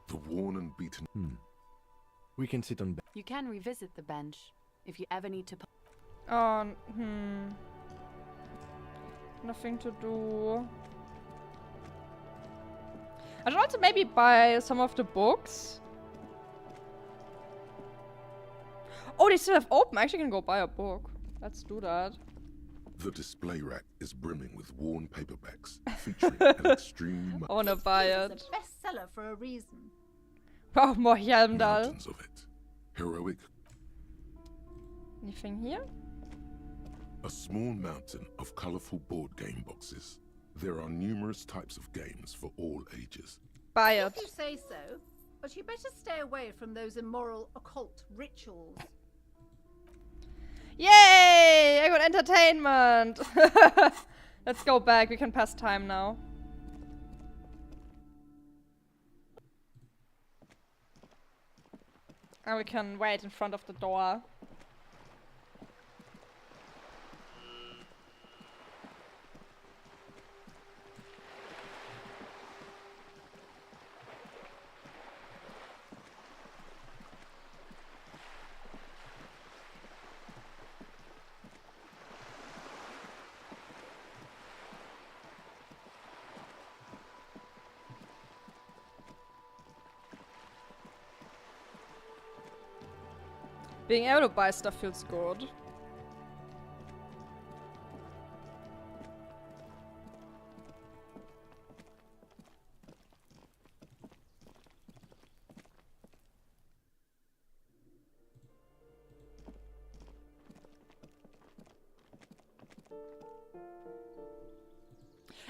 The worn and beaten. We can sit on. You can revisit the bench if you ever need to. Oh, nothing to do. I should also maybe buy some of the books. Oh, they still have open. I actually can go buy a book. Let's do that. The display rack is brimming with worn paperbacks featuring an extreme I wanna buy it. It's a bestseller for a reason. Oh, more Hjelmdal. mountains of it. Heroic. Anything here? A small mountain of colorful board game boxes. There are numerous types of games for all ages. Buy it. If you say so, but you better stay away from those immoral occult rituals. Yay! I got entertainment! Let's go back. We can pass time now. And we can wait in front of the door. Being able to buy stuff feels good.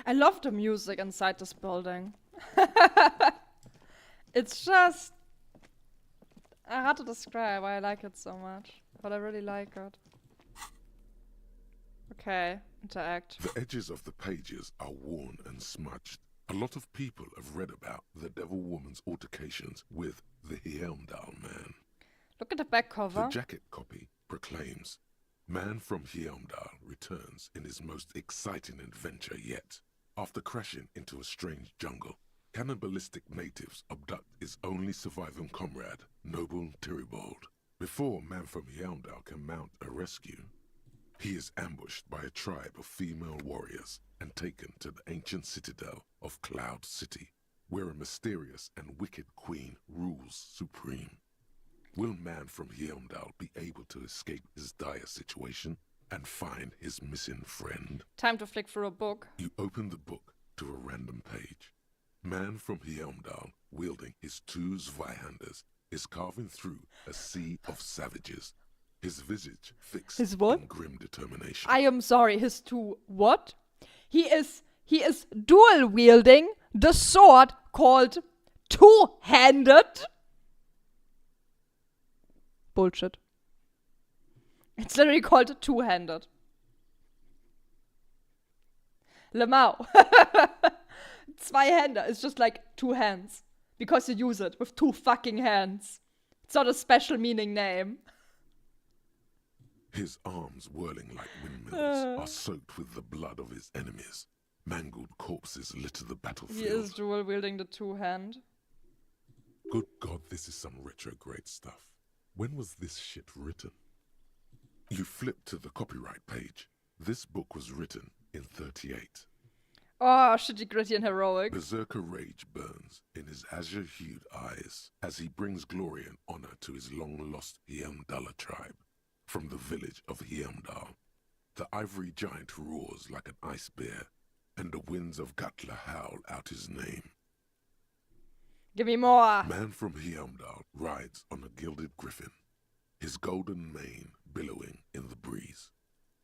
I love the music inside this building. It's just... hard to describe why I like it so much, but I really like it. Okay, interact. The edges of the pages are worn and smudged. A lot of people have read about the Devil Woman's altercations with the Hjelmdal man. Look at the back cover. The jacket copy proclaims, "Man from Hjelmdal returns in his most exciting adventure yet. After crashing into a strange jungle, cannibalistic natives abduct his only surviving comrade, Noble Tyribald. Before Man from Hjelmdal can mount a rescue, he is ambushed by a tribe of female warriors and taken to the ancient citadel of Cloud City, where a mysterious and wicked queen rules supreme. Will Man from Hjelmdal be able to escape his dire situation and find his missing friend?" Time to flick through a book. You open the book to a random page. Man from Hjelmdal, wielding his two Zweihanders, is carving through a sea of savages. His visage fixed His what? in grim determination. I am sorry, his two what? He is dual wielding the sword called two-handed. Bullshit. It's literally called two-handed. Lemau. Zweihander is just like two hands. Because you use it with two fucking hands. It's not a special meaning name. His arms, whirling like windmills, are soaked with the blood of his enemies. Mangled corpses litter the battlefield. He is dual wielding the two-hand. Good God, this is some retrograde stuff. When was this shit written? You flip to the copyright page. This book was written in 38. Oh, shitty, gritty, and heroic. Berserker rage burns in his azure-hued eyes as he brings glory and honor to his long-lost Heimdalla tribe. From the village of Heimdall, the ivory giant roars like an ice bear, and the winds of Gatla howl out his name. Give me more! Man from Heimdall rides on a gilded griffin, his golden mane billowing in the breeze.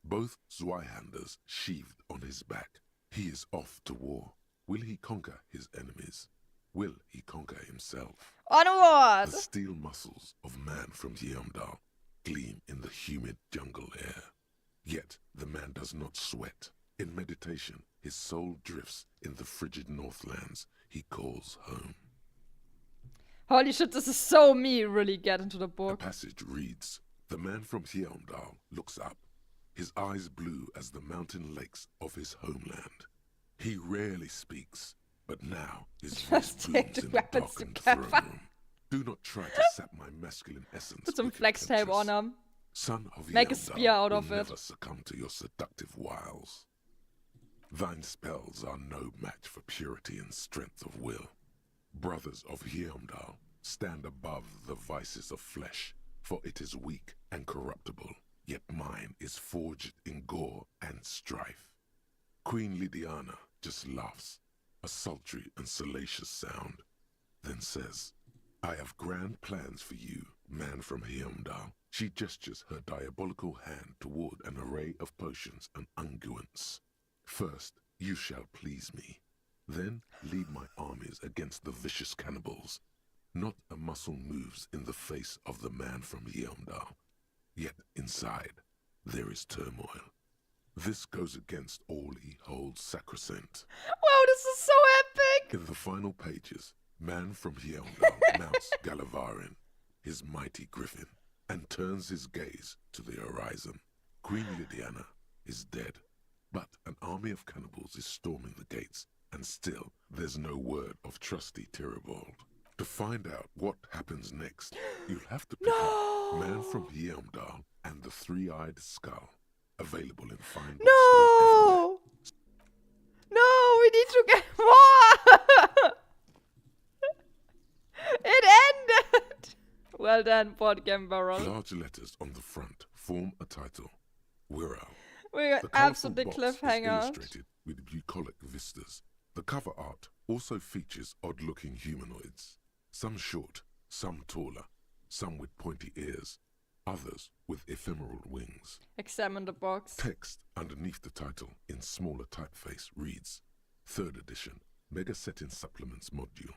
Both Zweihanders sheathed on his back. He is off to war. Will he conquer his enemies? Will he conquer himself? Onward! The steel muscles of man from Heimdall gleam in the humid jungle air. Yet the man does not sweat. In meditation, his soul drifts in the frigid northlands he calls home. Holy shit, this is so me. Really get into the book. The passage reads, the man from Heimdall looks up, his eyes blue as the mountain lakes of his homeland. He rarely speaks, but now his voice booms in the darkened throne room. Do not try to sap my masculine essence. Put some flex tape on him. Son of Make a Heimdall spear out of will it. never succumb to your seductive wiles. Thine spells are no match for purity and strength of will. Brothers of Heimdall, stand above the vices of flesh, for it is weak and corruptible, yet mine is forged in gore and strife. Queen Lydiana just laughs, a sultry and salacious sound, then says, I have grand plans for you, man from Heimdall. She gestures her diabolical hand toward an array of potions and unguents. First, you shall please me. Then lead my armies against the vicious cannibals. Not a muscle moves in the face of the man from Heimdall. Yet inside, there is turmoil. This goes against all he holds sacrosanct. Wow, this is so epic! In the final pages, man from Heimdall mounts Gallavarin, his mighty griffin, and turns his gaze to the horizon. Queen Lydiana is dead, but an army of cannibals is storming the gates, and still there's no word of trusty Tyribald. To find out what happens next, you'll have to pick up Man from Heimdall and the Three-Eyed Skull, available in fine No! No, we need to get more! It ended! Well done, Board Game Barrel. Large letters on the front form a title. Wirral. We got The colourful absolutely box is cliffhanger. illustrated with bucolic vistas. The cover art also features odd-looking humanoids. Some short, some taller, some with pointy ears, others with ephemeral wings. Examine the box. Text underneath the title in smaller typeface reads, 3rd edition, Mega Set-in Supplements module.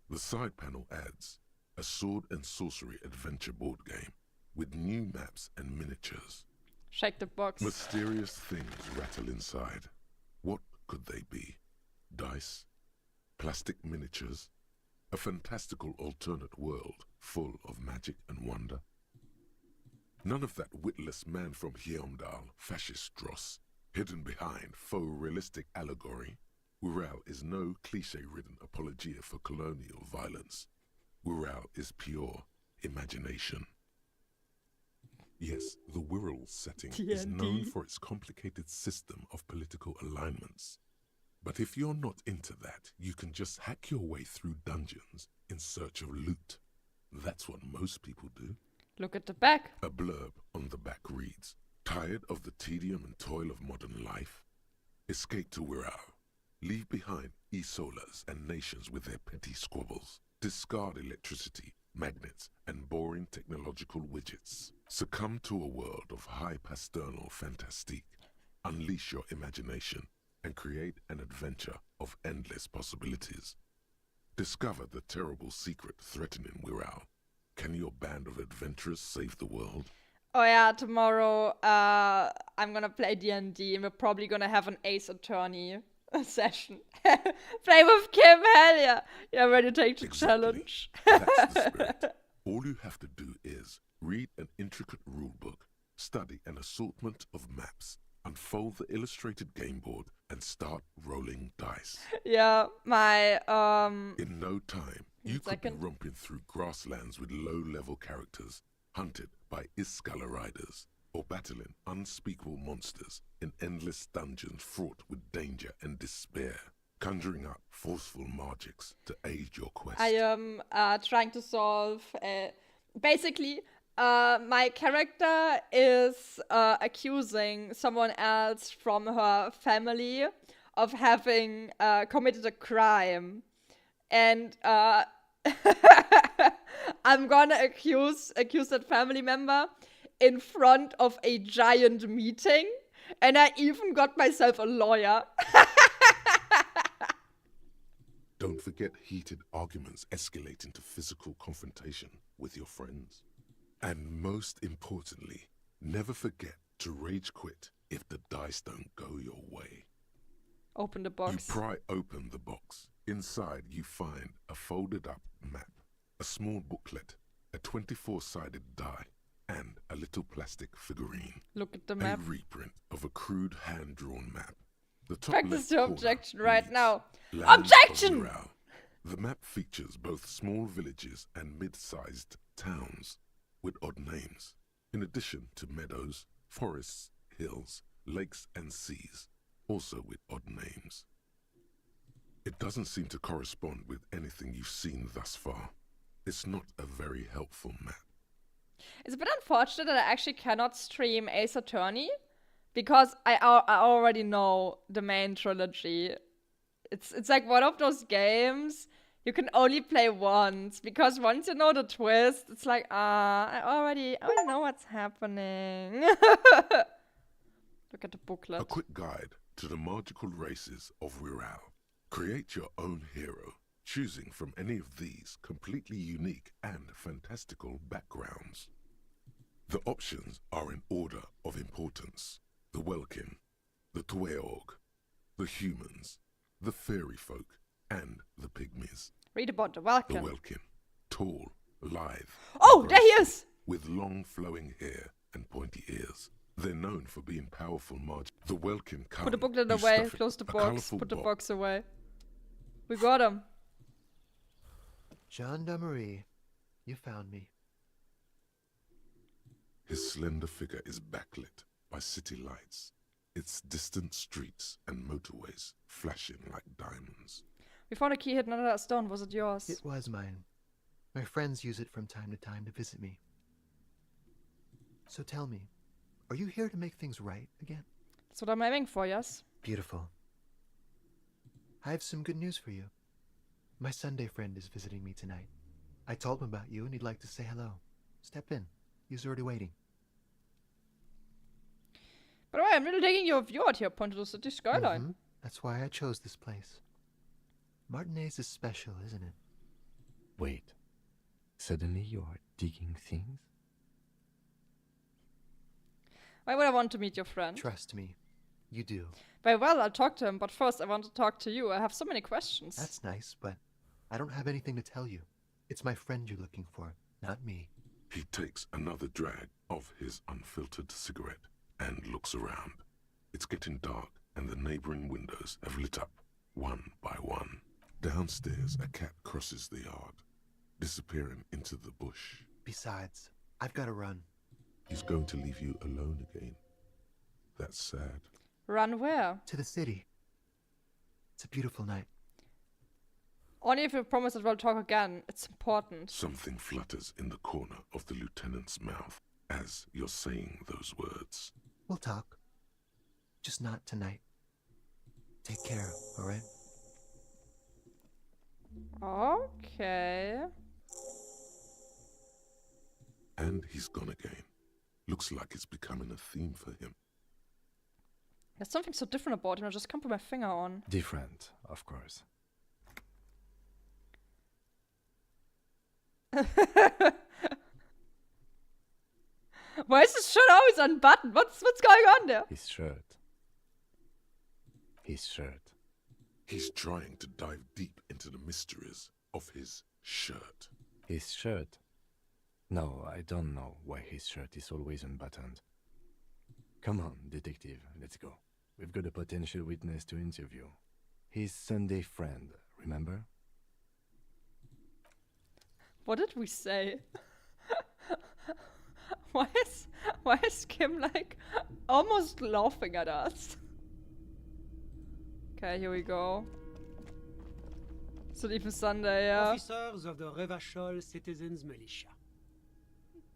The side panel adds, a sword and sorcery adventure board game with new maps and miniatures. Check the box. Mysterious things rattle inside. What could they be? Dice? Plastic miniatures? A fantastical alternate world full of magic and wonder? None of that witless man from Heimdall, fascist dross, hidden behind faux realistic allegory. Wirral is no cliché-ridden apologia for colonial violence. Wirral is pure imagination. Yes, the Wirral setting is known for its complicated system of political alignments. But if you're not into that, you can just hack your way through dungeons in search of loot. That's what most people do. Look at the back. A blurb on the back reads, tired of the tedium and toil of modern life? Escape to Wirral. Leave behind Isolas and nations with their petty squabbles. Discard electricity, magnets, and boring technological widgets. Succumb to a world of high pasternal fantastique. Unleash your imagination and create an adventure of endless possibilities. Discover the terrible secret threatening Wirral. Can your band of adventurers save the world? Oh yeah, tomorrow I'm gonna play D&D and we're probably gonna have an Ace Attorney session. Play with Kim, hell yeah! Yeah, ready to take the challenge. That's the spirit. All you have to do is read an intricate rulebook, study an assortment of maps, unfold the illustrated game board, and start rolling dice. Yeah, my In no time, you could be second. romping through grasslands with low-level characters, hunted by Iskala riders, or battling unspeakable monsters in endless dungeons fraught with danger and despair, conjuring up forceful magics to aid your quest. I am trying to solve. Basically, my character is accusing someone else from her family of having committed a crime, and I'm gonna accuse that family member in front of a giant meeting, and I even got myself a lawyer. Don't forget heated arguments escalate into physical confrontation with your friends. And most importantly, never forget to rage quit if the dice don't go your way. Open the box. You pry open the box. Inside you find a folded up map, a small booklet, a 24-sided die, and a little plastic figurine. Look at the map. A reprint of a crude hand-drawn map. The top Practice left your corner objection right reads, now. "Land of Objection! Morale." The map features both small villages and mid-sized towns with odd names, in addition to meadows, forests, hills, lakes and seas, also with odd names. It doesn't seem to correspond with anything you've seen thus far. It's not a very helpful map. It's a bit unfortunate that I actually cannot stream Ace Attorney, because I already know the main trilogy. It's like one of those games you can only play once, because once you know the twist, it's like, I already know what's happening. Look at the booklet. A quick guide to the magical races of Wirral. Create your own hero, choosing from any of these completely unique and fantastical backgrounds. The options are in order of importance. The Welkin, the Tueog, the humans, the fairy folk, and the pygmies. Read about the Welkin. The Welkin, tall, lithe. Oh, there he is! With long flowing hair and pointy ears. They're known for being powerful The Welkin come. Put the booklet you away, stuff it, close the a box, colourful put the box. box away. We got him. Gendarmerie, you found me. His slender figure is backlit by city lights, its distant streets and motorways flashing like diamonds. We found a key hidden under that stone. Was it yours? It was mine. My friends use it from time to time to visit me. So tell me, are you here to make things right again? That's what I'm aiming for, yes? Beautiful. I have some good news for you. My Sunday friend is visiting me tonight. I told him about you and he'd like to say hello. Step in. He's already waiting. By the way, I'm really digging your view out here, point to the city skyline. That's why I chose this place. Martinez is special, isn't it? Wait. Suddenly you are digging things? Why would I want to meet your friend? Trust me, you do. Very well, I'll talk to him, but first I want to talk to you. I have so many questions. That's nice, but I don't have anything to tell you. It's my friend you're looking for, not me. He takes another drag of his unfiltered cigarette and looks around. It's getting dark and the neighboring windows have lit up one by one. Downstairs, a cat crosses the yard, disappearing into the bush. Besides, I've got to run. He's going to leave you alone again. That's sad. Run where? To the city. It's a beautiful night. Only if you promise that we'll talk again. It's important. Something flutters in the corner of the lieutenant's mouth as you're saying those words. We'll talk. Just not tonight. Take care, alright? Okay. And he's gone again. Looks like it's becoming a theme for him. There's something so different about him. I just can't put my finger on. Different, of course. Why is his shirt always unbuttoned? What's going on there? His shirt. His shirt. He's trying to dive deep into the mysteries of his shirt. His shirt? No, I don't know why his shirt is always unbuttoned. Come on, detective, let's go. We've got a potential witness to interview. His Sunday friend, remember? What did we say? why is Kim like almost laughing at us? Okay, here we go. Is it even Sunday, yeah? Officers of the Revachol Citizens Militia.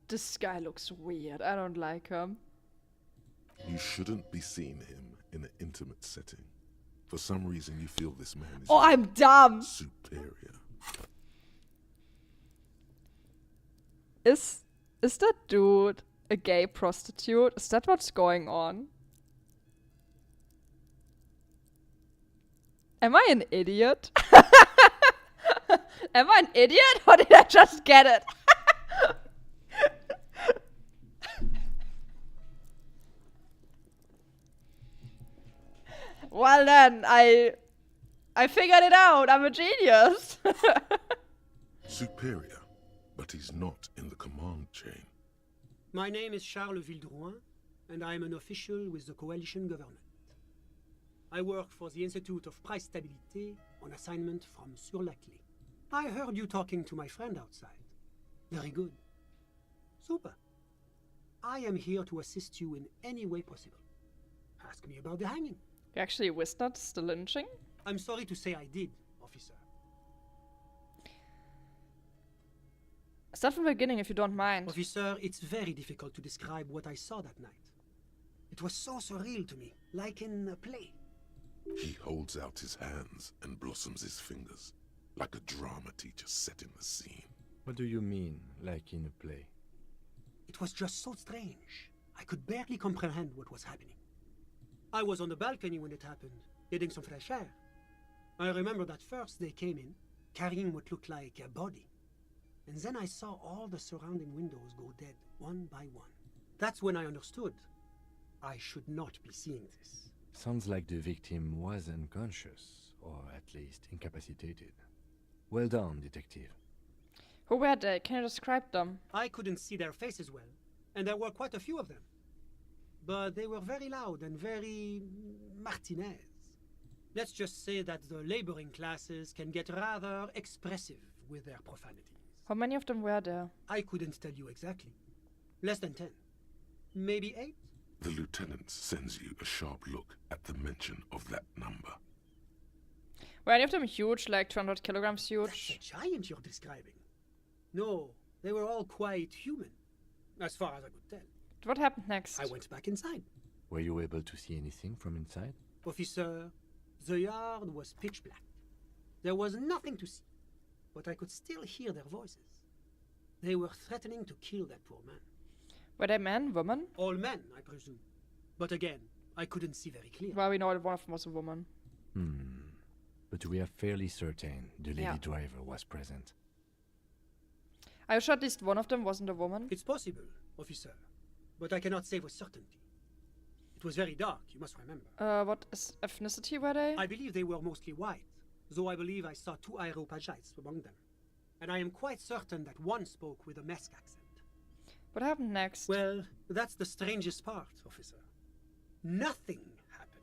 This guy looks weird. I don't like him. You shouldn't be seeing him in an intimate setting. For some reason, you feel this man is Oh, I'm dumb! superior. Is that dude a gay prostitute? Is that what's going on? Am I an idiot? Am I an idiot or did I just get it? Well then, I figured it out. I'm a genius. Superior, but he's not in the command chain. My name is Charles Vildrouin, and I am an official with the coalition government. I work for the Institute of Price Stabilité on assignment from Sur-la-Clé. I heard you talking to my friend outside. Very good. Super. I am here to assist you in any way possible. Ask me about the hanging. You actually witnessed the lynching? I'm sorry to say I did, officer. Start from the beginning if you don't mind. Officer, it's very difficult to describe what I saw that night. It was so surreal to me, like in a play. He holds out his hands and blossoms his fingers, like a drama teacher setting the scene. What do you mean, like in a play? It was just so strange. I could barely comprehend what was happening. I was on the balcony when it happened, getting some fresh air. I remember that first they came in, carrying what looked like a body. And then I saw all the surrounding windows go dead, one by one. That's when I understood. I should not be seeing this. Sounds like the victim was unconscious, or at least incapacitated. Well done, detective. Who were they? Can you describe them? I couldn't see their faces well, and there were quite a few of them. But they were very loud and very Martinez. Let's just say that the laboring classes can get rather expressive with their profanities. How many of them were there? I couldn't tell you exactly. Less than 10. Maybe 8? The lieutenant sends you a sharp look at the mention of that number. Were any of them huge, like 200 kilograms huge? That's a giant you're describing. No, they were all quite human, as far as I could tell. What happened next? I went back inside. Were you able to see anything from inside? Officer, the yard was pitch black. There was nothing to see, but I could still hear their voices. They were threatening to kill that poor man. Were they men, women? All men, I presume. But again, I couldn't see very clearly. Well, we know that one of them was a woman. But we are fairly certain the lady driver was present. Are you sure at least one of them wasn't a woman? It's possible, officer. But I cannot say with certainty. It was very dark, you must remember. What ethnicity were they? I believe they were mostly white, though I believe I saw 2 Areopagites among them. And I am quite certain that one spoke with a Mesk accent. What happened next? Well, that's the strangest part, officer. Nothing happened.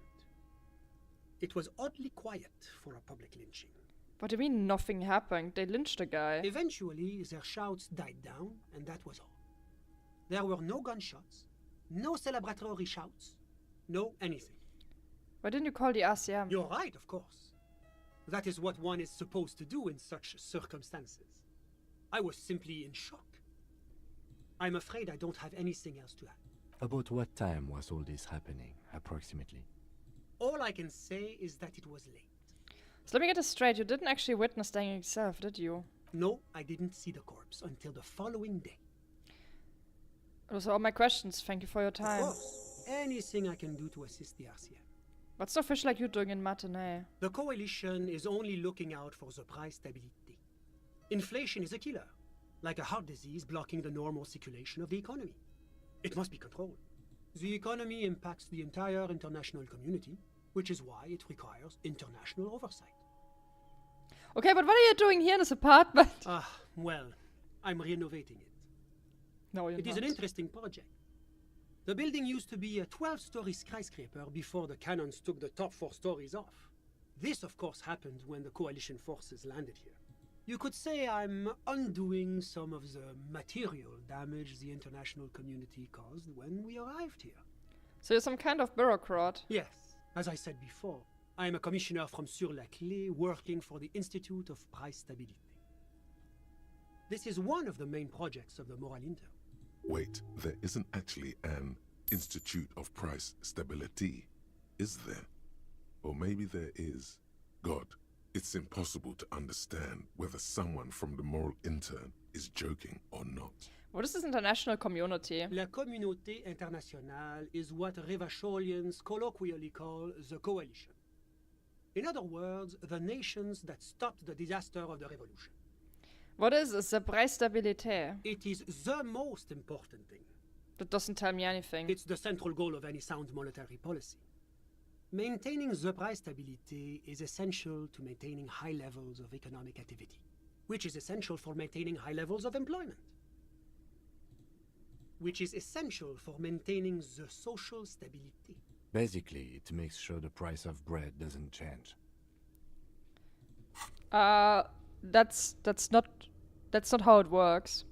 It was oddly quiet for a public lynching. What do you mean nothing happened? They lynched a guy. Eventually, their shouts died down, and that was all. There were no gunshots, no celebratory shouts, no anything. Why didn't you call the RCM? You're right, of course. That is what one is supposed to do in such circumstances. I was simply in shock. I'm afraid I don't have anything else to add. About what time was all this happening, approximately? All I can say is that it was late. So let me get this straight. You didn't actually witness the hanging itself, did you? No, I didn't see the corpse until the following day. Those are all my questions. Thank you for your time. Of course. Anything I can do to assist the RCM. What's so fish like you doing in Matinee? The coalition is only looking out for the price stability. Inflation is a killer, like a heart disease blocking the normal circulation of the economy. It must be controlled. The economy impacts the entire international community, which is why it requires international oversight. Okay, but what are you doing here in this apartment? Well, I'm renovating it. No, you're It is not. an interesting project. The building used to be a 12-story skyscraper before the cannons took the top 4 stories off. This, of course, happened when the coalition forces landed here. You could say I'm undoing some of the material damage the international community caused when we arrived here. So you're some kind of bureaucrat? Yes. As I said before, I am a commissioner from Sur-la-Clé working for the Institute of Price Stability. This is one of the main projects of the Moral Inter. Wait, there isn't actually an Institute of Price Stability, is there? Or maybe there is. God, it's impossible to understand whether someone from the Moral Intern is joking or not. What is this international community? La Communauté Internationale is what Revacholians colloquially call the coalition. In other words, the nations that stopped the disaster of the revolution. What is the Preisstabilité? It is the most important thing. That doesn't tell me anything. It's the central goal of any sound monetary policy. Maintaining the price stability is essential to maintaining high levels of economic activity, which is essential for maintaining high levels of employment, which is essential for maintaining the social stability. Basically, it makes sure the price of bread doesn't change. That's not how it works.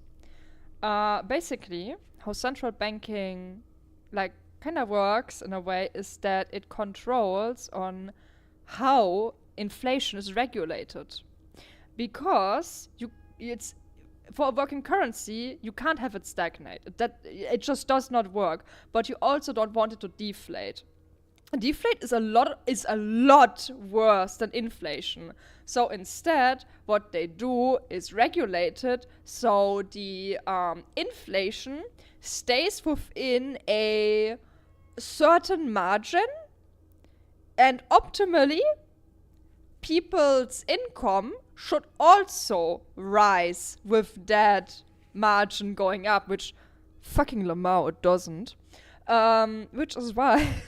Basically, how central banking kind of works in a way is that it controls on how inflation is regulated. Because it's for a working currency, you can't have it stagnate. It just does not work. But you also don't want it to deflate. Deflate is a lot worse than inflation. So instead, what they do is regulate it so the inflation stays within a certain margin, and optimally, people's income should also rise with that margin going up, which fucking Lamau it doesn't. Which is why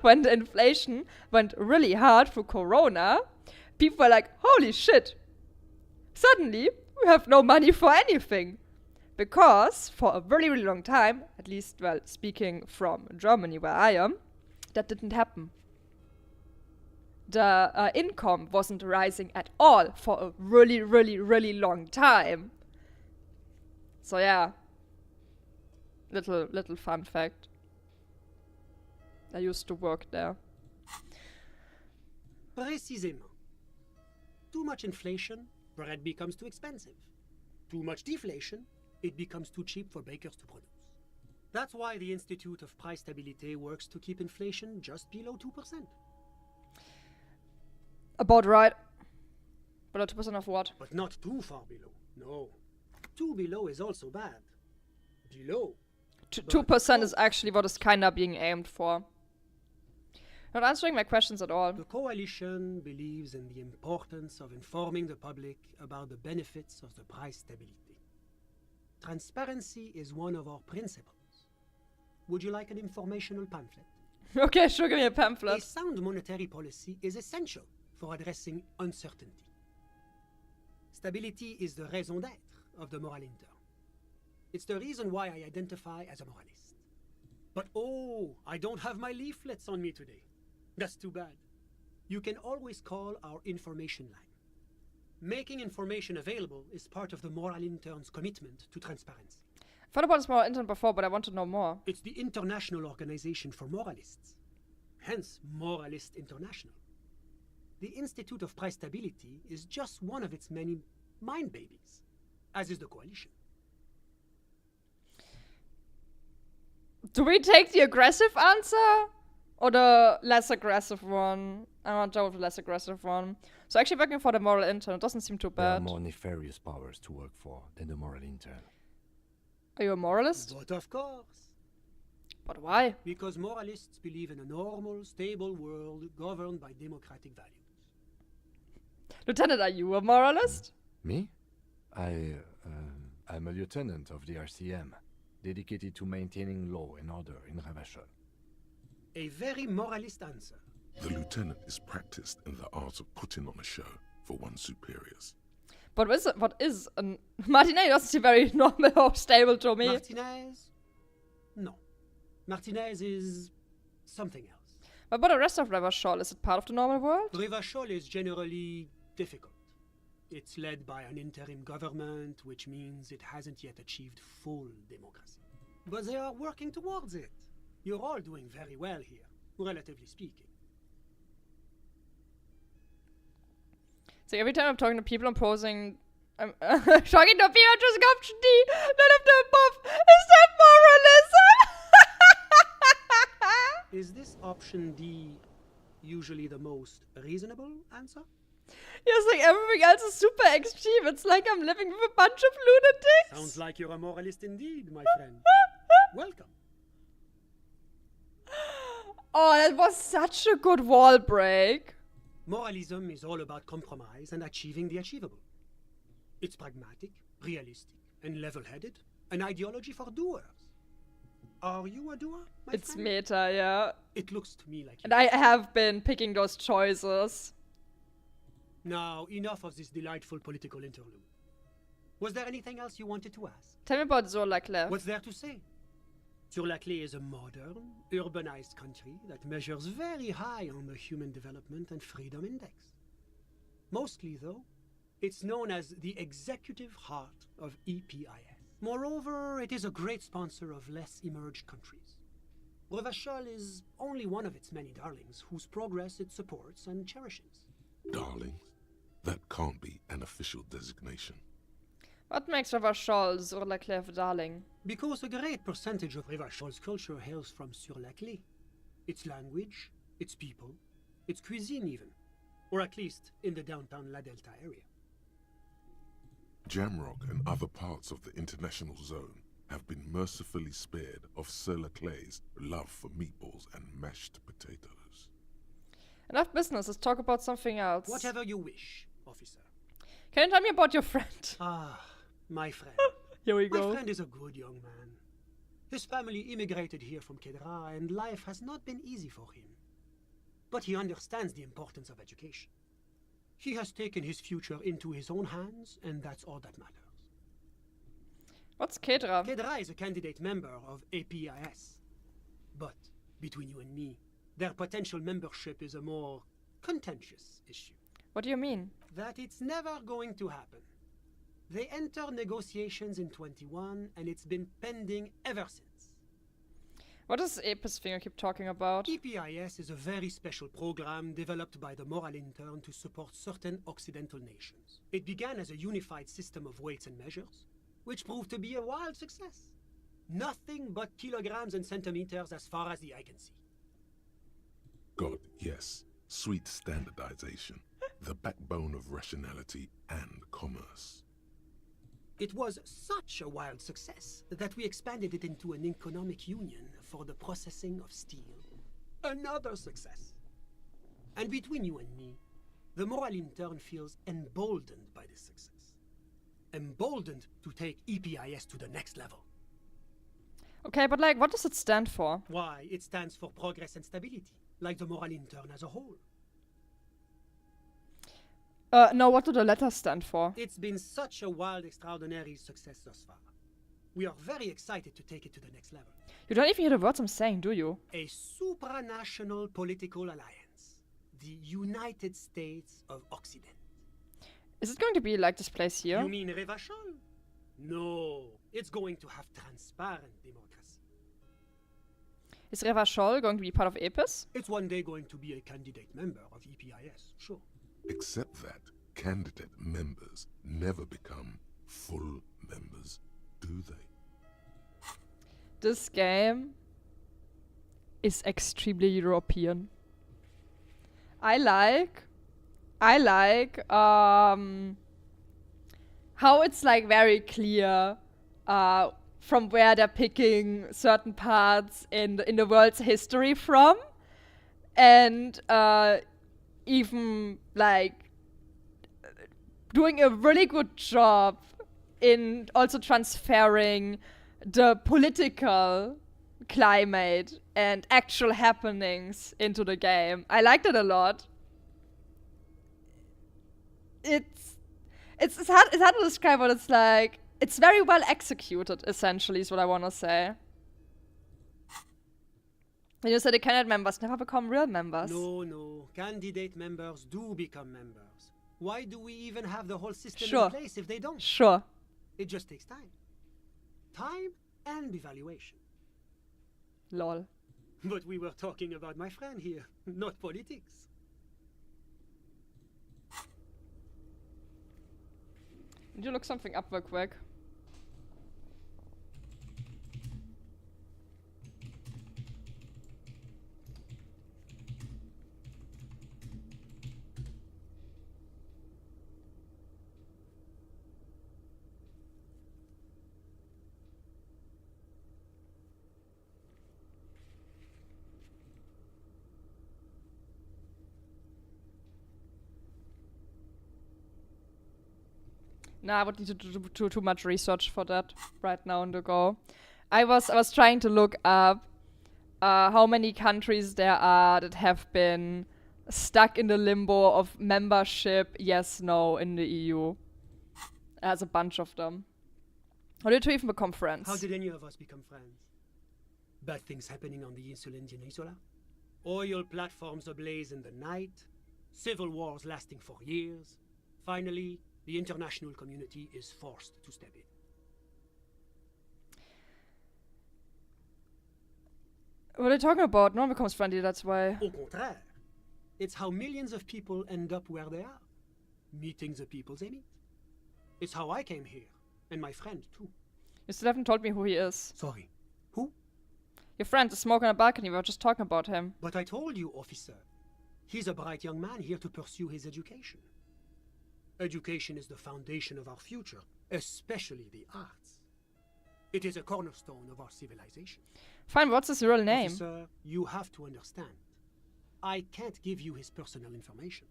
when the inflation went really hard for Corona, people were like, holy shit, suddenly we have no money for anything. Because for a really, really long time, at least, well, speaking from Germany where I am, that didn't happen. The income wasn't rising at all for a really, really, really long time. So yeah, little fun fact. I used to work there. Précisément. Too much inflation, bread becomes too expensive. Too much deflation, it becomes too cheap for bakers to produce. That's why the Institute of Price Stability works to keep inflation just below 2%. About right. Below 2% of what? But not too far below. No. 2 below is also bad. Below. 2% is actually what is kinda being aimed for. Not answering my questions at all. The coalition believes in the importance of informing the public about the benefits of the price stability. Transparency is one of our principles. Would you like an informational pamphlet? Okay, sure, give me a pamphlet. A sound monetary policy is essential for addressing uncertainty. Stability is the raison d'être of the Moral Inter. It's the reason why I identify as a moralist. But oh, I don't have my leaflets on me today. That's too bad. You can always call our information line. Making information available is part of the Moral Intern's commitment to transparency. I've heard about this Moral Intern before, but I want to know more. It's the International Organization for Moralists. Hence, Moralist International. The Institute of Price Stability is just one of its many mind babies, as is the coalition. Do we take the aggressive answer? Or the less aggressive one? I want to go with the less aggressive one. So actually working for the Moral Intern, it doesn't seem too There are bad. more nefarious powers to work for than the Moral Intern. Are you a moralist? But of course. But why? Because moralists believe in a normal, stable world governed by democratic values. Lieutenant, are you a moralist? Me? I'm a lieutenant of the RCM, dedicated to maintaining law and order in Ravachol. A very moralist answer. The lieutenant is practiced in the art of putting on a show for one's superiors. But what is an... Martinez doesn't seem very normal or stable to me. Martinez? No. Martinez is something else. What about the rest of Revachol? Is it part of the normal world? Revachol is generally difficult. It's led by an interim government, which means it hasn't yet achieved full democracy. But they are working towards it. You're all doing very well here, relatively speaking. So every time I'm talking to people, I'm posing... I'm talking to people, just option D. None of the above. Is that moralism? Is this option D usually the most reasonable answer? Yes, like everything else is super extreme. It's like I'm living with a bunch of lunatics. Sounds like you're a moralist indeed, my friend. Welcome. Oh, that was such a good wall break. Moralism is all about compromise and achieving the achievable. It's pragmatic, realistic, and level-headed. An ideology for doers. Are you a doer, my It's friend? meta, yeah. It looks to me like you. And I have been picking those choices. Now, enough of this delightful political interlude. Was there anything else you wanted to ask? Tell me about Sur-la-Clef. What's there to say? Sur-la-Clef is a modern, urbanized country that measures very high on the Human Development and Freedom Index. Mostly, though, it's known as the executive heart of EPIS. Moreover, it is a great sponsor of less emerged countries. Revachol is only one of its many darlings whose progress it supports and cherishes. Darlings? That can't be an official designation. What makes Revachol Sur-la-Clef darling? Because a great percentage of Revachol's culture hails from Sur-la-Clef. Its language, its people, its cuisine even. Or at least in the downtown La Delta area. Jamrock and other parts of the international zone have been mercifully spared of Sur-la-Clef's love for meatballs and mashed potatoes. Enough business, let's talk about something else. Whatever you wish, officer. Can you tell me about your friend? Ah, my friend. Here we go. My friend is a good young man. His family immigrated here from Kedra, and life has not been easy for him. But he understands the importance of education. He has taken his future into his own hands, and that's all that matters. What's Kedra? Kedra is a candidate member of APIS. But, between you and me, their potential membership is a more contentious issue. What do you mean? That it's never going to happen. They enter negotiations in 21, and it's been pending ever since. What is the APIS thing you keep talking about? EPIS is a very special program developed by the Moral Intern to support certain Occidental nations. It began as a unified system of weights and measures, which proved to be a wild success. Nothing but kilograms and centimeters as far as the eye can see. God, yes. Sweet standardization. The backbone of rationality and commerce. It was such a wild success that we expanded it into an economic union for the processing of steel. Another success. And between you and me, the Moral Intern feels emboldened by this success. Emboldened to take EPIS to the next level. Okay, but like, what does it stand for? Why, it stands for progress and stability, like the Moral Intern as a whole. No, what do the letters stand for? It's been such a wild, extraordinary success thus far. We are very excited to take it to the next level. You don't even hear the words I'm saying, do you? A supranational political alliance. The United States of Occident. Is it going to be like this place here? You mean Revachol? No, it's going to have transparent democracy. Is Revachol going to be part of APIS? It's one day going to be a candidate member of EPIS, sure. Except that candidate members never become full members, do they? This game is extremely European. I like how it's like very clear from where they're picking certain parts in the world's history from, and even like doing a really good job in also transferring the political climate and actual happenings into the game. I liked it a lot. It's hard to describe what it's like. It's very well executed, essentially, is what I want to say. When you say the candidate members never become real members. No. Candidate members do become members. Why do we even have the whole system Sure. in place if they don't? Sure. It just takes time. Time and evaluation. Lol. But we were talking about my friend here, not politics. Did you look something up real quick? Nah, I would need to do too much research for that right now on the go. I was trying to look up how many countries there are that have been stuck in the limbo of membership, yes, no, in the EU. There's a bunch of them. How did we even become friends? How did any of us become friends? Bad things happening on the Insulindian Peninsula? Oil platforms ablaze in the night? Civil wars lasting for years? Finally, the international community is forced to step in. What are you talking about? No one becomes friendly, that's why. Au contraire. It's how millions of people end up where they are. Meeting the people they meet. It's how I came here. And my friend, too. You still haven't told me who he is. Sorry. Who? Your friend is smoking a balcony. We were just talking about him. But I told you, officer. He's a bright young man here to pursue his education. Education is the foundation of our future, especially the arts. It is a cornerstone of our civilization. Fine, what's his real name? Officer, you have to understand. I can't give you his personal information.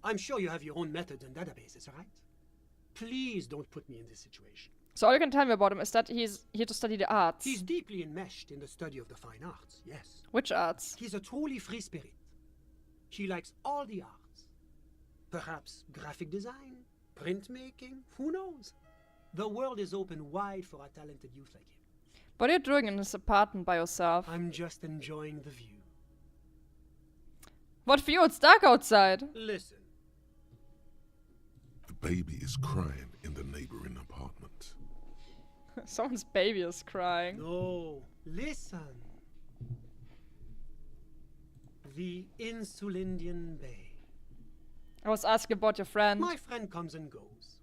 I'm sure you have your own methods and databases, right? Please don't put me in this situation. So all you can tell me about him is that he's here to study the arts. He's deeply enmeshed in the study of the fine arts, yes. Which arts? He's a truly free spirit. He likes all the arts. Perhaps graphic design, printmaking, who knows? The world is open wide for a talented youth like him. What are you doing in this apartment by yourself? I'm just enjoying the view. What view? It's dark outside. Listen. The baby is crying in the neighboring apartment. Someone's baby is crying. No, listen. The Insulindian Bay. I was asking about your friend. My friend comes and goes.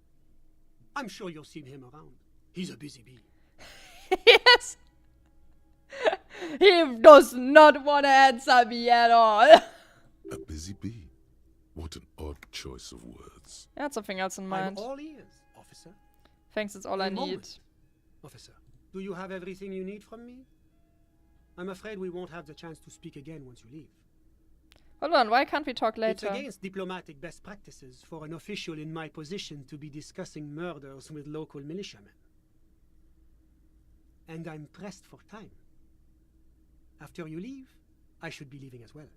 I'm sure you'll see him around. He's a busy bee. Yes. He does not want to answer me at all. A busy bee? What an odd choice of words. I had something else in mind. I'm all ears, officer. Thanks, that's all I need. Officer, do you have everything you need from me? I'm afraid we won't have the chance to speak again once you leave. Hold on, why can't we talk later? It's against diplomatic best practices for an official in my position to be discussing murders with local militiamen. And I'm pressed for time. After you leave, I should be leaving as well.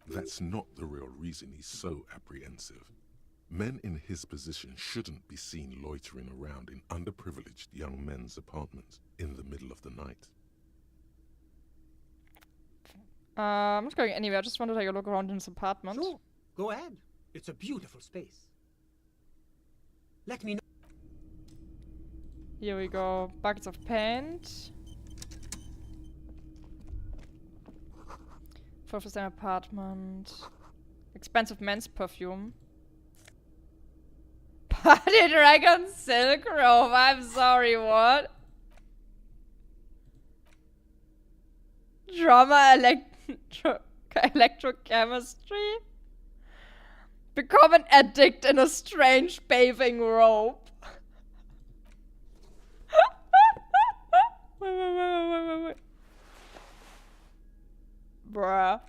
That's not the real reason he's so apprehensive. Men in his position shouldn't be seen loitering around in underprivileged young men's apartments in the middle of the night. I'm not going anywhere. I just wanted to take a look around in this apartment. Sure, go ahead. It's a beautiful space. Let me know. Here we go. Buckets of paint. 4% apartment. Expensive men's perfume. Party Dragon Silk Robe. I'm sorry, what? Drama electrochemistry? Become an addict in a strange bathing robe. Wait. Bruh.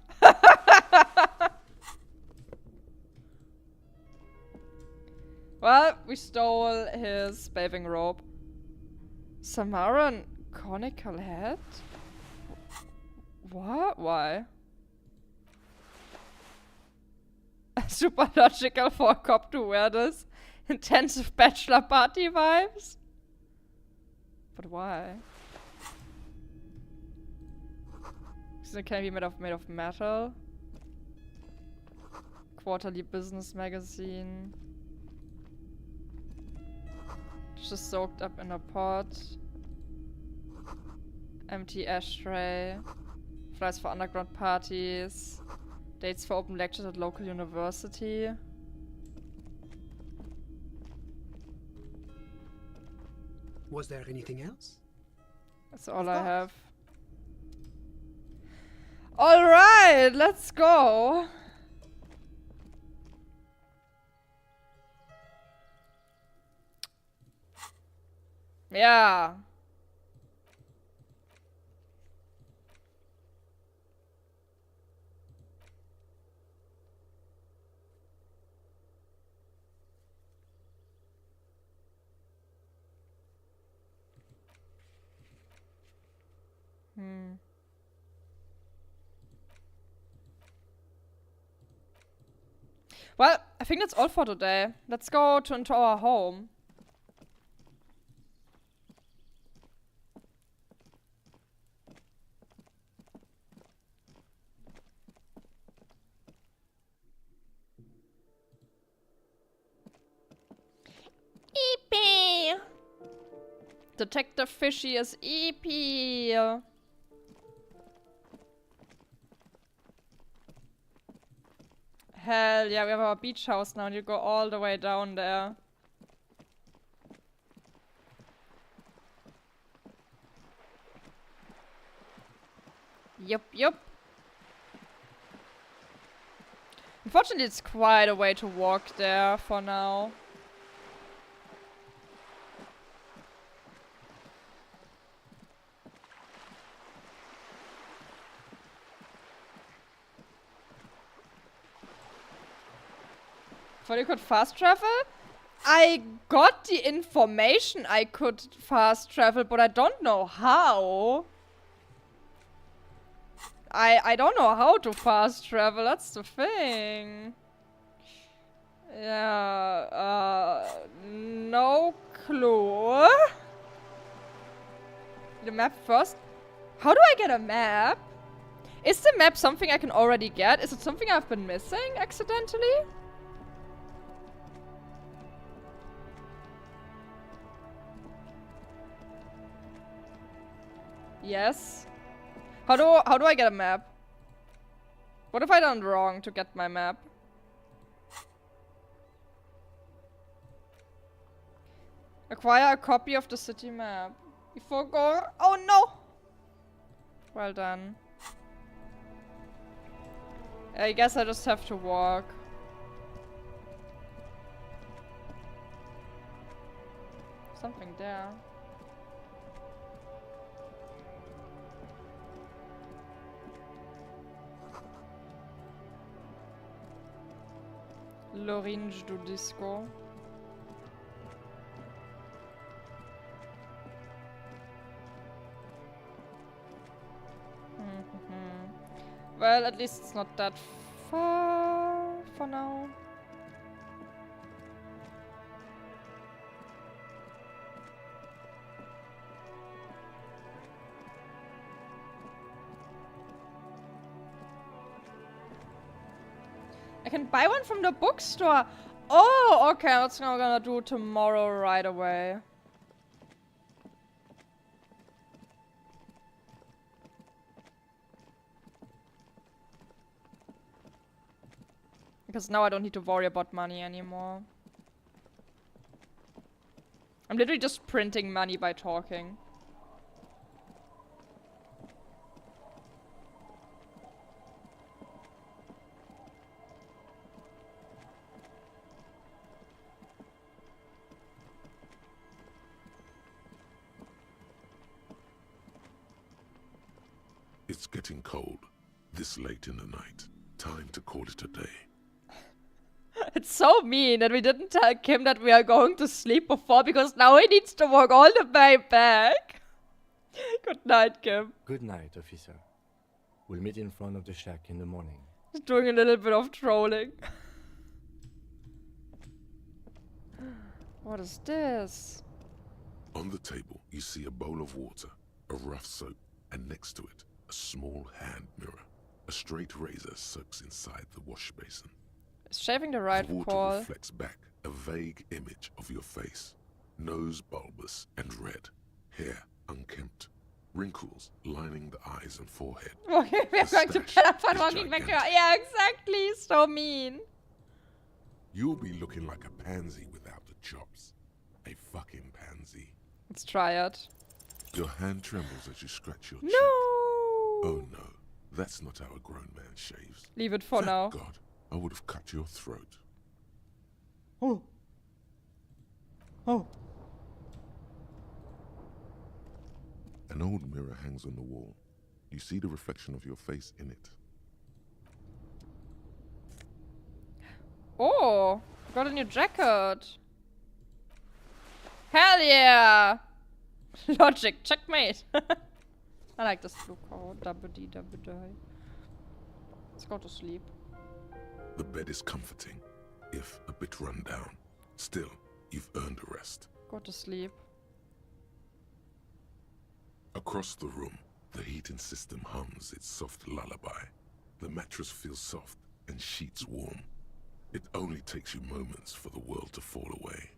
Well, we stole his bathing robe. Samaran conical head? What? Why? Super logical for a cop to wear this. Intensive bachelor party vibes? But why? It can be made of metal. Quarterly business magazine. Just soaked up in a pot. Empty ashtray. Flights for underground parties. Dates for open lectures at local university. Was there anything else? That's all I have. Alright, let's go. Yeah. Well, I think that's all for today. Let's go into our home. EP. Detective Fishy is EP. Hell yeah, we have our beach house now and you go all the way down there. Yup. Unfortunately, it's quite a way to walk there for now. Thought you could fast travel? I got the information I could fast travel, but I don't know how. I don't know how to fast travel, that's the thing. Yeah, no clue. The map first? How do I get a map? Is the map something I can already get? Is it something I've been missing accidentally? Yes. How do I get a map? What have I done wrong to get my map? Acquire a copy of the city map. Before go. Oh no! Well done. I guess I just have to walk. Something there. L'orange du disco. Well, at least it's not that far for now. I can buy one from the bookstore. Oh, okay, that's what I'm gonna do tomorrow right away. Because now I don't need to worry about money anymore. I'm literally just printing money by talking. It's getting cold, this late in the night. Time to call it a day. It's so mean that we didn't tell Kim that we are going to sleep before, because now he needs to walk all the way back. Good night, Kim. Good night, officer. We'll meet in front of the shack in the morning. He's doing a little bit of trolling. What is this? On the table, you see a bowl of water, a rough soap, and next to it, a small hand mirror. A straight razor soaks inside the wash basin. Is shaving the right The water call? reflects back a vague image of your face. Nose bulbous and red. Hair unkempt. Wrinkles lining the eyes and forehead. Okay, we're The going to stash get up and is walking back to gigantic. Yeah, exactly. So mean. You'll be looking like a pansy without the chops. A fucking pansy. Let's try it. Your hand trembles as you scratch your No! cheek. Oh no, that's not how a grown man shaves. Leave it for Thank now. God, I would have cut your throat. Oh. Oh. An old mirror hangs on the wall. You see the reflection of your face in it. Oh, got a new jacket. Hell yeah! Logic, checkmate. I like this blue coat. Double D, double die. Let's go to sleep. The bed is comforting, if a bit run down. Still, you've earned a rest. Go to sleep. Across the room, the heating system hums its soft lullaby. The mattress feels soft and sheets warm. It only takes you moments for the world to fall away.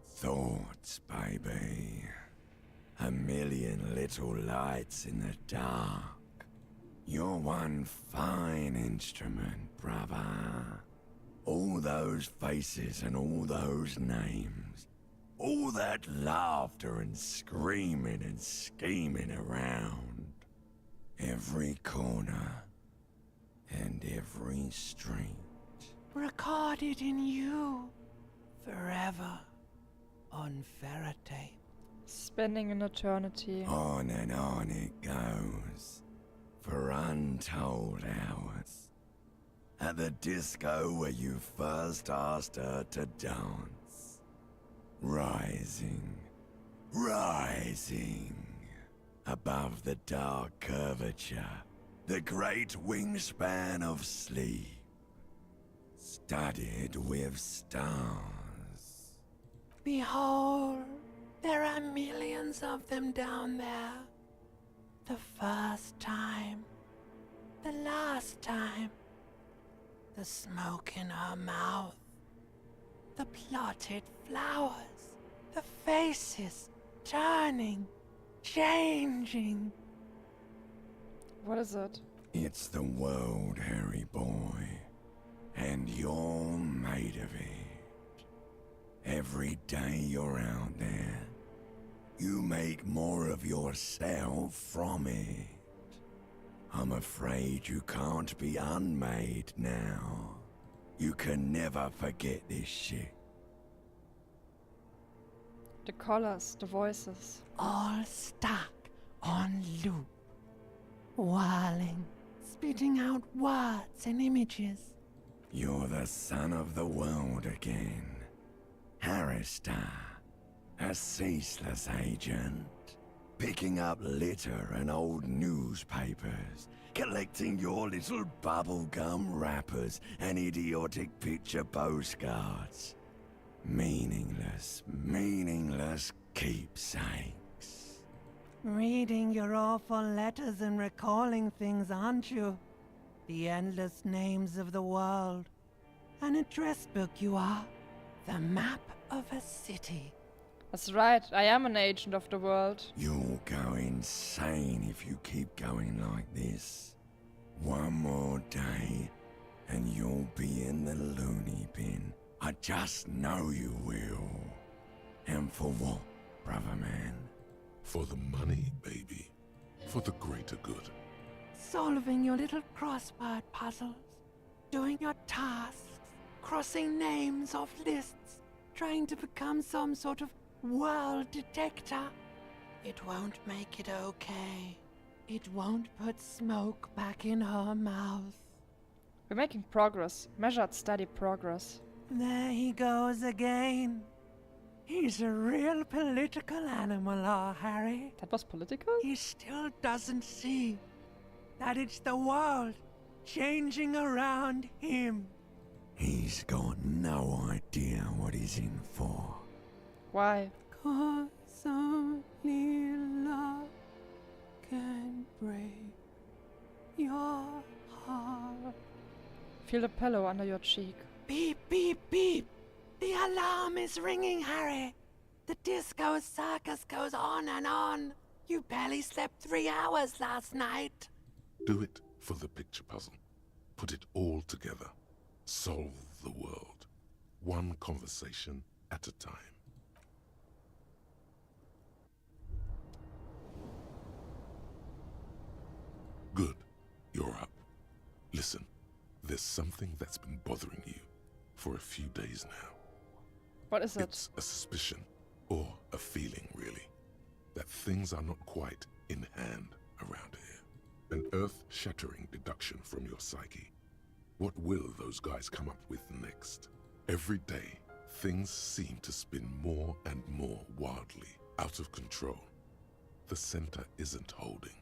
Thoughts, baby. A million little lights in the dark. You're one fine instrument, brother. All those faces and all those names. All that laughter and screaming and scheming around. Every corner and every street. Recorded in you forever on ferrotape. Spending an eternity. On and on it goes, for untold hours. At the disco where you first asked her to dance. Rising, rising, above the dark curvature, the great wingspan of sleep, studded with stars. Behold, there are millions of them down there. The first time, the last time, the smoke in her mouth, the plotted flowers, the faces turning, changing. What is it? It's the world, Harry boy, and you're made of it. Every day you're out there, you make more of yourself from it. I'm afraid you can't be unmade now. You can never forget this shit. The colors, the voices. All stuck on loop. Whirling, spitting out words and images. You're the son of the world again. Harrister, a ceaseless agent. Picking up litter and old newspapers. Collecting your little bubblegum wrappers and idiotic picture postcards. Meaningless, meaningless keepsakes. Reading your awful letters and recalling things, aren't you? The endless names of the world. An address book you are. The map of a city. That's right, I am an agent of the world. You'll go insane if you keep going like this. One more day, and you'll be in the loony bin. I just know you will. And for what, brother man? For the money, baby. For the greater good. Solving your little crossword puzzles. Doing your tasks. Crossing names off lists. Trying to become some sort of world detector. It won't make it okay. It won't put smoke back in her mouth. We're making progress. Measured, steady progress. There he goes again. He's a real political animal, our Harry. That was political? He still doesn't see that it's the world changing around him. He's got no idea what he's in for. Why? 'Cause your heart. Feel the pillow under your cheek. Beep, beep, beep. The alarm is ringing, Harry. The disco circus goes on and on. You barely slept 3 hours last night. Do it for the picture puzzle. Put it all together. Solve the world. One conversation at a time. Good. You're up. Listen, there's something that's been bothering you for a few days now. What is it? It's a suspicion, or a feeling really, that things are not quite in hand around here. An earth-shattering deduction from your psyche. What will those guys come up with next? Every day, things seem to spin more and more wildly, out of control. The center isn't holding.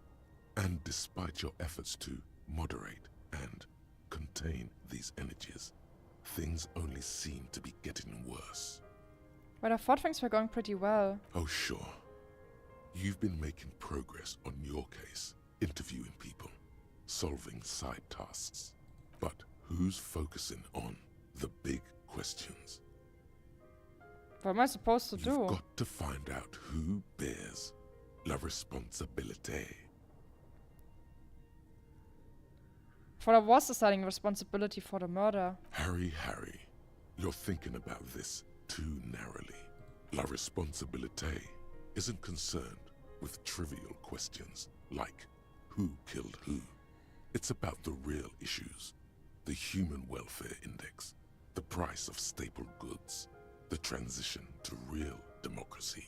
And despite your efforts to moderate and contain these energies, things only seem to be getting worse. But I thought things were going pretty well. Oh, sure. You've been making progress on your case, interviewing people, solving side tasks. But who's focusing on the big questions? What am I supposed to do? You've got to find out who bears la responsabilité. For I was deciding responsibility for the murder. Harry, you're thinking about this too narrowly. La responsabilité isn't concerned with trivial questions like who killed who. It's about the real issues. The human welfare index, the price of staple goods, the transition to real democracy.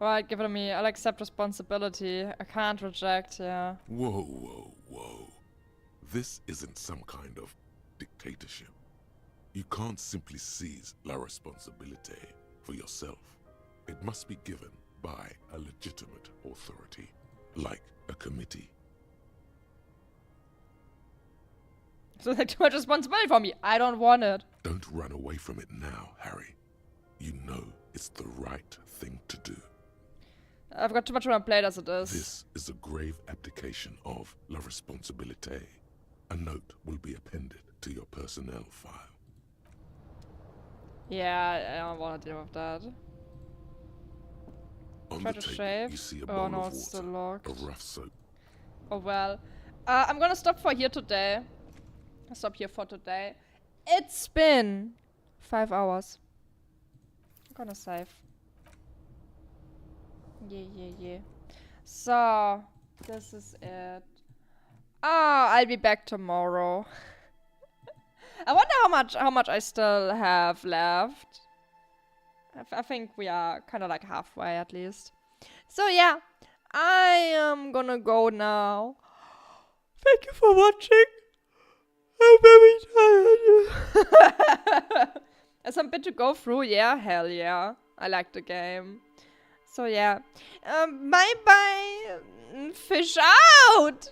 Right, give it to me. I'll accept responsibility. I can't reject, yeah. Whoa. This isn't some kind of dictatorship. You can't simply seize la responsabilité for yourself. It must be given by a legitimate authority, like a committee. So they too much responsibility for me. I don't want it. Don't run away from it now, Harry. You know it's the right thing to do. I've got too much on my plate as it is. This is a grave abdication of la responsabilité. A note will be appended to your personnel file. Yeah, I don't want to deal with that. On Try the to table, shave. you see a Oh bowl no, of it's still water, locked. a rough soap. Oh well. I'm gonna stop for here today. I'll stop here for today. It's been 5 hours. I'm gonna save. Yeah. So, this is it. Oh, I'll be back tomorrow. I wonder how much I still have left. I think we are kind of like halfway at least. So yeah, I am gonna go now. Thank you for watching. I'm very tired. There's a bit to go through, yeah, hell yeah. I like the game. So yeah, bye bye. Fish out.